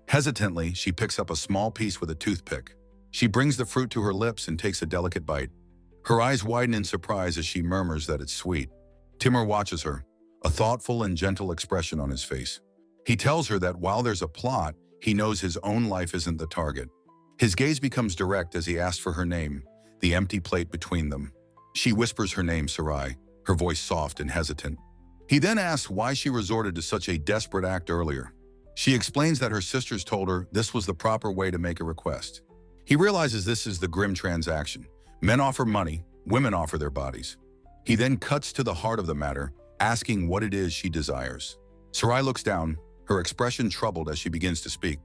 Hesitantly, she picks up a small piece with a toothpick. She brings the fruit to her lips and takes a delicate bite. Her eyes widen in surprise as she murmurs that it's sweet. Timur watches her, a thoughtful and gentle expression on his face. He tells her that while there's a plot, he knows his own life isn't the target. His gaze becomes direct as he asks for her name, the empty plate between them. She whispers her name, Sarai, her voice soft and hesitant. He then asks why she resorted to such a desperate act earlier. She explains that her sisters told her this was the proper way to make a request. He realizes this is the grim transaction. Men offer money, women offer their bodies. He then cuts to the heart of the matter, asking what it is she desires. Sarai looks down, her expression troubled as she begins to speak.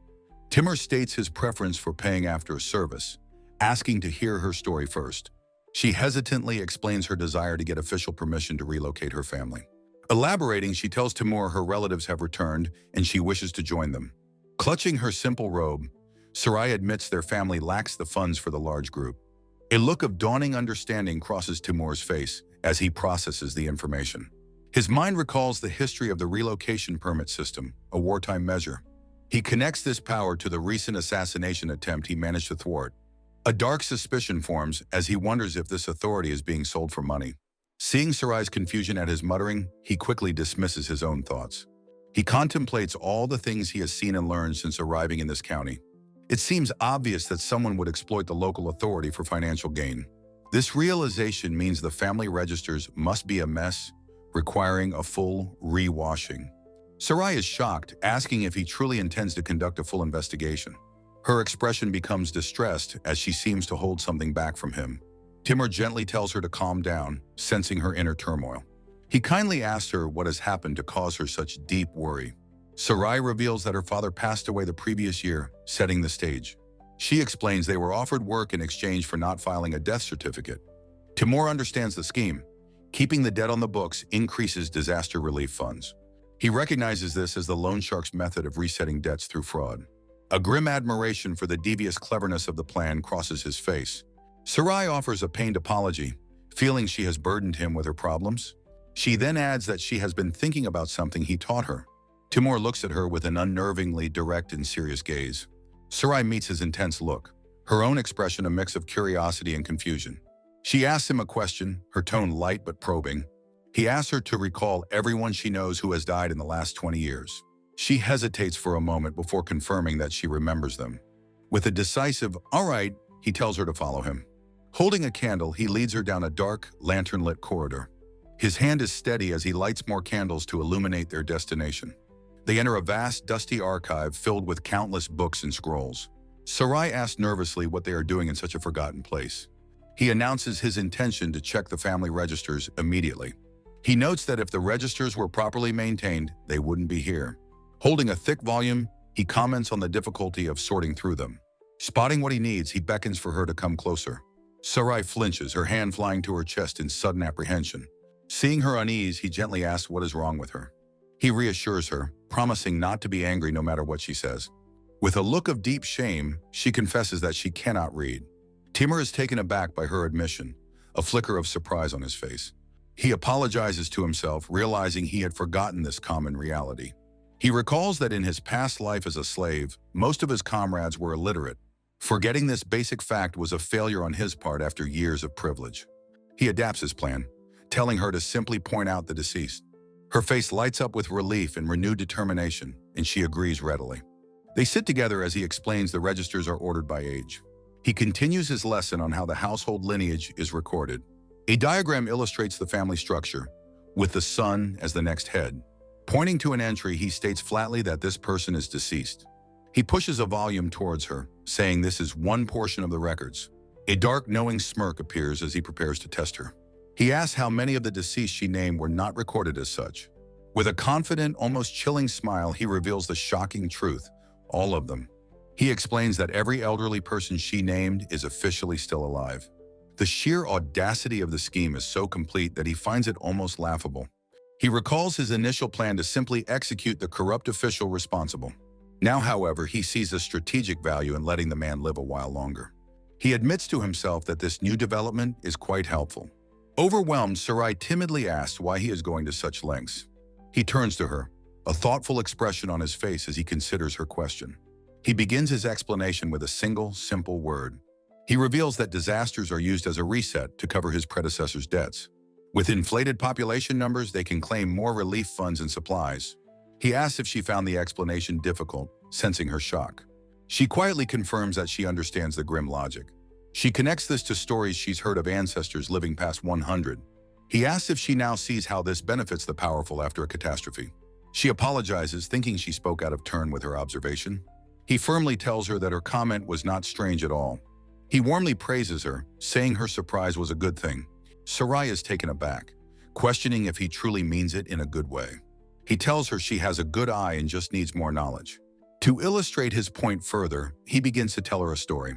Timur states his preference for paying after a service, asking to hear her story first. She hesitantly explains her desire to get official permission to relocate her family. Elaborating, she tells Timur her relatives have returned and she wishes to join them. Clutching her simple robe, Sarai admits their family lacks the funds for the large group. A look of dawning understanding crosses Timur's face as he processes the information. His mind recalls the history of the relocation permit system, a wartime measure. He connects this power to the recent assassination attempt he managed to thwart. A dark suspicion forms as he wonders if this authority is being sold for money. Seeing Sarai's confusion at his muttering, he quickly dismisses his own thoughts. He contemplates all the things he has seen and learned since arriving in this county. It seems obvious that someone would exploit the local authority for financial gain. This realization means the family registers must be a mess, requiring a full re-washing. Sarai is shocked, asking if he truly intends to conduct a full investigation. Her expression becomes distressed as she seems to hold something back from him. Timur gently tells her to calm down, sensing her inner turmoil. He kindly asks her what has happened to cause her such deep worry. Sarai reveals that her father passed away the previous year, setting the stage. She explains they were offered work in exchange for not filing a death certificate. Timur understands the scheme. Keeping the debt on the books increases disaster relief funds. He recognizes this as the loan shark's method of resetting debts through fraud. A grim admiration for the devious cleverness of the plan crosses his face. Sarai offers a pained apology, feeling she has burdened him with her problems. She then adds that she has been thinking about something he taught her. Timur looks at her with an unnervingly direct and serious gaze. Sarai meets his intense look, her own expression a mix of curiosity and confusion. She asks him a question, her tone light but probing. He asks her to recall everyone she knows who has died in the last 20 years. She hesitates for a moment before confirming that she remembers them. With a decisive, "All right," he tells her to follow him. Holding a candle, he leads her down a dark, lantern-lit corridor. His hand is steady as he lights more candles to illuminate their destination. They enter a vast, dusty archive filled with countless books and scrolls. Sarai asks nervously what they are doing in such a forgotten place. He announces his intention to check the family registers immediately. He notes that if the registers were properly maintained, they wouldn't be here. Holding a thick volume, he comments on the difficulty of sorting through them. Spotting what he needs, he beckons for her to come closer. Sarai flinches, her hand flying to her chest in sudden apprehension. Seeing her unease, he gently asks what is wrong with her. He reassures her, promising not to be angry no matter what she says. With a look of deep shame, she confesses that she cannot read. Timur is taken aback by her admission, a flicker of surprise on his face. He apologizes to himself, realizing he had forgotten this common reality. He recalls that in his past life as a slave, most of his comrades were illiterate. Forgetting this basic fact was a failure on his part after years of privilege. He adapts his plan, telling her to simply point out the deceased. Her face lights up with relief and renewed determination, and she agrees readily. They sit together as he explains the registers are ordered by age. He continues his lesson on how the household lineage is recorded. A diagram illustrates the family structure, with the son as the next head. Pointing to an entry, he states flatly that this person is deceased. He pushes a volume towards her, saying this is one portion of the records. A dark, knowing smirk appears as he prepares to test her. He asks how many of the deceased she named were not recorded as such. With a confident, almost chilling smile, he reveals the shocking truth: all of them. He explains that every elderly person she named is officially still alive. The sheer audacity of the scheme is so complete that he finds it almost laughable. He recalls his initial plan to simply execute the corrupt official responsible. Now, however, he sees a strategic value in letting the man live a while longer. He admits to himself that this new development is quite helpful. Overwhelmed, Sarai timidly asks why he is going to such lengths. He turns to her, a thoughtful expression on his face as he considers her question. He begins his explanation with a single, simple word. He reveals that disasters are used as a reset to cover his predecessor's debts. With inflated population numbers, they can claim more relief funds and supplies. He asks if she found the explanation difficult, sensing her shock. She quietly confirms that she understands the grim logic. She connects this to stories she's heard of ancestors living past 100. He asks if she now sees how this benefits the powerful after a catastrophe. She apologizes, thinking she spoke out of turn with her observation. He firmly tells her that her comment was not strange at all. He warmly praises her, saying her surprise was a good thing. Sarai is taken aback, questioning if he truly means it in a good way. He tells her she has a good eye and just needs more knowledge. To illustrate his point further, he begins to tell her a story.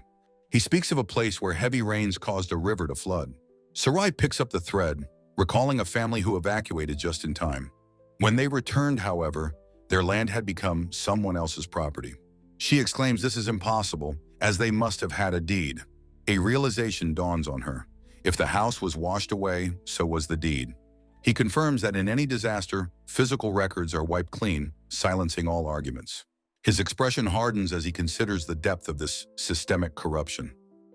He speaks of a place where heavy rains caused a river to flood. Sarai picks up the thread, recalling a family who evacuated just in time. When they returned, however, their land had become someone else's property. She exclaims this is impossible, as they must have had a deed. A realization dawns on her. If the house was washed away, so was the deed. He confirms that in any disaster, physical records are wiped clean, silencing all arguments. His expression hardens as he considers the depth of this systemic corruption.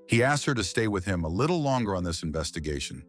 He asks her to stay with him a little longer on this investigation.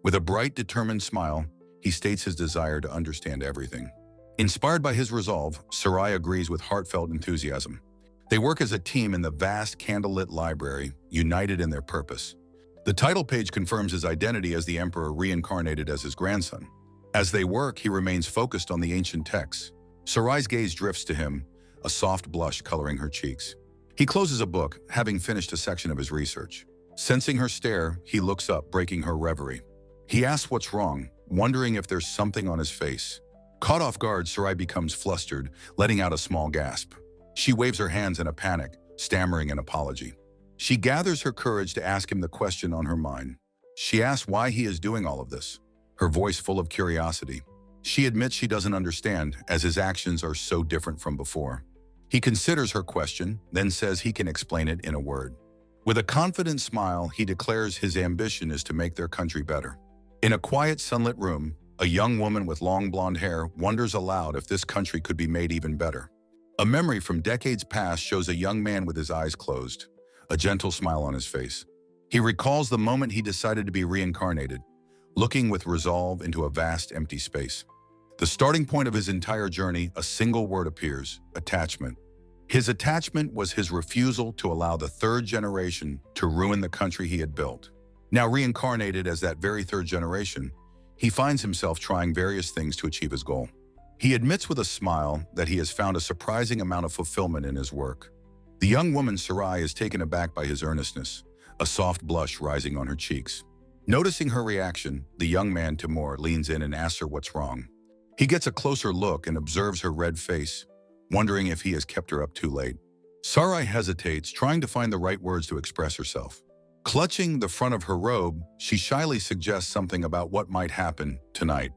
With a bright, determined smile, he states his desire to understand everything. Inspired by his resolve, Sarai agrees with heartfelt enthusiasm. They work as a team in the vast candlelit library, united in their purpose. The title page confirms his identity as the Emperor reincarnated as his grandson. As they work, he remains focused on the ancient texts. Sarai's gaze drifts to him, a soft blush coloring her cheeks. He closes a book, having finished a section of his research. Sensing her stare, he looks up, breaking her reverie. He asks what's wrong, wondering if there's something on his face. Caught off guard, Sarai becomes flustered, letting out a small gasp. She waves her hands in a panic, stammering an apology. She gathers her courage to ask him the question on her mind. She asks why he is doing all of this, her voice full of curiosity. She admits she doesn't understand, as his actions are so different from before. He considers her question, then says he can explain it in a word. With a confident smile, he declares his ambition is to make their country better. In a quiet, sunlit room, a young woman with long blonde hair wonders aloud if this country could be made even better. A memory from decades past shows a young man with his eyes closed, a gentle smile on his face. He recalls the moment he decided to be reincarnated, looking with resolve into a vast, empty space. The starting point of his entire journey, a single word appears: attachment. His attachment was his refusal to allow the third generation to ruin the country he had built. Now reincarnated as that very third generation, he finds himself trying various things to achieve his goal. He admits with a smile that he has found a surprising amount of fulfillment in his work. The young woman Sarai is taken aback by his earnestness, a soft blush rising on her cheeks. Noticing her reaction, the young man Timur leans in and asks her what's wrong. He gets a closer look and observes her red face, wondering if he has kept her up too late. Sarai hesitates, trying to find the right words to express herself. Clutching the front of her robe, she shyly suggests something about what might happen tonight.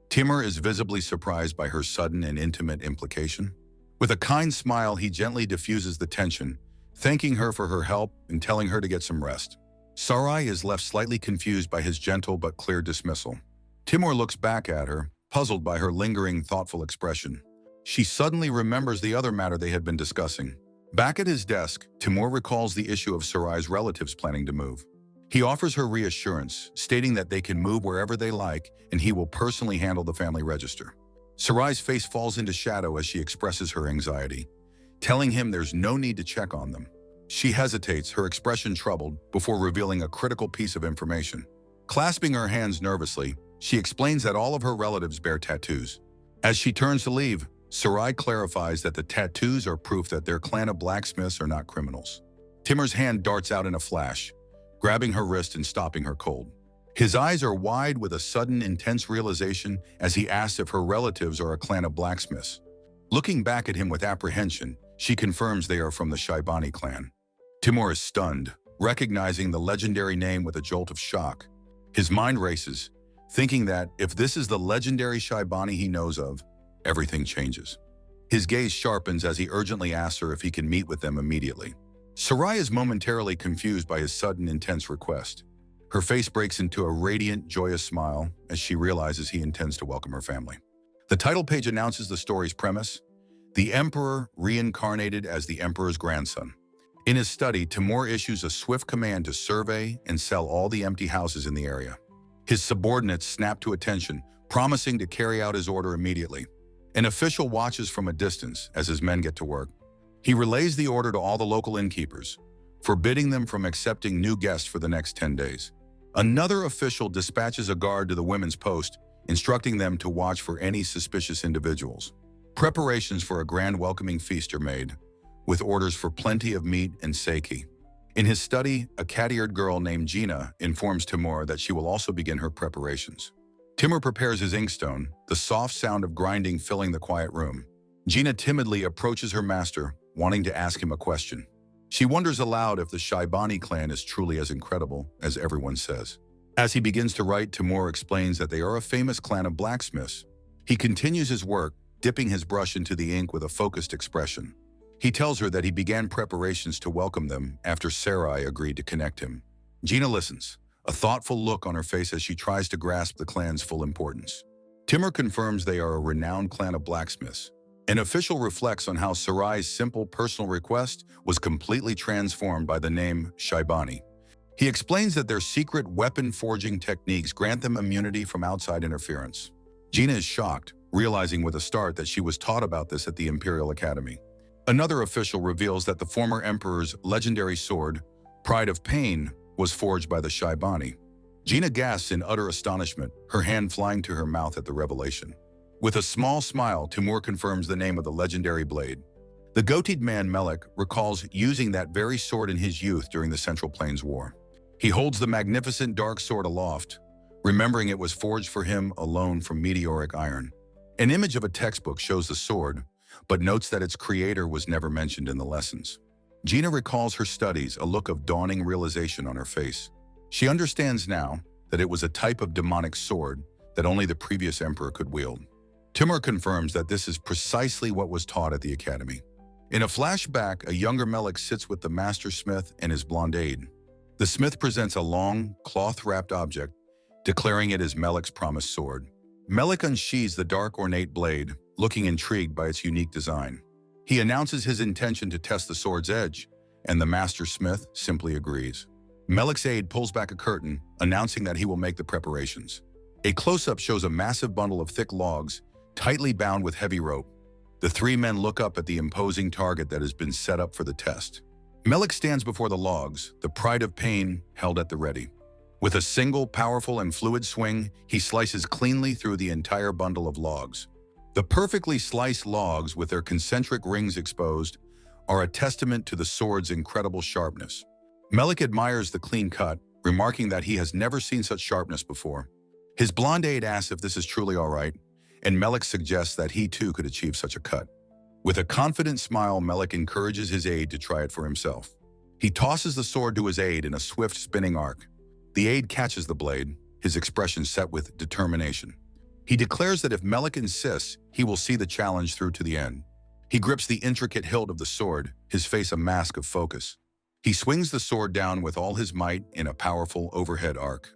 Timur is visibly surprised by her sudden and intimate implication. With a kind smile, he gently diffuses the tension, thanking her for her help and telling her to get some rest. Sarai is left slightly confused by his gentle but clear dismissal. Timur looks back at her, puzzled by her lingering, thoughtful expression. She suddenly remembers the other matter they had been discussing. Back at his desk, Timur recalls the issue of Sarai's relatives planning to move. He offers her reassurance, stating that they can move wherever they like and he will personally handle the family register. Sarai's face falls into shadow as she expresses her anxiety, telling him there's no need to check on them. She hesitates, her expression troubled, before revealing a critical piece of information. Clasping her hands nervously, she explains that all of her relatives bear tattoos. As she turns to leave, Sarai clarifies that the tattoos are proof that their clan of blacksmiths are not criminals. Timur's hand darts out in a flash, grabbing her wrist and stopping her cold. His eyes are wide with a sudden, intense realization as he asks if her relatives are a clan of blacksmiths. Looking back at him with apprehension, she confirms they are from the Shaibani clan. Timur is stunned, recognizing the legendary name with a jolt of shock. His mind races, thinking that if this is the legendary Shaibani he knows of, everything changes. His gaze sharpens as he urgently asks her if he can meet with them immediately. Sarai is momentarily confused by his sudden, intense request. Her face breaks into a radiant, joyous smile as she realizes he intends to welcome her family. The title page announces the story's premise: the Emperor reincarnated as the Emperor's grandson. In his study, Timur issues a swift command to survey and sell all the empty houses in the area. His subordinates snap to attention, promising to carry out his order immediately. An official watches from a distance as his men get to work. He relays the order to all the local innkeepers, forbidding them from accepting new guests for the next 10 days. Another official dispatches a guard to the women's post, instructing them to watch for any suspicious individuals. Preparations for a grand welcoming feast are made, with orders for plenty of meat and sake. In his study, a cat-eared girl named Gina informs Timur that she will also begin her preparations. Timur prepares his inkstone, the soft sound of grinding filling the quiet room. Gina timidly approaches her master, wanting to ask him a question. She wonders aloud if the Shaibani clan is truly as incredible as everyone says. As he begins to write, Timur explains that they are a famous clan of blacksmiths. He continues his work, dipping his brush into the ink with a focused expression. He tells her that he began preparations to welcome them after Sarai agreed to connect him. Gina listens, a thoughtful look on her face as she tries to grasp the clan's full importance. Timur confirms they are a renowned clan of blacksmiths. An official reflects on how Sarai's simple personal request was completely transformed by the name Shaibani. He explains that their secret weapon forging techniques grant them immunity from outside interference. Gina is shocked, realizing with a start that she was taught about this at the Imperial Academy. Another official reveals that the former emperor's legendary sword, Pride of Pain, was forged by the Shaibani. Gina gasps in utter astonishment, her hand flying to her mouth at the revelation. With a small smile, Timur confirms the name of the legendary blade. The goateed man Melik recalls using that very sword in his youth during the Central Plains War. He holds the magnificent dark sword aloft, remembering it was forged for him alone from meteoric iron. An image of a textbook shows the sword, but notes that its creator was never mentioned in the lessons. Gina recalls her studies, a look of dawning realization on her face. She understands now that it was a type of demonic sword that only the previous emperor could wield. Timur confirms that this is precisely what was taught at the academy. In a flashback, a younger Melik sits with the master smith and his blonde aide. The smith presents a long, cloth-wrapped object, declaring it as Melik's promised sword. Melik unsheathes the dark, ornate blade, looking intrigued by its unique design. He announces his intention to test the sword's edge, and the master smith simply agrees. Melik's aide pulls back a curtain, announcing that he will make the preparations. A close-up shows a massive bundle of thick logs, tightly bound with heavy rope. The three men look up at the imposing target that has been set up for the test. Melik stands before the logs, the Pride of Pain held at the ready. With a single, powerful, and fluid swing, he slices cleanly through the entire bundle of logs. The perfectly sliced logs, with their concentric rings exposed, are a testament to the sword's incredible sharpness. Melik admires the clean cut, remarking that he has never seen such sharpness before. His blonde aide asks if this is truly all right, and Melik suggests that he too could achieve such a cut. With a confident smile, Melik encourages his aide to try it for himself. He tosses the sword to his aide in a swift spinning arc. The aide catches the blade, his expression set with determination. He declares that if Melik insists, he will see the challenge through to the end. He grips the intricate hilt of the sword, his face a mask of focus. He swings the sword down with all his might in a powerful overhead arc.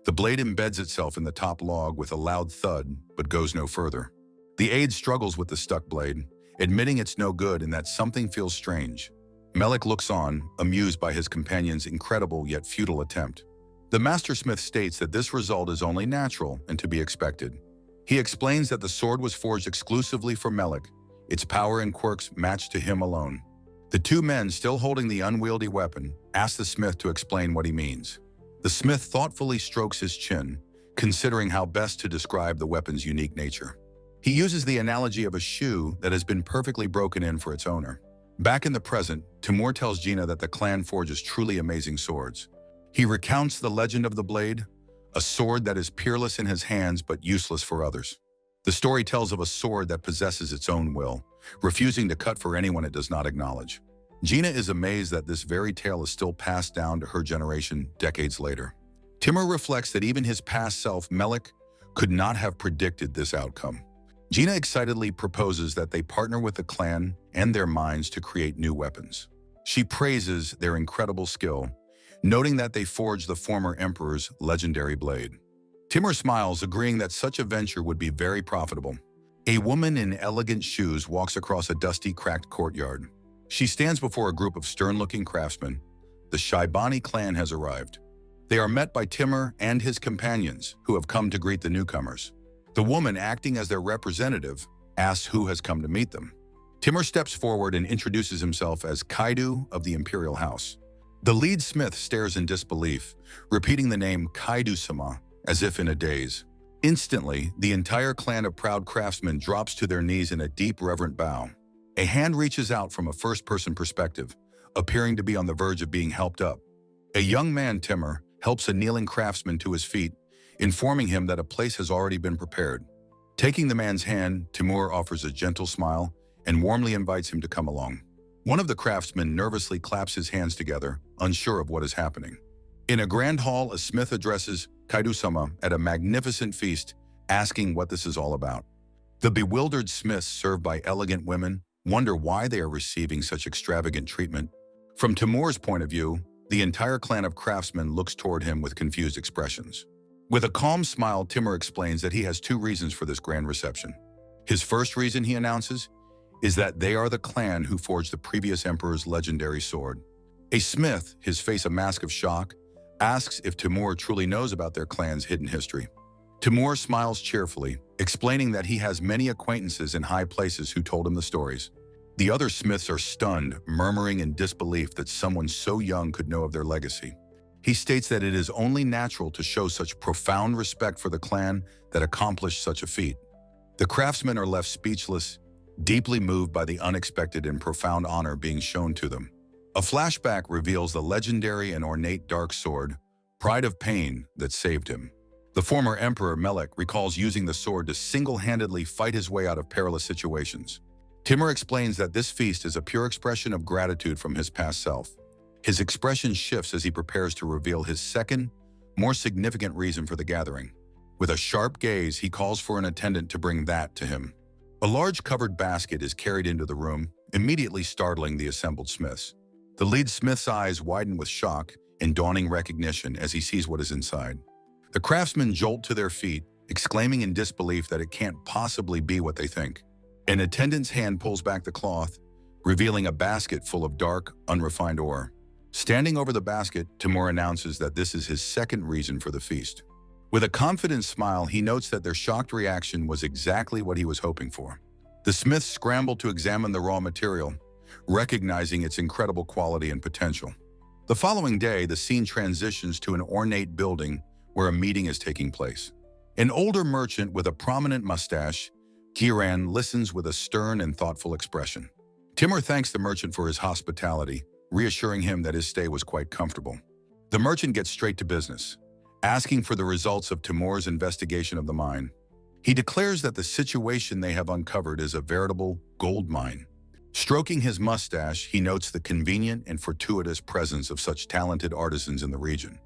The blade embeds itself in the top log with a loud thud, but goes no further. The aide struggles with the stuck blade, admitting it's no good and that something feels strange. Melik looks on, amused by his companion's incredible yet futile attempt. The mastersmith states that this result is only natural and to be expected. He explains that the sword was forged exclusively for Melik, its power and quirks matched to him alone. The two men, still holding the unwieldy weapon, ask the smith to explain what he means. The smith thoughtfully strokes his chin, considering how best to describe the weapon's unique nature. He uses the analogy of a shoe that has been perfectly broken in for its owner. Back in the present, Timur tells Gina that the clan forges truly amazing swords. He recounts the legend of the blade, a sword that is peerless in his hands but useless for others. The story tells of a sword that possesses its own will, refusing to cut for anyone it does not acknowledge. Gina is amazed that this very tale is still passed down to her generation decades later. Timur reflects that even his past self, Melik, could not have predicted this outcome. Gina excitedly proposes that they partner with the clan and their minds to create new weapons. She praises their incredible skill, noting that they forged the former emperor's legendary blade. Timur smiles, agreeing that such a venture would be very profitable. A woman in elegant shoes walks across a dusty, cracked courtyard. She stands before a group of stern-looking craftsmen. The Shaibani clan has arrived. They are met by Timur and his companions, who have come to greet the newcomers. The woman, acting as their representative, asks who has come to meet them. Timur steps forward and introduces himself as Kaidu of the Imperial House. The lead smith stares in disbelief, repeating the name Kaidu-sama as if in a daze. Instantly, the entire clan of proud craftsmen drops to their knees in a deep, reverent bow. A hand reaches out from a first-person perspective, appearing to be on the verge of being helped up. A young man, Timur, helps a kneeling craftsman to his feet, informing him that a place has already been prepared. Taking the man's hand, Timur offers a gentle smile and warmly invites him to come along. One of the craftsmen nervously claps his hands together, unsure of what is happening. In a grand hall, a smith addresses Kaidu-sama at a magnificent feast, asking what this is all about. The bewildered smiths, served by elegant women, wonder why they are receiving such extravagant treatment. From Timur's point of view, the entire clan of craftsmen looks toward him with confused expressions. With a calm smile, Timur explains that he has two reasons for this grand reception. His first reason, he announces, is that they are the clan who forged the previous emperor's legendary sword. A smith, his face a mask of shock, asks if Timur truly knows about their clan's hidden history. Timur smiles cheerfully, explaining that he has many acquaintances in high places who told him the stories. The other smiths are stunned, murmuring in disbelief that someone so young could know of their legacy. He states that it is only natural to show such profound respect for the clan that accomplished such a feat. The craftsmen are left speechless, deeply moved by the unexpected and profound honor being shown to them. A flashback reveals the legendary and ornate dark sword, Pride of Pain, that saved him. The former emperor, Melik, recalls using the sword to single-handedly fight his way out of perilous situations. Timur explains that this feast is a pure expression of gratitude from his past self. His expression shifts as he prepares to reveal his second, more significant reason for the gathering. With a sharp gaze, he calls for an attendant to bring that to him. A large covered basket is carried into the room, immediately startling the assembled smiths. The lead smith's eyes widen with shock and dawning recognition as he sees what is inside. The craftsmen jolt to their feet, exclaiming in disbelief that it can't possibly be what they think. An attendant's hand pulls back the cloth, revealing a basket full of dark, unrefined ore. Standing over the basket, Timur announces that this is his second reason for the feast. With a confident smile, he notes that their shocked reaction was exactly what he was hoping for. The smiths scramble to examine the raw material, recognizing its incredible quality and potential. The following day, the scene transitions to an ornate building where a meeting is taking place. An older merchant with a prominent mustache, Kiran, listens with a stern and thoughtful expression. Timur thanks the merchant for his hospitality, reassuring him that his stay was quite comfortable. The merchant gets straight to business, asking for the results of Timur's investigation of the mine. He declares that the situation they have uncovered is a veritable gold mine. Stroking his mustache, he notes the convenient and fortuitous presence of such talented artisans in the region.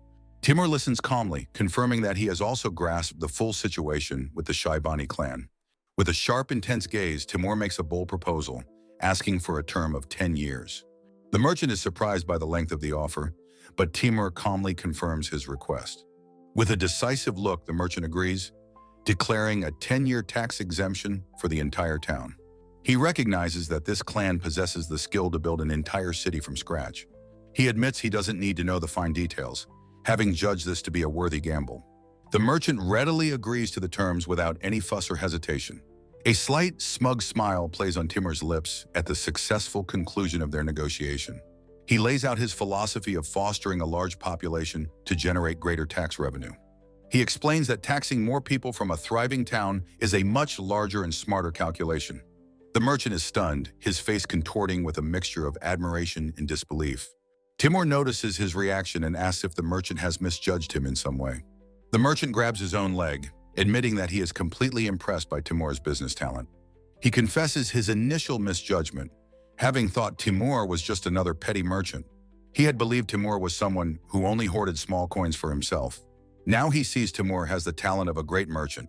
Timur listens calmly, confirming that he has also grasped the full situation with the Shaibani clan. With a sharp, intense gaze, Timur makes a bold proposal, asking for a term of 10 years. The merchant is surprised by the length of the offer, but Timur calmly confirms his request. With a decisive look, the merchant agrees, declaring a 10-year tax exemption for the entire town. He recognizes that this clan possesses the skill to build an entire city from scratch. He admits he doesn't need to know the fine details, having judged this to be a worthy gamble. The merchant readily agrees to the terms without any fuss or hesitation. A slight, smug smile plays on Timur's lips at the successful conclusion of their negotiation. He lays out his philosophy of fostering a large population to generate greater tax revenue. He explains that taxing more people from a thriving town is a much larger and smarter calculation. The merchant is stunned, his face contorting with a mixture of admiration and disbelief. Timur notices his reaction and asks if the merchant has misjudged him in some way. The merchant grabs his own leg, admitting that he is completely impressed by Timur's business talent. He confesses his initial misjudgment, having thought Timur was just another petty merchant. He had believed Timur was someone who only hoarded small coins for himself. Now he sees Timur has the talent of a great merchant,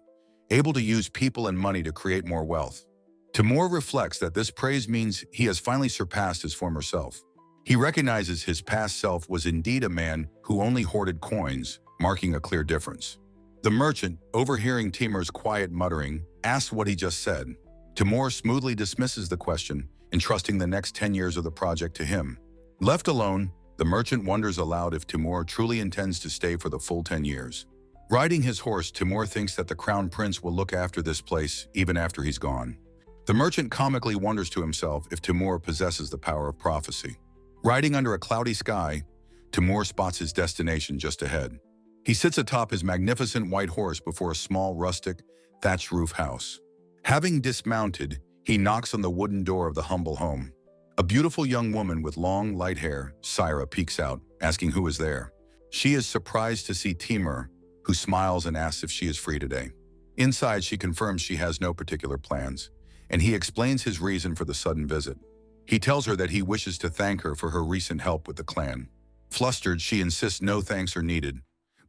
able to use people and money to create more wealth. Timur reflects that this praise means he has finally surpassed his former self. He recognizes his past self was indeed a man who only hoarded coins, marking a clear difference. The merchant, overhearing Timur's quiet muttering, asks what he just said. Timur smoothly dismisses the question, entrusting the next 10 years of the project to him. Left alone, the merchant wonders aloud if Timur truly intends to stay for the full 10 years. Riding his horse, Timur thinks that the crown prince will look after this place even after he's gone. The merchant comically wonders to himself if Timur possesses the power of prophecy. Riding under a cloudy sky, Timur spots his destination just ahead. He sits atop his magnificent white horse before a small, rustic, thatched roof house. Having dismounted, he knocks on the wooden door of the humble home. A beautiful young woman with long, light hair, Syra, peeks out, asking who is there. She is surprised to see Timur, who smiles and asks if she is free today. Inside, she confirms she has no particular plans, and he explains his reason for the sudden visit. He tells her that he wishes to thank her for her recent help with the clan. Flustered, she insists no thanks are needed,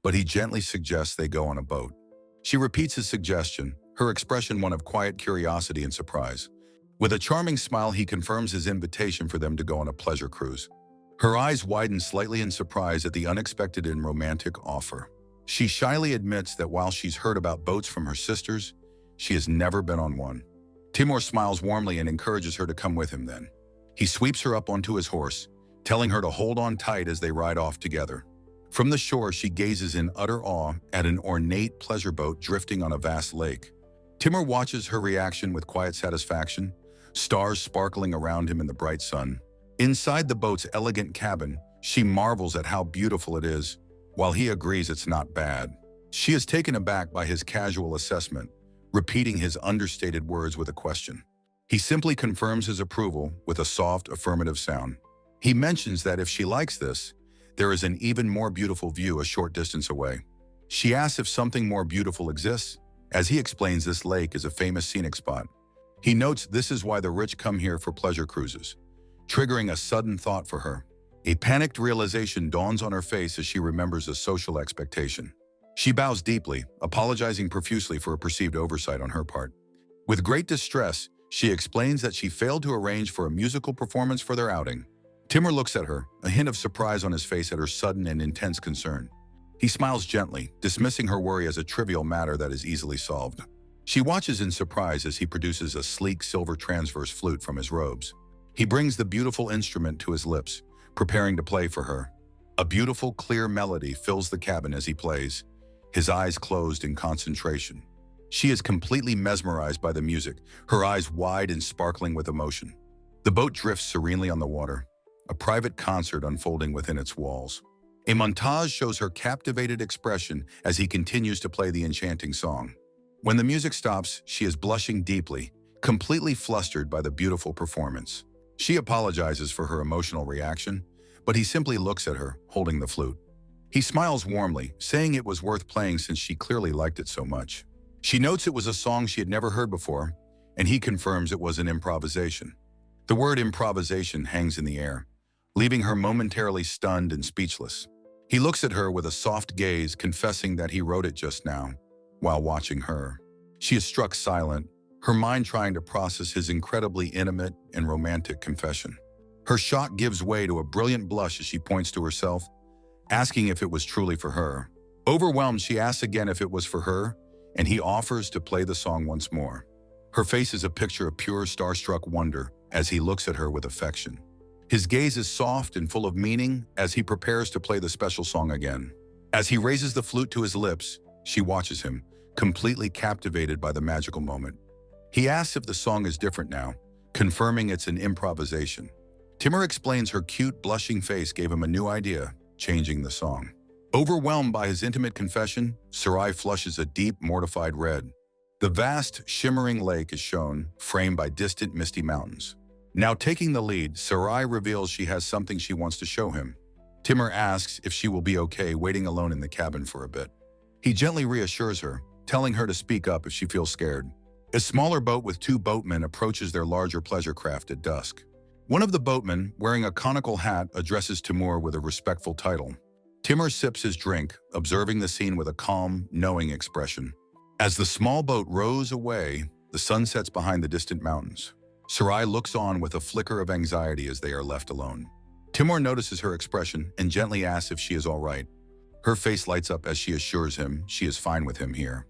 but he gently suggests they go on a boat. She repeats his suggestion, her expression one of quiet curiosity and surprise. With a charming smile, he confirms his invitation for them to go on a pleasure cruise. Her eyes widen slightly in surprise at the unexpected and romantic offer. She shyly admits that while she's heard about boats from her sisters, she has never been on one. Timur smiles warmly and encourages her to come with him then. He sweeps her up onto his horse, telling her to hold on tight as they ride off together. From the shore, she gazes in utter awe at an ornate pleasure boat drifting on a vast lake. Timur watches her reaction with quiet satisfaction, stars sparkling around him in the bright sun. Inside the boat's elegant cabin, she marvels at how beautiful it is, while he agrees it's not bad. She is taken aback by his casual assessment, repeating his understated words with a question. He simply confirms his approval with a soft, affirmative sound. He mentions that if she likes this, there is an even more beautiful view a short distance away. She asks if something more beautiful exists, as he explains this lake is a famous scenic spot. He notes this is why the rich come here for pleasure cruises, triggering a sudden thought for her. A panicked realization dawns on her face as she remembers a social expectation. She bows deeply, apologizing profusely for a perceived oversight on her part. With great distress, she explains that she failed to arrange for a musical performance for their outing. Timur looks at her, a hint of surprise on his face at her sudden and intense concern. He smiles gently, dismissing her worry as a trivial matter that is easily solved. She watches in surprise as he produces a sleek silver transverse flute from his robes. He brings the beautiful instrument to his lips, preparing to play for her. A beautiful, clear melody fills the cabin as he plays, his eyes closed in concentration. She is completely mesmerized by the music, her eyes wide and sparkling with emotion. The boat drifts serenely on the water, a private concert unfolding within its walls. A montage shows her captivated expression as he continues to play the enchanting song. When the music stops, she is blushing deeply, completely flustered by the beautiful performance. She apologizes for her emotional reaction, but he simply looks at her, holding the flute. He smiles warmly, saying it was worth playing since she clearly liked it so much. She notes it was a song she had never heard before, and he confirms it was an improvisation. The word improvisation hangs in the air, leaving her momentarily stunned and speechless. He looks at her with a soft gaze, confessing that he wrote it just now, while watching her. She is struck silent, her mind trying to process his incredibly intimate and romantic confession. Her shock gives way to a brilliant blush as she points to herself, asking if it was truly for her. Overwhelmed, she asks again if it was for her, and he offers to play the song once more. Her face is a picture of pure starstruck wonder as he looks at her with affection. His gaze is soft and full of meaning as he prepares to play the special song again. As he raises the flute to his lips, she watches him, completely captivated by the magical moment. He asks if the song is different now, confirming it's an improvisation. Timur explains her cute, blushing face gave him a new idea, changing the song. Overwhelmed by his intimate confession, Sarai flushes a deep, mortified red. The vast, shimmering lake is shown, framed by distant, misty mountains. Now taking the lead, Sarai reveals she has something she wants to show him. Timur asks if she will be okay waiting alone in the cabin for a bit. He gently reassures her, telling her to speak up if she feels scared. A smaller boat with 2 boatmen approaches their larger pleasure craft at dusk. One of the boatmen, wearing a conical hat, addresses Timur with a respectful title. Timur sips his drink, observing the scene with a calm, knowing expression. As the small boat rows away, the sun sets behind the distant mountains. Sarai looks on with a flicker of anxiety as they are left alone. Timur notices her expression and gently asks if she is all right. Her face lights up as she assures him she is fine with him here.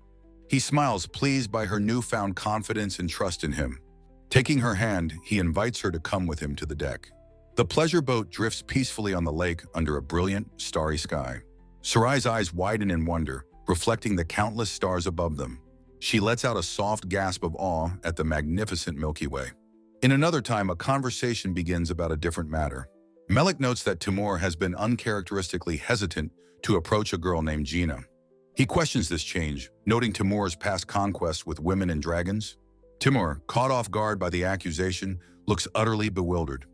He smiles, pleased by her newfound confidence and trust in him. Taking her hand, he invites her to come with him to the deck. The pleasure boat drifts peacefully on the lake under a brilliant, starry sky. Sarai's eyes widen in wonder, reflecting the countless stars above them. She lets out a soft gasp of awe at the magnificent Milky Way. In another time, a conversation begins about a different matter. Melik notes that Timur has been uncharacteristically hesitant to approach a girl named Gina. He questions this change, noting Timur's past conquests with women and dragons. Timur, caught off guard by the accusation, looks utterly bewildered.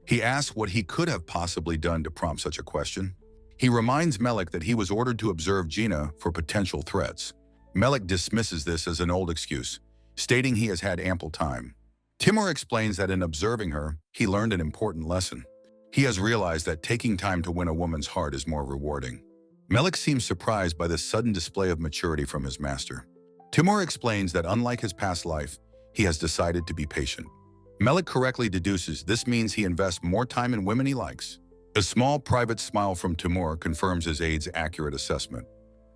He asks what he could have possibly done to prompt such a question. He reminds Melik that he was ordered to observe Gina for potential threats. Melik dismisses this as an old excuse, stating he has had ample time. Timur explains that in observing her, he learned an important lesson. He has realized that taking time to win a woman's heart is more rewarding. Melik seems surprised by this sudden display of maturity from his master. Timur explains that unlike his past life, he has decided to be patient. Melik correctly deduces this means he invests more time in women he likes. A small private smile from Timur confirms his aide's accurate assessment.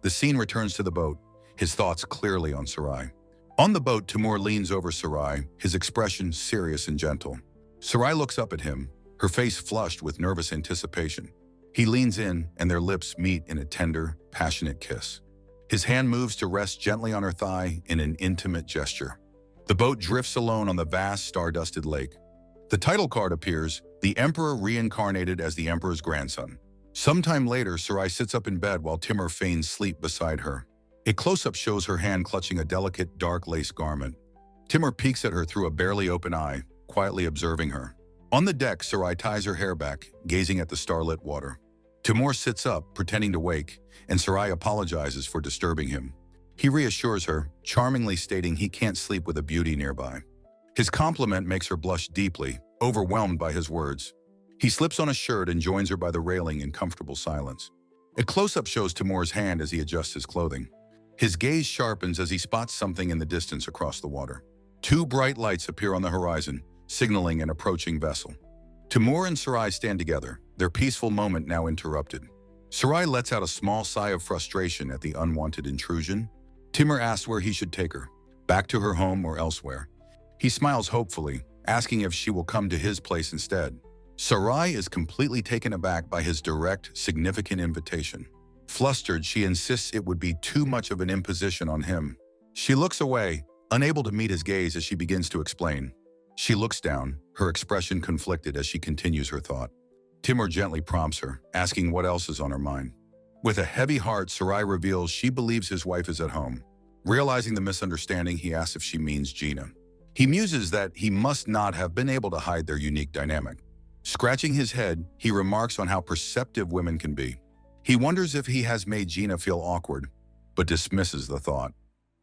The scene returns to the boat, his thoughts clearly on Sarai. On the boat, Timur leans over Sarai, his expression serious and gentle. Sarai looks up at him, her face flushed with nervous anticipation. He leans in, and their lips meet in a tender, passionate kiss. His hand moves to rest gently on her thigh in an intimate gesture. The boat drifts alone on the vast, star-dusted lake. The title card appears, the Emperor reincarnated as the Emperor's grandson. Sometime later, Sarai sits up in bed while Timur feigns sleep beside her. A close-up shows her hand clutching a delicate, dark lace garment. Timur peeks at her through a barely open eye, quietly observing her. On the deck, Sarai ties her hair back, gazing at the starlit water. Timur sits up, pretending to wake, and Sarai apologizes for disturbing him. He reassures her, charmingly stating he can't sleep with a beauty nearby. His compliment makes her blush deeply, overwhelmed by his words. He slips on a shirt and joins her by the railing in comfortable silence. A close-up shows Timur's hand as he adjusts his clothing. His gaze sharpens as he spots something in the distance across the water. 2 bright lights appear on the horizon, signaling an approaching vessel. Timur and Sarai stand together, their peaceful moment now interrupted. Sarai lets out a small sigh of frustration at the unwanted intrusion. Timur asks where he should take her, back to her home or elsewhere. He smiles hopefully, asking if she will come to his place instead. Sarai is completely taken aback by his direct, significant invitation. Flustered, she insists it would be too much of an imposition on him. She looks away, unable to meet his gaze as she begins to explain. She looks down, her expression conflicted as she continues her thought. Timur gently prompts her, asking what else is on her mind. With a heavy heart, Sarai reveals she believes his wife is at home. Realizing the misunderstanding, he asks if she means Gina. He muses that he must not have been able to hide their unique dynamic. Scratching his head, he remarks on how perceptive women can be. He wonders if he has made Gina feel awkward, but dismisses the thought.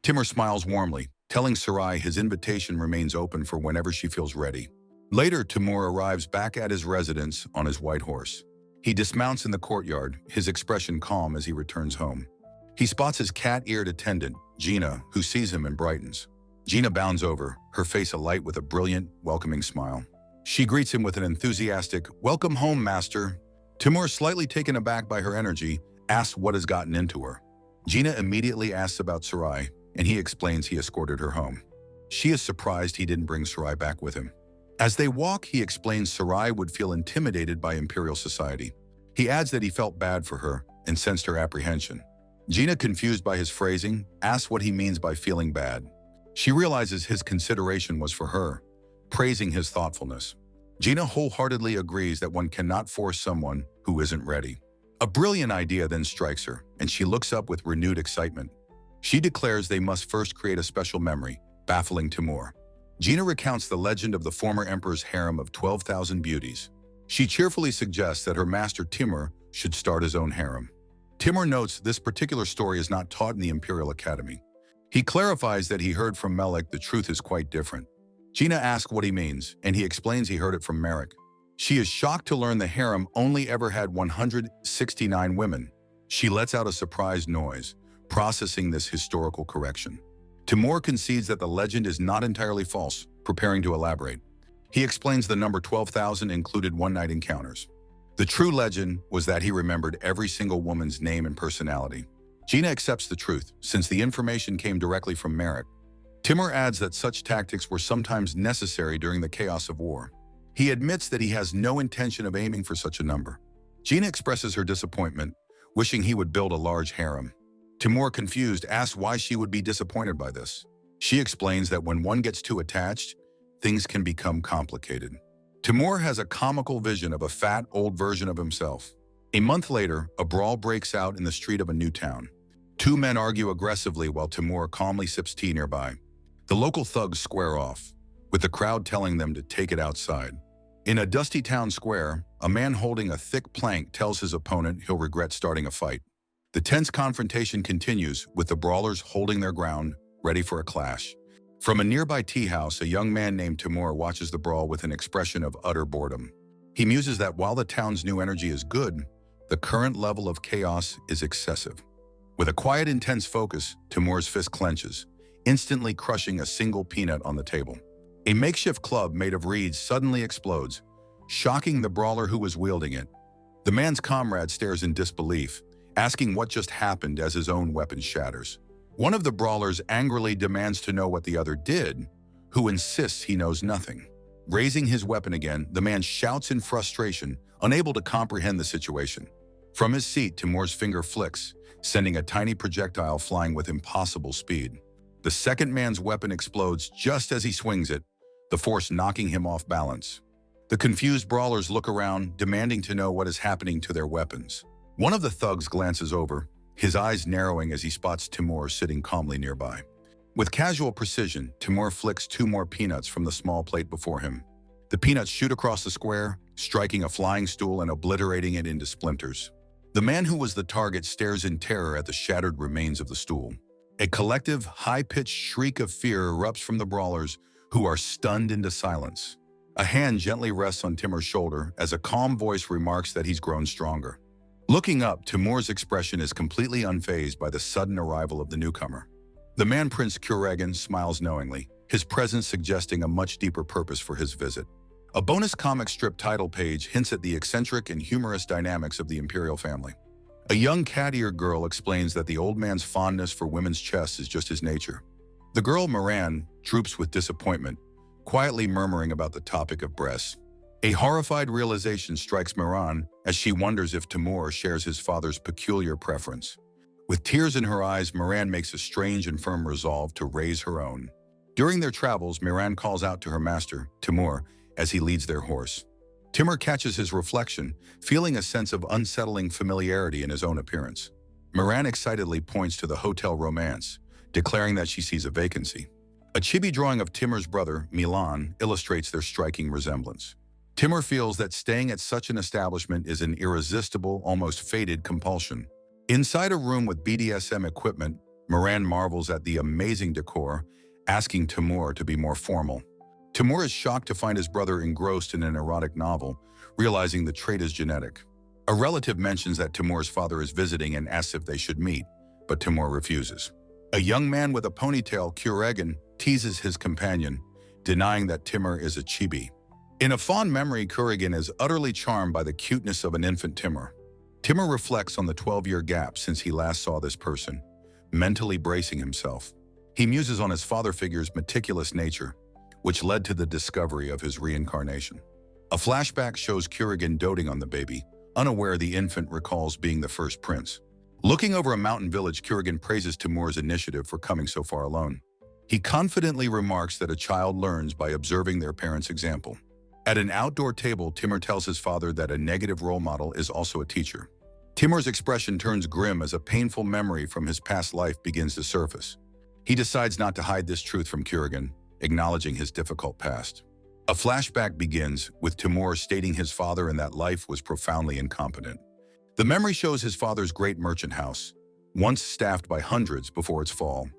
Timur smiles warmly, telling Sarai his invitation remains open for whenever she feels ready. Later, Timur arrives back at his residence on his white horse. He dismounts in the courtyard, his expression calm as he returns home. He spots his cat-eared attendant, Gina, who sees him and brightens. Gina bounds over, her face alight with a brilliant, welcoming smile. She greets him with an enthusiastic, "Welcome home, master." Timur, slightly taken aback by her energy, asks what has gotten into her. Gina immediately asks about Sarai, and he explains he escorted her home. She is surprised he didn't bring Sarai back with him. As they walk, he explains Sarai would feel intimidated by imperial society. He adds that he felt bad for her and sensed her apprehension. Gina, confused by his phrasing, asks what he means by feeling bad. She realizes his consideration was for her, praising his thoughtfulness. Gina wholeheartedly agrees that one cannot force someone who isn't ready. A brilliant idea then strikes her, and she looks up with renewed excitement. She declares they must first create a special memory, baffling Timur. Gina recounts the legend of the former emperor's harem of 12,000 beauties. She cheerfully suggests that her master Timur should start his own harem. Timur notes this particular story is not taught in the Imperial Academy. He clarifies that he heard from Melik the truth is quite different. Gina asks what he means, and he explains he heard it from Merrick. She is shocked to learn the harem only ever had 169 women. She lets out a surprised noise, processing this historical correction. Timur concedes that the legend is not entirely false, preparing to elaborate. He explains the number 12,000 included one-night encounters. The true legend was that he remembered every single woman's name and personality. Gina accepts the truth, since the information came directly from Merrick. Timur adds that such tactics were sometimes necessary during the chaos of war. He admits that he has no intention of aiming for such a number. Gina expresses her disappointment, wishing he would build a large harem. Timur, confused, asks why she would be disappointed by this. She explains that when one gets too attached, things can become complicated. Timur has a comical vision of a fat, old version of himself. A month later, a brawl breaks out in the street of a new town. Two men argue aggressively while Timur calmly sips tea nearby. The local thugs square off, with the crowd telling them to take it outside. In a dusty town square, a man holding a thick plank tells his opponent he'll regret starting a fight. The tense confrontation continues, with the brawlers holding their ground, ready for a clash. From a nearby tea house, a young man named Timur watches the brawl with an expression of utter boredom. He muses that while the town's new energy is good, the current level of chaos is excessive. With a quiet, intense focus, Timur's fist clenches, instantly crushing a single peanut on the table. A makeshift club made of reeds suddenly explodes, shocking the brawler who was wielding it. The man's comrade stares in disbelief, asking what just happened as his own weapon shatters. One of the brawlers angrily demands to know what the other did, who insists he knows nothing. Raising his weapon again, the man shouts in frustration, unable to comprehend the situation. From his seat, Timur's finger flicks, sending a tiny projectile flying with impossible speed. The second man's weapon explodes just as he swings it, the force knocking him off balance. The confused brawlers look around, demanding to know what is happening to their weapons. One of the thugs glances over, his eyes narrowing as he spots Timur sitting calmly nearby. With casual precision, Timur flicks two more peanuts from the small plate before him. The peanuts shoot across the square, striking a flying stool and obliterating it into splinters. The man who was the target stares in terror at the shattered remains of the stool. A collective, high-pitched shriek of fear erupts from the brawlers, who are stunned into silence. A hand gently rests on Timur's shoulder as a calm voice remarks that he's grown stronger. Looking up, Timur's expression is completely unfazed by the sudden arrival of the newcomer. The man Prince Kuregin smiles knowingly, his presence suggesting a much deeper purpose for his visit. A bonus comic strip title page hints at the eccentric and humorous dynamics of the imperial family. A young cat-eared girl explains that the old man's fondness for women's chests is just his nature. The girl, Moran, droops with disappointment, quietly murmuring about the topic of breasts. A horrified realization strikes Moran as she wonders if Timur shares his father's peculiar preference. With tears in her eyes, Moran makes a strange and firm resolve to raise her own. During their travels, Moran calls out to her master, Timur, as he leads their horse. Timur catches his reflection, feeling a sense of unsettling familiarity in his own appearance. Moran excitedly points to the hotel romance, declaring that she sees a vacancy. A chibi drawing of Timur's brother, Milan, illustrates their striking resemblance. Timur feels that staying at such an establishment is an irresistible, almost fated compulsion. Inside a room with BDSM equipment, Moran marvels at the amazing decor, asking Timur to be more formal. Timur is shocked to find his brother engrossed in an erotic novel, realizing the trait is genetic. A relative mentions that Timur's father is visiting and asks if they should meet, but Timur refuses. A young man with a ponytail, Kuregin, teases his companion, denying that Timur is a chibi. In a fond memory, Kuregin is utterly charmed by the cuteness of an infant Timur. Timur reflects on the 12-year gap since he last saw this person, mentally bracing himself. He muses on his father figure's meticulous nature, which led to the discovery of his reincarnation. A flashback shows Kuregin doting on the baby, unaware the infant recalls being the first prince. Looking over a mountain village, Kuregin praises Timur's initiative for coming so far alone. He confidently remarks that a child learns by observing their parents' example. At an outdoor table, Timur tells his father that a negative role model is also a teacher. Timur's expression turns grim as a painful memory from his past life begins to surface. He decides not to hide this truth from Kurgan, acknowledging his difficult past. A flashback begins with Timur stating his father in that life was profoundly incompetent. The memory shows his father's great merchant house, once staffed by hundreds before its fall.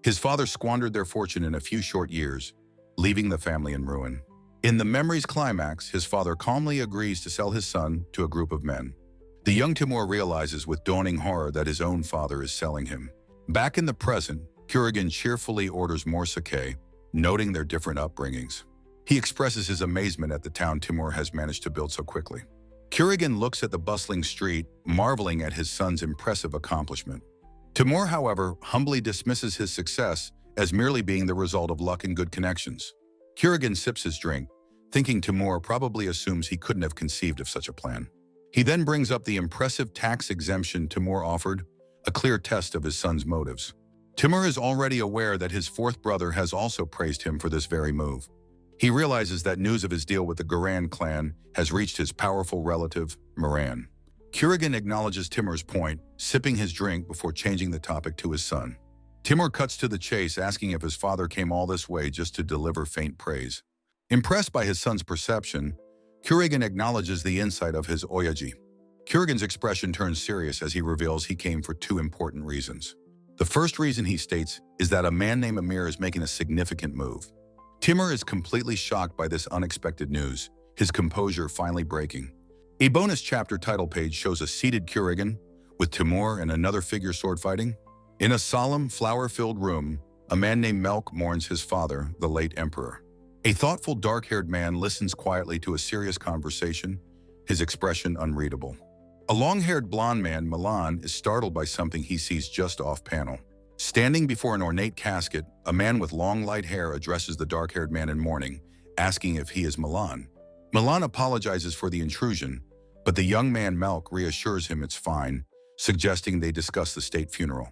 His father squandered their fortune in a few short years, leaving the family in ruin. In the memory's climax, his father calmly agrees to sell his son to a group of men. The young Timur realizes with dawning horror that his own father is selling him. Back in the present, Kurgan cheerfully orders more sake, noting their different upbringings. He expresses his amazement at the town Timur has managed to build so quickly. Kurgan looks at the bustling street, marveling at his son's impressive accomplishment. Timur, however, humbly dismisses his success as merely being the result of luck and good connections. Kurgan sips his drink, thinking Timur probably assumes he couldn't have conceived of such a plan. He then brings up the impressive tax exemption Timur offered, a clear test of his son's motives. Timur is already aware that his fourth brother has also praised him for this very move. He realizes that news of his deal with the Garan clan has reached his powerful relative, Moran. Kurgan acknowledges Timur's point, sipping his drink before changing the topic to his son. Timur cuts to the chase, asking if his father came all this way just to deliver faint praise. Impressed by his son's perception, Kurgan acknowledges the insight of his Oyaji. Kurgan's expression turns serious as he reveals he came for two important reasons. The first reason, he states, is that a man named Amir is making a significant move. Timur is completely shocked by this unexpected news, his composure finally breaking. A bonus chapter title page shows a seated Kurgan, with Timur and another figure sword fighting. In a solemn, flower-filled room, a man named Melk mourns his father, the late emperor. A thoughtful, dark-haired man listens quietly to a serious conversation, his expression unreadable. A long-haired blonde man, Milan, is startled by something he sees just off-panel. Standing before an ornate casket, a man with long, light hair addresses the dark-haired man in mourning, asking if he is Milan. Milan apologizes for the intrusion, but the young man Melk reassures him it's fine, suggesting they discuss the state funeral.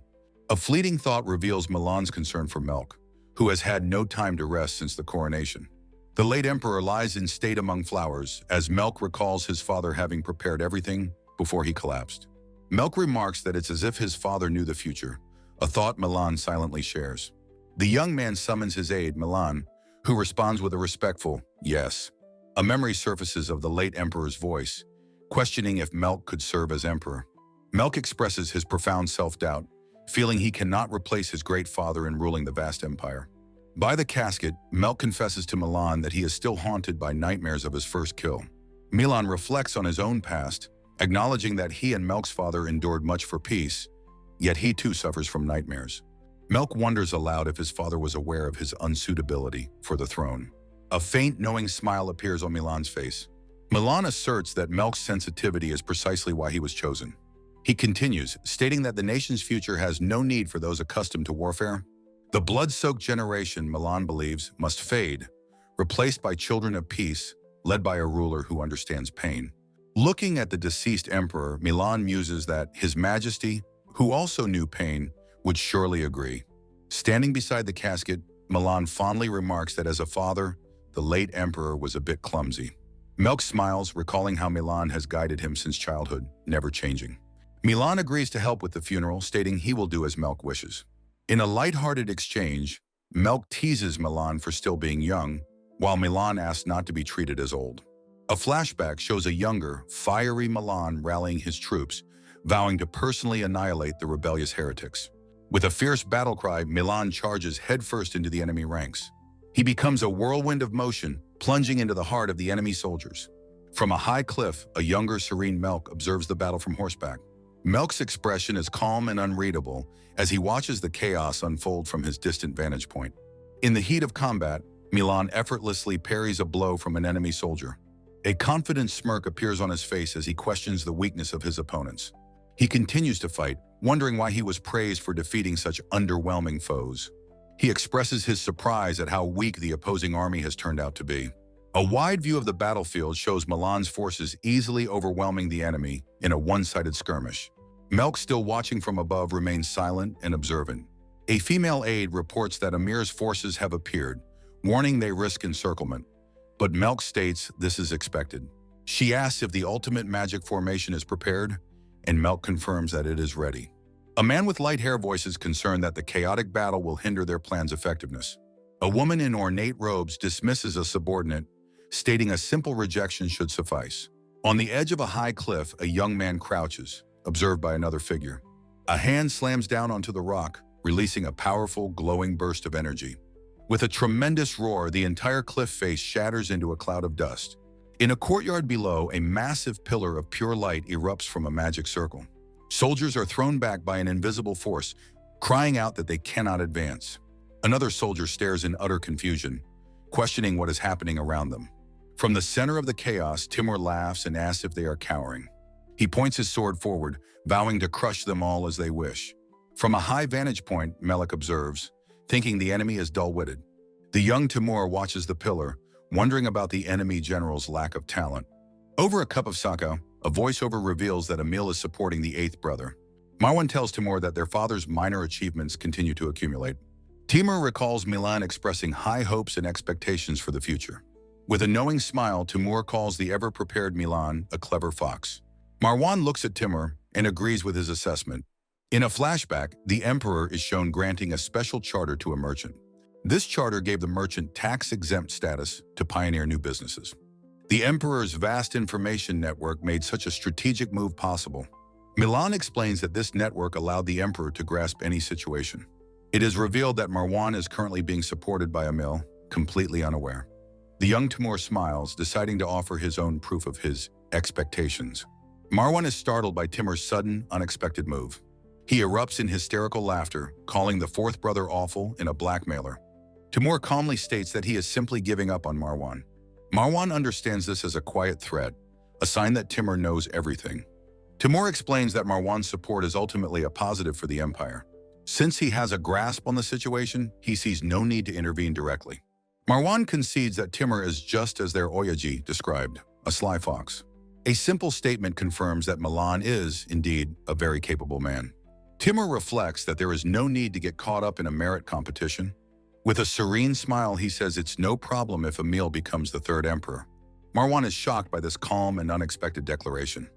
A fleeting thought reveals Milan's concern for Melk, who has had no time to rest since the coronation. The late emperor lies in state among flowers, as Melk recalls his father having prepared everything before he collapsed. Melk remarks that it's as if his father knew the future, a thought Milan silently shares. The young man summons his aide, Milan, who responds with a respectful, yes. A memory surfaces of the late emperor's voice, questioning if Melk could serve as emperor. Melk expresses his profound self-doubt, feeling he cannot replace his great father in ruling the vast empire. By the casket, Melk confesses to Milan that he is still haunted by nightmares of his first kill. Milan reflects on his own past, acknowledging that he and Melk's father endured much for peace, yet he too suffers from nightmares. Melk wonders aloud if his father was aware of his unsuitability for the throne. A faint, knowing smile appears on Milan's face. Milan asserts that Melk's sensitivity is precisely why he was chosen. He continues, stating that the nation's future has no need for those accustomed to warfare. The blood-soaked generation, Milan believes, must fade, replaced by children of peace, led by a ruler who understands pain. Looking at the deceased emperor, Milan muses that His Majesty, who also knew pain, would surely agree. Standing beside the casket, Milan fondly remarks that as a father, the late emperor was a bit clumsy. Melk smiles, recalling how Milan has guided him since childhood, never changing. Milan agrees to help with the funeral, stating he will do as Melk wishes. In a light-hearted exchange, Melk teases Milan for still being young, while Milan asks not to be treated as old. A flashback shows a younger, fiery Milan rallying his troops, vowing to personally annihilate the rebellious heretics. With a fierce battle cry, Milan charges headfirst into the enemy ranks. He becomes a whirlwind of motion, plunging into the heart of the enemy soldiers. From a high cliff, a younger, serene Melk observes the battle from horseback. Melk's expression is calm and unreadable as he watches the chaos unfold from his distant vantage point. In the heat of combat, Milan effortlessly parries a blow from an enemy soldier. A confident smirk appears on his face as he questions the weakness of his opponents. He continues to fight, wondering why he was praised for defeating such underwhelming foes. He expresses his surprise at how weak the opposing army has turned out to be. A wide view of the battlefield shows Milan's forces easily overwhelming the enemy in a one-sided skirmish. Melk, still watching from above, remains silent and observant. A female aide reports that Amir's forces have appeared, warning they risk encirclement. But Melk states this is expected. She asks if the ultimate magic formation is prepared, and Melk confirms that it is ready. A man with light hair voices concern that the chaotic battle will hinder their plan's effectiveness. A woman in ornate robes dismisses a subordinate, stating a simple rejection should suffice. On the edge of a high cliff, a young man crouches, observed by another figure. A hand slams down onto the rock, releasing a powerful, glowing burst of energy. With a tremendous roar, the entire cliff face shatters into a cloud of dust. In a courtyard below, a massive pillar of pure light erupts from a magic circle. Soldiers are thrown back by an invisible force, crying out that they cannot advance. Another soldier stares in utter confusion, questioning what is happening around them. From the center of the chaos, Timur laughs and asks if they are cowering. He points his sword forward, vowing to crush them all as they wish. From a high vantage point, Melek observes, thinking the enemy is dull-witted. The young Timur watches the pillar, wondering about the enemy general's lack of talent. Over a cup of sake, a voiceover reveals that Emil is supporting the eighth brother. Marwan tells Timur that their father's minor achievements continue to accumulate. Timur recalls Milan expressing high hopes and expectations for the future. With a knowing smile, Timur calls the ever-prepared Milan a clever fox. Marwan looks at Timur and agrees with his assessment. In a flashback, the emperor is shown granting a special charter to a merchant. This charter gave the merchant tax-exempt status to pioneer new businesses. The emperor's vast information network made such a strategic move possible. Milan explains that this network allowed the emperor to grasp any situation. It is revealed that Marwan is currently being supported by Emil, completely unaware. The young Timur smiles, deciding to offer his own proof of his expectations. Marwan is startled by Timur's sudden, unexpected move. He erupts in hysterical laughter, calling the fourth brother awful and a blackmailer. Timur calmly states that he is simply giving up on Marwan. Marwan understands this as a quiet threat, a sign that Timur knows everything. Timur explains that Marwan's support is ultimately a positive for the empire. Since he has a grasp on the situation, he sees no need to intervene directly. Marwan concedes that Timur is just as their Oyaji described, a sly fox. A simple statement confirms that Milan is, indeed, a very capable man. Timur reflects that there is no need to get caught up in a merit competition. With a serene smile, he says it's no problem if Emil becomes the third emperor. Marwan is shocked by this calm and unexpected declaration.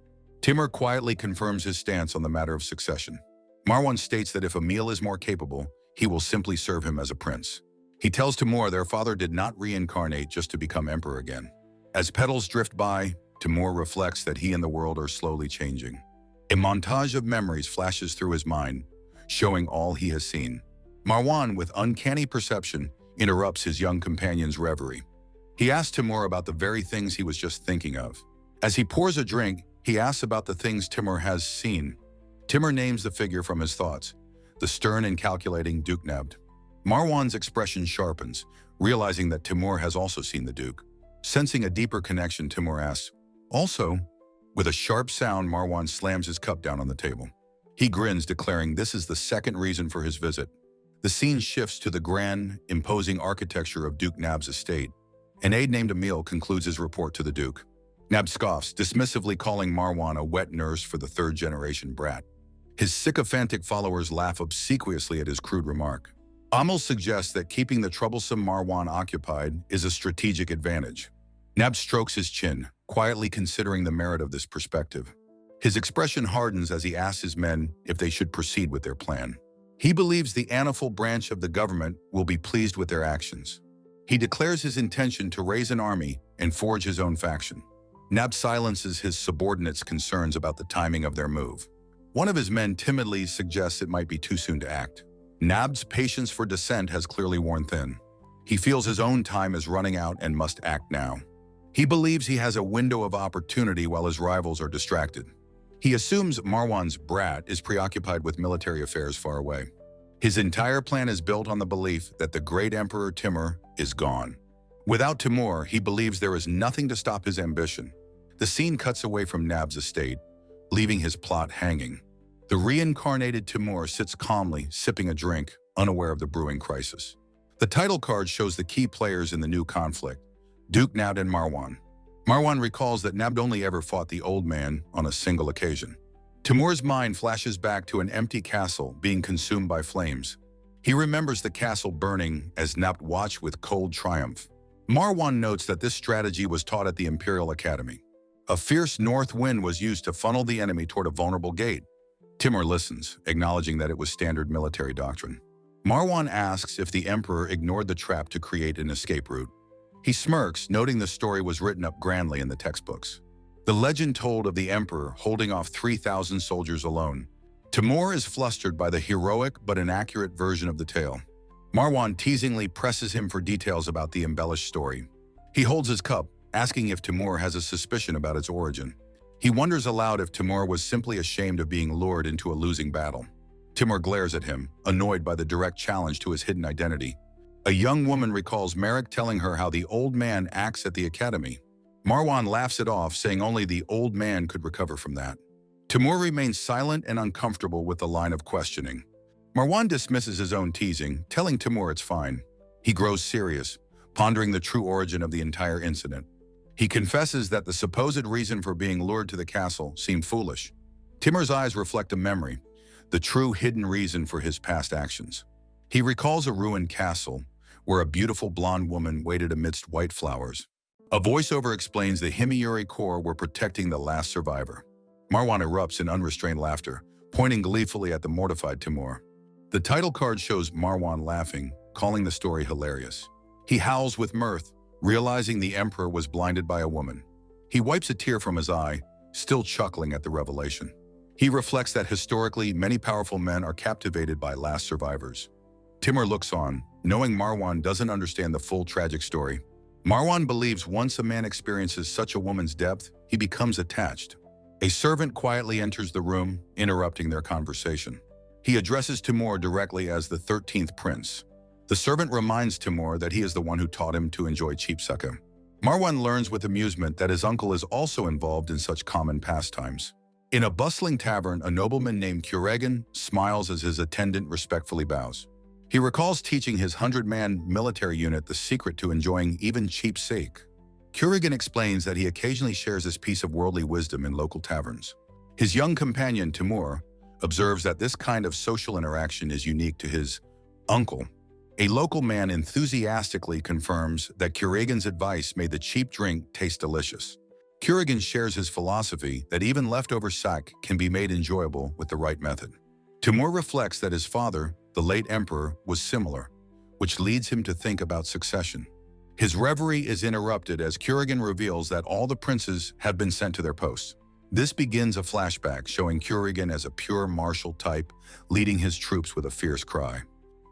Timur quietly confirms his stance on the matter of succession. Marwan states that if Emil is more capable, he will simply serve him as a prince. He tells Timur their father did not reincarnate just to become emperor again. As petals drift by, Timur reflects that he and the world are slowly changing. A montage of memories flashes through his mind, showing all he has seen. Marwan, with uncanny perception, interrupts his young companion's reverie. He asks Timur about the very things he was just thinking of. As he pours a drink, he asks about the things Timur has seen. Timur names the figure from his thoughts, the stern and calculating Duke Nabd. Marwan's expression sharpens, realizing that Timur has also seen the Duke. Sensing a deeper connection, Timur asks, "Also?" With a sharp sound, Marwan slams his cup down on the table. He grins, declaring this is the second reason for his visit. The scene shifts to the grand, imposing architecture of Duke Nab's estate. An aide named Emil concludes his report to the Duke. Nab scoffs, dismissively calling Marwan a wet nurse for the third-generation brat. His sycophantic followers laugh obsequiously at his crude remark. Amil suggests that keeping the troublesome Marwan occupied is a strategic advantage. Nab strokes his chin, quietly considering the merit of this perspective. His expression hardens as he asks his men if they should proceed with their plan. He believes the Anifal branch of the government will be pleased with their actions. He declares his intention to raise an army and forge his own faction. Nab silences his subordinates' concerns about the timing of their move. One of his men timidly suggests it might be too soon to act. Nab's patience for dissent has clearly worn thin. He feels his own time is running out and must act now. He believes he has a window of opportunity while his rivals are distracted. He assumes Marwan's brat is preoccupied with military affairs far away. His entire plan is built on the belief that the great Emperor Timur is gone. Without Timur, he believes there is nothing to stop his ambition. The scene cuts away from Nab's estate, leaving his plot hanging. The reincarnated Timur sits calmly, sipping a drink, unaware of the brewing crisis. The title card shows the key players in the new conflict, Duke Nabd and Marwan. Marwan recalls that Nabd only ever fought the old man on a single occasion. Timur's mind flashes back to an empty castle being consumed by flames. He remembers the castle burning as Nabd watched with cold triumph. Marwan notes that this strategy was taught at the Imperial Academy. A fierce north wind was used to funnel the enemy toward a vulnerable gate. Timur listens, acknowledging that it was standard military doctrine. Marwan asks if the emperor ignored the trap to create an escape route. He smirks, noting the story was written up grandly in the textbooks. The legend told of the emperor holding off 3,000 soldiers alone. Timur is flustered by the heroic but inaccurate version of the tale. Marwan teasingly presses him for details about the embellished story. He holds his cup, asking if Timur has a suspicion about its origin. He wonders aloud if Timur was simply ashamed of being lured into a losing battle. Timur glares at him, annoyed by the direct challenge to his hidden identity. A young woman recalls Merrick telling her how the old man acts at the academy. Marwan laughs it off, saying only the old man could recover from that. Timur remains silent and uncomfortable with the line of questioning. Marwan dismisses his own teasing, telling Timur it's fine. He grows serious, pondering the true origin of the entire incident. He confesses that the supposed reason for being lured to the castle seemed foolish. Timur's eyes reflect a memory, the true hidden reason for his past actions. He recalls a ruined castle, where a beautiful blonde woman waited amidst white flowers. A voiceover explains the Himiyuri Corps were protecting the last survivor. Marwan erupts in unrestrained laughter, pointing gleefully at the mortified Timur. The title card shows Marwan laughing, calling the story hilarious. He howls with mirth, realizing the emperor was blinded by a woman. He wipes a tear from his eye, still chuckling at the revelation. He reflects that historically, many powerful men are captivated by last survivors. Timur looks on, knowing Marwan doesn't understand the full tragic story. Marwan believes once a man experiences such a woman's depth, he becomes attached. A servant quietly enters the room, interrupting their conversation. He addresses Timur directly as the 13th prince. The servant reminds Timur that he is the one who taught him to enjoy cheap sake. Marwan learns with amusement that his uncle is also involved in such common pastimes. In a bustling tavern, a nobleman named Kuregan smiles as his attendant respectfully bows. He recalls teaching his 100-man military unit the secret to enjoying even cheap sake. Kuregan explains that he occasionally shares this piece of worldly wisdom in local taverns. His young companion, Timur, observes that this kind of social interaction is unique to his uncle. A local man enthusiastically confirms that Kuregan's advice made the cheap drink taste delicious. Kuregan shares his philosophy that even leftover sake can be made enjoyable with the right method. Timur reflects that his father, the late emperor, was similar, which leads him to think about succession. His reverie is interrupted as Kuregan reveals that all the princes have been sent to their posts. This begins a flashback showing Kuregan as a pure martial type, leading his troops with a fierce cry.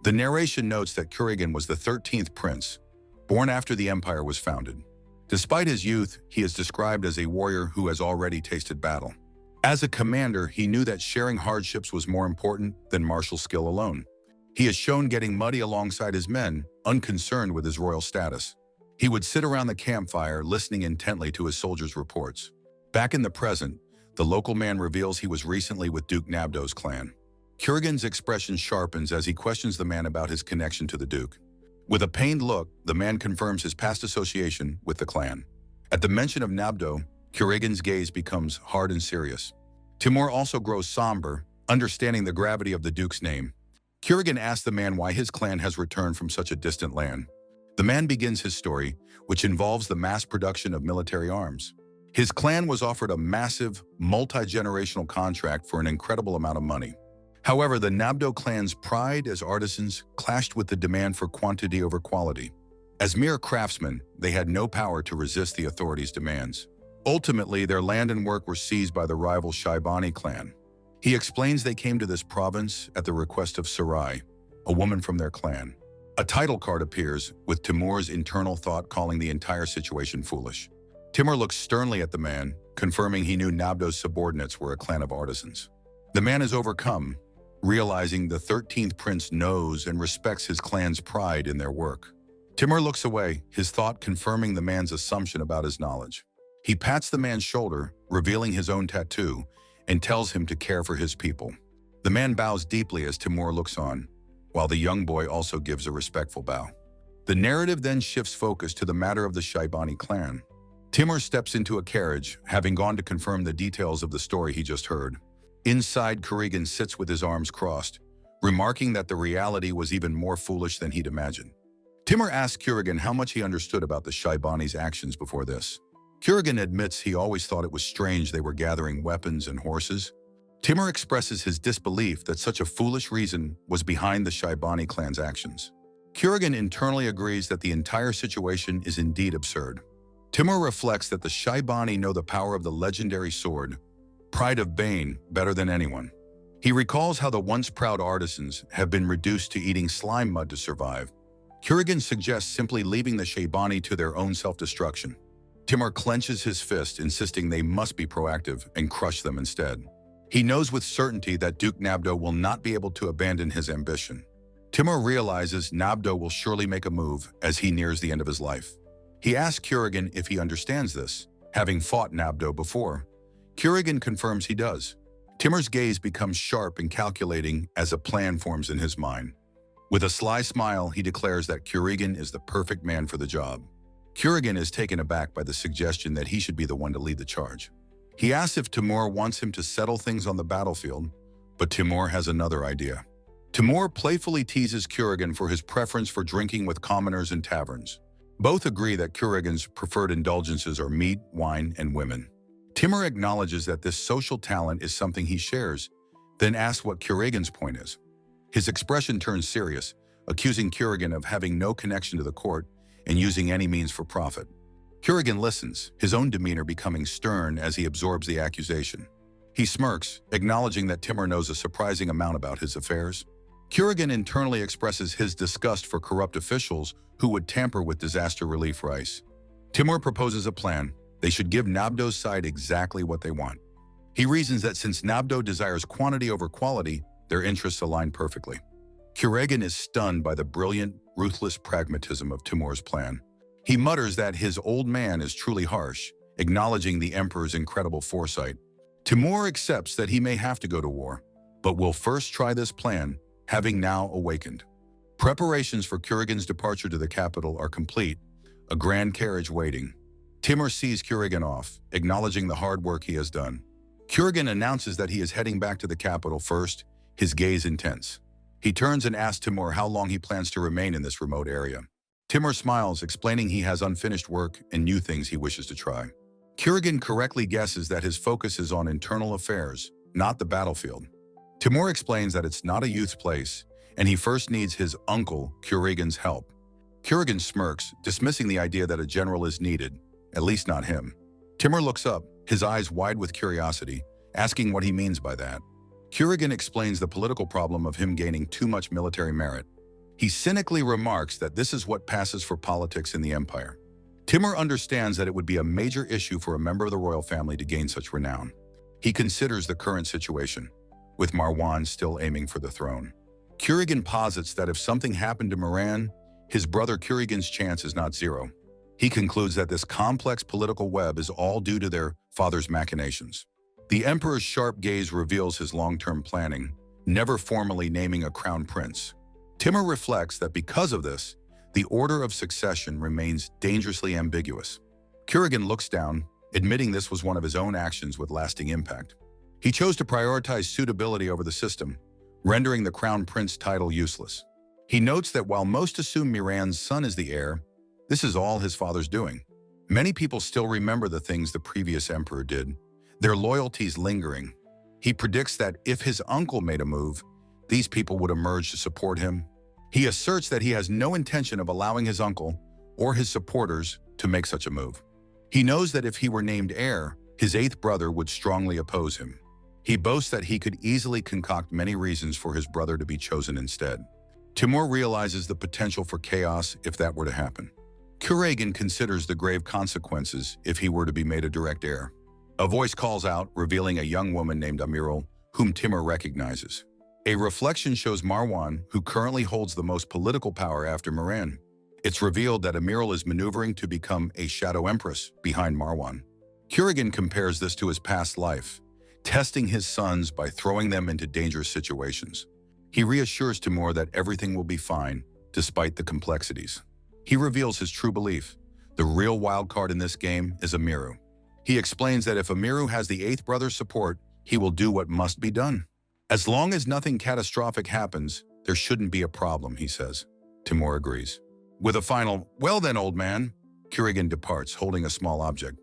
The narration notes that Kuregan was the 13th prince, born after the empire was founded. Despite his youth, he is described as a warrior who has already tasted battle. As a commander, he knew that sharing hardships was more important than martial skill alone. He is shown getting muddy alongside his men, unconcerned with his royal status. He would sit around the campfire, listening intently to his soldiers' reports. Back in the present, the local man reveals he was recently with Duke Nabdo's clan. Kuregan's expression sharpens as he questions the man about his connection to the Duke. With a pained look, the man confirms his past association with the clan. At the mention of Nabdo, Kuregan's gaze becomes hard and serious. Timur also grows somber, understanding the gravity of the Duke's name. Kuregan asks the man why his clan has returned from such a distant land. The man begins his story, which involves the mass production of military arms. His clan was offered a massive, multi-generational contract for an incredible amount of money. However, the Nabdo clan's pride as artisans clashed with the demand for quantity over quality. As mere craftsmen, they had no power to resist the authorities' demands. Ultimately, their land and work were seized by the rival Shaibani clan. He explains they came to this province at the request of Sarai, a woman from their clan. A title card appears, with Timur's internal thought calling the entire situation foolish. Timur looks sternly at the man, confirming he knew Nabdo's subordinates were a clan of artisans. The man is overcome, realizing the 13th prince knows and respects his clan's pride in their work. Timur looks away, his thought confirming the man's assumption about his knowledge. He pats the man's shoulder, revealing his own tattoo, and tells him to care for his people. The man bows deeply as Timur looks on, while the young boy also gives a respectful bow. The narrative then shifts focus to the matter of the Shaibani clan. Timur steps into a carriage, having gone to confirm the details of the story he just heard. Inside, Kuregan sits with his arms crossed, remarking that the reality was even more foolish than he'd imagined. Timur asks Kuregan how much he understood about the Shaibani's actions before this. Kurgan admits he always thought it was strange they were gathering weapons and horses. Timur expresses his disbelief that such a foolish reason was behind the Shaibani clan's actions. Kurgan internally agrees that the entire situation is indeed absurd. Timur reflects that the Shaibani know the power of the legendary sword, Pride of Bane, better than anyone. He recalls how the once proud artisans have been reduced to eating slime mud to survive. Kurgan suggests simply leaving the Shaibani to their own self-destruction. Timur clenches his fist, insisting they must be proactive and crush them instead. He knows with certainty that Duke Nabdo will not be able to abandon his ambition. Timur realizes Nabdo will surely make a move as he nears the end of his life. He asks Kurgan if he understands this, having fought Nabdo before. Kurgan confirms he does. Timur's gaze becomes sharp and calculating as a plan forms in his mind. With a sly smile, he declares that Kurgan is the perfect man for the job. Kurgan is taken aback by the suggestion that he should be the one to lead the charge. He asks if Timur wants him to settle things on the battlefield, but Timur has another idea. Timur playfully teases Kurgan for his preference for drinking with commoners in taverns. Both agree that Kurgan's preferred indulgences are meat, wine, and women. Timur acknowledges that this social talent is something he shares, then asks what Kurgan's point is. His expression turns serious, accusing Kurgan of having no connection to the court and using any means for profit. Kurgan listens, his own demeanor becoming stern as he absorbs the accusation. He smirks, acknowledging that Timur knows a surprising amount about his affairs. Kurgan internally expresses his disgust for corrupt officials who would tamper with disaster relief rice. Timur proposes a plan. They should give Nabdo's side exactly what they want. He reasons that since Nabdo desires quantity over quality, their interests align perfectly. Kurgan is stunned by the brilliant, ruthless pragmatism of Timur's plan. He mutters that his old man is truly harsh, acknowledging the emperor's incredible foresight. Timur accepts that he may have to go to war, but will first try this plan, having now awakened. Preparations for Kurgan's departure to the capital are complete, a grand carriage waiting. Timur sees Kurgan off, acknowledging the hard work he has done. Kurgan announces that he is heading back to the capital first, his gaze intense. He turns and asks Timur how long he plans to remain in this remote area. Timur smiles, explaining he has unfinished work and new things he wishes to try. Kurgan correctly guesses that his focus is on internal affairs, not the battlefield. Timur explains that it's not a youth's place, and he first needs his uncle, Kurgan's help. Kurgan smirks, dismissing the idea that a general is needed, at least not him. Timur looks up, his eyes wide with curiosity, asking what he means by that. Kurgan explains the political problem of him gaining too much military merit. He cynically remarks that this is what passes for politics in the empire. Timur understands that it would be a major issue for a member of the royal family to gain such renown. He considers the current situation, with Marwan still aiming for the throne. Kurgan posits that if something happened to Miran, his brother Kurgan's chance is not zero. He concludes that this complex political web is all due to their father's machinations. The emperor's sharp gaze reveals his long-term planning, never formally naming a crown prince. Timur reflects that because of this, the order of succession remains dangerously ambiguous. Kurgan looks down, admitting this was one of his own actions with lasting impact. He chose to prioritize suitability over the system, rendering the crown prince title useless. He notes that while most assume Miran's son is the heir, this is all his father's doing. Many people still remember the things the previous emperor did, their loyalties lingering. He predicts that if his uncle made a move, these people would emerge to support him. He asserts that he has no intention of allowing his uncle or his supporters to make such a move. He knows that if he were named heir, his eighth brother would strongly oppose him. He boasts that he could easily concoct many reasons for his brother to be chosen instead. Timur realizes the potential for chaos if that were to happen. Kurgan considers the grave consequences if he were to be made a direct heir. A voice calls out, revealing a young woman named Amiral, whom Timur recognizes. A reflection shows Marwan, who currently holds the most political power after Miran. It's revealed that Amiral is maneuvering to become a shadow empress behind Marwan. Kurgan compares this to his past life, testing his sons by throwing them into dangerous situations. He reassures Timur that everything will be fine, despite the complexities. He reveals his true belief. The real wild card in this game is Amiru. He explains that if Amiru has the eighth brother's support, he will do what must be done. As long as nothing catastrophic happens, there shouldn't be a problem, he says. Timur agrees. With a final, "Well then, old man," Kurgan departs, holding a small object.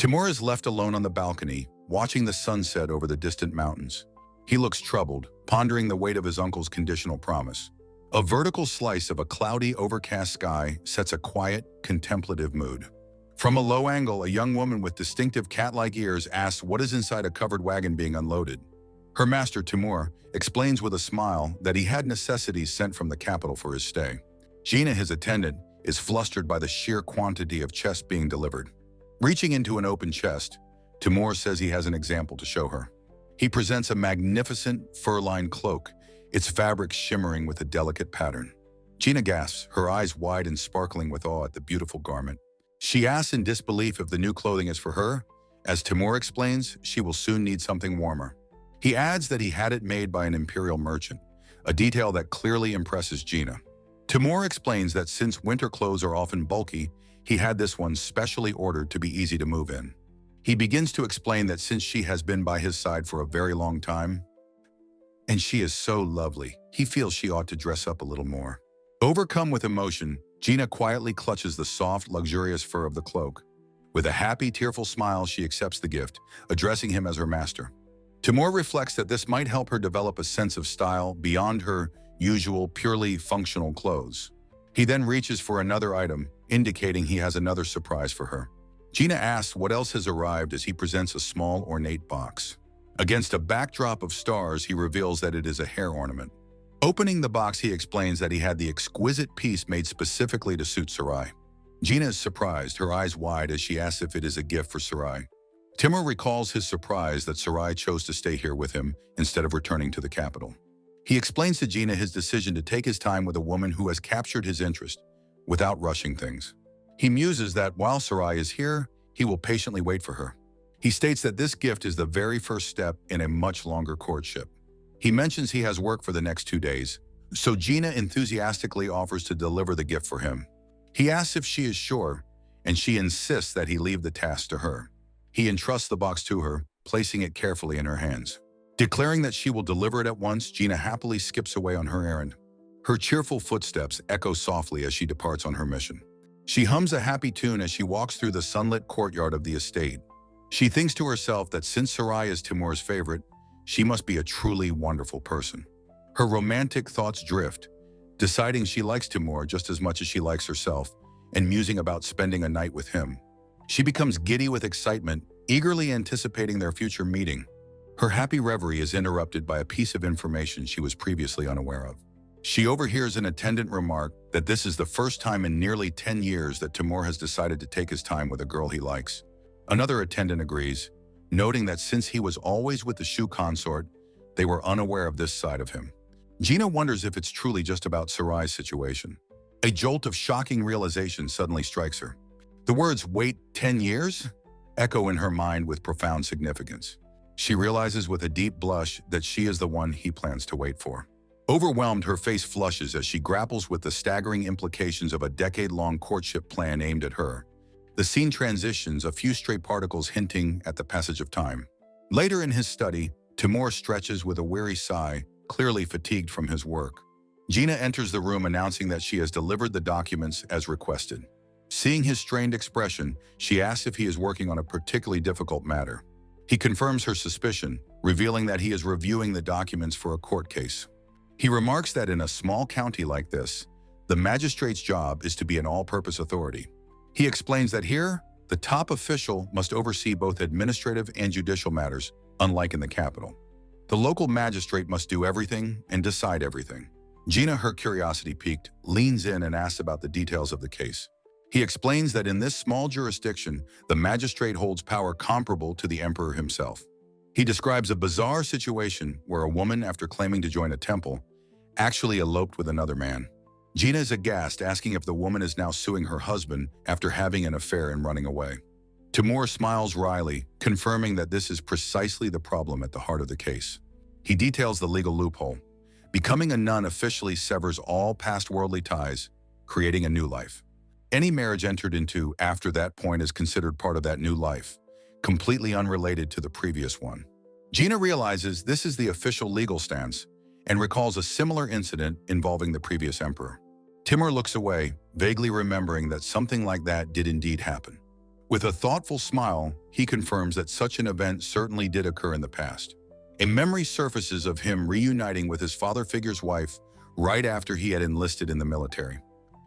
Timur is left alone on the balcony, watching the sunset over the distant mountains. He looks troubled, pondering the weight of his uncle's conditional promise. A vertical slice of a cloudy, overcast sky sets a quiet, contemplative mood. From a low angle, a young woman with distinctive cat-like ears asks what is inside a covered wagon being unloaded. Her master, Timur, explains with a smile that he had necessities sent from the capital for his stay. Gina, his attendant, is flustered by the sheer quantity of chests being delivered. Reaching into an open chest, Timur says he has an example to show her. He presents a magnificent fur-lined cloak, its fabric shimmering with a delicate pattern. Gina gasps, her eyes wide and sparkling with awe at the beautiful garment. She asks in disbelief if the new clothing is for her. As Timur explains, she will soon need something warmer. He adds that he had it made by an imperial merchant, a detail that clearly impresses Gina. Timur explains that since winter clothes are often bulky, he had this one specially ordered to be easy to move in. He begins to explain that since she has been by his side for a very long time, and she is so lovely, he feels she ought to dress up a little more. Overcome with emotion, Gina quietly clutches the soft, luxurious fur of the cloak. With a happy, tearful smile, she accepts the gift, addressing him as her master. Timur reflects that this might help her develop a sense of style beyond her usual, purely functional clothes. He then reaches for another item, indicating he has another surprise for her. Gina asks what else has arrived as he presents a small, ornate box. Against a backdrop of stars, he reveals that it is a hair ornament. Opening the box, he explains that he had the exquisite piece made specifically to suit Sarai. Gina is surprised, her eyes wide as she asks if it is a gift for Sarai. Timur recalls his surprise that Sarai chose to stay here with him instead of returning to the capital. He explains to Gina his decision to take his time with a woman who has captured his interest, without rushing things. He muses that while Sarai is here, he will patiently wait for her. He states that this gift is the very first step in a much longer courtship. He mentions he has work for the next 2 days, so Gina enthusiastically offers to deliver the gift for him. He asks if she is sure, and she insists that he leave the task to her. He entrusts the box to her, placing it carefully in her hands. Declaring that she will deliver it at once, Gina happily skips away on her errand. Her cheerful footsteps echo softly as she departs on her mission. She hums a happy tune as she walks through the sunlit courtyard of the estate. She thinks to herself that since Sarai is Timur's favorite, she must be a truly wonderful person. Her romantic thoughts drift, deciding she likes Timur just as much as she likes herself, and musing about spending a night with him. She becomes giddy with excitement, eagerly anticipating their future meeting. Her happy reverie is interrupted by a piece of information she was previously unaware of. She overhears an attendant remark that this is the first time in nearly 10 years that Timur has decided to take his time with a girl he likes. Another attendant agrees, noting that since he was always with the shoe consort, they were unaware of this side of him. Gina wonders if it's truly just about Sarai's situation. A jolt of shocking realization suddenly strikes her. The words, "wait 10 years?" echo in her mind with profound significance. She realizes with a deep blush that she is the one he plans to wait for. Overwhelmed, her face flushes as she grapples with the staggering implications of a decade-long courtship plan aimed at her. The scene transitions, a few stray particles hinting at the passage of time. Later in his study, Timur stretches with a weary sigh, clearly fatigued from his work. Gina enters the room announcing that she has delivered the documents as requested. Seeing his strained expression, she asks if he is working on a particularly difficult matter. He confirms her suspicion, revealing that he is reviewing the documents for a court case. He remarks that in a small county like this, the magistrate's job is to be an all-purpose authority. He explains that here, the top official must oversee both administrative and judicial matters, unlike in the capital. The local magistrate must do everything and decide everything. Gina, her curiosity piqued, leans in and asks about the details of the case. He explains that in this small jurisdiction, the magistrate holds power comparable to the emperor himself. He describes a bizarre situation where a woman, after claiming to join a temple, actually eloped with another man. Gina is aghast, asking if the woman is now suing her husband after having an affair and running away. Timur smiles wryly, confirming that this is precisely the problem at the heart of the case. He details the legal loophole. Becoming a nun officially severs all past worldly ties, creating a new life. Any marriage entered into after that point is considered part of that new life, completely unrelated to the previous one. Gina realizes this is the official legal stance and recalls a similar incident involving the previous emperor. Timur looks away, vaguely remembering that something like that did indeed happen. With a thoughtful smile, he confirms that such an event certainly did occur in the past. A memory surfaces of him reuniting with his father figure's wife right after he had enlisted in the military.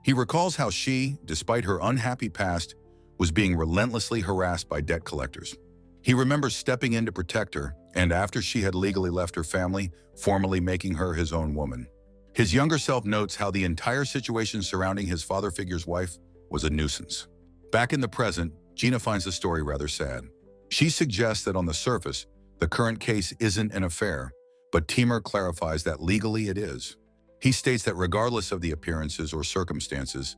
He recalls how she, despite her unhappy past, was being relentlessly harassed by debt collectors. He remembers stepping in to protect her, and after she had legally left her family, formally making her his own woman. His younger self notes how the entire situation surrounding his father figure's wife was a nuisance. Back in the present, Gina finds the story rather sad. She suggests that on the surface, the current case isn't an affair, but Timur clarifies that legally it is. He states that regardless of the appearances or circumstances,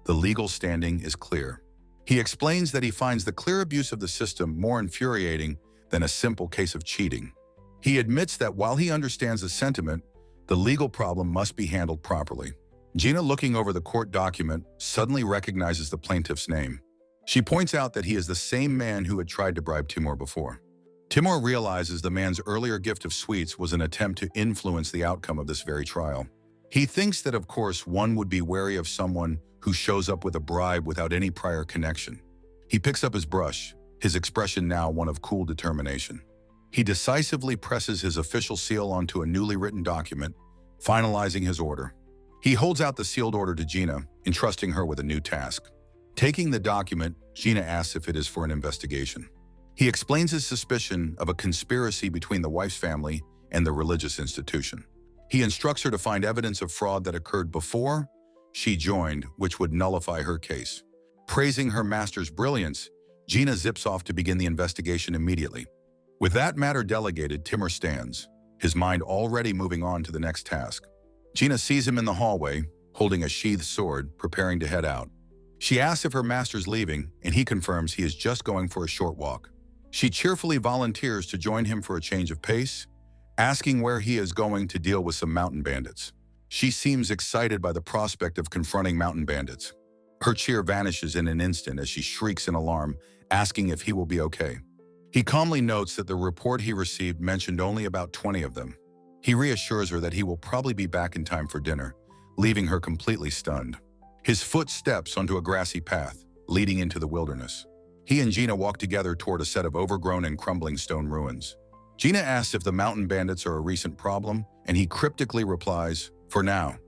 the legal standing is clear. He explains that he finds the clear abuse of the system more infuriating than a simple case of cheating. He admits that while he understands the sentiment, the legal problem must be handled properly. Gina, looking over the court document, suddenly recognizes the plaintiff's name. She points out that he is the same man who had tried to bribe Timur before. Timur realizes the man's earlier gift of sweets was an attempt to influence the outcome of this very trial. He thinks that, of course, one would be wary of someone who shows up with a bribe without any prior connection. He picks up his brush, his expression now one of cool determination. He decisively presses his official seal onto a newly written document, finalizing his order. He holds out the sealed order to Gina, entrusting her with a new task. Taking the document, Gina asks if it is for an investigation. He explains his suspicion of a conspiracy between the wife's family and the religious institution. He instructs her to find evidence of fraud that occurred before she joined, which would nullify her case. Praising her master's brilliance, Gina zips off to begin the investigation immediately. With that matter delegated, Timur stands, his mind already moving on to the next task. Gina sees him in the hallway, holding a sheathed sword, preparing to head out. She asks if her master's leaving, and he confirms he is just going for a short walk. She cheerfully volunteers to join him for a change of pace, asking where he is going to deal with some mountain bandits. She seems excited by the prospect of confronting mountain bandits. Her cheer vanishes in an instant as she shrieks in alarm, asking if he will be okay. He calmly notes that the report he received mentioned only about 20 of them. He reassures her that he will probably be back in time for dinner, leaving her completely stunned. His foot steps onto a grassy path, leading into the wilderness. He and Gina walk together toward a set of overgrown and crumbling stone ruins. Gina asks if the mountain bandits are a recent problem, and he cryptically replies, "For now."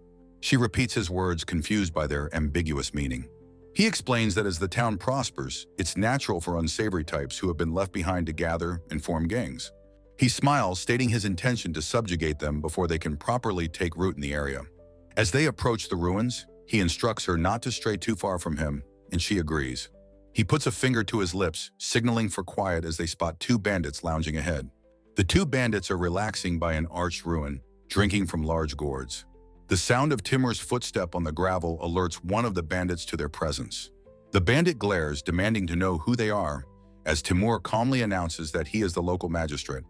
She repeats his words, confused by their ambiguous meaning. He explains that as the town prospers, it's natural for unsavory types who have been left behind to gather and form gangs. He smiles, stating his intention to subjugate them before they can properly take root in the area. As they approach the ruins, he instructs her not to stray too far from him, and she agrees. He puts a finger to his lips, signaling for quiet as they spot two bandits lounging ahead. The two bandits are relaxing by an arched ruin, drinking from large gourds. The sound of Timur's footstep on the gravel alerts one of the bandits to their presence. The bandit glares, demanding to know who they are, as Timur calmly announces that he is the local magistrate.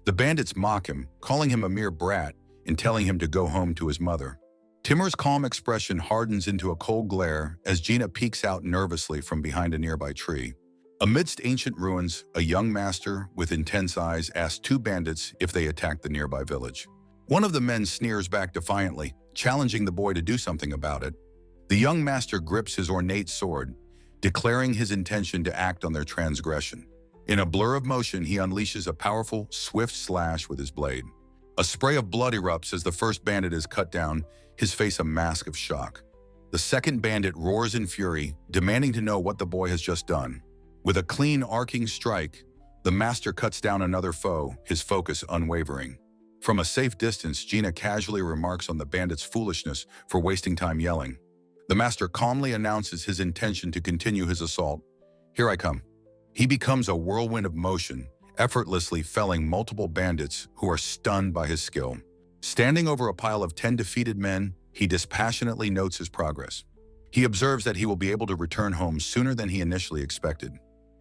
The bandits mock him, calling him a mere brat and telling him to go home to his mother. Timur's calm expression hardens into a cold glare as Gina peeks out nervously from behind a nearby tree. Amidst ancient ruins, a young master with intense eyes asks two bandits if they attacked the nearby village. One of the men sneers back defiantly, challenging the boy to do something about it. The young master grips his ornate sword, declaring his intention to act on their transgression. In a blur of motion, he unleashes a powerful, swift slash with his blade. A spray of blood erupts as the first bandit is cut down, his face a mask of shock. The second bandit roars in fury, demanding to know what the boy has just done. With a clean, arcing strike, the master cuts down another foe, his focus unwavering. From a safe distance, Gina casually remarks on the bandit's foolishness for wasting time yelling. The master calmly announces his intention to continue his assault. "Here I come." He becomes a whirlwind of motion, effortlessly felling multiple bandits who are stunned by his skill. Standing over a pile of 10 defeated men, he dispassionately notes his progress. He observes that he will be able to return home sooner than he initially expected.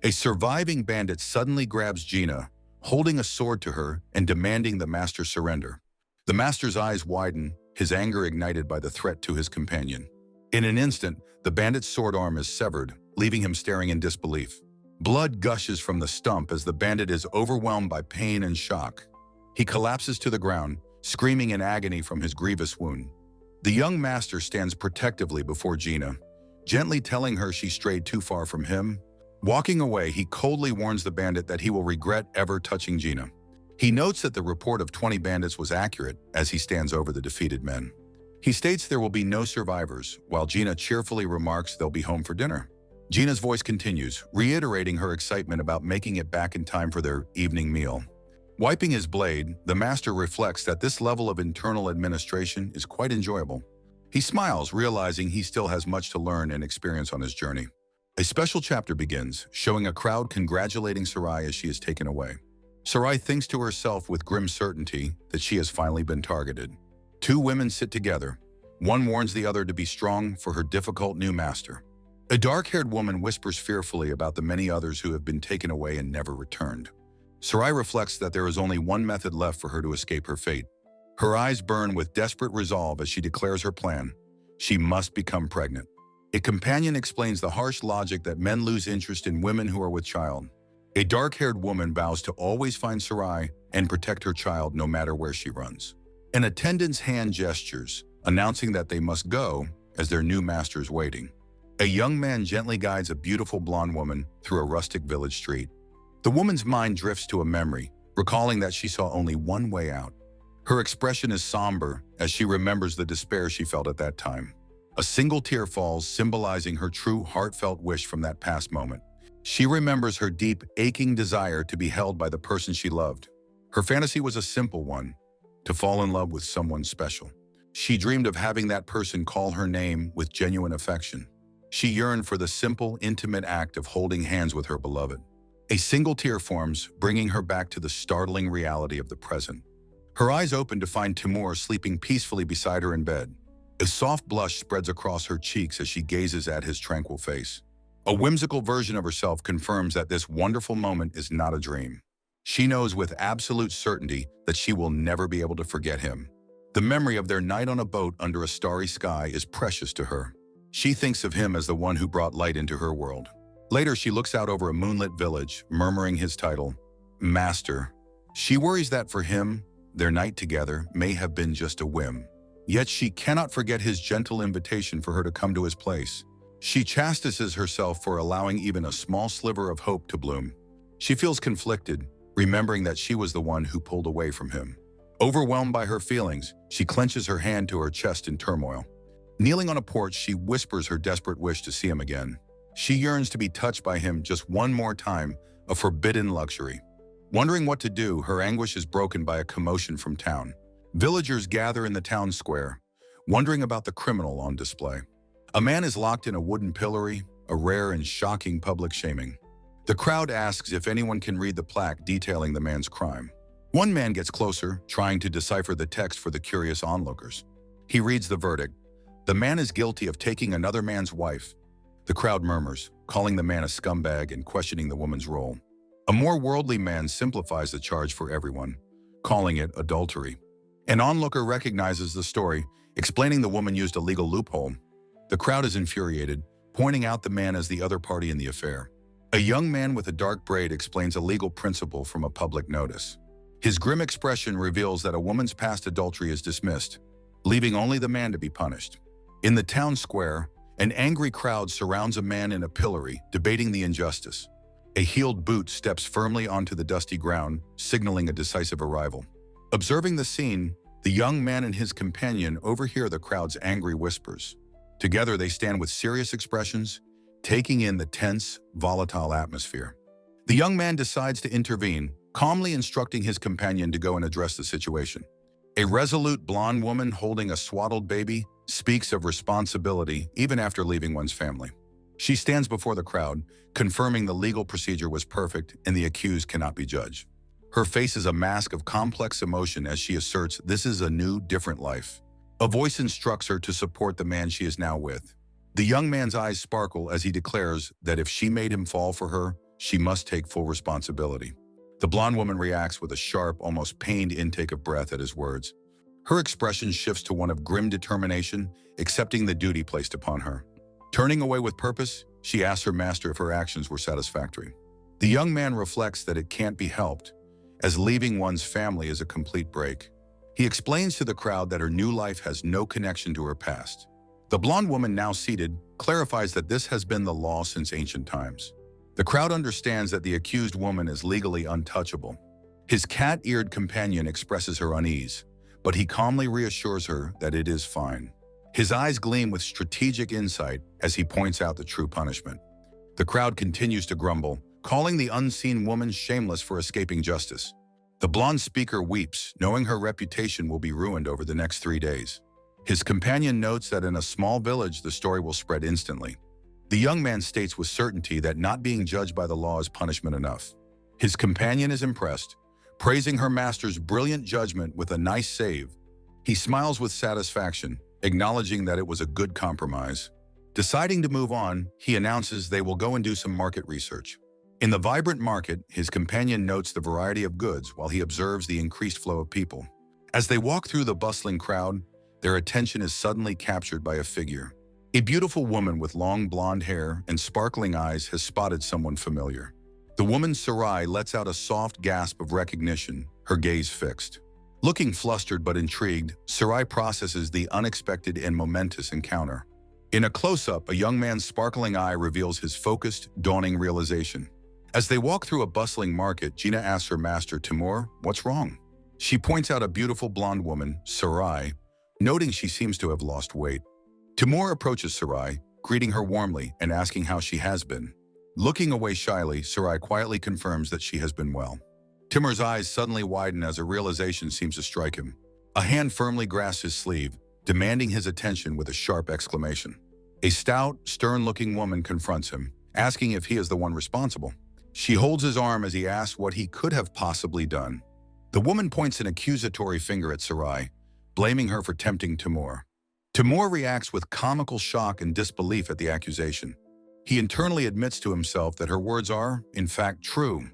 A surviving bandit suddenly grabs Gina, holding a sword to her and demanding the master's surrender. The master's eyes widen, his anger ignited by the threat to his companion. In an instant, the bandit's sword arm is severed, leaving him staring in disbelief. Blood gushes from the stump as the bandit is overwhelmed by pain and shock. He collapses to the ground, screaming in agony from his grievous wound. The young master stands protectively before Gina, gently telling her she strayed too far from him, Walking away, he coldly warns the bandit that he will regret ever touching Gina. He notes that the report of 20 bandits was accurate as he stands over the defeated men. He states there will be no survivors, while Gina cheerfully remarks they'll be home for dinner. Gina's voice continues, reiterating her excitement about making it back in time for their evening meal. Wiping his blade, the master reflects that this level of internal administration is quite enjoyable. He smiles, realizing he still has much to learn and experience on his journey. A special chapter begins, showing a crowd congratulating Sarai as she is taken away. Sarai thinks to herself with grim certainty that she has finally been targeted. Two women sit together. One warns the other to be strong for her difficult new master. A dark-haired woman whispers fearfully about the many others who have been taken away and never returned. Sarai reflects that there is only one method left for her to escape her fate. Her eyes burn with desperate resolve as she declares her plan. She must become pregnant. A companion explains the harsh logic that men lose interest in women who are with child. A dark-haired woman vows to always find Sarai and protect her child no matter where she runs. An attendant's hand gestures, announcing that they must go as their new master is waiting. A young man gently guides a beautiful blonde woman through a rustic village street. The woman's mind drifts to a memory, recalling that she saw only one way out. Her expression is somber as she remembers the despair she felt at that time. A single tear falls, symbolizing her true heartfelt wish from that past moment. She remembers her deep, aching desire to be held by the person she loved. Her fantasy was a simple one, to fall in love with someone special. She dreamed of having that person call her name with genuine affection. She yearned for the simple, intimate act of holding hands with her beloved. A single tear forms, bringing her back to the startling reality of the present. Her eyes open to find Timur sleeping peacefully beside her in bed. A soft blush spreads across her cheeks as she gazes at his tranquil face. A whimsical version of herself confirms that this wonderful moment is not a dream. She knows with absolute certainty that she will never be able to forget him. The memory of their night on a boat under a starry sky is precious to her. She thinks of him as the one who brought light into her world. Later, she looks out over a moonlit village, murmuring his title, Master. She worries that for him, their night together may have been just a whim. Yet she cannot forget his gentle invitation for her to come to his place. She chastises herself for allowing even a small sliver of hope to bloom. She feels conflicted, remembering that she was the one who pulled away from him. Overwhelmed by her feelings, she clenches her hand to her chest in turmoil. Kneeling on a porch, she whispers her desperate wish to see him again. She yearns to be touched by him just one more time, a forbidden luxury. Wondering what to do, her anguish is broken by a commotion from town. Villagers gather in the town square, wondering about the criminal on display. A man is locked in a wooden pillory, a rare and shocking public shaming. The crowd asks if anyone can read the plaque detailing the man's crime. One man gets closer, trying to decipher the text for the curious onlookers. He reads the verdict. The man is guilty of taking another man's wife. The crowd murmurs, calling the man a scumbag and questioning the woman's role. A more worldly man simplifies the charge for everyone, calling it adultery. An onlooker recognizes the story, explaining the woman used a legal loophole. The crowd is infuriated, pointing out the man as the other party in the affair. A young man with a dark braid explains a legal principle from a public notice. His grim expression reveals that a woman's past adultery is dismissed, leaving only the man to be punished. In the town square, an angry crowd surrounds a man in a pillory, debating the injustice. A heeled boot steps firmly onto the dusty ground, signaling a decisive arrival. Observing the scene, the young man and his companion overhear the crowd's angry whispers. Together, they stand with serious expressions, taking in the tense, volatile atmosphere. The young man decides to intervene, calmly instructing his companion to go and address the situation. A resolute blonde woman holding a swaddled baby speaks of responsibility even after leaving one's family. She stands before the crowd, confirming the legal procedure was perfect and the accused cannot be judged. Her face is a mask of complex emotion as she asserts this is a new, different life. A voice instructs her to support the man she is now with. The young man's eyes sparkle as he declares that if she made him fall for her, she must take full responsibility. The blonde woman reacts with a sharp, almost pained intake of breath at his words. Her expression shifts to one of grim determination, accepting the duty placed upon her. Turning away with purpose, she asks her master if her actions were satisfactory. The young man reflects that it can't be helped, as leaving one's family is a complete break. He explains to the crowd that her new life has no connection to her past. The blonde woman, now seated, clarifies that this has been the law since ancient times. The crowd understands that the accused woman is legally untouchable. His cat-eared companion expresses her unease, but he calmly reassures her that it is fine. His eyes gleam with strategic insight as he points out the true punishment. The crowd continues to grumble, calling the unseen woman shameless for escaping justice. The blonde speaker weeps, knowing her reputation will be ruined over the next 3 days. His companion notes that in a small village, the story will spread instantly. The young man states with certainty that not being judged by the law is punishment enough. His companion is impressed, praising her master's brilliant judgment with a nice save. He smiles with satisfaction, acknowledging that it was a good compromise. Deciding to move on, he announces they will go and do some market research. In the vibrant market, his companion notes the variety of goods while he observes the increased flow of people. As they walk through the bustling crowd, their attention is suddenly captured by a figure. A beautiful woman with long blonde hair and sparkling eyes has spotted someone familiar. The woman Sarai lets out a soft gasp of recognition, her gaze fixed. Looking flustered but intrigued, Sarai processes the unexpected and momentous encounter. In a close-up, a young man's sparkling eye reveals his focused, dawning realization. As they walk through a bustling market, Gina asks her master, Timur, what's wrong? She points out a beautiful blonde woman, Sarai, noting she seems to have lost weight. Timur approaches Sarai, greeting her warmly and asking how she has been. Looking away shyly, Sarai quietly confirms that she has been well. Timur's eyes suddenly widen as a realization seems to strike him. A hand firmly grasps his sleeve, demanding his attention with a sharp exclamation. A stout, stern-looking woman confronts him, asking if he is the one responsible. She holds his arm as he asks what he could have possibly done. The woman points an accusatory finger at Sarai, blaming her for tempting Timur. Timur reacts with comical shock and disbelief at the accusation. He internally admits to himself that her words are, in fact, true.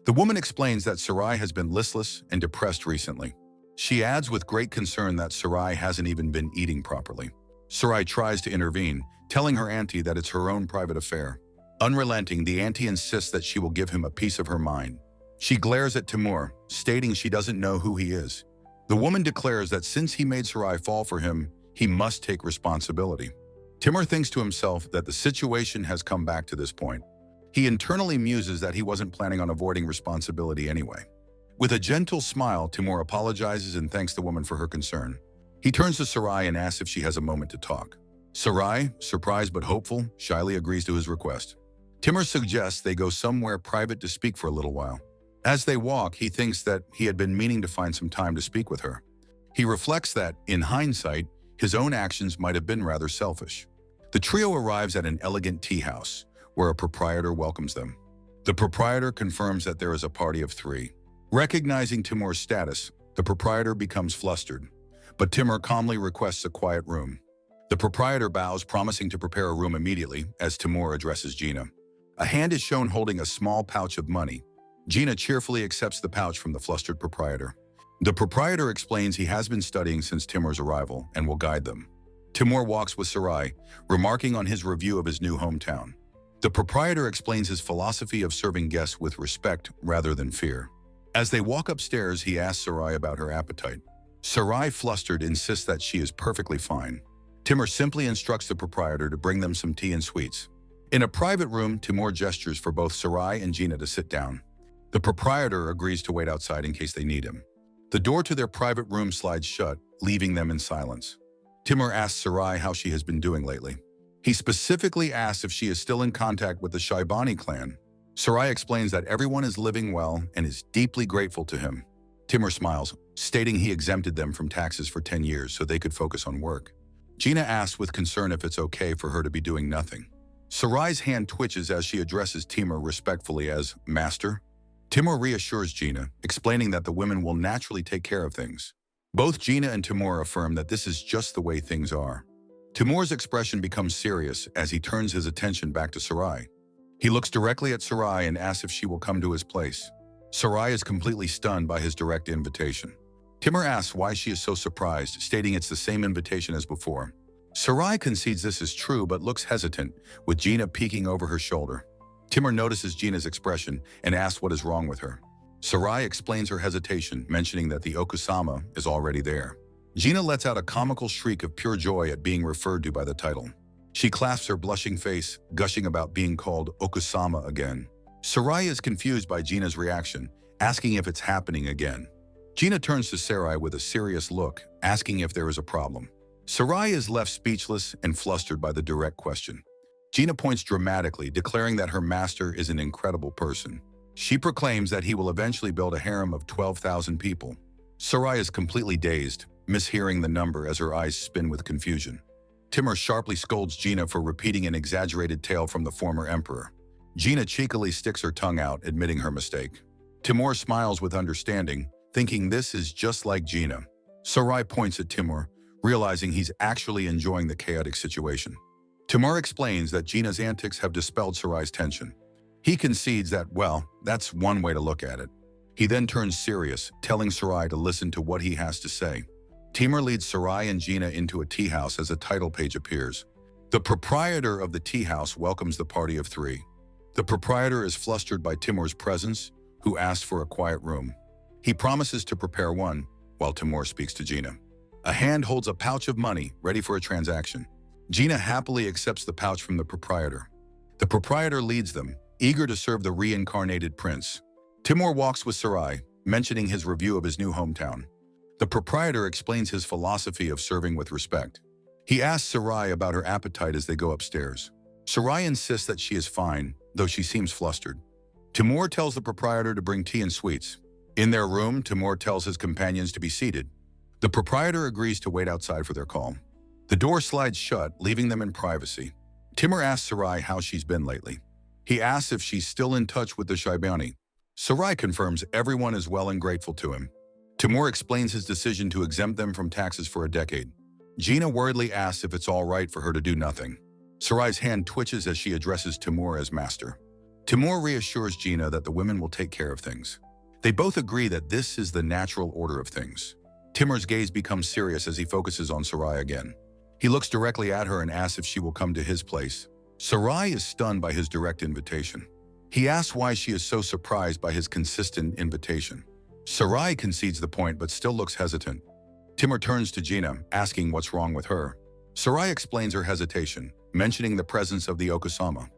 The woman explains that Sarai has been listless and depressed recently. She adds with great concern that Sarai hasn't even been eating properly. Sarai tries to intervene, telling her auntie that it's her own private affair. Unrelenting, the auntie insists that she will give him a piece of her mind. She glares at Timur, stating she doesn't know who he is. The woman declares that since he made Sarai fall for him, he must take responsibility. Timur thinks to himself that the situation has come back to this point. He internally muses that he wasn't planning on avoiding responsibility anyway. With a gentle smile, Timur apologizes and thanks the woman for her concern. He turns to Sarai and asks if she has a moment to talk. Sarai, surprised but hopeful, shyly agrees to his request. Timur suggests they go somewhere private to speak for a little while. As they walk, he thinks that he had been meaning to find some time to speak with her. He reflects that, in hindsight, his own actions might have been rather selfish. The trio arrives at an elegant tea house, where a proprietor welcomes them. The proprietor confirms that there is a party of 3. Recognizing Timur's status, the proprietor becomes flustered, but Timur calmly requests a quiet room. The proprietor bows, promising to prepare a room immediately, as Timur addresses Gina. A hand is shown holding a small pouch of money. Gina cheerfully accepts the pouch from the flustered proprietor. The proprietor explains he has been studying since Timur's arrival and will guide them. Timur walks with Sarai, remarking on his review of his new hometown. The proprietor explains his philosophy of serving guests with respect rather than fear. As they walk upstairs, he asks Sarai about her appetite. Sarai, flustered, insists that she is perfectly fine. Timur simply instructs the proprietor to bring them some tea and sweets. In a private room, Timur gestures for both Sarai and Gina to sit down. The proprietor agrees to wait outside in case they need him. The door to their private room slides shut, leaving them in silence. Timur asks Sarai how she has been doing lately. He specifically asks if she is still in contact with the Shaibani clan. Sarai explains that everyone is living well and is deeply grateful to him. Timur smiles, stating he exempted them from taxes for 10 years so they could focus on work. Gina asks with concern if it's okay for her to be doing nothing. Sarai's hand twitches as she addresses Timur respectfully as Master. Timur reassures Gina, explaining that the women will naturally take care of things. Both Gina and Timur affirm that this is just the way things are. Timur's expression becomes serious as he turns his attention back to Sarai. He looks directly at Sarai and asks if she will come to his place. Sarai is completely stunned by his direct invitation. Timur asks why she is so surprised, stating it's the same invitation as before. Sarai concedes this is true but looks hesitant, with Gina peeking over her shoulder. Timur notices Gina's expression and asks what is wrong with her. Sarai explains her hesitation, mentioning that the Okusama is already there. Gina lets out a comical shriek of pure joy at being referred to by the title. She clasps her blushing face, gushing about being called Okusama again. Sarai is confused by Gina's reaction, asking if it's happening again. Gina turns to Sarai with a serious look, asking if there is a problem. Sarai is left speechless and flustered by the direct question. Gina points dramatically, declaring that her master is an incredible person. She proclaims that he will eventually build a harem of 12,000 people. Sarai is completely dazed, mishearing the number as her eyes spin with confusion. Timur sharply scolds Gina for repeating an exaggerated tale from the former emperor. Gina cheekily sticks her tongue out, admitting her mistake. Timur smiles with understanding, thinking this is just like Gina. Sarai points at Timur, realizing he's actually enjoying the chaotic situation. Timur explains that Gina's antics have dispelled Sarai's tension. He concedes that, well, that's one way to look at it. He then turns serious, telling Sarai to listen to what he has to say. Timur leads Sarai and Gina into a tea house as a title page appears. The proprietor of the tea house welcomes the party of three. The proprietor is flustered by Timur's presence, who asks for a quiet room. He promises to prepare one, while Timur speaks to Gina. A hand holds a pouch of money, ready for a transaction. Gina happily accepts the pouch from the proprietor. The proprietor leads them, eager to serve the reincarnated prince. Timur walks with Sarai, mentioning his review of his new hometown. The proprietor explains his philosophy of serving with respect. He asks Sarai about her appetite as they go upstairs. Sarai insists that she is fine, though she seems flustered. Timur tells the proprietor to bring tea and sweets. In their room, Timur tells his companions to be seated. The proprietor agrees to wait outside for their call. The door slides shut, leaving them in privacy. Timur asks Sarai how she's been lately. He asks if she's still in touch with the Shaibani. Sarai confirms everyone is well and grateful to him. Timur explains his decision to exempt them from taxes for a decade. Gina worriedly asks if it's all right for her to do nothing. Sarai's hand twitches as she addresses Timur as master. Timur reassures Gina that the women will take care of things. They both agree that this is the natural order of things. Timur's gaze becomes serious as he focuses on Sarai again. He looks directly at her and asks if she will come to his place. Sarai is stunned by his direct invitation. He asks why she is so surprised by his consistent invitation. Sarai concedes the point but still looks hesitant. Timur turns to Gina, asking what's wrong with her. Sarai explains her hesitation, mentioning the presence of the Okasama.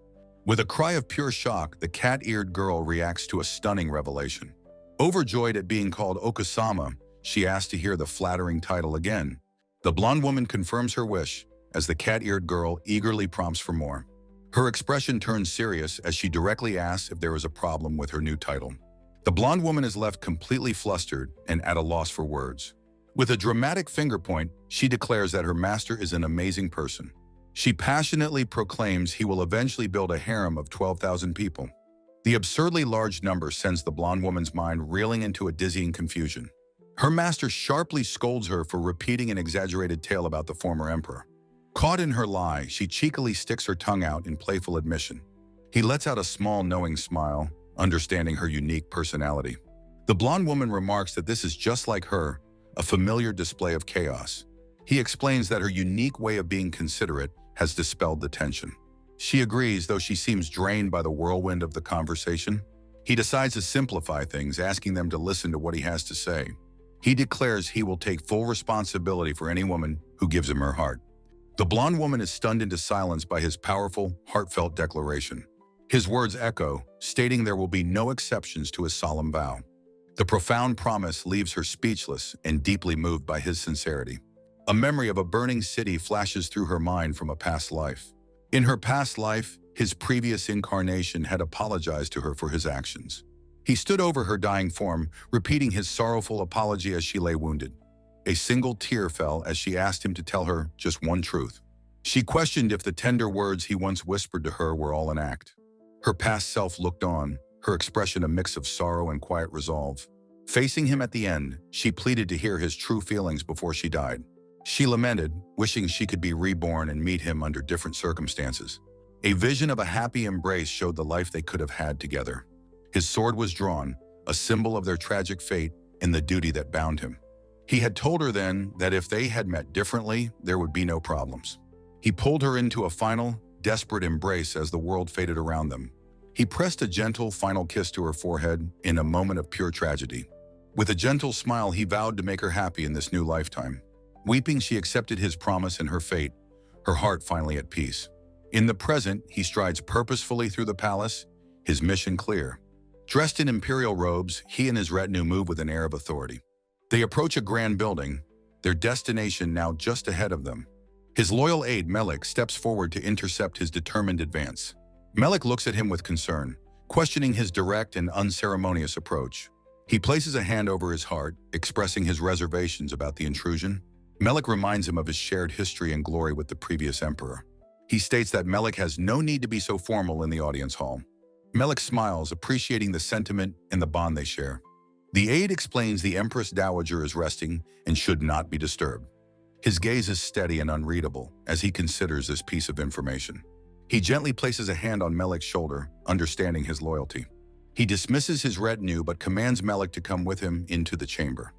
With a cry of pure shock, the cat-eared girl reacts to a stunning revelation. Overjoyed at being called Okasama, she asks to hear the flattering title again. The blonde woman confirms her wish, as the cat-eared girl eagerly prompts for more. Her expression turns serious as she directly asks if there is a problem with her new title. The blonde woman is left completely flustered and at a loss for words. With a dramatic finger point, she declares that her master is an amazing person. She passionately proclaims he will eventually build a harem of 12,000 people. The absurdly large number sends the blonde woman's mind reeling into a dizzying confusion. Her master sharply scolds her for repeating an exaggerated tale about the former emperor. Caught in her lie, she cheekily sticks her tongue out in playful admission. He lets out a small knowing smile, understanding her unique personality. The blonde woman remarks that this is just like her, a familiar display of chaos. He explains that her unique way of being considerate has dispelled the tension. She agrees, though she seems drained by the whirlwind of the conversation. He decides to simplify things, asking them to listen to what he has to say. He declares he will take full responsibility for any woman who gives him her heart. The blonde woman is stunned into silence by his powerful, heartfelt declaration. His words echo, stating there will be no exceptions to his solemn vow. The profound promise leaves her speechless and deeply moved by his sincerity. A memory of a burning city flashes through her mind from a past life. In her past life, his previous incarnation had apologized to her for his actions. He stood over her dying form, repeating his sorrowful apology as she lay wounded. A single tear fell as she asked him to tell her just one truth. She questioned if the tender words he once whispered to her were all an act. Her past self looked on, her expression a mix of sorrow and quiet resolve. Facing him at the end, she pleaded to hear his true feelings before she died. She lamented, wishing she could be reborn and meet him under different circumstances. A vision of a happy embrace showed the life they could have had together. His sword was drawn, a symbol of their tragic fate and the duty that bound him. He had told her then that if they had met differently, there would be no problems. He pulled her into a final, desperate embrace as the world faded around them. He pressed a gentle, final kiss to her forehead in a moment of pure tragedy. With a gentle smile, he vowed to make her happy in this new lifetime. Weeping, she accepted his promise and her fate, her heart finally at peace. In the present, he strides purposefully through the palace, his mission clear. Dressed in imperial robes, he and his retinue move with an air of authority. They approach a grand building, their destination now just ahead of them. His loyal aide, Melik, steps forward to intercept his determined advance. Melik looks at him with concern, questioning his direct and unceremonious approach. He places a hand over his heart, expressing his reservations about the intrusion. Melik reminds him of his shared history and glory with the previous emperor. He states that Melik has no need to be so formal in the audience hall. Melik smiles, appreciating the sentiment and the bond they share. The aide explains the Empress Dowager is resting and should not be disturbed. His gaze is steady and unreadable as he considers this piece of information. He gently places a hand on Melik's shoulder, understanding his loyalty. He dismisses his retinue but commands Melik to come with him into the chamber.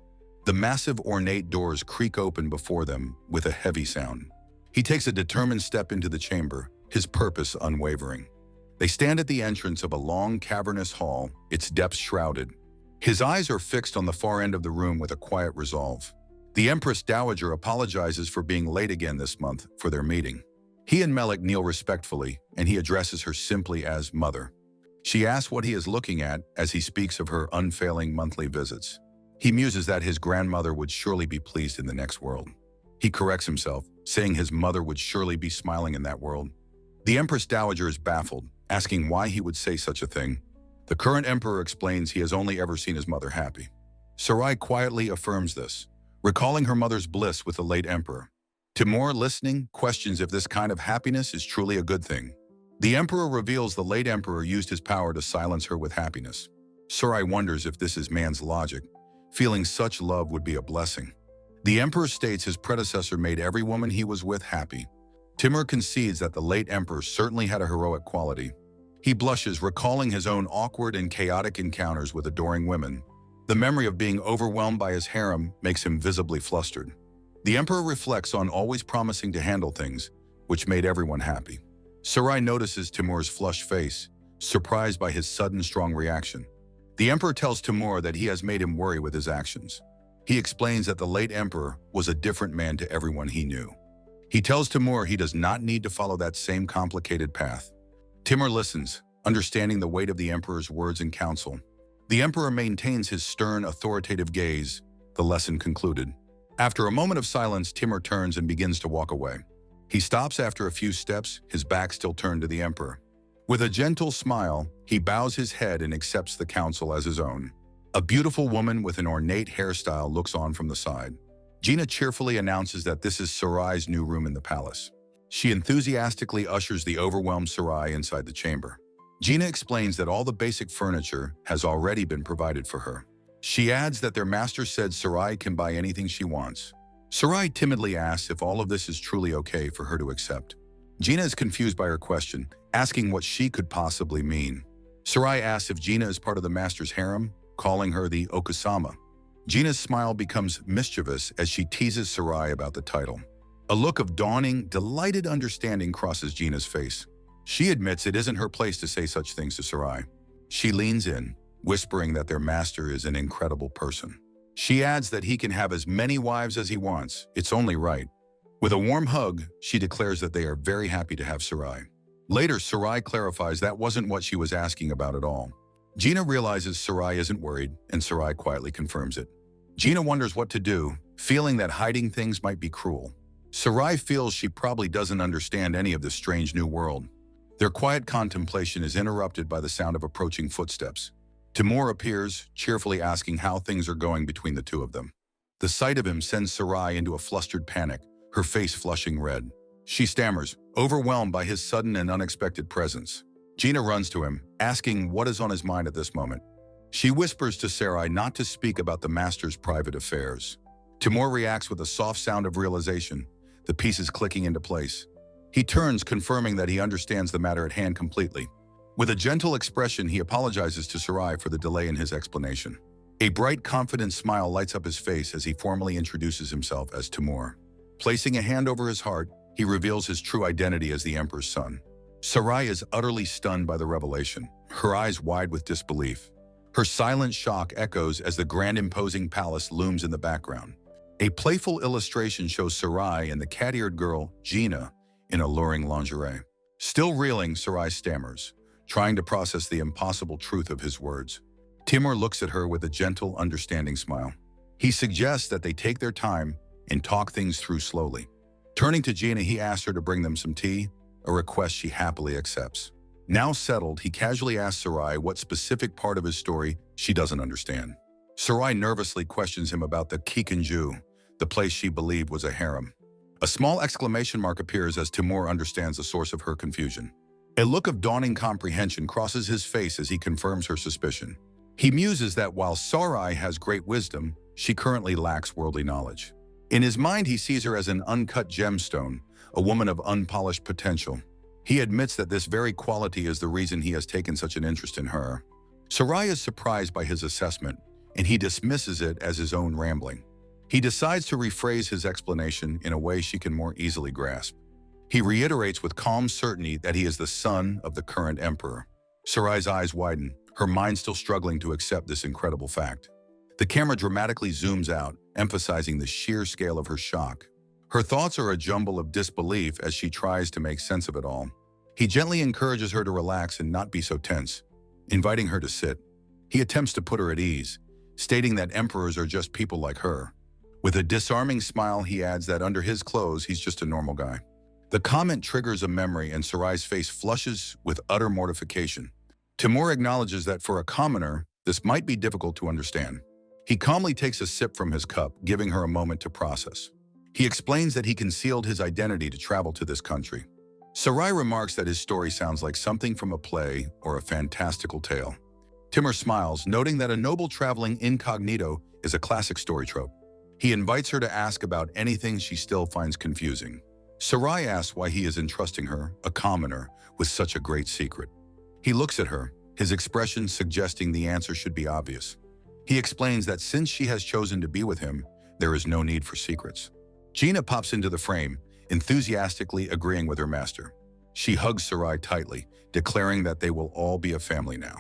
The massive ornate doors creak open before them with a heavy sound. He takes a determined step into the chamber, his purpose unwavering. They stand at the entrance of a long, cavernous hall, its depths shrouded. His eyes are fixed on the far end of the room with a quiet resolve. The Empress Dowager apologizes for being late again this month for their meeting. He and Melik kneel respectfully, and he addresses her simply as Mother. She asks what he is looking at as he speaks of her unfailing monthly visits. He muses that his grandmother would surely be pleased in the next world. He corrects himself, saying his mother would surely be smiling in that world. The Empress Dowager is baffled, asking why he would say such a thing. The current emperor explains he has only ever seen his mother happy. Sarai quietly affirms this, recalling her mother's bliss with the late emperor. Timur, listening, questions if this kind of happiness is truly a good thing. The emperor reveals the late emperor used his power to silence her with happiness. Sarai wonders if this is man's logic, feeling such love would be a blessing. The emperor states his predecessor made every woman he was with happy. Timur concedes that the late emperor certainly had a heroic quality. He blushes, recalling his own awkward and chaotic encounters with adoring women. The memory of being overwhelmed by his harem makes him visibly flustered. The emperor reflects on always promising to handle things, which made everyone happy. Sarai notices Timur's flushed face, surprised by his sudden strong reaction. The emperor tells Timur that he has made him worry with his actions. He explains that the late emperor was a different man to everyone he knew. He tells Timur he does not need to follow that same complicated path. Timur listens, understanding the weight of the emperor's words and counsel. The emperor maintains his stern, authoritative gaze, the lesson concluded. After a moment of silence, Timur turns and begins to walk away. He stops after a few steps, his back still turned to the emperor. With a gentle smile, he bows his head and accepts the counsel as his own. A beautiful woman with an ornate hairstyle looks on from the side. Gina cheerfully announces that this is Sarai's new room in the palace. She enthusiastically ushers the overwhelmed Sarai inside the chamber. Gina explains that all the basic furniture has already been provided for her. She adds that their master said Sarai can buy anything she wants. Sarai timidly asks if all of this is truly okay for her to accept. Gina is confused by her question, asking what she could possibly mean. Sarai asks if Gina is part of the master's harem, calling her the Okusama. Gina's smile becomes mischievous as she teases Sarai about the title. A look of dawning, delighted understanding crosses Gina's face. She admits it isn't her place to say such things to Sarai. She leans in, whispering that their master is an incredible person. She adds that he can have as many wives as he wants, it's only right. With a warm hug, she declares that they are very happy to have Sarai. Later, Sarai clarifies that wasn't what she was asking about at all. Gina realizes Sarai isn't worried, and Sarai quietly confirms it. Gina wonders what to do, feeling that hiding things might be cruel. Sarai feels she probably doesn't understand any of this strange new world. Their quiet contemplation is interrupted by the sound of approaching footsteps. Timur appears, cheerfully asking how things are going between the two of them. The sight of him sends Sarai into a flustered panic, her face flushing red. She stammers, overwhelmed by his sudden and unexpected presence. Gina runs to him, asking what is on his mind at this moment. She whispers to Sarai not to speak about the master's private affairs. Timur reacts with a soft sound of realization, the pieces clicking into place. He turns, confirming that he understands the matter at hand completely. With a gentle expression, he apologizes to Sarai for the delay in his explanation. A bright, confident smile lights up his face as he formally introduces himself as Timur. Placing a hand over his heart, he reveals his true identity as the emperor's son. Sarai is utterly stunned by the revelation, her eyes wide with disbelief. Her silent shock echoes as the grand imposing palace looms in the background. A playful illustration shows Sarai and the cat-eared girl, Gina, in alluring lingerie. Still reeling, Sarai stammers, trying to process the impossible truth of his words. Timur looks at her with a gentle, understanding smile. He suggests that they take their time and talk things through slowly. Turning to Gina, he asks her to bring them some tea, a request she happily accepts. Now settled, he casually asks Sarai what specific part of his story she doesn't understand. Sarai nervously questions him about the Kikanju, the place she believed was a harem. A small exclamation mark appears as Timur understands the source of her confusion. A look of dawning comprehension crosses his face as he confirms her suspicion. He muses that while Sarai has great wisdom, she currently lacks worldly knowledge. In his mind, he sees her as an uncut gemstone, a woman of unpolished potential. He admits that this very quality is the reason he has taken such an interest in her. Sarai is surprised by his assessment, and he dismisses it as his own rambling. He decides to rephrase his explanation in a way she can more easily grasp. He reiterates with calm certainty that he is the son of the current emperor. Sarai's eyes widen, her mind still struggling to accept this incredible fact. The camera dramatically zooms out, emphasizing the sheer scale of her shock. Her thoughts are a jumble of disbelief as she tries to make sense of it all. He gently encourages her to relax and not be so tense, inviting her to sit. He attempts to put her at ease, stating that emperors are just people like her. With a disarming smile, he adds that under his clothes, he's just a normal guy. The comment triggers a memory and Sarai's face flushes with utter mortification. Timur acknowledges that for a commoner, this might be difficult to understand. He calmly takes a sip from his cup, giving her a moment to process. He explains that he concealed his identity to travel to this country. Sarai remarks that his story sounds like something from a play or a fantastical tale. Timur smiles, noting that a noble traveling incognito is a classic story trope. He invites her to ask about anything she still finds confusing. Sarai asks why he is entrusting her, a commoner, with such a great secret. He looks at her, his expression suggesting the answer should be obvious. He explains that since she has chosen to be with him, there is no need for secrets. Gina pops into the frame, enthusiastically agreeing with her master. She hugs Sarai tightly, declaring that they will all be a family now.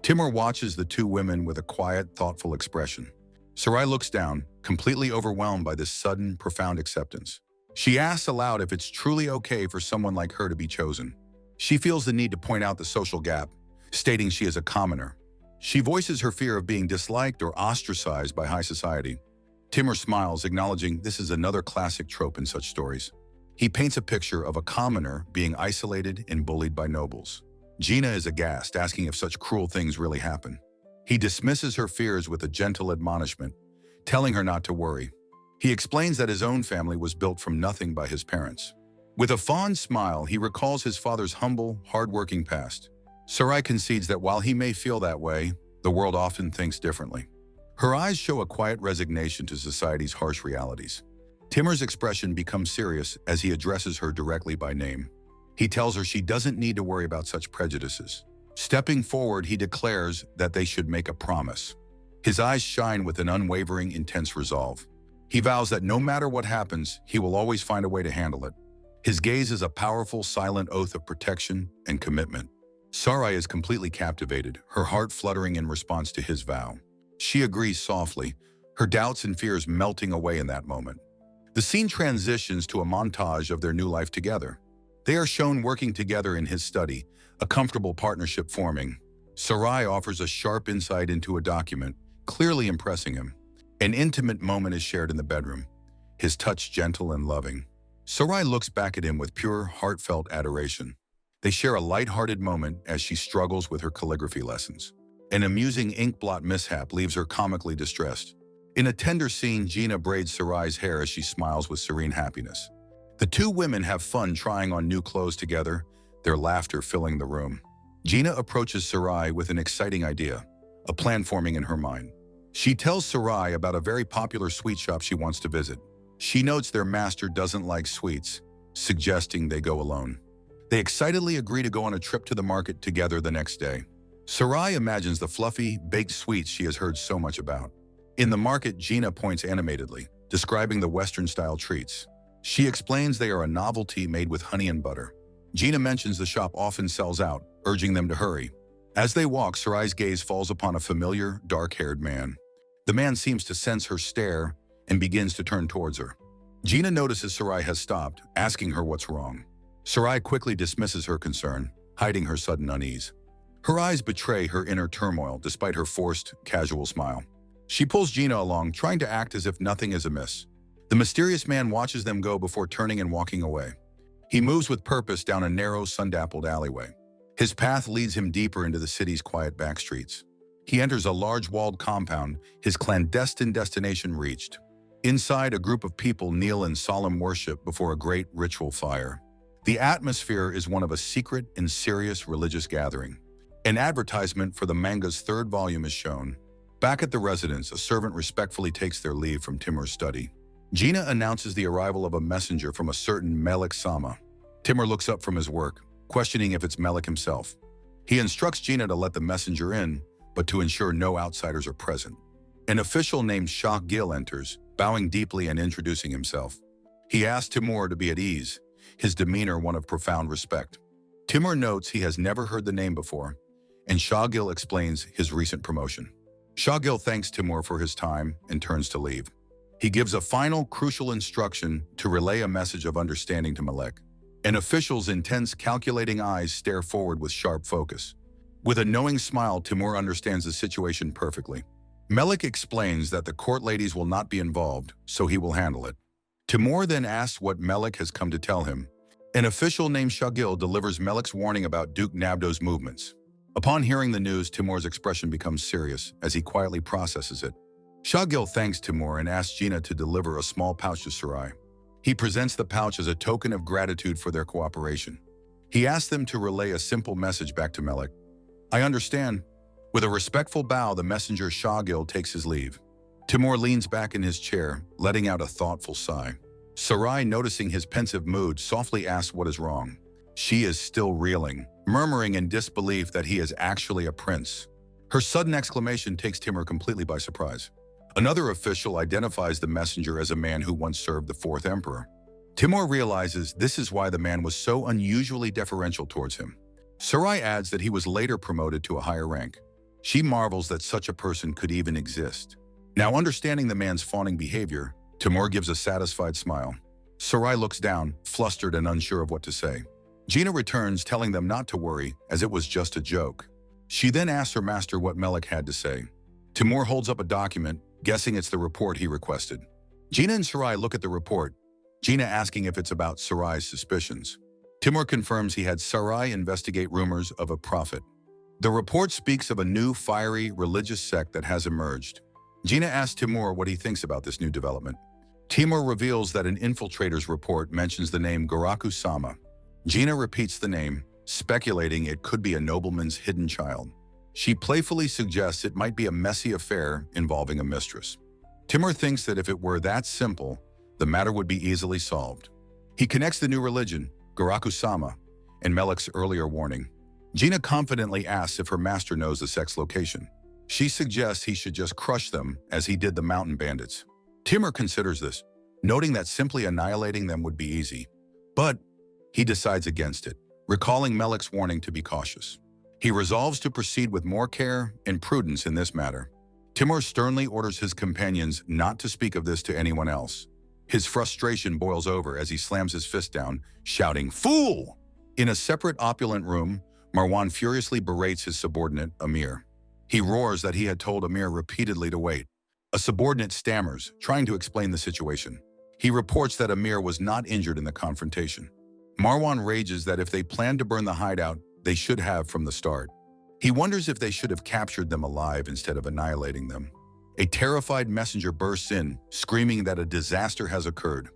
Timur watches the two women with a quiet, thoughtful expression. Sarai looks down, completely overwhelmed by this sudden, profound acceptance. She asks aloud if it's truly okay for someone like her to be chosen. She feels the need to point out the social gap, stating she is a commoner. She voices her fear of being disliked or ostracized by high society. Timur smiles, acknowledging this is another classic trope in such stories. He paints a picture of a commoner being isolated and bullied by nobles. Gina is aghast, asking if such cruel things really happen. He dismisses her fears with a gentle admonishment, telling her not to worry. He explains that his own family was built from nothing by his parents. With a fond smile, he recalls his father's humble, hard-working past. Sarai concedes that while he may feel that way, the world often thinks differently. Her eyes show a quiet resignation to society's harsh realities. Timur's expression becomes serious as he addresses her directly by name. He tells her she doesn't need to worry about such prejudices. Stepping forward, he declares that they should make a promise. His eyes shine with an unwavering, intense resolve. He vows that no matter what happens, he will always find a way to handle it. His gaze is a powerful, silent oath of protection and commitment. Sarai is completely captivated, her heart fluttering in response to his vow. She agrees softly, her doubts and fears melting away in that moment. The scene transitions to a montage of their new life together. They are shown working together in his study, a comfortable partnership forming. Sarai offers a sharp insight into a document, clearly impressing him. An intimate moment is shared in the bedroom, his touch gentle and loving. Sarai looks back at him with pure, heartfelt adoration. They share a light-hearted moment as she struggles with her calligraphy lessons. An amusing ink blot mishap leaves her comically distressed. In a tender scene, Gina braids Sarai's hair as she smiles with serene happiness. The two women have fun trying on new clothes together, their laughter filling the room. Gina approaches Sarai with an exciting idea, a plan forming in her mind. She tells Sarai about a very popular sweet shop she wants to visit. She notes their master doesn't like sweets, suggesting they go alone. They excitedly agree to go on a trip to the market together the next day. Sarai imagines the fluffy, baked sweets she has heard so much about. In the market, Gina points animatedly, describing the Western-style treats. She explains they are a novelty made with honey and butter. Gina mentions the shop often sells out, urging them to hurry. As they walk, Sarai's gaze falls upon a familiar, dark-haired man. The man seems to sense her stare and begins to turn towards her. Gina notices Sarai has stopped, asking her what's wrong. Sarai quickly dismisses her concern, hiding her sudden unease. Her eyes betray her inner turmoil despite her forced, casual smile. She pulls Gina along, trying to act as if nothing is amiss. The mysterious man watches them go before turning and walking away. He moves with purpose down a narrow, sun-dappled alleyway. His path leads him deeper into the city's quiet back streets. He enters a large walled compound, his clandestine destination reached. Inside, a group of people kneel in solemn worship before a great ritual fire. The atmosphere is one of a secret and serious religious gathering. An advertisement for the manga's third volume is shown. Back at the residence, a servant respectfully takes their leave from Timur's study. Gina announces the arrival of a messenger from a certain Melik-sama. Timur looks up from his work, questioning if it's Melik himself. He instructs Gina to let the messenger in, but to ensure no outsiders are present. An official named Shah Gil enters, bowing deeply and introducing himself. He asks Timur to be at ease, his demeanor one of profound respect. Timur notes he has never heard the name before, and Shah Gil explains his recent promotion. Shah Gil thanks Timur for his time and turns to leave. He gives a final, crucial instruction to relay a message of understanding to Melik. An official's intense, calculating eyes stare forward with sharp focus. With a knowing smile, Timur understands the situation perfectly. Melik explains that the court ladies will not be involved, so he will handle it. Timur then asks what Melik has come to tell him. An official named Shagil delivers Melik's warning about Duke Nabdo's movements. Upon hearing the news, Timur's expression becomes serious as he quietly processes it. Shagil thanks Timur and asks Gina to deliver a small pouch to Sarai. He presents the pouch as a token of gratitude for their cooperation. He asks them to relay a simple message back to Melik. "I understand." With a respectful bow, the messenger Shagil takes his leave. Timur leans back in his chair, letting out a thoughtful sigh. Sarai, noticing his pensive mood, softly asks what is wrong. She is still reeling, murmuring in disbelief that he is actually a prince. Her sudden exclamation takes Timur completely by surprise. Another official identifies the messenger as a man who once served the fourth emperor. Timur realizes this is why the man was so unusually deferential towards him. Sarai adds that he was later promoted to a higher rank. She marvels that such a person could even exist. Now understanding the man's fawning behavior, Timur gives a satisfied smile. Sarai looks down, flustered and unsure of what to say. Gina returns, telling them not to worry, as it was just a joke. She then asks her master what Melik had to say. Timur holds up a document, guessing it's the report he requested. Gina and Sarai look at the report, Gina asking if it's about Sarai's suspicions. Timur confirms he had Sarai investigate rumors of a prophet. The report speaks of a new, fiery, religious sect that has emerged. Gina asks Timur what he thinks about this new development. Timur reveals that an infiltrator's report mentions the name Garaku-sama. Gina repeats the name, speculating it could be a nobleman's hidden child. She playfully suggests it might be a messy affair involving a mistress. Timur thinks that if it were that simple, the matter would be easily solved. He connects the new religion, Garaku-sama, and Melik's earlier warning. Gina confidently asks if her master knows the sect's location. She suggests he should just crush them as he did the mountain bandits. Timur considers this, noting that simply annihilating them would be easy. But he decides against it, recalling Melik's warning to be cautious. He resolves to proceed with more care and prudence in this matter. Timur sternly orders his companions not to speak of this to anyone else. His frustration boils over as he slams his fist down, shouting, "Fool!" In a separate opulent room, Marwan furiously berates his subordinate, Amir. He roars that he had told Amir repeatedly to wait. A subordinate stammers, trying to explain the situation. He reports that Amir was not injured in the confrontation. Marwan rages that if they planned to burn the hideout, they should have from the start. He wonders if they should have captured them alive instead of annihilating them. A terrified messenger bursts in, screaming that a disaster has occurred.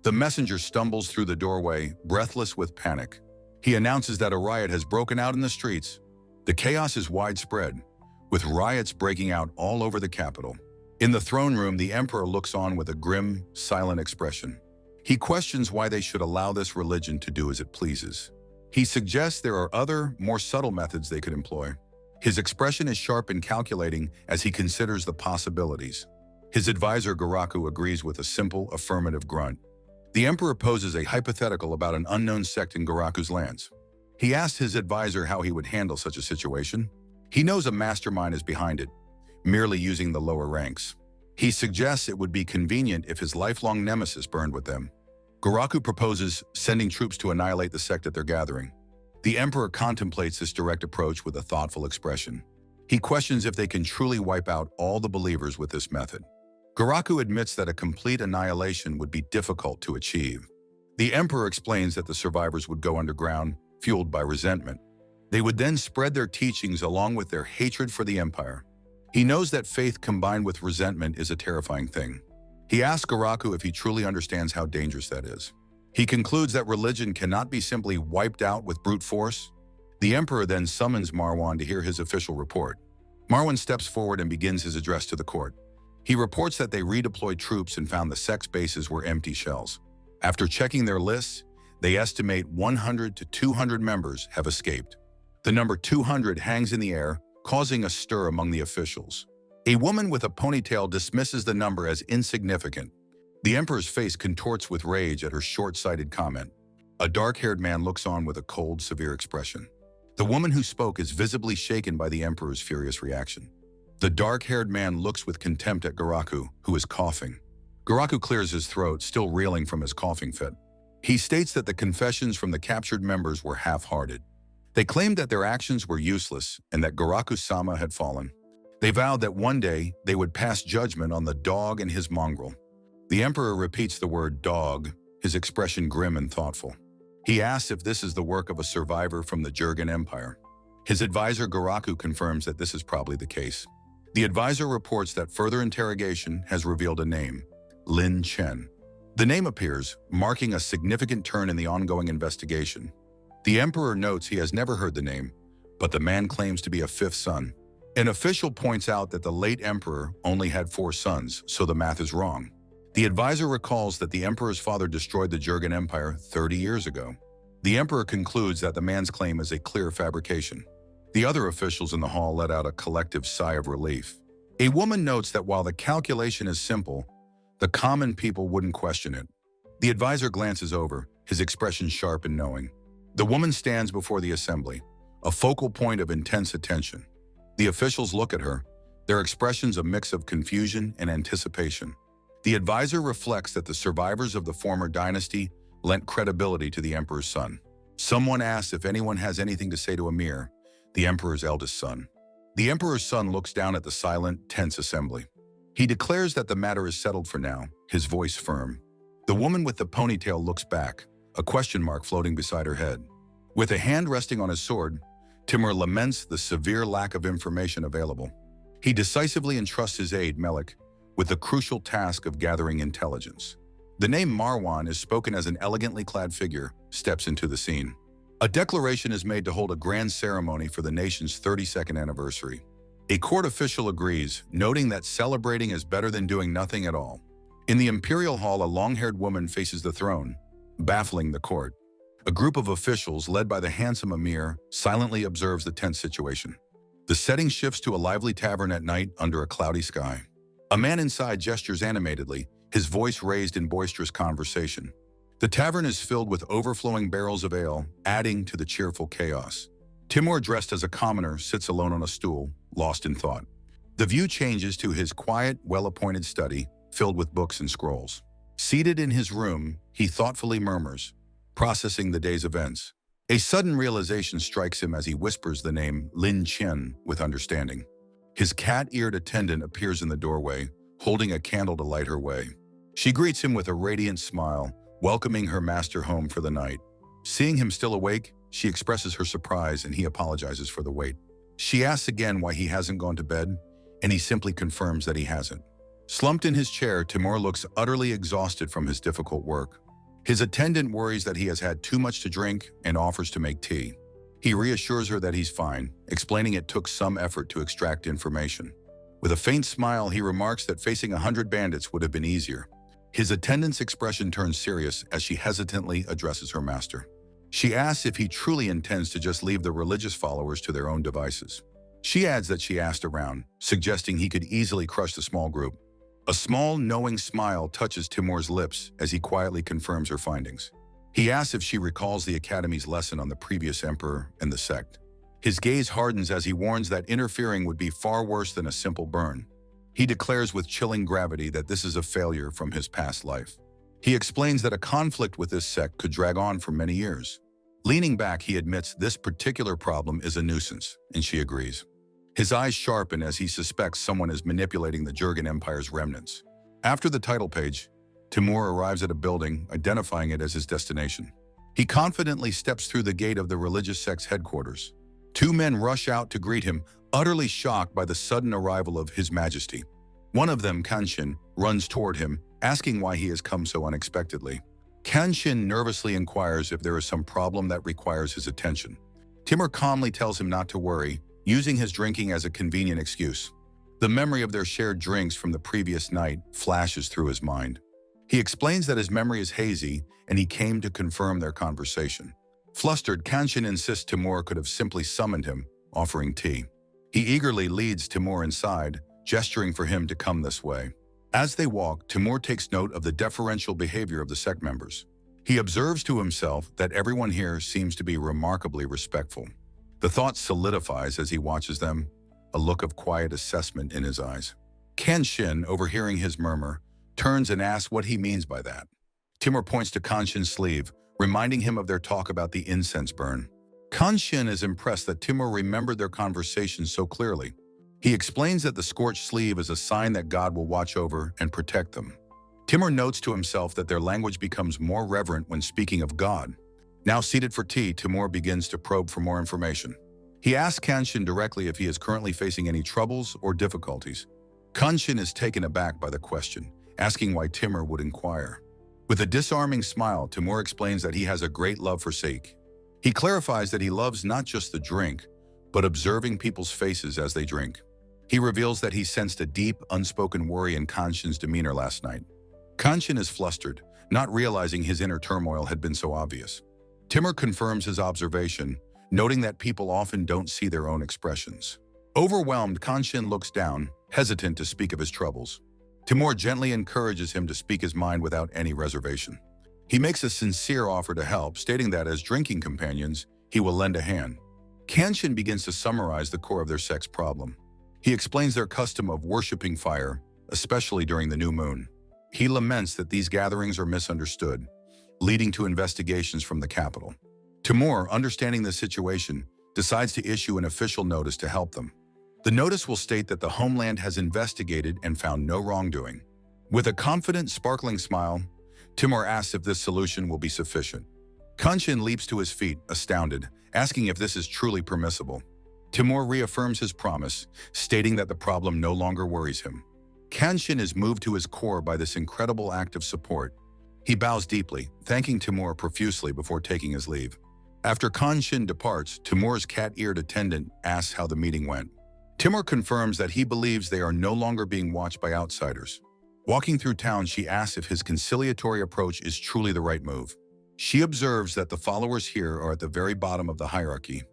The messenger stumbles through the doorway, breathless with panic. He announces that a riot has broken out in the streets. The chaos is widespread, with riots breaking out all over the capital. In the throne room, the emperor looks on with a grim, silent expression. He questions why they should allow this religion to do as it pleases. He suggests there are other, more subtle methods they could employ. His expression is sharp and calculating as he considers the possibilities. His advisor Garaku agrees with a simple, affirmative grunt. The emperor poses a hypothetical about an unknown sect in Garaku's lands. He asks his advisor how he would handle such a situation. He knows a mastermind is behind it, merely using the lower ranks. He suggests it would be convenient if his lifelong nemesis burned with them. Garaku proposes sending troops to annihilate the sect at their gathering. The emperor contemplates this direct approach with a thoughtful expression. He questions if they can truly wipe out all the believers with this method. Garaku admits that a complete annihilation would be difficult to achieve. The emperor explains that the survivors would go underground, fueled by resentment. They would then spread their teachings along with their hatred for the empire. He knows that faith combined with resentment is a terrifying thing. He asks Garaku if he truly understands how dangerous that is. He concludes that religion cannot be simply wiped out with brute force. The emperor then summons Marwan to hear his official report. Marwan steps forward and begins his address to the court. He reports that they redeployed troops and found the sex bases were empty shells. After checking their lists, they estimate 100 to 200 members have escaped. The number 200 hangs in the air, causing a stir among the officials. A woman with a ponytail dismisses the number as insignificant. The emperor's face contorts with rage at her short-sighted comment. A dark-haired man looks on with a cold, severe expression. The woman who spoke is visibly shaken by the emperor's furious reaction. The dark-haired man looks with contempt at Garaku, who is coughing. Garaku clears his throat, still reeling from his coughing fit. He states that the confessions from the captured members were half-hearted. They claimed that their actions were useless and that Garaku-sama had fallen. They vowed that one day they would pass judgment on the dog and his mongrel. The emperor repeats the word dog, his expression grim and thoughtful. He asks if this is the work of a survivor from the Jurgen Empire. His advisor Garaku confirms that this is probably the case. The advisor reports that further interrogation has revealed a name, Lin Chen. The name appears, marking a significant turn in the ongoing investigation. The emperor notes he has never heard the name, but the man claims to be a fifth son. An official points out that the late emperor only had 4 sons, so the math is wrong. The advisor recalls that the emperor's father destroyed the Jurgen Empire 30 years ago. The emperor concludes that the man's claim is a clear fabrication. The other officials in the hall let out a collective sigh of relief. A woman notes that while the calculation is simple, the common people wouldn't question it. The advisor glances over, his expression sharp and knowing. The woman stands before the assembly, a focal point of intense attention. The officials look at her, their expressions a mix of confusion and anticipation. The advisor reflects that the survivors of the former dynasty lent credibility to the emperor's son. Someone asks if anyone has anything to say to Amir, the emperor's eldest son. The emperor's son looks down at the silent, tense assembly. He declares that the matter is settled for now, his voice firm. The woman with the ponytail looks back, a question mark floating beside her head. With a hand resting on his sword, Timur laments the severe lack of information available. He decisively entrusts his aide, Melik, with the crucial task of gathering intelligence. The name Marwan is spoken as an elegantly clad figure steps into the scene. A declaration is made to hold a grand ceremony for the nation's 32nd anniversary. A court official agrees, noting that celebrating is better than doing nothing at all. In the imperial hall, a long-haired woman faces the throne, baffling the court. A group of officials, led by the handsome Amir, silently observes the tense situation. The setting shifts to a lively tavern at night under a cloudy sky. A man inside gestures animatedly, his voice raised in boisterous conversation. The tavern is filled with overflowing barrels of ale, adding to the cheerful chaos. Timur, dressed as a commoner, sits alone on a stool, lost in thought. The view changes to his quiet, well-appointed study, filled with books and scrolls. Seated in his room, he thoughtfully murmurs, processing the day's events. A sudden realization strikes him as he whispers the name Lin Chen with understanding. His cat-eared attendant appears in the doorway, holding a candle to light her way. She greets him with a radiant smile, welcoming her master home for the night. Seeing him still awake, she expresses her surprise and he apologizes for the wait. She asks again why he hasn't gone to bed, and he simply confirms that he hasn't. Slumped in his chair, Timur looks utterly exhausted from his difficult work. His attendant worries that he has had too much to drink and offers to make tea. He reassures her that he's fine, explaining it took some effort to extract information. With a faint smile, he remarks that facing 100 bandits would have been easier. His attendant's expression turns serious as she hesitantly addresses her master. She asks if he truly intends to just leave the religious followers to their own devices. She adds that she asked around, suggesting he could easily crush the small group. A small, knowing smile touches Timur's lips as he quietly confirms her findings. He asks if she recalls the Academy's lesson on the previous emperor and the sect. His gaze hardens as he warns that interfering would be far worse than a simple burn. He declares with chilling gravity that this is a failure from his past life. He explains that a conflict with this sect could drag on for many years. Leaning back, he admits this particular problem is a nuisance, and she agrees. His eyes sharpen as he suspects someone is manipulating the Jurgen Empire's remnants. After the title page, Timur arrives at a building, identifying it as his destination. He confidently steps through the gate of the religious sect's headquarters. Two men rush out to greet him, utterly shocked by the sudden arrival of His Majesty. One of them, Kanshin, runs toward him, asking why he has come so unexpectedly. Kanshin nervously inquires if there is some problem that requires his attention. Timur calmly tells him not to worry, using his drinking as a convenient excuse. The memory of their shared drinks from the previous night flashes through his mind. He explains that his memory is hazy and he came to confirm their conversation. Flustered, Kanshin insists Timur could have simply summoned him, offering tea. He eagerly leads Timur inside, gesturing for him to come this way. As they walk, Timur takes note of the deferential behavior of the sect members. He observes to himself that everyone here seems to be remarkably respectful. The thought solidifies as he watches them, a look of quiet assessment in his eyes. Kanshin, overhearing his murmur, turns and asks what he means by that. Timur points to Kanshin's sleeve, reminding him of their talk about the incense burn. Kanshin is impressed that Timur remembered their conversation so clearly. He explains that the scorched sleeve is a sign that God will watch over and protect them. Timur notes to himself that their language becomes more reverent when speaking of God. Now seated for tea, Timur begins to probe for more information. He asks Kanshin directly if he is currently facing any troubles or difficulties. Kanshin is taken aback by the question, asking why Timur would inquire. With a disarming smile, Timur explains that he has a great love for sake. He clarifies that he loves not just the drink, but observing people's faces as they drink. He reveals that he sensed a deep, unspoken worry in Kanshin's demeanor last night. Kanshin is flustered, not realizing his inner turmoil had been so obvious. Timur confirms his observation, noting that people often don't see their own expressions. Overwhelmed, Kanshin looks down, hesitant to speak of his troubles. Timur gently encourages him to speak his mind without any reservation. He makes a sincere offer to help, stating that as drinking companions, he will lend a hand. Kanshin begins to summarize the core of their sect's problem. He explains their custom of worshipping fire, especially during the new moon. He laments that these gatherings are misunderstood, leading to investigations from the capital. Timur, understanding the situation, decides to issue an official notice to help them. The notice will state that the homeland has investigated and found no wrongdoing. With a confident, sparkling smile, Timur asks if this solution will be sufficient. Kanshin leaps to his feet, astounded, asking if this is truly permissible. Timur reaffirms his promise, stating that the problem no longer worries him. Kanshin is moved to his core by this incredible act of support. He bows deeply, thanking Timur profusely before taking his leave. After Kanshin departs, Timur's cat-eared attendant asks how the meeting went. Timur confirms that he believes they are no longer being watched by outsiders. Walking through town, she asks if his conciliatory approach is truly the right move. She observes that the followers here are at the very bottom of the hierarchy.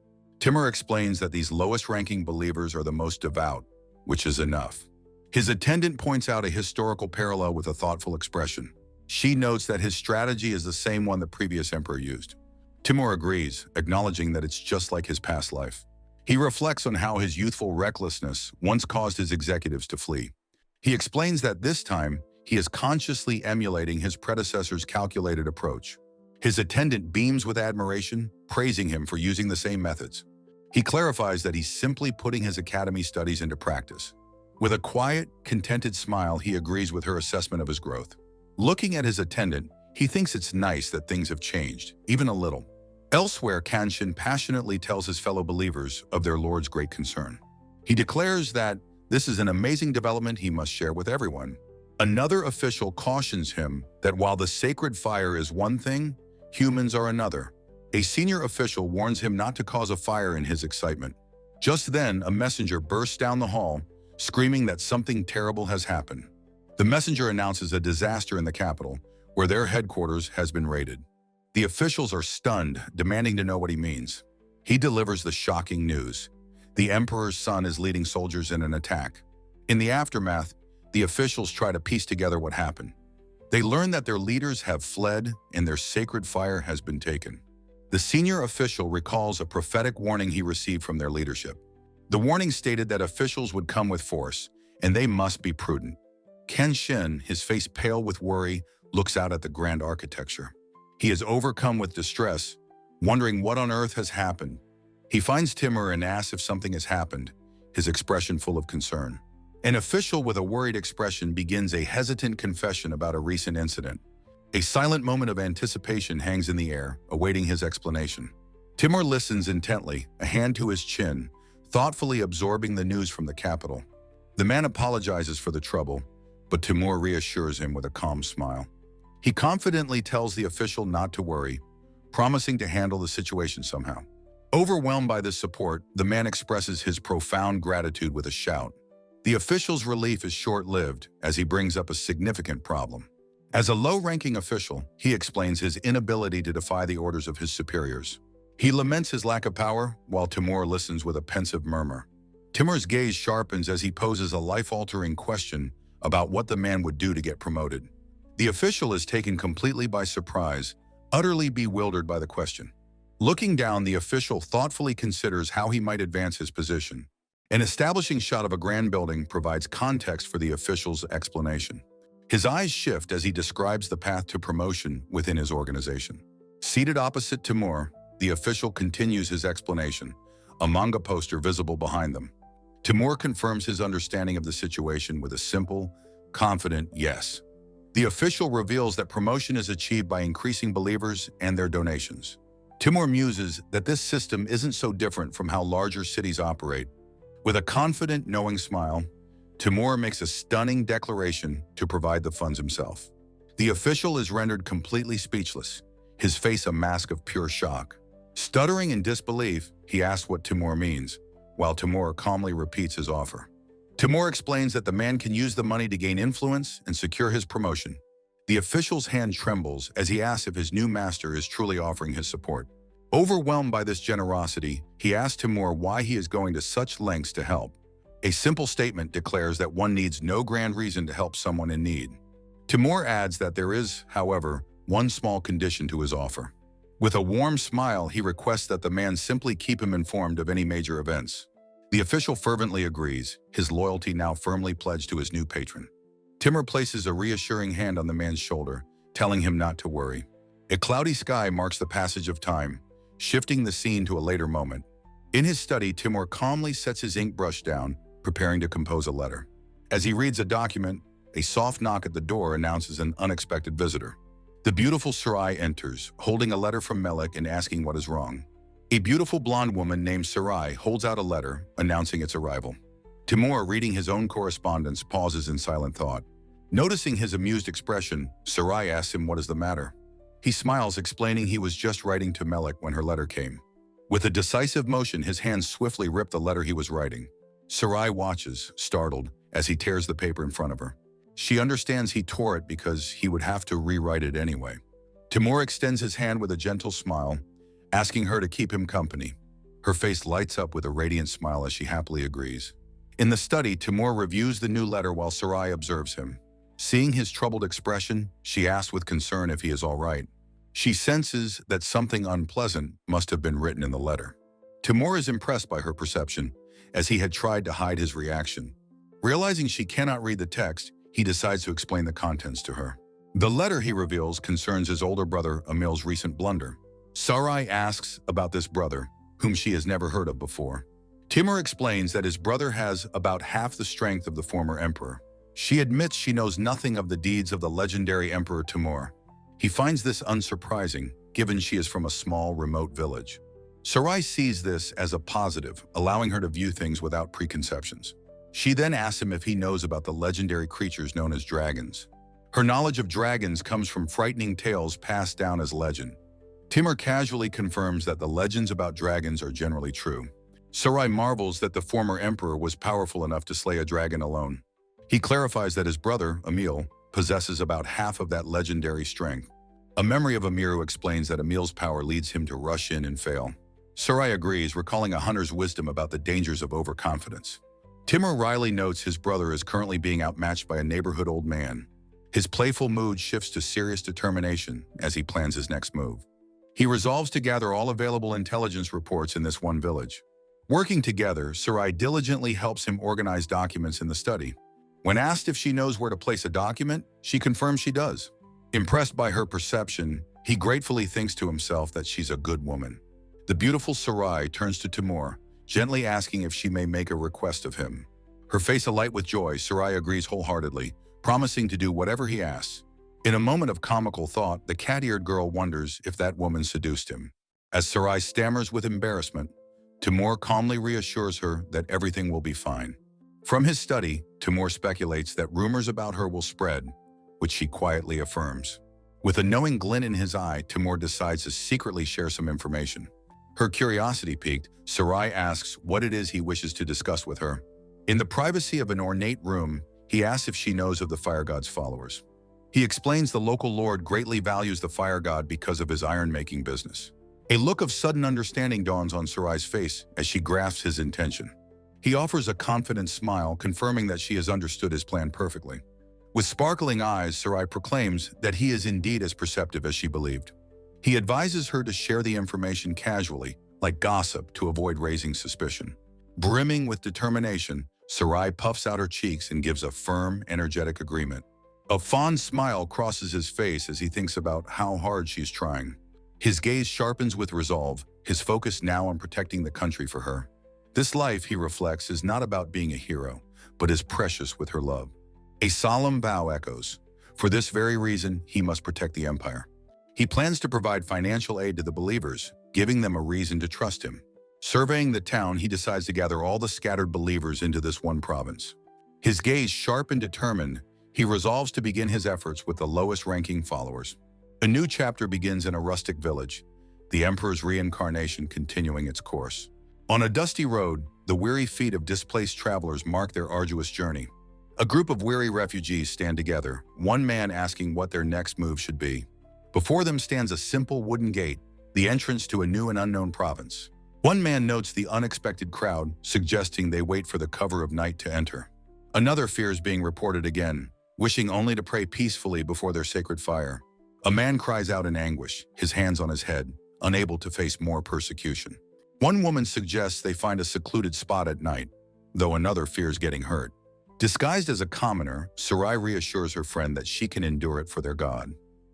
Timur explains that these lowest-ranking believers are the most devout, which is enough. His attendant points out a historical parallel with a thoughtful expression. She notes that his strategy is the same one the previous emperor used. Timur agrees, acknowledging that it's just like his past life. He reflects on how his youthful recklessness once caused his executives to flee. He explains that this time, he is consciously emulating his predecessor's calculated approach. His attendant beams with admiration, praising him for using the same methods. He clarifies that he's simply putting his academy studies into practice. With a quiet, contented smile, he agrees with her assessment of his growth. Looking at his attendant, he thinks it's nice that things have changed, even a little. Elsewhere, Kanshin passionately tells his fellow believers of their Lord's great concern. He declares that this is an amazing development he must share with everyone. Another official cautions him that while the sacred fire is one thing, humans are another. A senior official warns him not to cause a fire in his excitement. Just then, a messenger bursts down the hall, screaming that something terrible has happened. The messenger announces a disaster in the capital, where their headquarters has been raided. The officials are stunned, demanding to know what he means. He delivers the shocking news. The emperor's son is leading soldiers in an attack. In the aftermath, the officials try to piece together what happened. They learn that their leaders have fled and their sacred fire has been taken. The senior official recalls a prophetic warning he received from their leadership. The warning stated that officials would come with force, and they must be prudent. Kanshin, his face pale with worry, looks out at the grand architecture. He is overcome with distress, wondering what on earth has happened. He finds Timur and asks if something has happened, his expression full of concern. An official with a worried expression begins a hesitant confession about a recent incident. A silent moment of anticipation hangs in the air, awaiting his explanation. Timur listens intently, a hand to his chin, thoughtfully absorbing the news from the capital. The man apologizes for the trouble, but Timur reassures him with a calm smile. He confidently tells the official not to worry, promising to handle the situation somehow. Overwhelmed by this support, the man expresses his profound gratitude with a shout. The official's relief is short-lived as he brings up a significant problem. As a low-ranking official, he explains his inability to defy the orders of his superiors. He laments his lack of power, while Timur listens with a pensive murmur. Timur's gaze sharpens as he poses a life-altering question about what the man would do to get promoted. The official is taken completely by surprise, utterly bewildered by the question. Looking down, the official thoughtfully considers how he might advance his position. An establishing shot of a grand building provides context for the official's explanation. His eyes shift as he describes the path to promotion within his organization. Seated opposite Timur, the official continues his explanation, a manga poster visible behind them. Timur confirms his understanding of the situation with a simple, confident yes. The official reveals that promotion is achieved by increasing believers and their donations. Timur muses that this system isn't so different from how larger cities operate. With a confident, knowing smile, Timur makes a stunning declaration to provide the funds himself. The official is rendered completely speechless, his face a mask of pure shock. Stuttering in disbelief, he asks what Timur means, while Timur calmly repeats his offer. Timur explains that the man can use the money to gain influence and secure his promotion. The official's hand trembles as he asks if his new master is truly offering his support. Overwhelmed by this generosity, he asks Timur why he is going to such lengths to help. A simple statement declares that one needs no grand reason to help someone in need. Timur adds that there is, however, one small condition to his offer. With a warm smile, he requests that the man simply keep him informed of any major events. The official fervently agrees, his loyalty now firmly pledged to his new patron. Timur places a reassuring hand on the man's shoulder, telling him not to worry. A cloudy sky marks the passage of time, shifting the scene to a later moment. In his study, Timur calmly sets his ink brush down, preparing to compose a letter. As he reads a document, a soft knock at the door announces an unexpected visitor. The beautiful Sarai enters, holding a letter from Melik and asking what is wrong. A beautiful blonde woman named Sarai holds out a letter, announcing its arrival. Timur, reading his own correspondence, pauses in silent thought. Noticing his amused expression, Sarai asks him what is the matter. He smiles, explaining he was just writing to Melik when her letter came. With a decisive motion, his hands swiftly rip the letter he was writing. Sarai watches, startled, as he tears the paper in front of her. She understands he tore it because he would have to rewrite it anyway. Timur extends his hand with a gentle smile, asking her to keep him company. Her face lights up with a radiant smile as she happily agrees. In the study, Timur reviews the new letter while Sarai observes him. Seeing his troubled expression, she asks with concern if he is all right. She senses that something unpleasant must have been written in the letter. Timur is impressed by her perception, as he had tried to hide his reaction. Realizing she cannot read the text, he decides to explain the contents to her. The letter, he reveals, concerns his older brother Emil's recent blunder. Sarai asks about this brother, whom she has never heard of before. Timur explains that his brother has about half the strength of the former emperor. She admits she knows nothing of the deeds of the legendary Emperor Timur. He finds this unsurprising, given she is from a small, remote village. Sarai sees this as a positive, allowing her to view things without preconceptions. She then asks him if he knows about the legendary creatures known as dragons. Her knowledge of dragons comes from frightening tales passed down as legend. Timur casually confirms that the legends about dragons are generally true. Sarai marvels that the former emperor was powerful enough to slay a dragon alone. He clarifies that his brother, Emil, possesses about half of that legendary strength. A memory of Emir who explains that Emil's power leads him to rush in and fail. Sarai agrees, recalling a hunter's wisdom about the dangers of overconfidence. Timur wryly notes his brother is currently being outmatched by a neighborhood old man. His playful mood shifts to serious determination as he plans his next move. He resolves to gather all available intelligence reports in this one village. Working together, Sarai diligently helps him organize documents in the study. When asked if she knows where to place a document, she confirms she does. Impressed by her perception, He gratefully thinks to himself that she's a good woman. The beautiful Sarai turns to Timur, gently asking if she may make a request of him. Her face alight with joy, Sarai agrees wholeheartedly, promising to do whatever he asks. In a moment of comical thought, the cat-eared girl wonders if that woman seduced him. As Sarai stammers with embarrassment, Timur calmly reassures her that everything will be fine. From his study, Timur speculates that rumors about her will spread, which she quietly affirms. With a knowing glint in his eye, Timur decides to secretly share some information. Her curiosity piqued, Sarai asks what it is he wishes to discuss with her. In the privacy of an ornate room, he asks if she knows of the fire god's followers. He explains the local lord greatly values the fire god because of his iron-making business. A look of sudden understanding dawns on Sarai's face as she grasps his intention. He offers a confident smile, confirming that she has understood his plan perfectly. With sparkling eyes, Sarai proclaims that he is indeed as perceptive as she believed. He advises her to share the information casually, like gossip, to avoid raising suspicion. Brimming with determination, Sarai puffs out her cheeks and gives a firm, energetic agreement. A fond smile crosses his face as he thinks about how hard she's trying. His gaze sharpens with resolve, his focus now on protecting the country for her. This life, he reflects, is not about being a hero, but is precious with her love. A solemn vow echoes. For this very reason, he must protect the empire. He plans to provide financial aid to the believers, giving them a reason to trust him. Surveying the town, he decides to gather all the scattered believers into this one province. His gaze sharp and determined, he resolves to begin his efforts with the lowest-ranking followers. A new chapter begins in a rustic village, the emperor's reincarnation continuing its course. On a dusty road, the weary feet of displaced travelers mark their arduous journey. A group of weary refugees stand together, one man asking what their next move should be. Before them stands a simple wooden gate, the entrance to a new and unknown province. One man notes the unexpected crowd, suggesting they wait for the cover of night to enter. Another fears being reported again, wishing only to pray peacefully before their sacred fire. A man cries out in anguish, his hands on his head, unable to face more persecution. One woman suggests they find a secluded spot at night, though another fears getting hurt. Disguised as a commoner, Sarai reassures her friend that she can endure it for their god.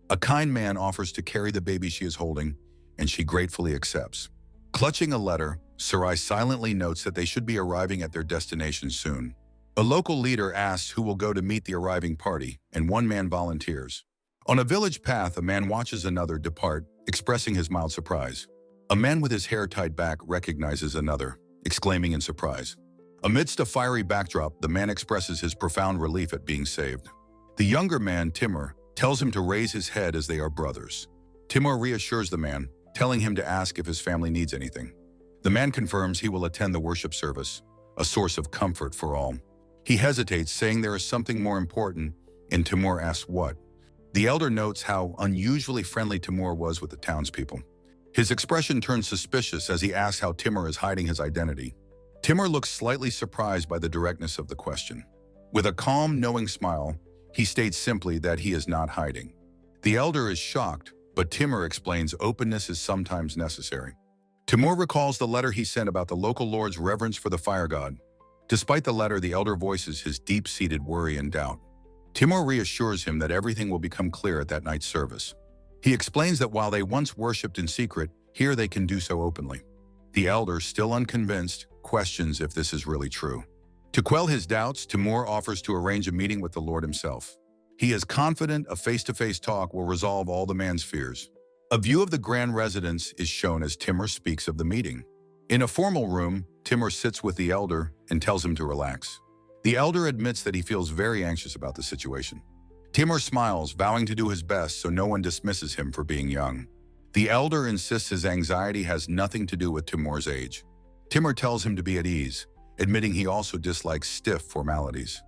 A kind man offers to carry the baby she is holding, and she gratefully accepts. Clutching a letter, Sarai silently notes that they should be arriving at their destination soon. A local leader asks who will go to meet the arriving party, and one man volunteers. On a village path, a man watches another depart, expressing his mild surprise. A man with his hair tied back recognizes another, exclaiming in surprise. Amidst a fiery backdrop, the man expresses his profound relief at being saved. The younger man, Timur, tells him to raise his head as they are brothers. Timur reassures the man, telling him to ask if his family needs anything. The man confirms he will attend the worship service, a source of comfort for all. He hesitates, saying there is something more important, and Timur asks what. The elder notes how unusually friendly Timur was with the townspeople. His expression turns suspicious as he asks how Timur is hiding his identity. Timur looks slightly surprised by the directness of the question. With a calm, knowing smile, he states simply that he is not hiding. The elder is shocked, but Timur explains openness is sometimes necessary. Timur recalls the letter he sent about the local lord's reverence for the fire god. Despite the letter, the elder voices his deep-seated worry and doubt. Timur reassures him that everything will become clear at that night's service. He explains that while they once worshipped in secret, here they can do so openly. The elder, still unconvinced, questions if this is really true. To quell his doubts, Timur offers to arrange a meeting with the Lord himself. He is confident a face-to-face talk will resolve all the man's fears. A view of the grand residence is shown as Timur speaks of the meeting. In a formal room, Timur sits with the elder and tells him to relax. The elder admits that he feels very anxious about the situation. Timur smiles, vowing to do his best so no one dismisses him for being young. The elder insists his anxiety has nothing to do with Timur's age. Timur tells him to be at ease, admitting he also dislikes stiff formalities.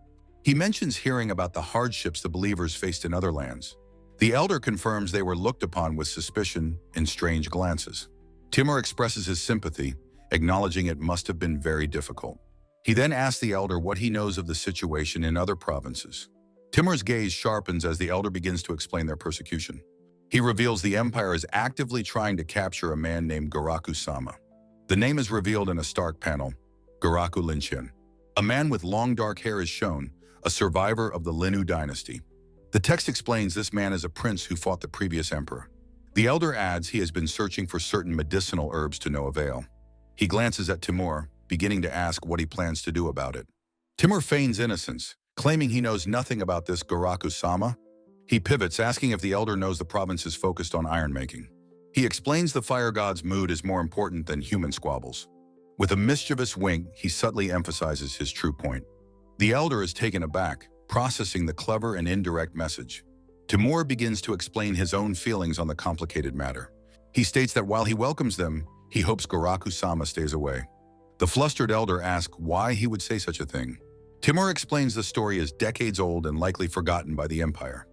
He mentions hearing about the hardships the believers faced in other lands. The elder confirms they were looked upon with suspicion and strange glances. Timur expresses his sympathy, acknowledging it must have been very difficult. He then asks the elder what he knows of the situation in other provinces. Timur's gaze sharpens as the elder begins to explain their persecution. He reveals the empire is actively trying to capture a man named Garaku-sama. The name is revealed in a stark panel, Garaku Linshin. A man with long dark hair is shown, a survivor of the Linu dynasty. The text explains this man is a prince who fought the previous emperor. The elder adds he has been searching for certain medicinal herbs to no avail. He glances at Timur, beginning to ask what he plans to do about it. Timur feigns innocence, claiming he knows nothing about this Garaku-sama. He pivots, asking if the elder knows the province is focused on iron-making. He explains the fire god's mood is more important than human squabbles. With a mischievous wink, he subtly emphasizes his true point. The elder is taken aback, processing the clever and indirect message. Timur begins to explain his own feelings on the complicated matter. He states that while he welcomes them, he hopes Garaku-sama stays away. The flustered elder asks why he would say such a thing. Timur explains the story is decades old and likely forgotten by the Empire.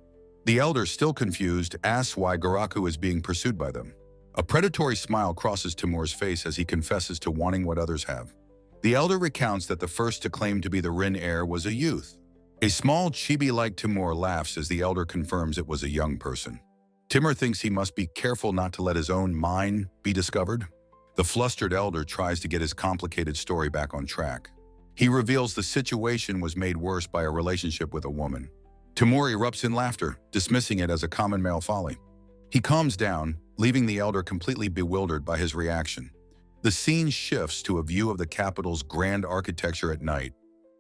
The elder, still confused, asks why Garaku is being pursued by them. A predatory smile crosses Timur's face as he confesses to wanting what others have. The elder recounts that the first to claim to be the Rin heir was a youth. A small chibi-like Timur laughs as the elder confirms it was a young person. Timur thinks he must be careful not to let his own mind be discovered. The flustered elder tries to get his complicated story back on track. He reveals the situation was made worse by a relationship with a woman. Timur erupts in laughter, dismissing it as a common male folly. He calms down, leaving the elder completely bewildered by his reaction. The scene shifts to a view of the capital's grand architecture at night.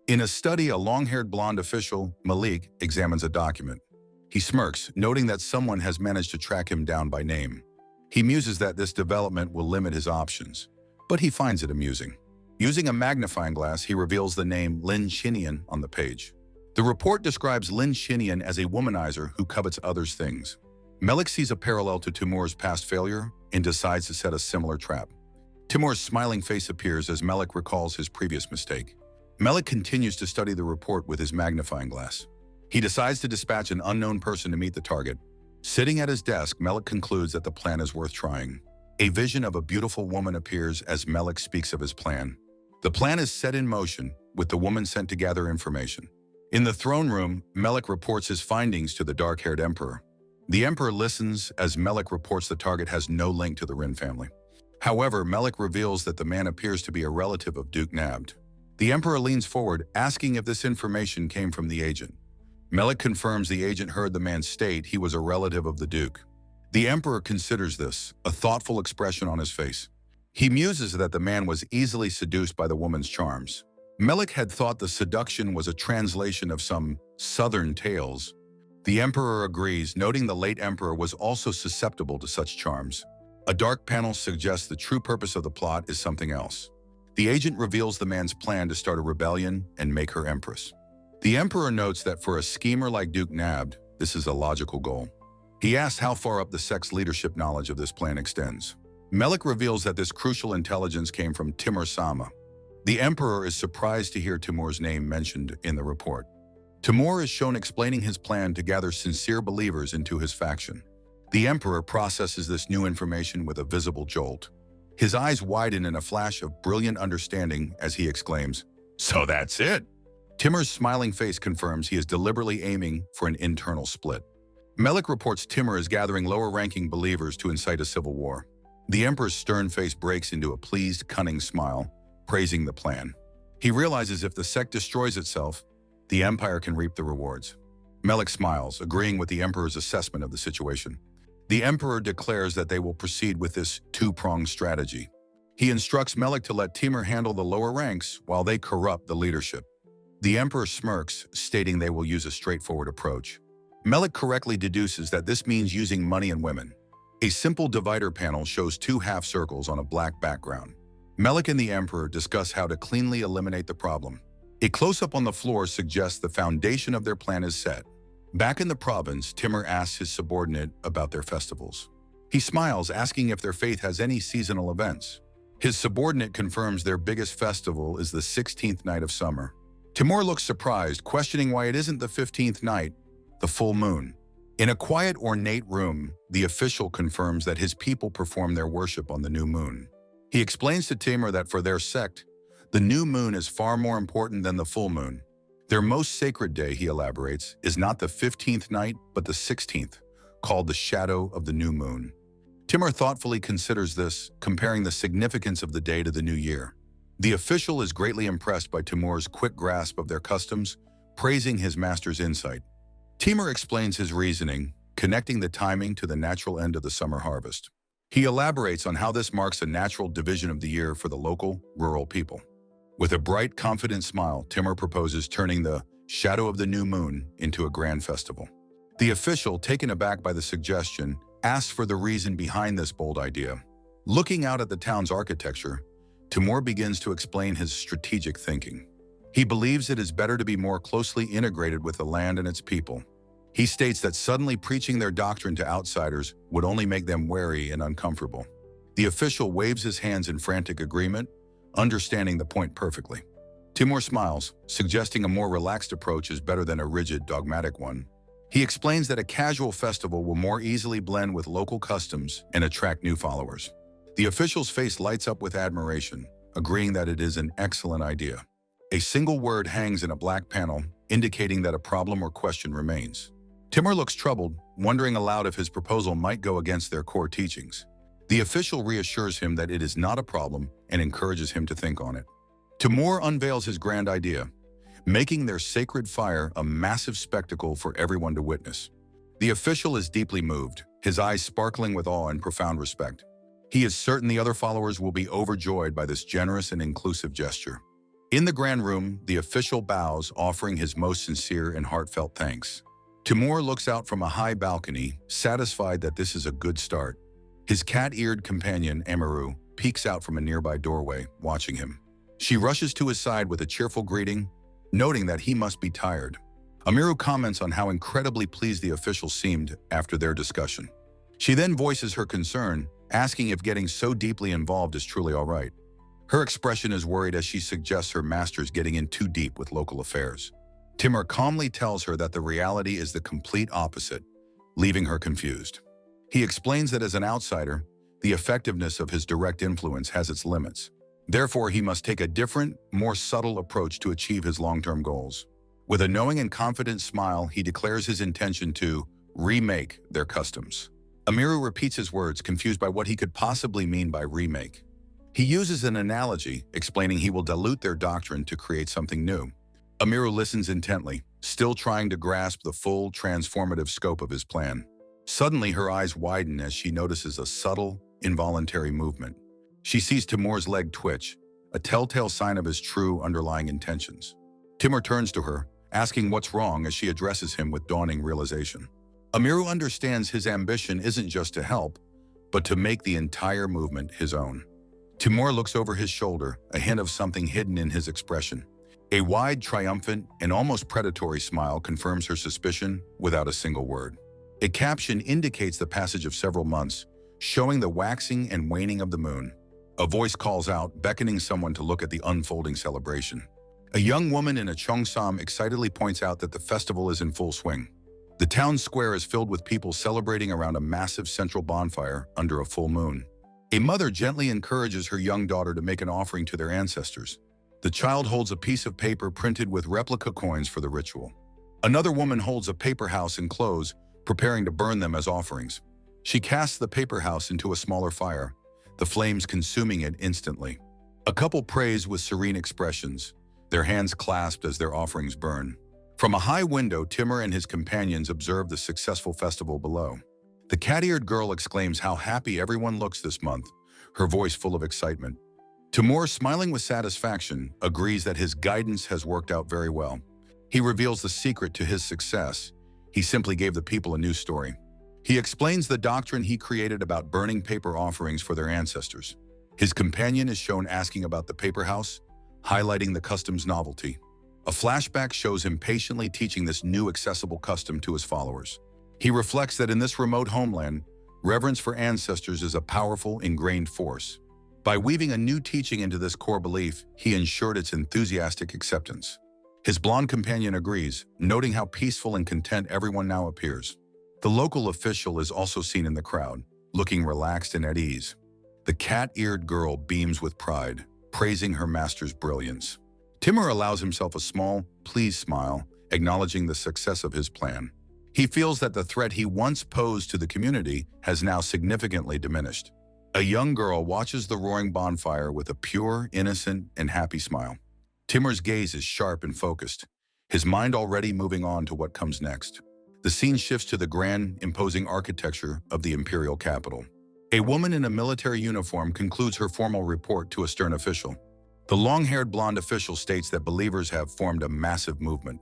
In a study, a long-haired blonde official, Malik, examines a document. He smirks, noting that someone has managed to track him down by name. He muses that this development will limit his options, but he finds it amusing. Using a magnifying glass, he reveals the name Lin Shinian on the page. The report describes Lin Shinian as a womanizer who covets others' things. Malik sees a parallel to Timur's past failure and decides to set a similar trap. Timur's smiling face appears as Malik recalls his previous mistake. Malik continues to study the report with his magnifying glass. He decides to dispatch an unknown person to meet the target. Sitting at his desk, Malik concludes that the plan is worth trying. A vision of a beautiful woman appears as Malik speaks of his plan. The plan is set in motion, with the woman sent to gather information. In the throne room, Malik reports his findings to the dark-haired emperor. The emperor listens as Malik reports the target has no link to the Rin family. However, Malik reveals that the man appears to be a relative of Duke Nabd. The emperor leans forward, asking if this information came from the agent. Malik confirms the agent heard the man state he was a relative of the Duke. The emperor considers this, a thoughtful expression on his face. He muses that the man was easily seduced by the woman's charms. Malik had thought the seduction was a translation of some southern tales. The emperor agrees, noting the late emperor was also susceptible to such charms. A dark panel suggests the true purpose of the plot is something else. The agent reveals the man's plan to start a rebellion and make her empress. The emperor notes that for a schemer like Duke Nabd, this is a logical goal. He asks how far up the sect's leadership knowledge of this plan extends. Malik reveals that this crucial intelligence came from Timur-sama. The emperor is surprised to hear Timur's name mentioned in the report. Timur is shown explaining his plan to gather sincere believers into his faction. The emperor processes this new information with a visible jolt. His eyes widen in a flash of brilliant understanding as he exclaims, "So that's it!" Timur's smiling face confirms he is deliberately aiming for an internal split. Malik reports Timur is gathering lower-ranking believers to incite a civil war. The emperor's stern face breaks into a pleased, cunning smile, praising the plan. He realizes if the sect destroys itself, the empire can reap the rewards. Malik smiles, agreeing with the emperor's assessment of the situation. The emperor declares that they will proceed with this two-pronged strategy. He instructs Malik to let Timur handle the lower ranks while they corrupt the leadership. The emperor smirks, stating they will use a straightforward approach. Malik correctly deduces that this means using money and women. A simple divider panel shows two half circles on a black background. Malik and the emperor discuss how to cleanly eliminate the problem. A close-up on the floor suggests the foundation of their plan is set. Back in the province, Timur asks his subordinate about their festivals. He smiles, asking if their faith has any seasonal events. His subordinate confirms their biggest festival is the 16th night of summer. Timur looks surprised, questioning why it isn't the 15th night, the full moon. In a quiet, ornate room, the official confirms that his people perform their worship on the new moon. He explains to Timur that for their sect, the new moon is far more important than the full moon. Their most sacred day, he elaborates, is not the 15th night, but the 16th, called the shadow of the new moon. Timur thoughtfully considers this, comparing the significance of the day to the new year. The official is greatly impressed by Timur's quick grasp of their customs, praising his master's insight. Timur explains his reasoning, connecting the timing to the natural end of the summer harvest. He elaborates on how this marks a natural division of the year for the local, rural people. With a bright, confident smile, Timur proposes turning the shadow of the new moon into a grand festival. The official, taken aback by the suggestion, asks for the reason behind this bold idea. Looking out at the town's architecture, Timur begins to explain his strategic thinking. He believes it is better to be more closely integrated with the land and its people. He states that suddenly preaching their doctrine to outsiders would only make them wary and uncomfortable. The official waves his hands in frantic agreement, understanding the point perfectly. Timur smiles, suggesting a more relaxed approach is better than a rigid, dogmatic one. He explains that a casual festival will more easily blend with local customs and attract new followers. The official's face lights up with admiration, agreeing that it is an excellent idea. A single word hangs in a black panel, indicating that a problem or question remains. Timur looks troubled, wondering aloud if his proposal might go against their core teachings. The official reassures him that it is not a problem and encourages him to think on it. Timur unveils his grand idea, making their sacred fire a massive spectacle for everyone to witness. The official is deeply moved, his eyes sparkling with awe and profound respect. He is certain the other followers will be overjoyed by this generous and inclusive gesture. In the grand room, the official bows, offering his most sincere and heartfelt thanks. Timur looks out from a high balcony, satisfied that this is a good start. His cat-eared companion, Amiru, peeks out from a nearby doorway, watching him. She rushes to his side with a cheerful greeting, noting that he must be tired. Amiru comments on how incredibly pleased the official seemed after their discussion. She then voices her concern, asking if getting so deeply involved is truly all right. Her expression is worried as she suggests her master's getting in too deep with local affairs. Timur calmly tells her that the reality is the complete opposite, leaving her confused. He explains that as an outsider, the effectiveness of his direct influence has its limits. Therefore, he must take a different, more subtle approach to achieve his long-term goals. With a knowing and confident smile, he declares his intention to remake their customs. Amiru repeats his words, confused by what he could possibly mean by remake. He uses an analogy, explaining he will dilute their doctrine to create something new. Amiru listens intently, still trying to grasp the full, transformative scope of his plan. Suddenly, her eyes widen as she notices a subtle, involuntary movement. She sees Timur's leg twitch, a telltale sign of his true underlying intentions. Timur turns to her, asking what's wrong as she addresses him with dawning realization. Amiru understands his ambition isn't just to help, but to make the entire movement his own. Timur looks over his shoulder, a hint of something hidden in his expression. A wide, triumphant, and almost predatory smile confirms her suspicion without a single word. A caption indicates the passage of several months, showing the waxing and waning of the moon. A voice calls out, beckoning someone to look at the unfolding celebration. A young woman in a cheongsam excitedly points out that the festival is in full swing. The town square is filled with people celebrating around a massive central bonfire under a full moon. A mother gently encourages her young daughter to make an offering to their ancestors. The child holds a piece of paper printed with replica coins for the ritual. Another woman holds a paper house and clothes, preparing to burn them as offerings. She casts the paper house into a smaller fire, the flames consuming it instantly. A couple prays with serene expressions, their hands clasped as their offerings burn. From a high window, Timur and his companions observe the successful festival below. The cat-eared girl exclaims how happy everyone looks this month, her voice full of excitement. Timur, smiling with satisfaction, agrees that his guidance has worked out very well. He reveals the secret to his success. He simply gave the people a new story. He explains the doctrine he created about burning paper offerings for their ancestors. His companion is shown asking about the paper house, highlighting the custom's novelty. A flashback shows him patiently teaching this new accessible custom to his followers. He reflects that in this remote homeland, reverence for ancestors is a powerful, ingrained force. By weaving a new teaching into this core belief, he ensured its enthusiastic acceptance. His blonde companion agrees, noting how peaceful and content everyone now appears. The local official is also seen in the crowd, looking relaxed and at ease. The cat-eared girl beams with pride, praising her master's brilliance. Timur allows himself a small, pleased smile, acknowledging the success of his plan. He feels that the threat he once posed to the community has now significantly diminished. A young girl watches the roaring bonfire with a pure, innocent, and happy smile. Timur's gaze is sharp and focused, his mind already moving on to what comes next. The scene shifts to the grand, imposing architecture of the imperial capital. A woman in a military uniform concludes her formal report to a stern official. The long-haired blonde official states that believers have formed a massive movement.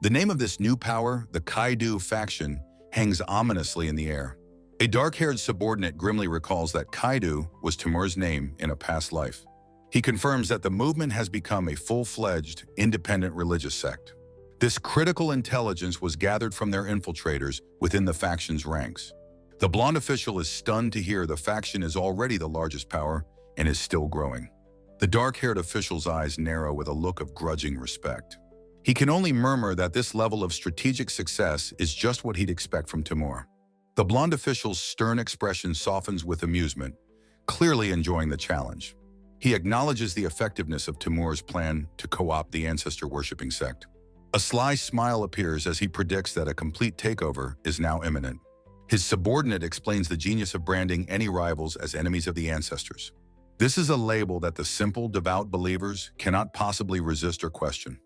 The name of this new power, the Kaido faction, hangs ominously in the air. A dark-haired subordinate grimly recalls that Kaido was Timur's name in a past life. He confirms that the movement has become a full-fledged, independent religious sect. This critical intelligence was gathered from their infiltrators within the faction's ranks. The blonde official is stunned to hear the faction is already the largest power and is still growing. The dark-haired official's eyes narrow with a look of grudging respect. He can only murmur that this level of strategic success is just what he'd expect from Timur. The blonde official's stern expression softens with amusement, clearly enjoying the challenge. He acknowledges the effectiveness of Timur's plan to co-opt the ancestor-worshipping sect. A sly smile appears as he predicts that a complete takeover is now imminent. His subordinate explains the genius of branding any rivals as enemies of the ancestors. This is a label that the simple, devout believers cannot possibly resist or question.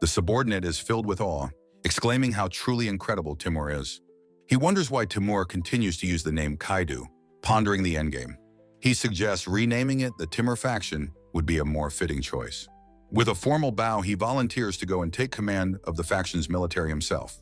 The subordinate is filled with awe, exclaiming how truly incredible Timur is. He wonders why Timur continues to use the name Kaido, pondering the endgame. He suggests renaming it the Timur faction would be a more fitting choice. With a formal bow, he volunteers to go and take command of the faction's military himself.